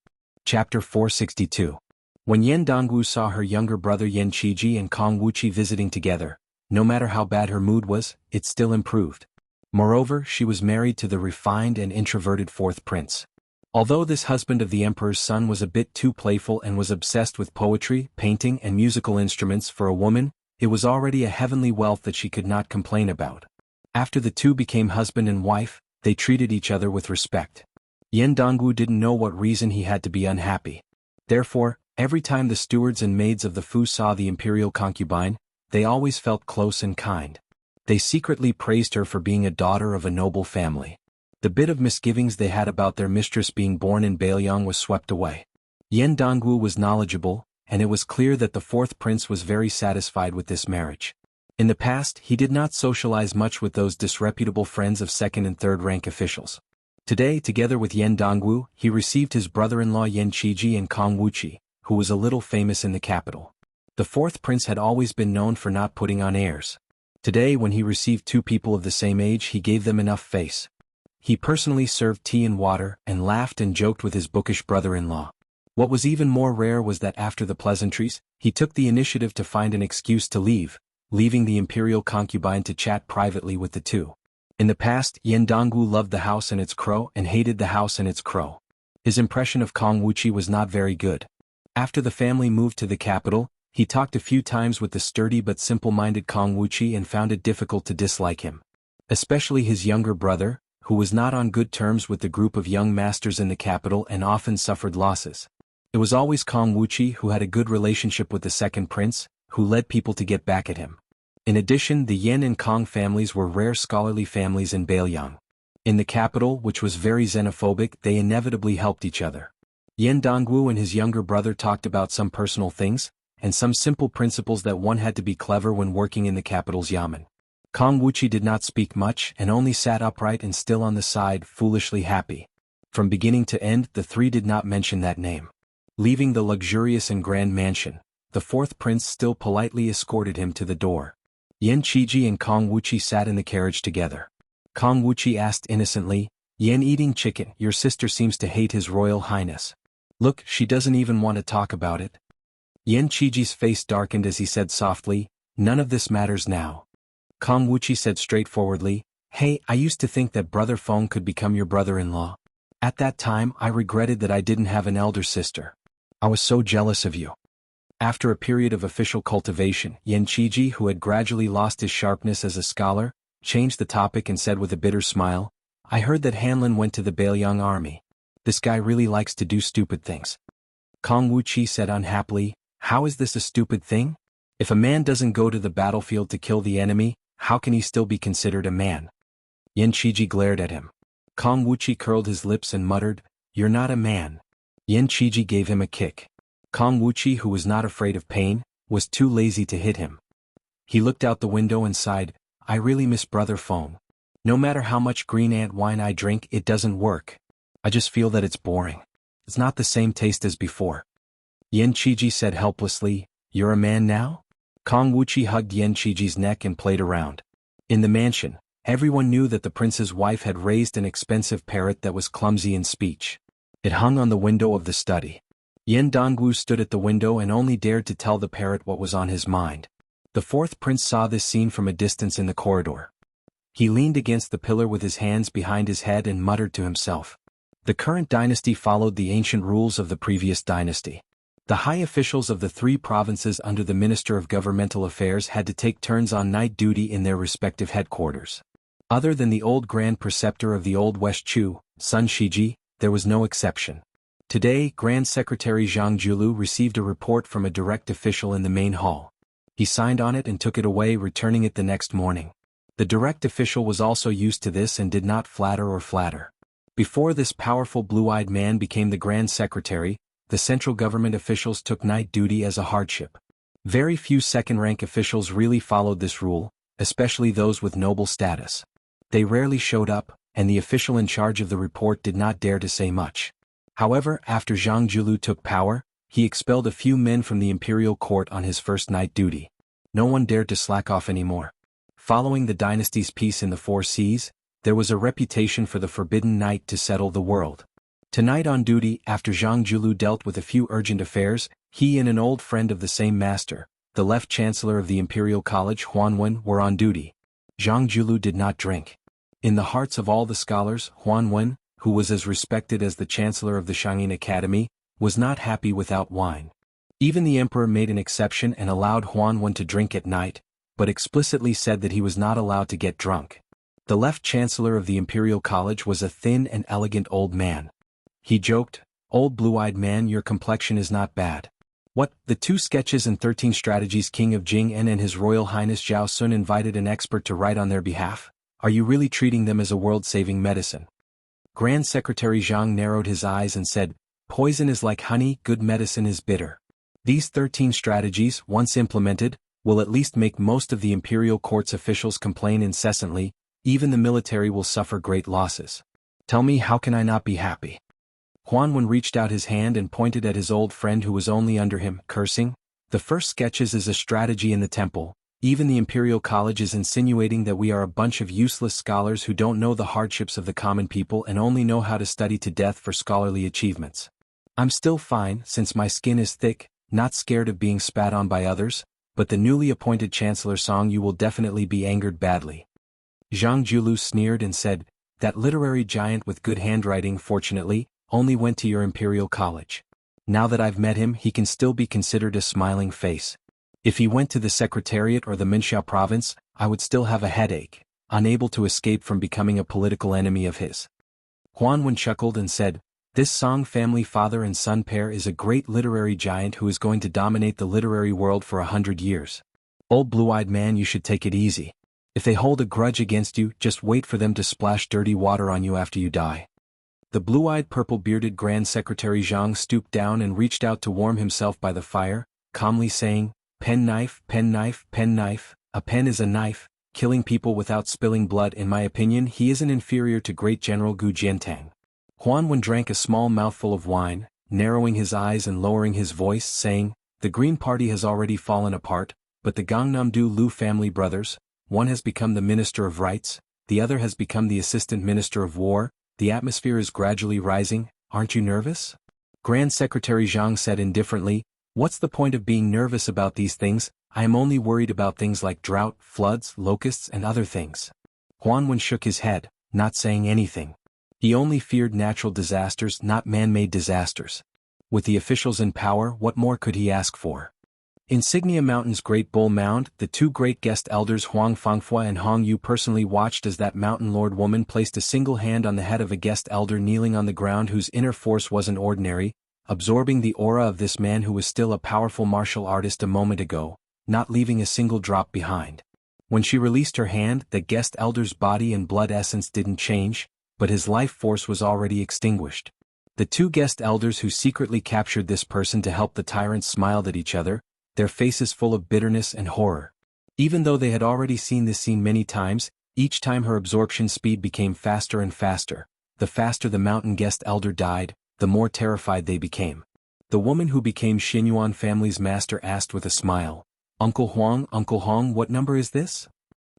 Chapter 462. When Yan Dongwu saw her younger brother Yan Qiji and Kong Wuqi visiting together, no matter how bad her mood was, it still improved. Moreover, she was married to the refined and introverted fourth prince. Although this husband of the emperor's son was a bit too playful and was obsessed with poetry, painting and musical instruments for a woman, it was already a heavenly wealth that she could not complain about. After the two became husband and wife, they treated each other with respect. Yan Dongwu didn't know what reason he had to be unhappy. Therefore, every time the stewards and maids of the Fu saw the imperial concubine, they always felt close and kind. They secretly praised her for being a daughter of a noble family. The bit of misgivings they had about their mistress being born in Bailiang was swept away. Yan Dongwu was knowledgeable, and it was clear that the fourth prince was very satisfied with this marriage. In the past, he did not socialize much with those disreputable friends of second and third rank officials. Today, together with Yan Dongwu, he received his brother-in-law Yan Qiji and Kong Wuqi, who was a little famous in the capital. The fourth prince had always been known for not putting on airs. Today, when he received two people of the same age, he gave them enough face. He personally served tea and water, and laughed and joked with his bookish brother-in-law. What was even more rare was that after the pleasantries, he took the initiative to find an excuse to leave, leaving the imperial concubine to chat privately with the two. In the past, Yan Dongwu loved the house and its crow and hated the house and its crow. His impression of Kong Wuqi was not very good. After the family moved to the capital, he talked a few times with the sturdy but simple-minded Kong Wuxi and found it difficult to dislike him. Especially his younger brother, who was not on good terms with the group of young masters in the capital and often suffered losses. It was always Kong Wuxi who had a good relationship with the second prince, who led people to get back at him. In addition, the Yan and Kong families were rare scholarly families in Beiyang. In the capital, which was very xenophobic, they inevitably helped each other. Yan Dongwu and his younger brother talked about some personal things, and some simple principles that one had to be clever when working in the capital's yamen. Kong Wuxi did not speak much and only sat upright and still on the side, foolishly happy. From beginning to end, the three did not mention that name. Leaving the luxurious and grand mansion, the fourth prince still politely escorted him to the door. Yan Qiji and Kong Wuxi sat in the carriage together. Kong Wuxi asked innocently, "Yan eating chicken, your sister seems to hate His Royal Highness. Look, she doesn't even want to talk about it." Yan Qiji's face darkened as he said softly, "None of this matters now." Kong Wuxi said straightforwardly, "Hey, I used to think that Brother Feng could become your brother-in-law. At that time I regretted that I didn't have an elder sister. I was so jealous of you." After a period of official cultivation, Yan Qiji, who had gradually lost his sharpness as a scholar, changed the topic and said with a bitter smile, "I heard that Hanlin went to the Beiyang army. This guy really likes to do stupid things." Kong Wuxi said unhappily, "How is this a stupid thing? If a man doesn't go to the battlefield to kill the enemy, how can he still be considered a man?" Yan Qiji glared at him. Kong Wuxi curled his lips and muttered, "You're not a man." Yan Qiji gave him a kick. Kong Wuxi, who was not afraid of pain, was too lazy to hit him. He looked out the window and sighed, "I really miss Brother Feng. No matter how much green ant wine I drink, it doesn't work. I just feel that it's boring. It's not the same taste as before." Yan Qiji said helplessly, "You're a man now?" Kong Wuxi hugged Yan Qiji's neck and played around. In the mansion, everyone knew that the prince's wife had raised an expensive parrot that was clumsy in speech. It hung on the window of the study. Yan Dongwu stood at the window and only dared to tell the parrot what was on his mind. The fourth prince saw this scene from a distance in the corridor. He leaned against the pillar with his hands behind his head and muttered to himself. The current dynasty followed the ancient rules of the previous dynasty. The high officials of the three provinces under the Minister of Governmental Affairs had to take turns on night duty in their respective headquarters. Other than the old Grand Preceptor of the Old West Chu, Sun Shiji, there was no exception. Today, Grand Secretary Zhang Julu received a report from a direct official in the main hall. He signed on it and took it away, returning it the next morning. The direct official was also used to this and did not flatter. Before this powerful blue-eyed man became the Grand Secretary, the central government officials took night duty as a hardship. Very few second-rank officials really followed this rule, especially those with noble status. They rarely showed up, and the official in charge of the report did not dare to say much. However, after Zhang Julu took power, he expelled a few men from the imperial court on his first night duty. No one dared to slack off anymore. Following the dynasty's peace in the Four Seas, there was a reputation for the forbidden night to settle the world. Tonight on duty, after Zhang Julu dealt with a few urgent affairs, he and an old friend of the same master, the left chancellor of the Imperial College Huanwen, were on duty. Zhang Julu did not drink. In the hearts of all the scholars, Huanwen, who was as respected as the chancellor of the Shangyin Academy, was not happy without wine. Even the emperor made an exception and allowed Huanwen to drink at night, but explicitly said that he was not allowed to get drunk. The left chancellor of the Imperial College was a thin and elegant old man. He joked, "Old blue-eyed man, your complexion is not bad." What, the 2 sketches and 13 strategies King of Jing'an and His Royal Highness Zhao Sun invited an expert to write on their behalf? Are you really treating them as a world-saving medicine? Grand Secretary Zhang narrowed his eyes and said, "Poison is like honey, good medicine is bitter." These 13 strategies, once implemented, will at least make most of the imperial court's officials complain incessantly. Even the military will suffer great losses. Tell me, how can I not be happy? Huanwen reached out his hand and pointed at his old friend who was only under him, cursing. "The first sketches is a strategy in the temple. Even the Imperial College is insinuating that we are a bunch of useless scholars who don't know the hardships of the common people and only know how to study to death for scholarly achievements. I'm still fine, since my skin is thick, not scared of being spat on by others, but the newly appointed Chancellor Song, you will definitely be angered badly." Zhang Julu sneered and said, "That literary giant with good handwriting, fortunately, only went to your Imperial College. Now that I've met him, he can still be considered a smiling face. If he went to the Secretariat or the Minxiao province, I would still have a headache, unable to escape from becoming a political enemy of his. Huan Wen chuckled and said, "This Song family father and son pair is a great literary giant who is going to dominate the literary world for 100 years. Old blue-eyed man, you should take it easy. If they hold a grudge against you, just wait for them to splash dirty water on you after you die." The blue-eyed purple-bearded Grand Secretary Jiang stooped down and reached out to warm himself by the fire, calmly saying, "Pen knife, pen knife, pen knife, a pen is a knife, killing people without spilling blood. In my opinion, he isn't inferior to Great General Gu Jiantang." Huan Wen drank a small mouthful of wine, narrowing his eyes and lowering his voice, saying, "The Green Party has already fallen apart, but the Gangnam-do Lu family brothers, one has become the Minister of Rights, the other has become the Assistant Minister of War. The atmosphere is gradually rising. Aren't you nervous?" Grand Secretary Jiang said indifferently, "What's the point of being nervous about these things? I am only worried about things like drought, floods, locusts and other things." Huan Wen shook his head, not saying anything. He only feared natural disasters, not man-made disasters. With the officials in power, what more could he ask for? Insignia Mountain's Great Bull Mound, the two great guest elders Huang Fangfua and Hong Yu personally watched as that mountain lord woman placed a single hand on the head of a guest elder kneeling on the ground whose inner force wasn't ordinary, absorbing the aura of this man who was still a powerful martial artist a moment ago, not leaving a single drop behind. When she released her hand, the guest elder's body and blood essence didn't change, but his life force was already extinguished. The two guest elders who secretly captured this person to help the tyrants smiled at each other, their faces full of bitterness and horror. Even though they had already seen this scene many times, each time her absorption speed became faster and faster. The faster the mountain guest elder died, the more terrified they became. The woman who became Xinyuan family's master asked with a smile, Uncle Huang, what number is this?"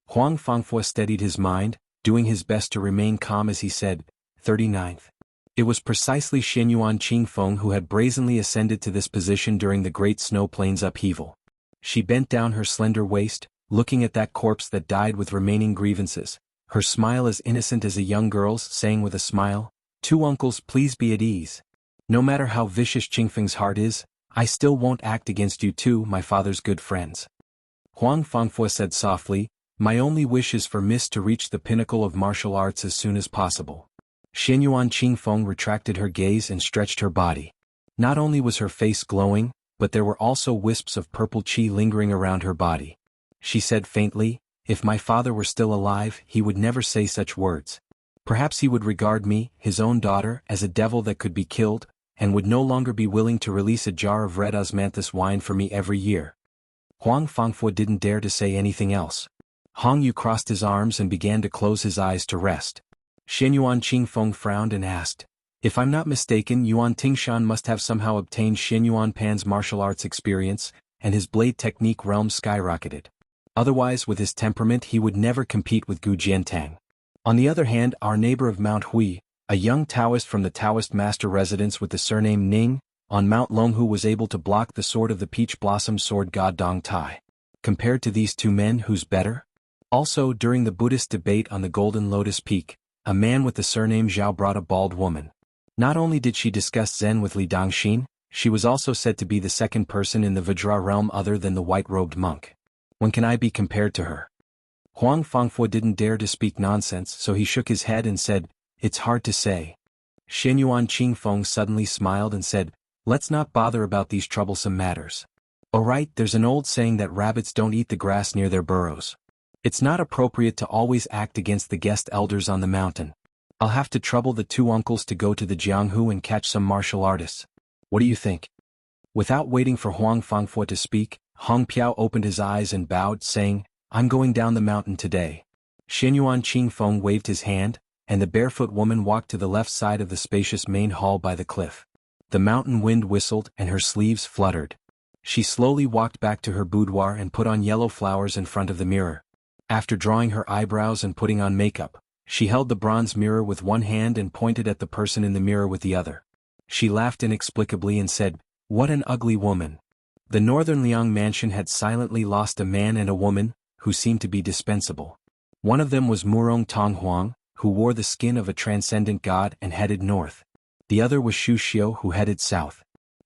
Huang Fangfua steadied his mind, doing his best to remain calm as he said, 39th. It was precisely Xinyuan Qingfeng who had brazenly ascended to this position during the Great Snow Plains upheaval. She bent down her slender waist, looking at that corpse that died with remaining grievances, her smile as innocent as a young girl's, saying with a smile, "Two uncles, please be at ease. No matter how vicious Qingfeng's heart is, I still won't act against you two, my father's good friends." Huang Fangfua said softly, "My only wish is for Miss to reach the pinnacle of martial arts as soon as possible." Xinyuan Qingfeng retracted her gaze and stretched her body. Not only was her face glowing, but there were also wisps of purple qi lingering around her body. She said faintly, "If my father were still alive, he would never say such words. Perhaps he would regard me, his own daughter, as a devil that could be killed, and would no longer be willing to release a jar of red osmanthus wine for me every year." Huang Fangfua didn't dare to say anything else. Hong Yu crossed his arms and began to close his eyes to rest. Xinyuan Qingfeng frowned and asked, "If I'm not mistaken, Yuan Tingshan must have somehow obtained Xinyuan Pan's martial arts experience, and his blade technique realm skyrocketed. Otherwise, with his temperament, he would never compete with Gu Jiantang. On the other hand, our neighbor of Mount Hui, a young Taoist from the Taoist master residence with the surname Ning, on Mount Longhu was able to block the sword of the peach blossom sword god Dong Tai. Compared to these two men, who's better?" Also, during the Buddhist debate on the Golden Lotus Peak, a man with the surname Zhao brought a bald woman. Not only did she discuss Zen with Li Dongxin, she was also said to be the second person in the Vajra realm other than the white-robed monk. When can I be compared to her? Huang Fangfua didn't dare to speak nonsense, so he shook his head and said, "It's hard to say." Xinyuan Qingfeng suddenly smiled and said, "Let's not bother about these troublesome matters. Alright, there's an old saying that rabbits don't eat the grass near their burrows. It's not appropriate to always act against the guest elders on the mountain. I'll have to trouble the two uncles to go to the Jianghu and catch some martial artists. What do you think?" Without waiting for Huang Fangfua to speak, Hong Piao opened his eyes and bowed, saying, "I'm going down the mountain today." Xinyuan Qingfeng waved his hand, and the barefoot woman walked to the left side of the spacious main hall by the cliff. The mountain wind whistled and her sleeves fluttered. She slowly walked back to her boudoir and put on yellow flowers in front of the mirror. After drawing her eyebrows and putting on makeup, she held the bronze mirror with one hand and pointed at the person in the mirror with the other. She laughed inexplicably and said, "What an ugly woman." The northern Liang mansion had silently lost a man and a woman, who seemed to be dispensable. One of them was Murong Tonghuang, who wore the skin of a transcendent god and headed north. The other was Shu Xiu, who headed south.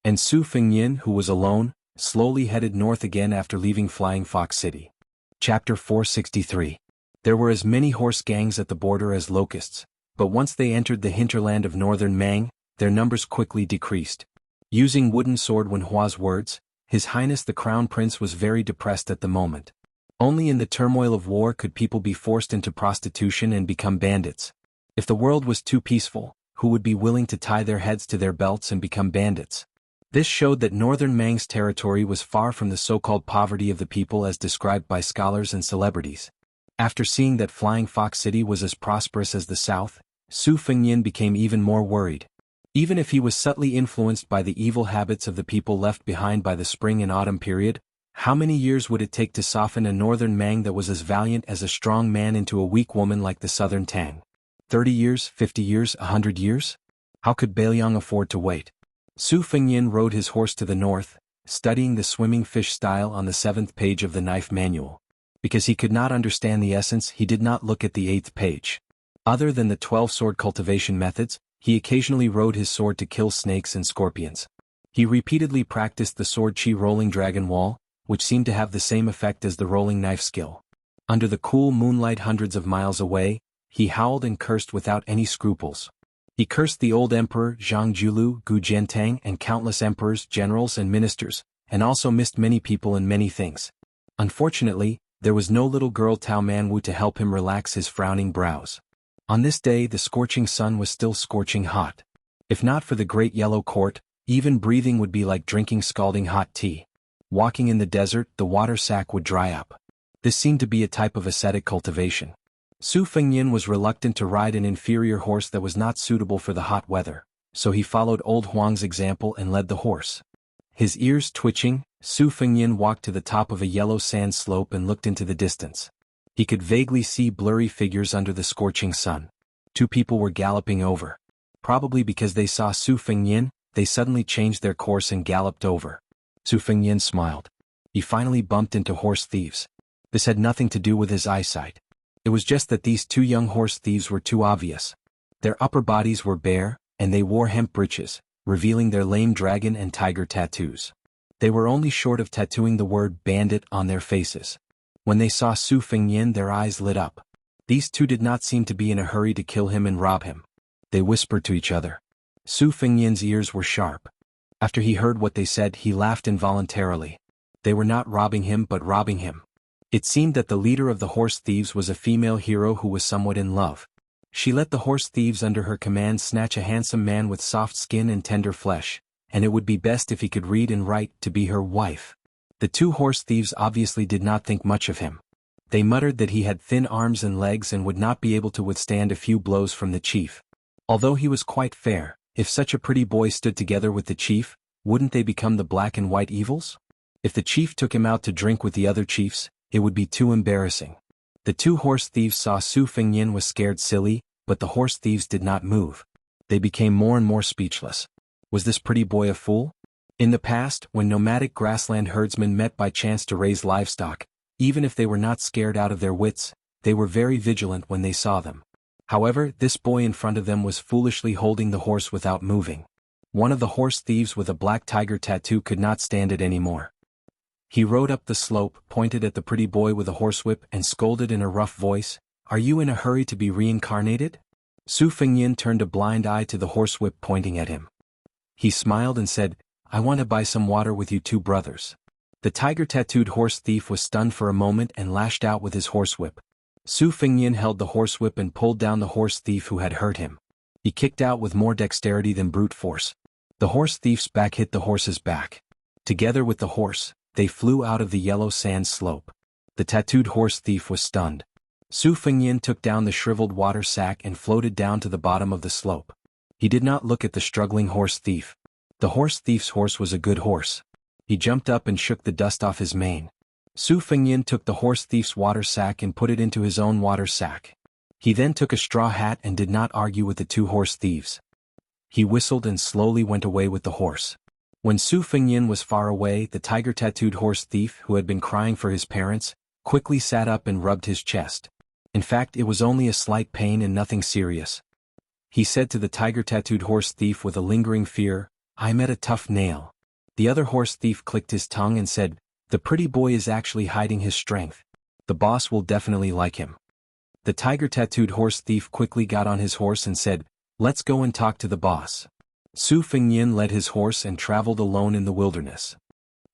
And Su Fengyin, who was alone, slowly headed north again after leaving Flying Fox City. Chapter 463. There were as many horse gangs at the border as locusts, but once they entered the hinterland of northern Mang, their numbers quickly decreased. Using wooden sword Wen Hua's words, His Highness the Crown Prince was very depressed at the moment. Only in the turmoil of war could people be forced into prostitution and become bandits. If the world was too peaceful, who would be willing to tie their heads to their belts and become bandits? This showed that northern Mang's territory was far from the so-called poverty of the people as described by scholars and celebrities. After seeing that Flying Fox City was as prosperous as the south, Su Fengyin became even more worried. Even if he was subtly influenced by the evil habits of the people left behind by the spring and autumn period, how many years would it take to soften a northern Mang that was as valiant as a strong man into a weak woman like the southern Tang? 30 years, 50 years, 100 years? How could Bailiang afford to wait? Su Fengyin rode his horse to the north, studying the swimming fish style on the 7th page of the knife manual. Because he could not understand the essence, he did not look at the 8th page. Other than the 12 sword cultivation methods, he occasionally rode his sword to kill snakes and scorpions. He repeatedly practiced the sword chi rolling dragon wall, which seemed to have the same effect as the rolling knife skill. Under the cool moonlight hundreds of miles away, he howled and cursed without any scruples. He cursed the old emperor Zhang Julu, Gu Jiantang, and countless emperors, generals and ministers, and also missed many people and many things. Unfortunately, there was no little girl Tao Manwu to help him relax his frowning brows. On this day the scorching sun was still scorching hot. If not for the great yellow court, even breathing would be like drinking scalding hot tea. Walking in the desert, the water sac would dry up. This seemed to be a type of ascetic cultivation. Su Fengyin was reluctant to ride an inferior horse that was not suitable for the hot weather, so he followed old Huang's example and led the horse. His ears twitching, Su Fengyin walked to the top of a yellow sand slope and looked into the distance. He could vaguely see blurry figures under the scorching sun. 2 people were galloping over. Probably because they saw Su Fengyin, they suddenly changed their course and galloped over. Su Fengyin smiled. He finally bumped into horse thieves. This had nothing to do with his eyesight. It was just that these 2 young horse thieves were too obvious. Their upper bodies were bare, and they wore hemp breeches, revealing their lame dragon and tiger tattoos. They were only short of tattooing the word bandit on their faces. When they saw Su Fengyin, their eyes lit up. These 2 did not seem to be in a hurry to kill him and rob him. They whispered to each other. Su Fengyin's ears were sharp. After he heard what they said, he laughed involuntarily. They were not robbing him but robbing him. It seemed that the leader of the horse thieves was a female hero who was somewhat in love. She let the horse thieves under her command snatch a handsome man with soft skin and tender flesh, and it would be best if he could read and write to be her wife. The 2 horse thieves obviously did not think much of him. They muttered that he had thin arms and legs and would not be able to withstand a few blows from the chief. Although he was quite fair, if such a pretty boy stood together with the chief, wouldn't they become the black and white evils? If the chief took him out to drink with the other chiefs, it would be too embarrassing. The 2 horse thieves saw Su Fengyin was scared silly, but the horse thieves did not move. They became more and more speechless. Was this pretty boy a fool? In the past, when nomadic grassland herdsmen met by chance to raise livestock, even if they were not scared out of their wits, they were very vigilant when they saw them. However, this boy in front of them was foolishly holding the horse without moving. One of the horse thieves with a black tiger tattoo could not stand it anymore. He rode up the slope, pointed at the pretty boy with a horsewhip and scolded in a rough voice, "Are you in a hurry to be reincarnated?" Su Fengyin turned a blind eye to the horsewhip pointing at him. He smiled and said, "I want to buy some water with you 2 brothers." The tiger-tattooed horse thief was stunned for a moment and lashed out with his horsewhip. Su Fengyin held the horsewhip and pulled down the horse thief who had hurt him. He kicked out with more dexterity than brute force. The horse thief's back hit the horse's back. Together with the horse, they flew out of the yellow sand slope. The tattooed horse thief was stunned. Su Fengyin took down the shriveled water sack and floated down to the bottom of the slope. He did not look at the struggling horse thief. The horse thief's horse was a good horse. He jumped up and shook the dust off his mane. Su Fengyin took the horse thief's water sack and put it into his own water sack. He then took a straw hat and did not argue with the 2 horse thieves. He whistled and slowly went away with the horse. When Su Fengyin was far away, the tiger-tattooed horse thief, who had been crying for his parents, quickly sat up and rubbed his chest. In fact, it was only a slight pain and nothing serious. He said to the tiger-tattooed horse thief with a lingering fear, "I met a tough nail. The other horse thief clicked his tongue and said, "The pretty boy is actually hiding his strength. The boss will definitely like him." The tiger-tattooed horse thief quickly got on his horse and said, "Let's go and talk to the boss." Su Fengnian led his horse and traveled alone in the wilderness.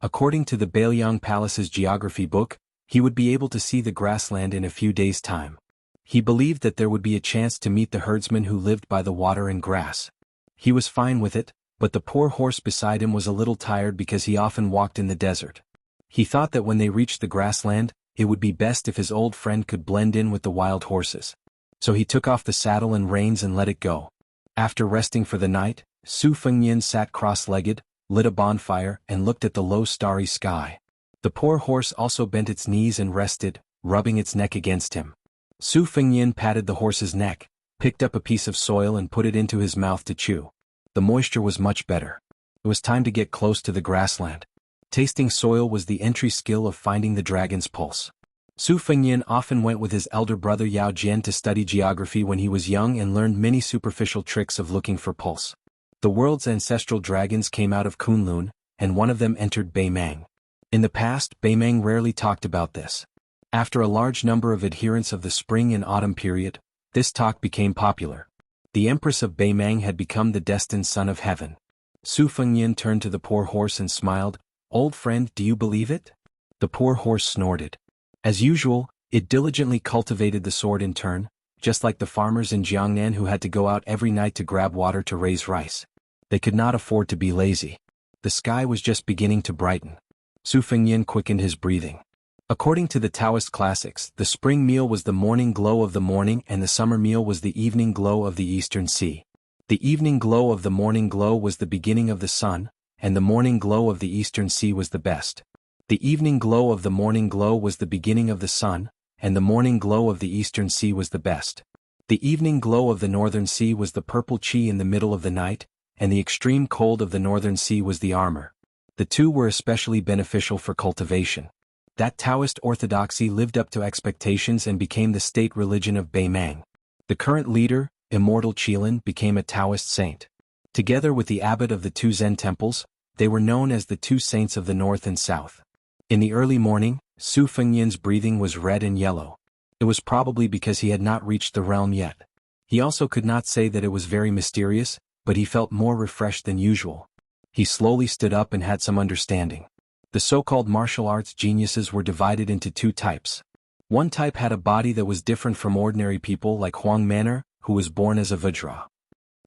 According to the Bailiang Palace's geography book, he would be able to see the grassland in a few days' time. He believed that there would be a chance to meet the herdsman who lived by the water and grass. He was fine with it, but the poor horse beside him was a little tired because he often walked in the desert. He thought that when they reached the grassland, it would be best if his old friend could blend in with the wild horses. So he took off the saddle and reins and let it go. After resting for the night, Su Fengnian sat cross-legged, lit a bonfire, and looked at the low starry sky. The poor horse also bent its knees and rested, rubbing its neck against him. Su Fengnian patted the horse's neck, picked up a piece of soil and put it into his mouth to chew. The moisture was much better. It was time to get close to the grassland. Tasting soil was the entry skill of finding the dragon's pulse. Su Fengnian often went with his elder brother Yao Jian to study geography when he was young and learned many superficial tricks of looking for pulse. The world's ancestral dragons came out of Kunlun, and one of them entered Beimang. In the past, Beimang rarely talked about this. After a large number of adherents of the spring and autumn period, this talk became popular. The Empress of Beimang had become the destined son of heaven. Su Fengnian turned to the poor horse and smiled, "Old friend, do you believe it?" The poor horse snorted. As usual, it diligently cultivated the sword in turn, just like the farmers in Jiangnan who had to go out every night to grab water to raise rice. They could not afford to be lazy. The sky was just beginning to brighten. Su Fengnian quickened his breathing. According to the Taoist classics, the spring meal was the morning glow of the morning and the summer meal was the evening glow of the eastern sea. The evening glow of the morning glow was the beginning of the sun, and the morning glow of the eastern sea was the best. The evening glow of the morning glow was the beginning of the sun, and the morning glow of the eastern sea was the best. The evening glow of the northern sea was the purple chi in the middle of the night, and the extreme cold of the northern sea was the armor. The two were especially beneficial for cultivation. That Taoist orthodoxy lived up to expectations and became the state religion of Beimang. The current leader, Immortal Qilin, became a Taoist saint. Together with the abbot of the two Zen temples, they were known as the two saints of the north and south. In the early morning, Su Fengnian's breathing was red and yellow. It was probably because he had not reached the realm yet. He also could not say that it was very mysterious, but he felt more refreshed than usual. He slowly stood up and had some understanding. The so-called martial arts geniuses were divided into two types. One type had a body that was different from ordinary people like Huang Manor, who was born as a Vajra.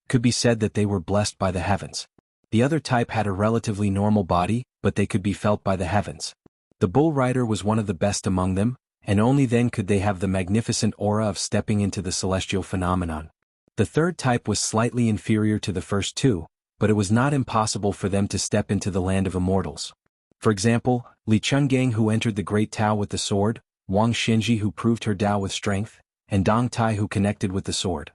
Could be said that they were blessed by the heavens. The other type had a relatively normal body, but they could be felt by the heavens. The bull rider was one of the best among them, and only then could they have the magnificent aura of stepping into the celestial phenomenon. The third type was slightly inferior to the first two, but it was not impossible for them to step into the land of immortals. For example, Li Chungang who entered the Great Tao with the sword, Wang Xinji who proved her Tao with strength, and Dong Tai who connected with the sword.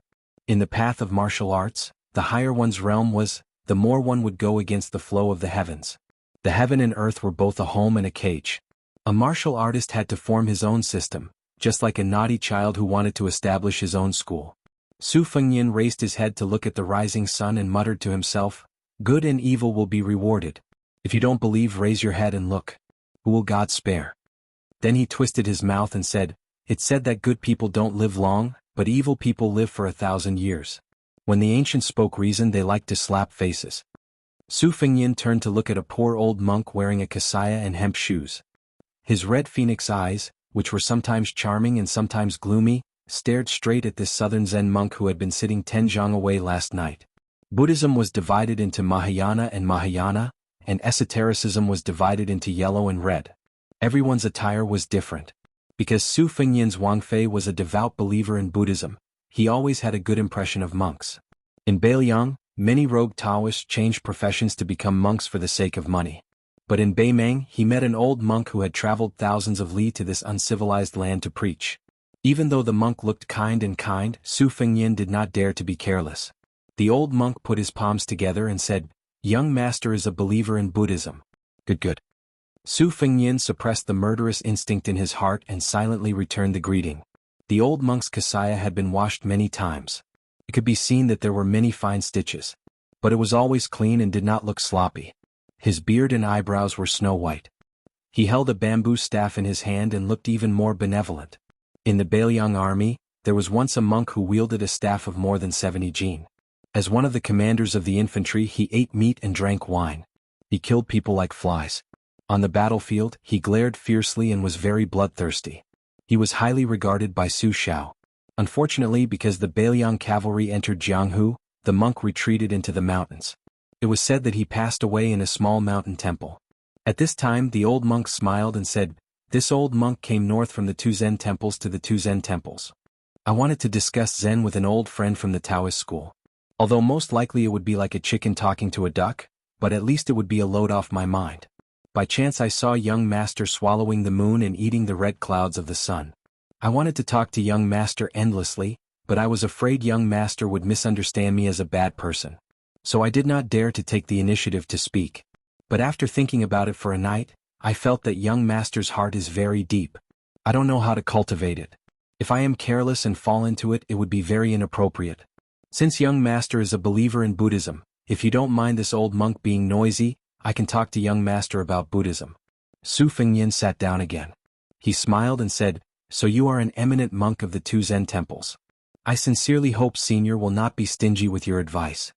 In the path of martial arts, the higher one's realm was, the more one would go against the flow of the heavens. The heaven and earth were both a home and a cage. A martial artist had to form his own system, just like a naughty child who wanted to establish his own school. Su Fengnian raised his head to look at the rising sun and muttered to himself, "Good and evil will be rewarded. If you don't believe, raise your head and look. Who will God spare?" Then he twisted his mouth and said, "It's said that good people don't live long, but evil people live for 1,000 years. When the ancients spoke reason, they liked to slap faces." Su Fengnian turned to look at a poor old monk wearing a kasaya and hemp shoes. His red phoenix eyes, which were sometimes charming and sometimes gloomy, stared straight at this southern Zen monk who had been sitting 10 zhang away last night. Buddhism was divided into Mahayana, and esotericism was divided into yellow and red. Everyone's attire was different. Because Su Fengnian's Wang Fei was a devout believer in Buddhism, he always had a good impression of monks. In Bailiang, many rogue Taoists changed professions to become monks for the sake of money. But in Beimang he met an old monk who had traveled thousands of li to this uncivilized land to preach. Even though the monk looked kind, Su Fengnian did not dare to be careless. The old monk put his palms together and said, "Young master is a believer in Buddhism." Good. Su Fengnian suppressed the murderous instinct in his heart and silently returned the greeting. The old monk's kasaya had been washed many times. It could be seen that there were many fine stitches. But it was always clean and did not look sloppy. His beard and eyebrows were snow-white. He held a bamboo staff in his hand and looked even more benevolent. In the Bailiang army, there was once a monk who wielded a staff of more than 70 jin. As one of the commanders of the infantry, he ate meat and drank wine. He killed people like flies. On the battlefield, he glared fiercely and was very bloodthirsty. He was highly regarded by Su Xiao. Unfortunately, because the Bailiang cavalry entered Jianghu, the monk retreated into the mountains. It was said that he passed away in a small mountain temple. At this time the old monk smiled and said, "This old monk came north from the two Zen temples to the two Zen temples. I wanted to discuss Zen with an old friend from the Taoist school. Although most likely it would be like a chicken talking to a duck, but at least it would be a load off my mind. By chance I saw young master swallowing the moon and eating the red clouds of the sun. I wanted to talk to young master endlessly, but I was afraid young master would misunderstand me as a bad person. So I did not dare to take the initiative to speak. But after thinking about it for a night, I felt that young master's heart is very deep. I don't know how to cultivate it. If I am careless and fall into it, it would be very inappropriate. Since young master is a believer in Buddhism, if you don't mind this old monk being noisy, I can talk to young master about Buddhism." Su Fengyin sat down again. He smiled and said, "So you are an eminent monk of the two Zen temples. I sincerely hope Senior will not be stingy with your advice."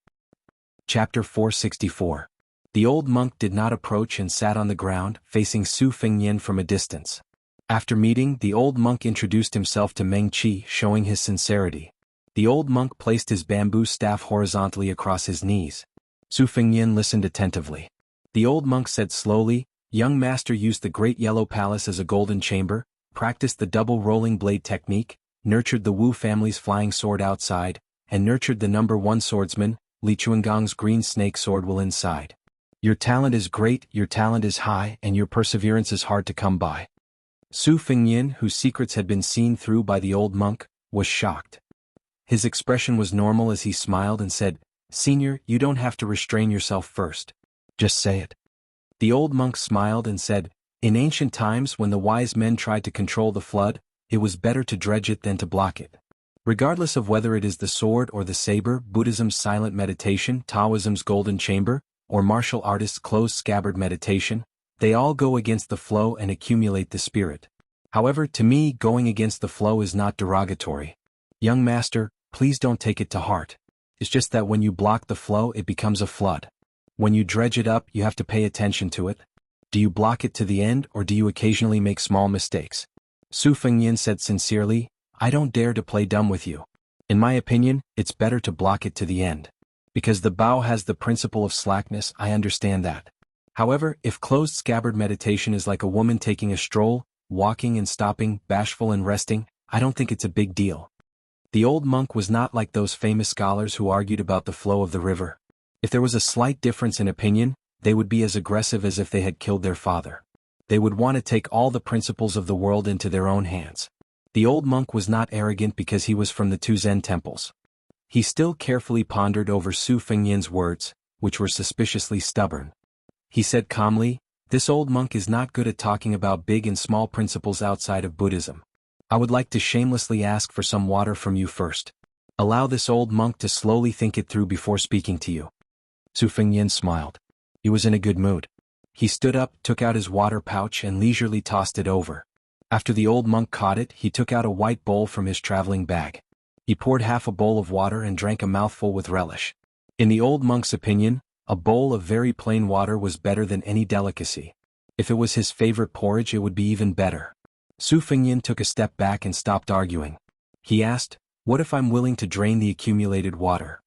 Chapter 464. The old monk did not approach and sat on the ground, facing Su Fengyin from a distance. After meeting, the old monk introduced himself to Meng Qi, showing his sincerity. The old monk placed his bamboo staff horizontally across his knees. Su Fengyin listened attentively. The old monk said slowly, "Young master used the great yellow palace as a golden chamber, practiced the double rolling blade technique, nurtured the Wu family's flying sword outside, and nurtured the number 1 swordsman, Li Chuangong's green snake sword will inside. Your talent is great, your talent is high, and your perseverance is hard to come by." Su Fengyin, whose secrets had been seen through by the old monk, was shocked. His expression was normal as he smiled and said, "Senior, you don't have to restrain yourself first. Just say it." The old monk smiled and said, "In ancient times when the wise men tried to control the flood, it was better to dredge it than to block it. Regardless of whether it is the sword or the saber, Buddhism's silent meditation, Taoism's golden chamber, or martial artists' closed scabbard meditation, they all go against the flow and accumulate the spirit. However, to me, going against the flow is not derogatory. Young master, please don't take it to heart. It's just that when you block the flow, it becomes a flood. When you dredge it up, you have to pay attention to it. Do you block it to the end, or do you occasionally make small mistakes?" Su Fengyin said sincerely, "I don't dare to play dumb with you. In my opinion, it's better to block it to the end. Because the Bao has the principle of slackness, I understand that. However, if closed scabbard meditation is like a woman taking a stroll, walking and stopping, bashful and resting, I don't think it's a big deal." The old monk was not like those famous scholars who argued about the flow of the river. If there was a slight difference in opinion, they would be as aggressive as if they had killed their father. They would want to take all the principles of the world into their own hands. The old monk was not arrogant because he was from the two Zen temples. He still carefully pondered over Su Fengyin's words, which were suspiciously stubborn. He said calmly, "This old monk is not good at talking about big and small principles outside of Buddhism. I would like to shamelessly ask for some water from you first. Allow this old monk to slowly think it through before speaking to you." Su Fengyin smiled. He was in a good mood. He stood up, took out his water pouch and leisurely tossed it over. After the old monk caught it, he took out a white bowl from his traveling bag. He poured half a bowl of water and drank a mouthful with relish. In the old monk's opinion, a bowl of very plain water was better than any delicacy. If it was his favorite porridge, it would be even better. Su Fengyin took a step back and stopped arguing. He asked, "What if I'm willing to drain the accumulated water?"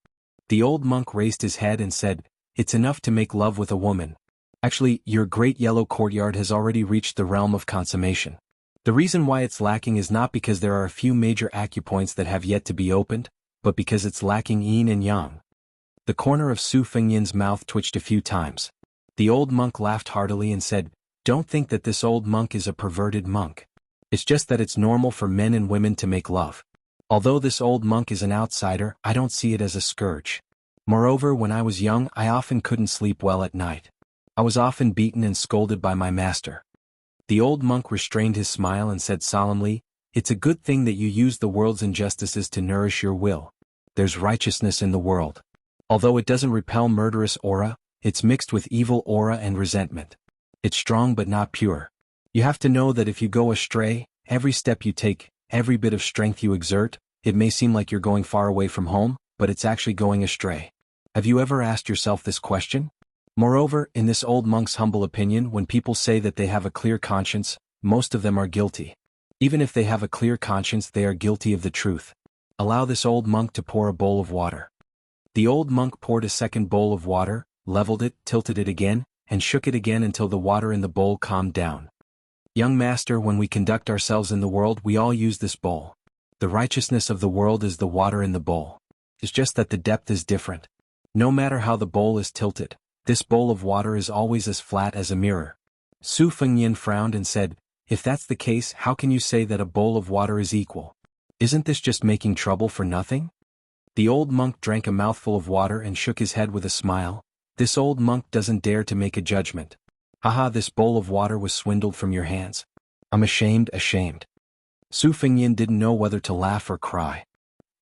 The old monk raised his head and said, "It's enough to make love with a woman. Actually, your great yellow courtyard has already reached the realm of consummation. The reason why it's lacking is not because there are a few major acupoints that have yet to be opened, but because it's lacking yin and yang." The corner of Su Fengyin's mouth twitched a few times. The old monk laughed heartily and said, "Don't think that this old monk is a perverted monk. It's just that it's normal for men and women to make love. Although this old monk is an outsider, I don't see it as a scourge. Moreover, when I was young, I often couldn't sleep well at night. I was often beaten and scolded by my master." The old monk restrained his smile and said solemnly, "It's a good thing that you use the world's injustices to nourish your will. There's righteousness in the world. Although it doesn't repel murderous aura, it's mixed with evil aura and resentment. It's strong but not pure. You have to know that if you go astray, every step you take, every bit of strength you exert, it may seem like you're going far away from home, but it's actually going astray. Have you ever asked yourself this question? Moreover, in this old monk's humble opinion, when people say that they have a clear conscience, most of them are guilty. Even if they have a clear conscience, they are guilty of the truth. Allow this old monk to pour a bowl of water. The old monk poured a second bowl of water, leveled it, tilted it again, and shook it again until the water in the bowl calmed down. Young master, when we conduct ourselves in the world, we all use this bowl. The righteousness of the world is the water in the bowl. It's just that the depth is different. No matter how the bowl is tilted, this bowl of water is always as flat as a mirror. Su Fengnian frowned and said, "If that's the case, how can you say that a bowl of water is equal? Isn't this just making trouble for nothing?" The old monk drank a mouthful of water and shook his head with a smile. This old monk doesn't dare to make a judgment. Haha, this bowl of water was swindled from your hands. I'm ashamed. Su Fengnian didn't know whether to laugh or cry.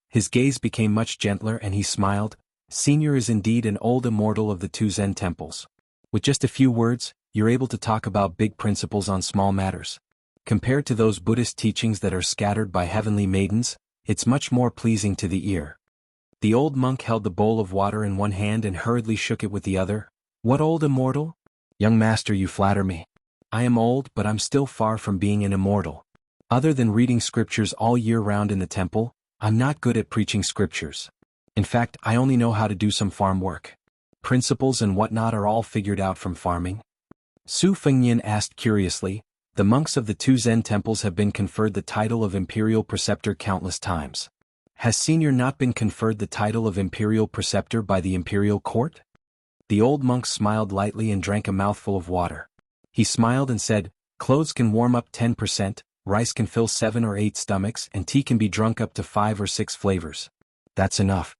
His gaze became much gentler and he smiled. Senior is indeed an old immortal of the two Zen temples. With just a few words, you're able to talk about big principles on small matters. Compared to those Buddhist teachings that are scattered by heavenly maidens, it's much more pleasing to the ear. The old monk held the bowl of water in one hand and hurriedly shook it with the other. What old immortal? Young master, you flatter me. I am old, but I'm still far from being an immortal. Other than reading scriptures all year round in the temple, I'm not good at preaching scriptures. In fact, I only know how to do some farm work. Principles and whatnot are all figured out from farming. Su Fengnian asked curiously, the monks of the two Zen temples have been conferred the title of imperial preceptor countless times. Has Senior not been conferred the title of imperial preceptor by the imperial court? The old monk smiled lightly and drank a mouthful of water. He smiled and said, clothes can warm up 10%, rice can fill 7 or 8 stomachs, and tea can be drunk up to 5 or 6 flavors. That's enough.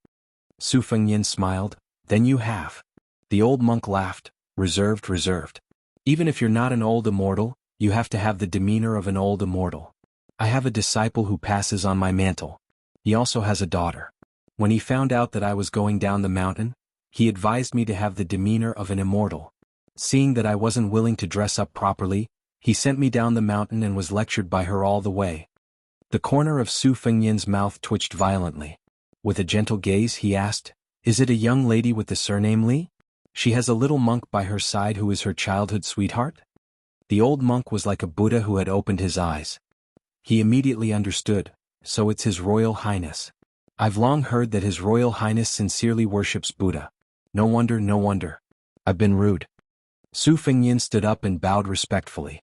Su Fengnian smiled. Then you have. The old monk laughed. Reserved. Even if you're not an old immortal, you have to have the demeanor of an old immortal. I have a disciple who passes on my mantle. He also has a daughter. When he found out that I was going down the mountain, he advised me to have the demeanor of an immortal. Seeing that I wasn't willing to dress up properly, he sent me down the mountain and was lectured by her all the way. The corner of Su Fengnian's mouth twitched violently. With a gentle gaze he asked, is it a young lady with the surname Li? She has a little monk by her side who is her childhood sweetheart? The old monk was like a Buddha who had opened his eyes. He immediately understood, so it's His Royal Highness. I've long heard that His Royal Highness sincerely worships Buddha. No wonder. I've been rude. Su Fengnian stood up and bowed respectfully.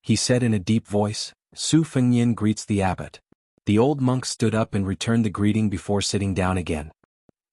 He said in a deep voice, Su Fengnian greets the abbot. The old monk stood up and returned the greeting before sitting down again.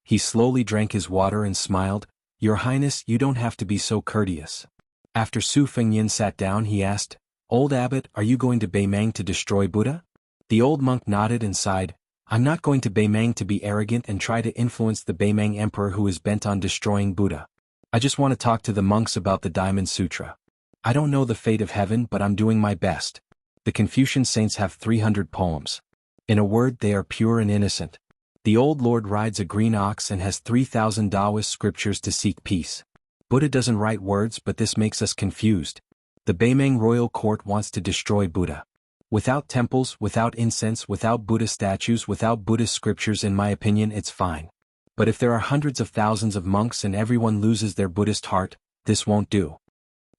He slowly drank his water and smiled, Your Highness, you don't have to be so courteous. After Su Fengnian sat down he asked, Old abbot, are you going to Beimang to destroy Buddha? The old monk nodded and sighed, I'm not going to Beimang to be arrogant and try to influence the Beimang emperor who is bent on destroying Buddha. I just want to talk to the monks about the Diamond Sutra. I don't know the fate of heaven, but I'm doing my best. The Confucian saints have 300 poems. In a word, they are pure and innocent. The old lord rides a green ox and has 3,000 Taoist scriptures to seek peace. Buddha doesn't write words, but this makes us confused. The Beimang royal court wants to destroy Buddha. Without temples, without incense, without Buddha statues, without Buddhist scriptures, in my opinion it's fine. But if there are hundreds of thousands of monks and everyone loses their Buddhist heart, this won't do.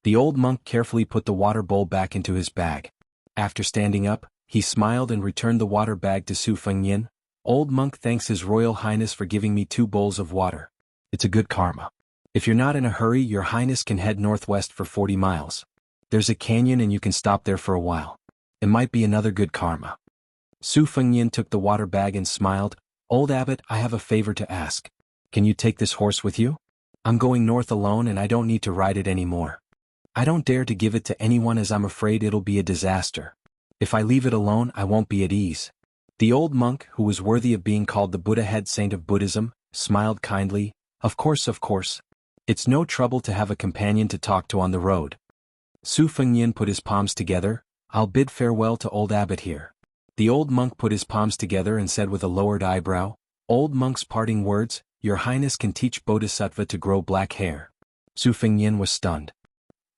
The old monk carefully put the water bowl back into his bag. After standing up, he smiled and returned the water bag to Su Fengnian. Old monk, thanks His Royal Highness for giving me 2 bowls of water. It's a good karma. If you're not in a hurry, Your Highness can head northwest for 40 miles. There's a canyon and you can stop there for a while. It might be another good karma. Su Fengnian took the water bag and smiled. Old abbot, I have a favor to ask. Can you take this horse with you? I'm going north alone and I don't need to ride it anymore. I don't dare to give it to anyone as I'm afraid it'll be a disaster. If I leave it alone, I won't be at ease. The old monk, who was worthy of being called the Buddha head saint of Buddhism, smiled kindly. Of course. It's no trouble to have a companion to talk to on the road. Su Fengnian put his palms together. I'll bid farewell to old abbot here. The old monk put his palms together and said with a lowered eyebrow, Old monk's parting words, Your Highness can teach Bodhisattva to grow black hair. Su Fengnian was stunned.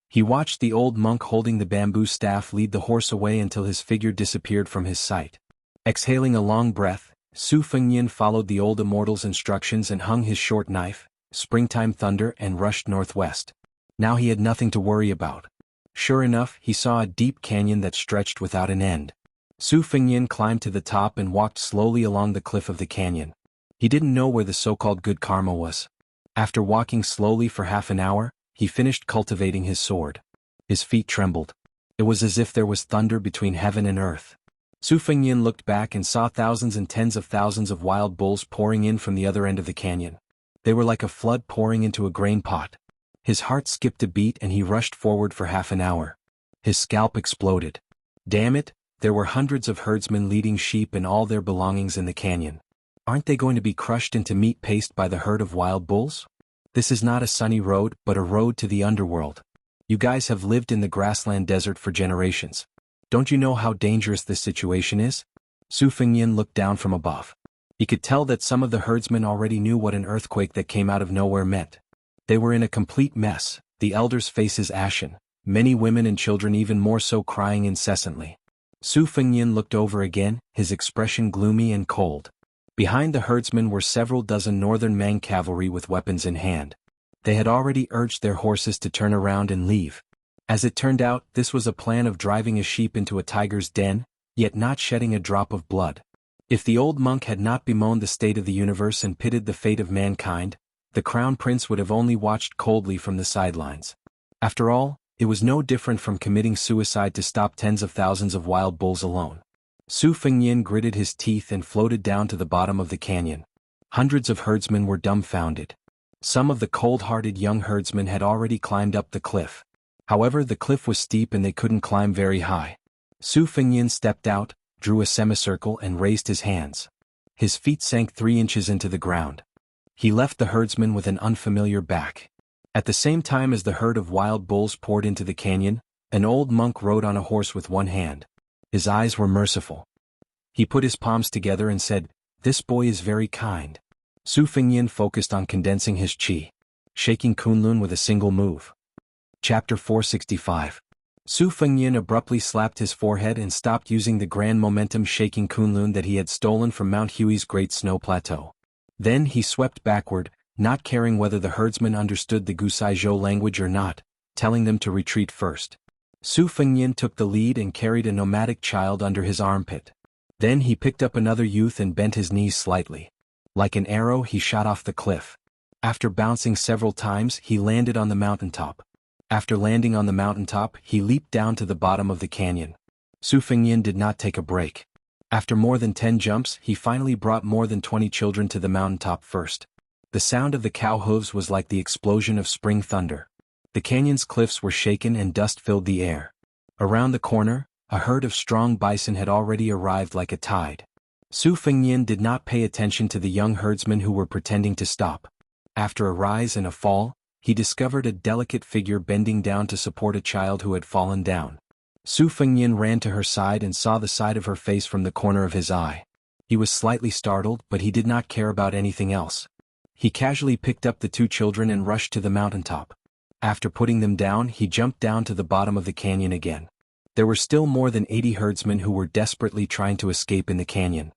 He watched the old monk holding the bamboo staff lead the horse away until his figure disappeared from his sight. Exhaling a long breath, Su Fengnian followed the old immortal's instructions and hung his short knife, springtime thunder, and rushed northwest. Now he had nothing to worry about. Sure enough, he saw a deep canyon that stretched without an end. Su Fengnian climbed to the top and walked slowly along the cliff of the canyon. He didn't know where the so-called good karma was. After walking slowly for half an hour, he finished cultivating his sword. His feet trembled. It was as if there was thunder between heaven and earth. Su Fengnian looked back and saw thousands and tens of thousands of wild bulls pouring in from the other end of the canyon. They were like a flood pouring into a grain pot. His heart skipped a beat and he rushed forward for half an hour. His scalp exploded. Damn it, there were hundreds of herdsmen leading sheep and all their belongings in the canyon. Aren't they going to be crushed into meat paste by the herd of wild bulls? This is not a sunny road, but a road to the underworld. You guys have lived in the grassland desert for generations. Don't you know how dangerous this situation is? Su Fengnian looked down from above. He could tell that some of the herdsmen already knew what an earthquake that came out of nowhere meant. They were in a complete mess, the elders' faces ashen, many women and children even more so crying incessantly. Su Fengnian looked over again, his expression gloomy and cold. Behind the herdsmen were several dozen northern Mang cavalry with weapons in hand. They had already urged their horses to turn around and leave. As it turned out, this was a plan of driving a sheep into a tiger's den, yet not shedding a drop of blood. If the old monk had not bemoaned the state of the universe and pitied the fate of mankind, the crown prince would have only watched coldly from the sidelines. After all, it was no different from committing suicide to stop tens of thousands of wild bulls alone. Su Fengnian gritted his teeth and floated down to the bottom of the canyon. Hundreds of herdsmen were dumbfounded. Some of the cold-hearted young herdsmen had already climbed up the cliff. However, the cliff was steep and they couldn't climb very high. Su Fengnian stepped out, drew a semicircle and raised his hands. His feet sank 3 inches into the ground. He left the herdsman with an unfamiliar back. At the same time as the herd of wild bulls poured into the canyon, an old monk rode on a horse with one hand. His eyes were merciful. He put his palms together and said, "This boy is very kind." Su Fengnian focused on condensing his qi, shaking Kunlun with a single move. Chapter 465. Su Fengnian abruptly slapped his forehead and stopped using the grand momentum shaking Kunlun that he had stolen from Mount Hui's Great Snow Plateau. Then he swept backward, not caring whether the herdsmen understood the Gusaizhou language or not, telling them to retreat first. Su Fengnian took the lead and carried a nomadic child under his armpit. Then he picked up another youth and bent his knees slightly. Like an arrow he shot off the cliff. After bouncing several times he landed on the mountaintop. After landing on the mountaintop he leaped down to the bottom of the canyon. Su Fengnian did not take a break. After more than 10 jumps he finally brought more than 20 children to the mountaintop first. The sound of the cow hooves was like the explosion of spring thunder. The canyon's cliffs were shaken and dust filled the air. Around the corner, a herd of strong bison had already arrived like a tide. Su Fengnian did not pay attention to the young herdsmen who were pretending to stop. After a rise and a fall, he discovered a delicate figure bending down to support a child who had fallen down. Su Fengnian ran to her side and saw the side of her face from the corner of his eye. He was slightly startled, but he did not care about anything else. He casually picked up the 2 children and rushed to the mountaintop. After putting them down, he jumped down to the bottom of the canyon again. There were still more than 80 herdsmen who were desperately trying to escape in the canyon.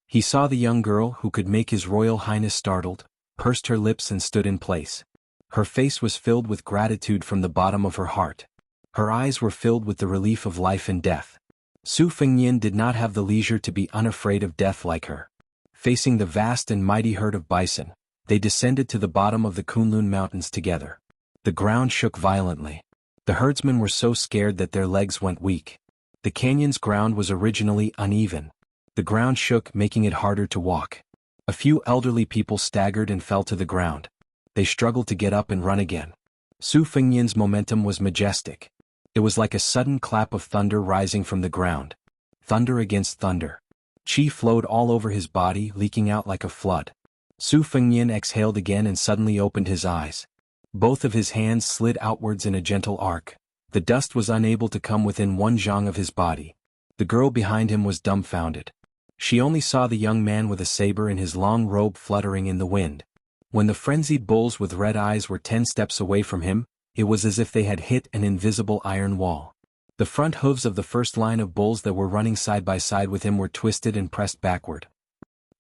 He saw the young girl who could make His Royal Highness startled, pursed her lips and stood in place. Her face was filled with gratitude from the bottom of her heart. Her eyes were filled with the relief of life and death. Su Fengnian did not have the leisure to be unafraid of death like her. Facing the vast and mighty herd of bison, they descended to the bottom of the Kunlun Mountains together. The ground shook violently. The herdsmen were so scared that their legs went weak. The canyon's ground was originally uneven. The ground shook, making it harder to walk. A few elderly people staggered and fell to the ground. They struggled to get up and run again. Su Fengnian's momentum was majestic. It was like a sudden clap of thunder rising from the ground. Thunder against thunder. Qi flowed all over his body, leaking out like a flood. Su Fengnian exhaled again and suddenly opened his eyes. Both of his hands slid outwards in a gentle arc. The dust was unable to come within 1 zhang of his body. The girl behind him was dumbfounded. She only saw the young man with a saber and his long robe fluttering in the wind. When the frenzied bulls with red eyes were 10 steps away from him, it was as if they had hit an invisible iron wall. The front hooves of the first line of bulls that were running side by side with him were twisted and pressed backward.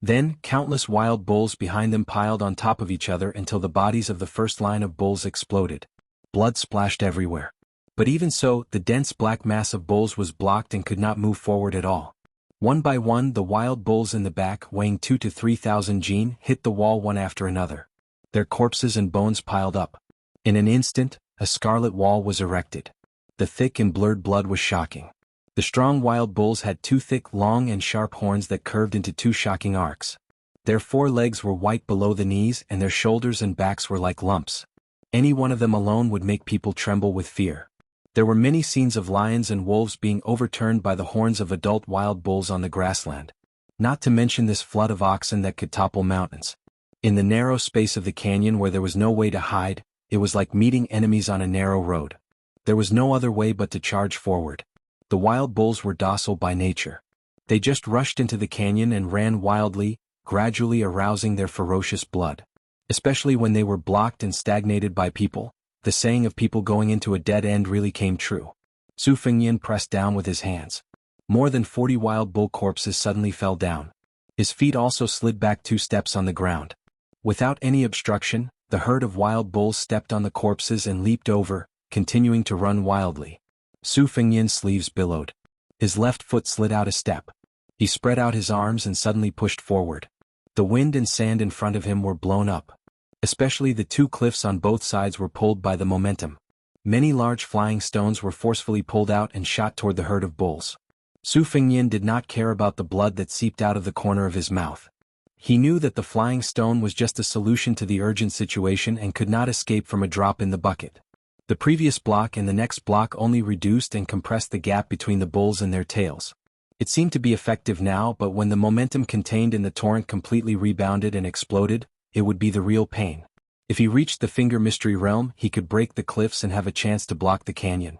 Then, countless wild bulls behind them piled on top of each other until the bodies of the first line of bulls exploded. Blood splashed everywhere. But even so, the dense black mass of bulls was blocked and could not move forward at all. One by one, the wild bulls in the back, weighing 2,000 to 3,000 jin, hit the wall one after another. Their corpses and bones piled up. In an instant, a scarlet wall was erected. The thick and blurred blood was shocking. The strong wild bulls had 2 thick, long and sharp horns that curved into 2 shocking arcs. Their 4 legs were white below the knees and their shoulders and backs were like lumps. Any one of them alone would make people tremble with fear. There were many scenes of lions and wolves being overturned by the horns of adult wild bulls on the grassland. Not to mention this flood of oxen that could topple mountains. In the narrow space of the canyon where there was no way to hide, it was like meeting enemies on a narrow road. There was no other way but to charge forward. The wild bulls were docile by nature. They just rushed into the canyon and ran wildly, gradually arousing their ferocious blood. Especially when they were blocked and stagnated by people, the saying of people going into a dead end really came true. Su Fengyin pressed down with his hands. More than 40 wild bull corpses suddenly fell down. His feet also slid back 2 steps on the ground. Without any obstruction, the herd of wild bulls stepped on the corpses and leaped over, continuing to run wildly. Su Fengyin's sleeves billowed. His left foot slid out a step. He spread out his arms and suddenly pushed forward. The wind and sand in front of him were blown up. Especially the 2 cliffs on both sides were pulled by the momentum. Many large flying stones were forcefully pulled out and shot toward the herd of bulls. Su Fengyin did not care about the blood that seeped out of the corner of his mouth. He knew that the flying stone was just a solution to the urgent situation and could not escape from a drop in the bucket. The previous block and the next block only reduced and compressed the gap between the bulls and their tails. It seemed to be effective now, but when the momentum contained in the torrent completely rebounded and exploded, it would be the real pain. If he reached the Finger Mystery Realm, he could break the cliffs and have a chance to block the canyon.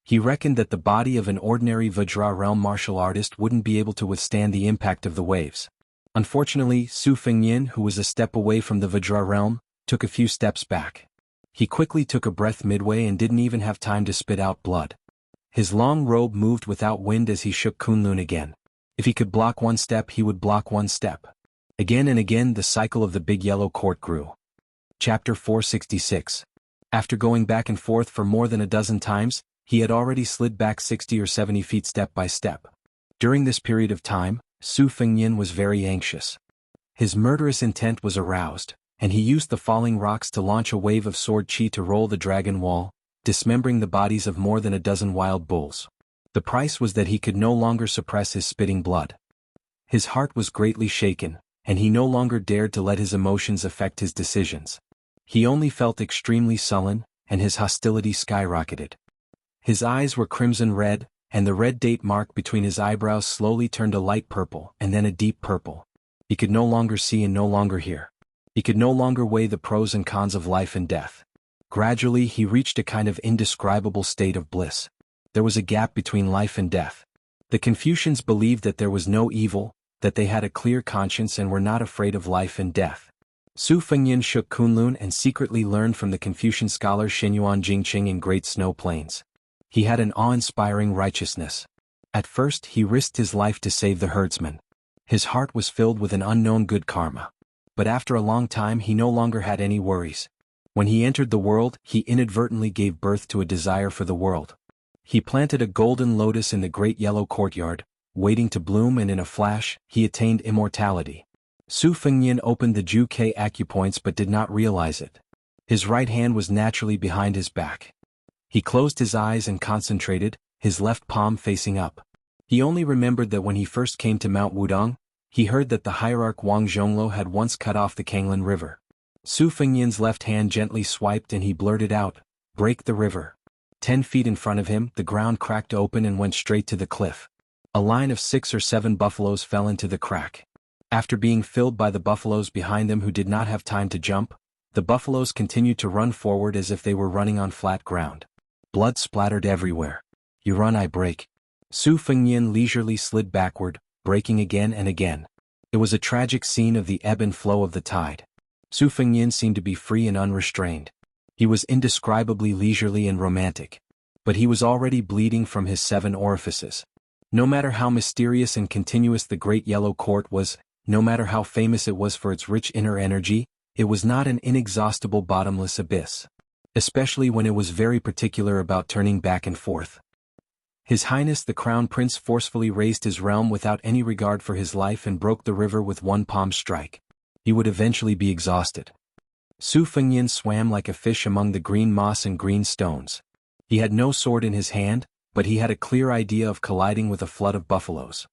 He reckoned that the body of an ordinary Vajra realm martial artist wouldn't be able to withstand the impact of the waves. Unfortunately, Su Fengyin, who was a step away from the Vajra realm, took a few steps back. He quickly took a breath midway and didn't even have time to spit out blood. His long robe moved without wind as he shook Kunlun again. If he could block 1 step, he would block 1 step. Again and again the cycle of the big yellow court grew. Chapter 466. After going back and forth for more than a dozen times, he had already slid back 60 or 70 feet step by step. During this period of time, Su Fengyin was very anxious. His murderous intent was aroused, and he used the falling rocks to launch a wave of sword chi to roll the dragon wall, dismembering the bodies of more than a dozen wild bulls. The price was that he could no longer suppress his spitting blood. His heart was greatly shaken, and he no longer dared to let his emotions affect his decisions. He only felt extremely sullen, and his hostility skyrocketed. His eyes were crimson red, and the red date mark between his eyebrows slowly turned a light purple and then a deep purple. He could no longer see and no longer hear. He could no longer weigh the pros and cons of life and death. Gradually he reached a kind of indescribable state of bliss. There was a gap between life and death. The Confucians believed that there was no evil, that they had a clear conscience and were not afraid of life and death. Su Fengyin shook Kunlun and secretly learned from the Confucian scholar Xinyuan Jingqing in Great Snow Plains. He had an awe-inspiring righteousness. At first he risked his life to save the herdsman. His heart was filled with an unknown good karma. But after a long time he no longer had any worries. When he entered the world, he inadvertently gave birth to a desire for the world. He planted a golden lotus in the great yellow courtyard, waiting to bloom, and in a flash, he attained immortality. Su Fengyin opened the Ju Ke acupoints but did not realize it. His right hand was naturally behind his back. He closed his eyes and concentrated, his left palm facing up. He only remembered that when he first came to Mount Wudong, he heard that the hierarch Wang Zhonglo had once cut off the Kanglan River. Su Fengyin's left hand gently swiped and he blurted out, "Break the river." 10 feet in front of him, the ground cracked open and went straight to the cliff. A line of 6 or 7 buffaloes fell into the crack. After being filled by the buffaloes behind them who did not have time to jump, the buffaloes continued to run forward as if they were running on flat ground. Blood splattered everywhere. "You run, I break." Su Fengyin leisurely slid backward, breaking again and again. It was a tragic scene of the ebb and flow of the tide. Su Fengyin seemed to be free and unrestrained. He was indescribably leisurely and romantic. But he was already bleeding from his 7 orifices. No matter how mysterious and continuous the Great Yellow Court was, no matter how famous it was for its rich inner energy, it was not an inexhaustible bottomless abyss. Especially when it was very particular about turning back and forth. His Highness the Crown Prince forcefully raised his realm without any regard for his life and broke the river with one palm strike. He would eventually be exhausted. Su Fengyin swam like a fish among the green moss and green stones. He had no sword in his hand, but he had a clear idea of colliding with a flood of buffaloes.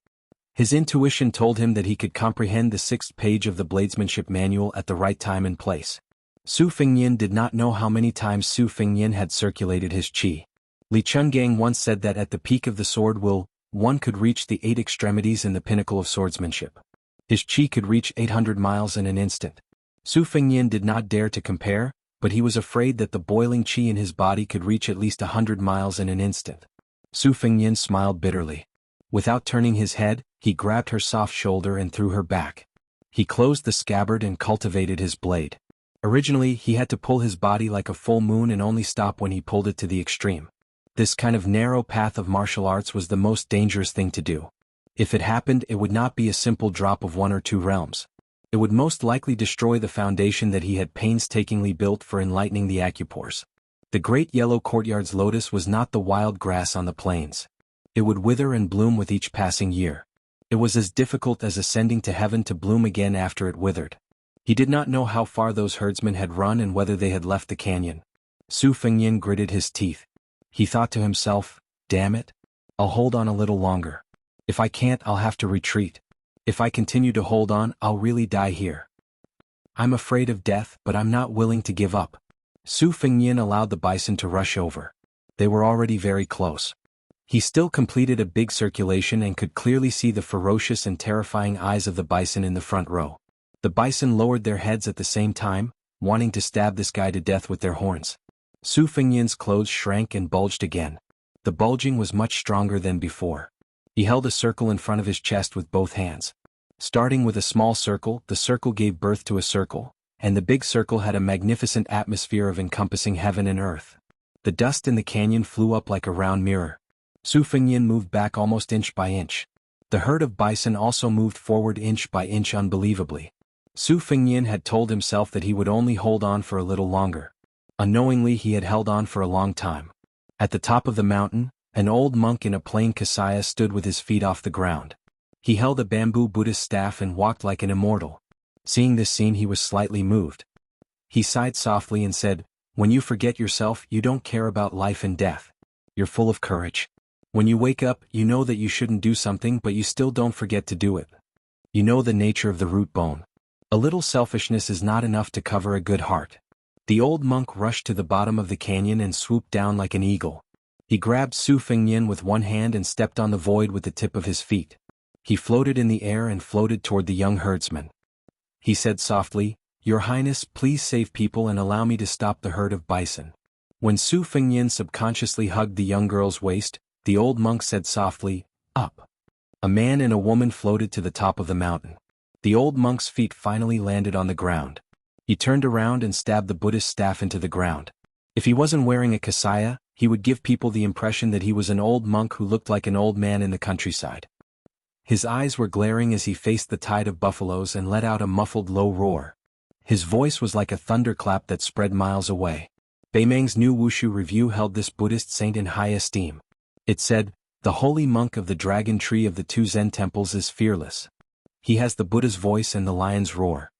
His intuition told him that he could comprehend the 6th page of the Bladesmanship Manual at the right time and place. Su Fengyin did not know how many times Su Fengyin had circulated his qi. Li Chungang once said that at the peak of the sword will, one could reach the 8 extremities in the pinnacle of swordsmanship. His qi could reach 800 miles in an instant. Su Fengyin did not dare to compare, but he was afraid that the boiling qi in his body could reach at least 100 miles in an instant. Su Fengyin smiled bitterly. Without turning his head, he grabbed her soft shoulder and threw her back. He closed the scabbard and cultivated his blade. Originally, he had to pull his body like a full moon and only stop when he pulled it to the extreme. This kind of narrow path of martial arts was the most dangerous thing to do. If it happened, it would not be a simple drop of 1 or 2 realms. It would most likely destroy the foundation that he had painstakingly built for enlightening the acupores. The great yellow courtyard's lotus was not the wild grass on the plains. It would wither and bloom with each passing year. It was as difficult as ascending to heaven to bloom again after it withered. He did not know how far those herdsmen had run and whether they had left the canyon. Su Fengyin gritted his teeth. He thought to himself, damn it. I'll hold on a little longer. If I can't, I'll have to retreat. If I continue to hold on, I'll really die here. I'm afraid of death, but I'm not willing to give up. Su Fengyin allowed the bison to rush over. They were already very close. He still completed a big circulation and could clearly see the ferocious and terrifying eyes of the bison in the front row. The bison lowered their heads at the same time, wanting to stab this guy to death with their horns. Su Fengyin's clothes shrank and bulged again. The bulging was much stronger than before. He held a circle in front of his chest with both hands. Starting with a small circle, the circle gave birth to a circle, and the big circle had a magnificent atmosphere of encompassing heaven and earth. The dust in the canyon flew up like a round mirror. Su Fengyin moved back almost inch by inch. The herd of bison also moved forward inch by inch unbelievably. Su Fengyin had told himself that he would only hold on for a little longer. Unknowingly he had held on for a long time. At the top of the mountain, an old monk in a plain kasaya stood with his feet off the ground. He held a bamboo Buddhist staff and walked like an immortal. Seeing this scene he was slightly moved. He sighed softly and said, "When you forget yourself, you don't care about life and death. You're full of courage. When you wake up, you know that you shouldn't do something but you still don't forget to do it. You know the nature of the root bone. A little selfishness is not enough to cover a good heart." The old monk rushed to the bottom of the canyon and swooped down like an eagle. He grabbed Su Fengyin with one hand and stepped on the void with the tip of his feet. He floated in the air and floated toward the young herdsman. He said softly, "Your Highness, please save people and allow me to stop the herd of bison." When Su Fengyin subconsciously hugged the young girl's waist, the old monk said softly, "Up." A man and a woman floated to the top of the mountain. The old monk's feet finally landed on the ground. He turned around and stabbed the Buddhist staff into the ground. If he wasn't wearing a kasaya, he would give people the impression that he was an old monk who looked like an old man in the countryside. His eyes were glaring as he faced the tide of buffaloes and let out a muffled low roar. His voice was like a thunderclap that spread miles away. Beimang's new Wushu review held this Buddhist saint in high esteem. It said, "The holy monk of the dragon tree of the 2 Zen temples is fearless. He has the Buddha's voice and the lion's roar."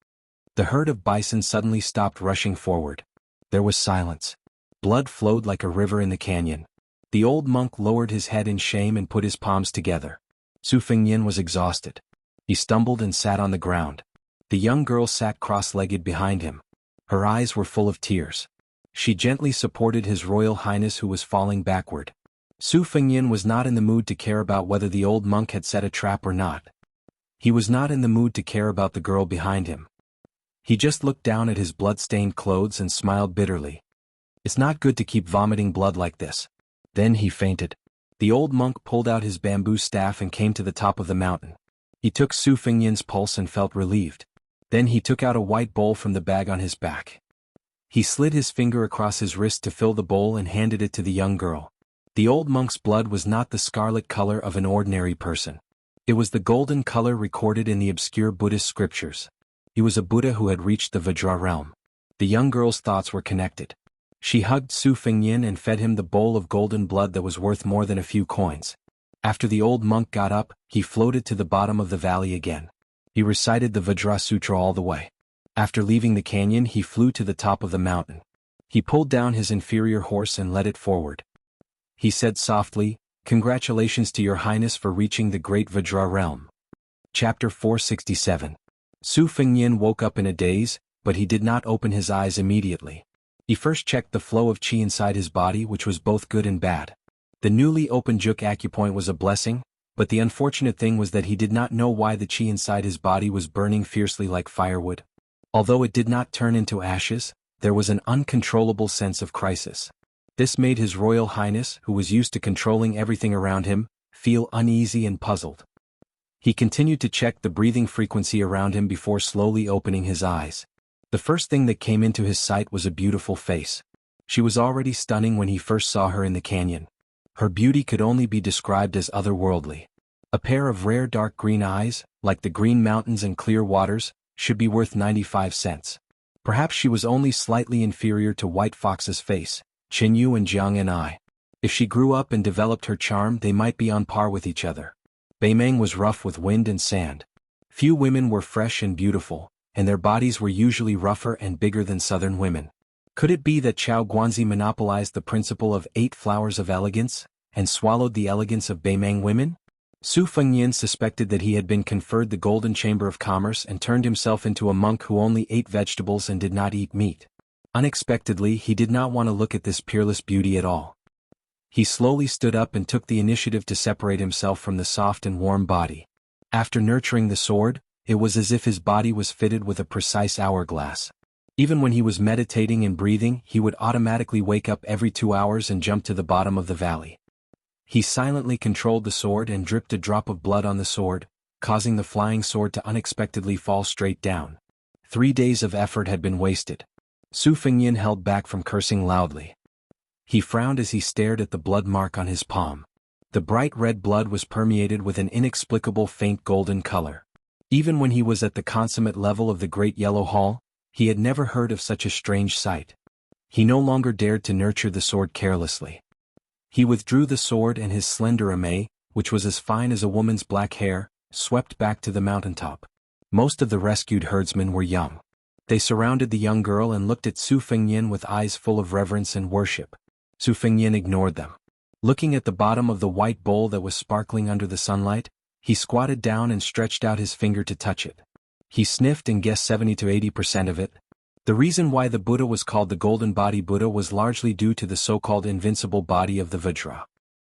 The herd of bison suddenly stopped rushing forward. There was silence. Blood flowed like a river in the canyon. The old monk lowered his head in shame and put his palms together. Su Fengyin was exhausted. He stumbled and sat on the ground. The young girl sat cross-legged behind him. Her eyes were full of tears. She gently supported His Royal Highness who was falling backward. Su Fengyin was not in the mood to care about whether the old monk had set a trap or not. He was not in the mood to care about the girl behind him. He just looked down at his blood-stained clothes and smiled bitterly. It's not good to keep vomiting blood like this. Then he fainted. The old monk pulled out his bamboo staff and came to the top of the mountain. He took Su Fengyin's pulse and felt relieved. Then he took out a white bowl from the bag on his back. He slid his finger across his wrist to fill the bowl and handed it to the young girl. The old monk's blood was not the scarlet color of an ordinary person. It was the golden color recorded in the obscure Buddhist scriptures. He was a Buddha who had reached the Vajra realm. The young girl's thoughts were connected. She hugged Su Fengnian and fed him the bowl of golden blood that was worth more than a few coins. After the old monk got up, he floated to the bottom of the valley again. He recited the Vajra Sutra all the way. After leaving the canyon, he flew to the top of the mountain. He pulled down his inferior horse and led it forward. He said softly, "Congratulations to your highness for reaching the great Vajra realm." Chapter 467. Su Fengnian woke up in a daze, but he did not open his eyes immediately. He first checked the flow of qi inside his body, which was both good and bad. The newly opened Juk acupoint was a blessing, but the unfortunate thing was that he did not know why the qi inside his body was burning fiercely like firewood. Although it did not turn into ashes, there was an uncontrollable sense of crisis. This made His Royal Highness, who was used to controlling everything around him, feel uneasy and puzzled. He continued to check the breathing frequency around him before slowly opening his eyes. The first thing that came into his sight was a beautiful face. She was already stunning when he first saw her in the canyon. Her beauty could only be described as otherworldly. A pair of rare dark green eyes, like the green mountains and clear waters, should be worth 95 cents. Perhaps she was only slightly inferior to White Fox's face, Qinyu and Jianghu. If she grew up and developed her charm, they might be on par with each other. Beimeng was rough with wind and sand. Few women were fresh and beautiful, and their bodies were usually rougher and bigger than southern women. Could it be that Chao Guanzi monopolized the principle of 8 flowers of elegance, and swallowed the elegance of Beimeng women? Su Fengnian suspected that he had been conferred the Golden Chamber of Commerce and turned himself into a monk who only ate vegetables and did not eat meat. Unexpectedly, he did not want to look at this peerless beauty at all. He slowly stood up and took the initiative to separate himself from the soft and warm body. After nurturing the sword, it was as if his body was fitted with a precise hourglass. Even when he was meditating and breathing, he would automatically wake up every 2 hours and jump to the bottom of the valley. He silently controlled the sword and dripped a drop of blood on the sword, causing the flying sword to unexpectedly fall straight down. 3 days of effort had been wasted. Su Fengnian held back from cursing loudly. He frowned as he stared at the blood mark on his palm. The bright red blood was permeated with an inexplicable faint golden color. Even when he was at the consummate level of the Great Yellow Hall, he had never heard of such a strange sight. He no longer dared to nurture the sword carelessly. He withdrew the sword and his slender ame, which was as fine as a woman's black hair, swept back to the mountaintop. Most of the rescued herdsmen were young. They surrounded the young girl and looked at Su Fengnian with eyes full of reverence and worship. Su Fengnian ignored them. Looking at the bottom of the white bowl that was sparkling under the sunlight, he squatted down and stretched out his finger to touch it. He sniffed and guessed 70 to 80% of it. The reason why the Buddha was called the Golden Body Buddha was largely due to the so-called invincible body of the Vajra.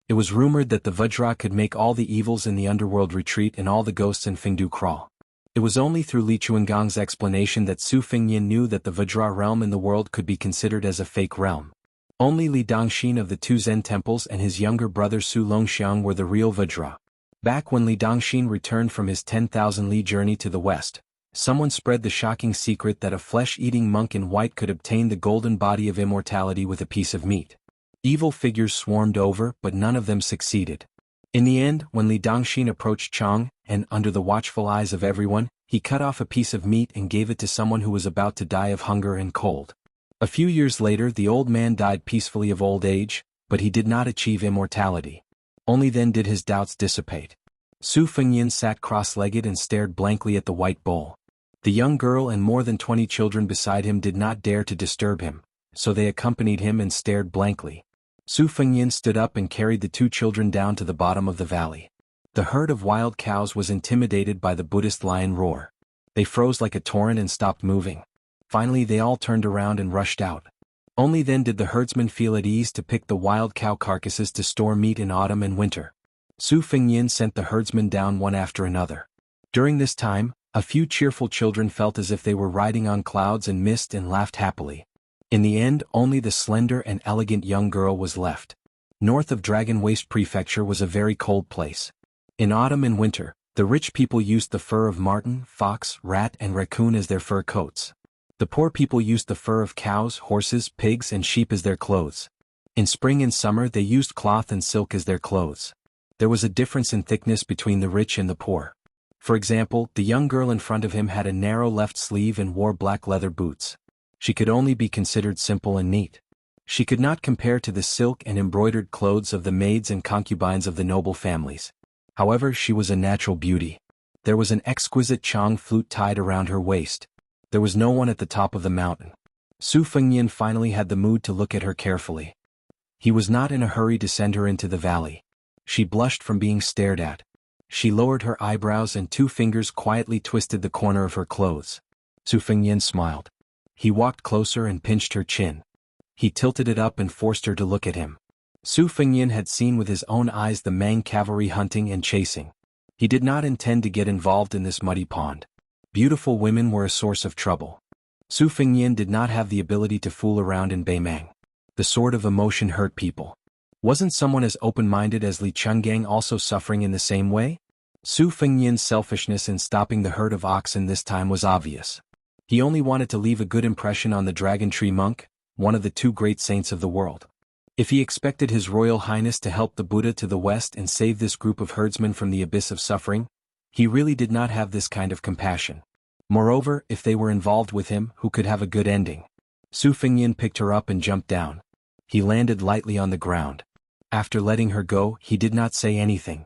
It was rumored that the Vajra could make all the evils in the underworld retreat and all the ghosts in Fengdu crawl. It was only through Li Chuangong's explanation that Su Fengnian knew that the Vajra realm in the world could be considered as a fake realm. Only Li Dongxin of the 2 Zen temples and his younger brother Su Longxiang were the real Vajra. Back when Li Dongxin returned from his 10,000 li journey to the west, someone spread the shocking secret that a flesh-eating monk in white could obtain the golden body of immortality with a piece of meat. Evil figures swarmed over, but none of them succeeded. In the end, when Li Dongxin approached Chang, and under the watchful eyes of everyone, he cut off a piece of meat and gave it to someone who was about to die of hunger and cold. A few years later, the old man died peacefully of old age, but he did not achieve immortality. Only then did his doubts dissipate. Su Fengnian sat cross-legged and stared blankly at the white bowl. The young girl and more than 20 children beside him did not dare to disturb him, so they accompanied him and stared blankly. Su Fengnian stood up and carried the 2 children down to the bottom of the valley. The herd of wild cows was intimidated by the Buddhist lion roar. They froze like a torrent and stopped moving. Finally they all turned around and rushed out. Only then did the herdsmen feel at ease to pick the wild cow carcasses to store meat in autumn and winter. Su Fengnian sent the herdsmen down one after another. During this time, a few cheerful children felt as if they were riding on clouds and mist and laughed happily. In the end, only the slender and elegant young girl was left. North of Dragon Waste Prefecture was a very cold place. In autumn and winter, The rich people used the fur of marten, fox, rat and raccoon as their fur coats. The poor people used the fur of cows, horses, pigs and sheep as their clothes. In spring and summer they used cloth and silk as their clothes. There was a difference in thickness between the rich and the poor. For example, the young girl in front of him had a narrow left sleeve and wore black leather boots. She could only be considered simple and neat. She could not compare to the silk and embroidered clothes of the maids and concubines of the noble families. However, she was a natural beauty. There was an exquisite Chang flute tied around her waist. There was no one at the top of the mountain. Su Fengnian finally had the mood to look at her carefully. He was not in a hurry to send her into the valley. She blushed from being stared at. She lowered her eyebrows and 2 fingers quietly twisted the corner of her clothes. Su Fengnian smiled. He walked closer and pinched her chin. He tilted it up and forced her to look at him. Su Fengnian had seen with his own eyes the Mang cavalry hunting and chasing. He did not intend to get involved in this muddy pond. Beautiful women were a source of trouble. Su Fengnian did not have the ability to fool around in Beimang. The sword of emotion hurt people. Wasn't someone as open-minded as Li Chenggang also suffering in the same way? Su Fengnian's selfishness in stopping the herd of oxen this time was obvious. He only wanted to leave a good impression on the Dragon Tree Monk, one of the 2 great saints of the world. If he expected His Royal Highness to help the Buddha to the west and save this group of herdsmen from the abyss of suffering, he really did not have this kind of compassion. Moreover, if they were involved with him, who could have a good ending? Su Fengnian picked her up and jumped down. He landed lightly on the ground. After letting her go, he did not say anything.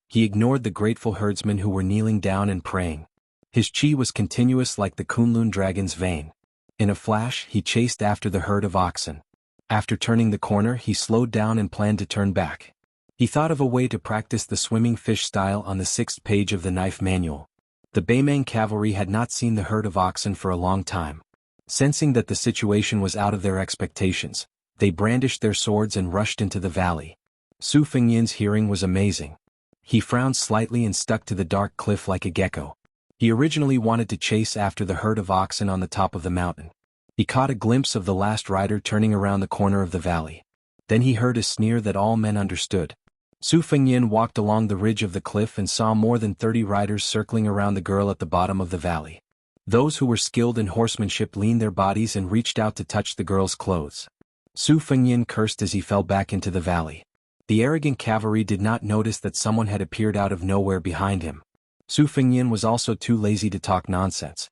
He ignored the grateful herdsmen who were kneeling down and praying. His chi was continuous like the Kunlun dragon's vein. In a flash, he chased after the herd of oxen. After turning the corner, he slowed down and planned to turn back. He thought of a way to practice the swimming fish style on the 6th page of the knife manual. The Beimang cavalry had not seen the herd of oxen for a long time. Sensing that the situation was out of their expectations, they brandished their swords and rushed into the valley. Su Fengnian's hearing was amazing. He frowned slightly and stuck to the dark cliff like a gecko. He originally wanted to chase after the herd of oxen on the top of the mountain. He caught a glimpse of the last rider turning around the corner of the valley. Then he heard a sneer that all men understood. Su Fengnian walked along the ridge of the cliff and saw more than 30 riders circling around the girl at the bottom of the valley. Those who were skilled in horsemanship leaned their bodies and reached out to touch the girl's clothes. Su Fengnian cursed as he fell back into the valley. The arrogant cavalry did not notice that someone had appeared out of nowhere behind him. Su Fengnian was also too lazy to talk nonsense.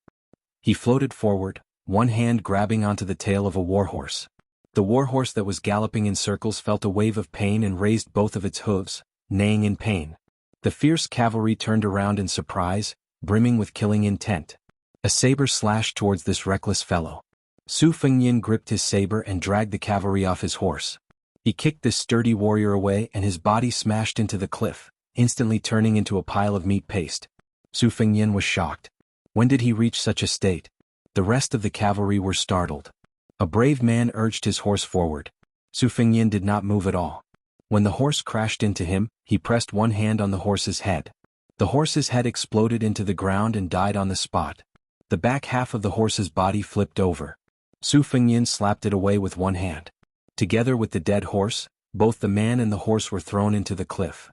He floated forward, one hand grabbing onto the tail of a warhorse. The warhorse that was galloping in circles felt a wave of pain and raised both of its hooves, neighing in pain. The fierce cavalry turned around in surprise, brimming with killing intent. A saber slashed towards this reckless fellow. Su Fengnian gripped his saber and dragged the cavalry off his horse. He kicked this sturdy warrior away and his body smashed into the cliff, instantly turning into a pile of meat paste. Su Fengnian was shocked. When did he reach such a state? The rest of the cavalry were startled. A brave man urged his horse forward. Su Fengnian did not move at all. When the horse crashed into him, he pressed one hand on the horse's head. The horse's head exploded into the ground and died on the spot. The back half of the horse's body flipped over. Su Fengnian slapped it away with one hand. Together with the dead horse, both the man and the horse were thrown into the cliff.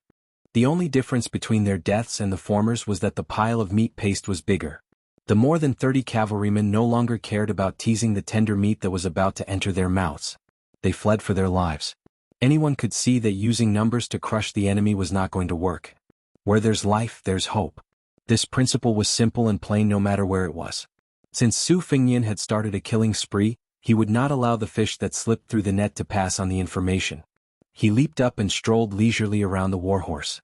The only difference between their deaths and the former's was that the pile of meat paste was bigger. The more than 30 cavalrymen no longer cared about teasing the tender meat that was about to enter their mouths. They fled for their lives. Anyone could see that using numbers to crush the enemy was not going to work. Where there's life, there's hope. This principle was simple and plain no matter where it was. Since Su Fengnian had started a killing spree, he would not allow the fish that slipped through the net to pass on the information. He leaped up and strolled leisurely around the warhorse.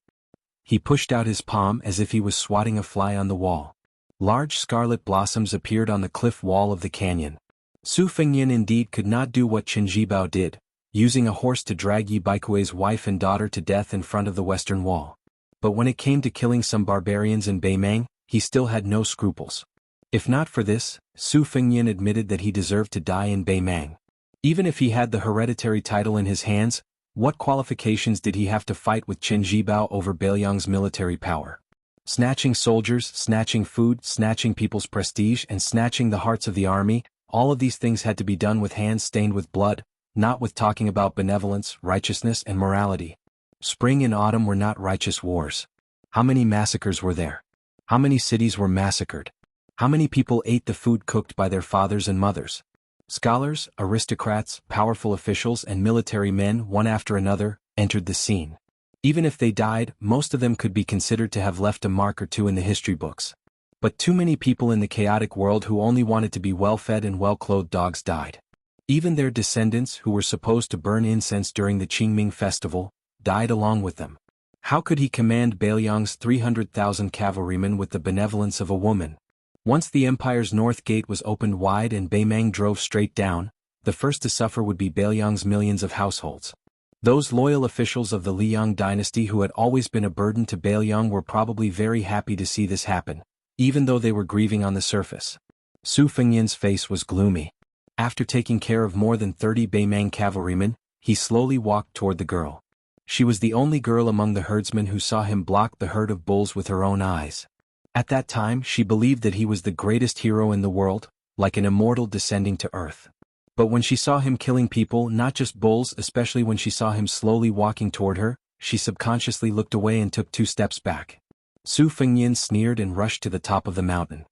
He pushed out his palm as if he was swatting a fly on the wall. Large scarlet blossoms appeared on the cliff wall of the canyon. Su Fengnian indeed could not do what Qin Jibao did, using a horse to drag Yi Baikui's wife and daughter to death in front of the western wall. But when it came to killing some barbarians in Beimang, he still had no scruples. If not for this, Su Fengnian admitted that he deserved to die in Beimang. Even if he had the hereditary title in his hands, what qualifications did he have to fight with Qin Jibao over Beiliang's military power? Snatching soldiers, snatching food, snatching people's prestige and snatching the hearts of the army, all of these things had to be done with hands stained with blood, not with talking about benevolence, righteousness and morality. Spring and autumn were not righteous wars. How many massacres were there? How many cities were massacred? How many people ate the food cooked by their fathers and mothers? Scholars, aristocrats, powerful officials and military men, one after another, entered the scene. Even if they died, most of them could be considered to have left a mark or two in the history books. But too many people in the chaotic world who only wanted to be well-fed and well-clothed dogs died. Even their descendants, who were supposed to burn incense during the Qingming festival, died along with them. How could he command Beiliang's 300,000 cavalrymen with the benevolence of a woman? Once the empire's north gate was opened wide and Beimang drove straight down, the first to suffer would be Beiliang's millions of households. Those loyal officials of the Liang dynasty who had always been a burden to Beiliang were probably very happy to see this happen, even though they were grieving on the surface. Su Fengyan's face was gloomy. After taking care of more than 30 Beimang cavalrymen, he slowly walked toward the girl. She was the only girl among the herdsmen who saw him block the herd of bulls with her own eyes. At that time she believed that he was the greatest hero in the world, like an immortal descending to earth. But when she saw him killing people, not just bulls, especially when she saw him slowly walking toward her, she subconsciously looked away and took 2 steps back. Su Fengyan sneered and rushed to the top of the mountain.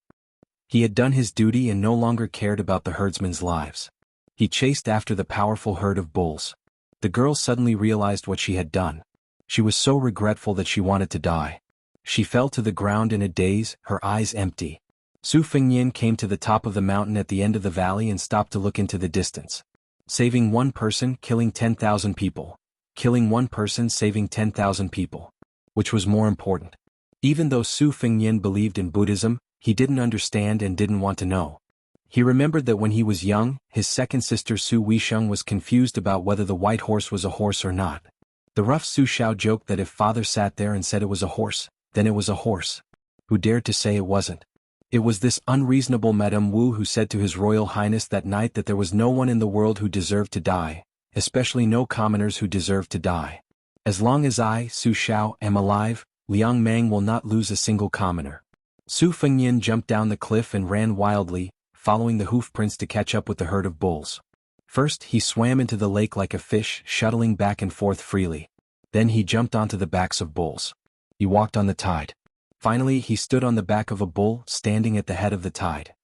He had done his duty and no longer cared about the herdsmen's lives. He chased after the powerful herd of bulls. The girl suddenly realized what she had done. She was so regretful that she wanted to die. She fell to the ground in a daze, her eyes empty. Su Fengyan came to the top of the mountain at the end of the valley and stopped to look into the distance. Saving one person, killing 10,000 people. Killing one person, saving 10,000 people. Which was more important? Even though Su Fengyan believed in Buddhism, he didn't understand and didn't want to know. He remembered that when he was young, his second sister Su Weisheng was confused about whether the white horse was a horse or not. The rough Su Shao joked that if father sat there and said it was a horse, then it was a horse. Who dared to say it wasn't? It was this unreasonable Madame Wu who said to His Royal Highness that night that there was no one in the world who deserved to die, especially no commoners who deserved to die. As long as I, Su Shao, am alive, Liang Mang will not lose a single commoner. Su Fengyan jumped down the cliff and ran wildly, following the hoof prints to catch up with the herd of bulls. First he swam into the lake like a fish, shuttling back and forth freely. Then he jumped onto the backs of bulls. He walked on the tide. Finally he stood on the back of a bull, standing at the head of the tide.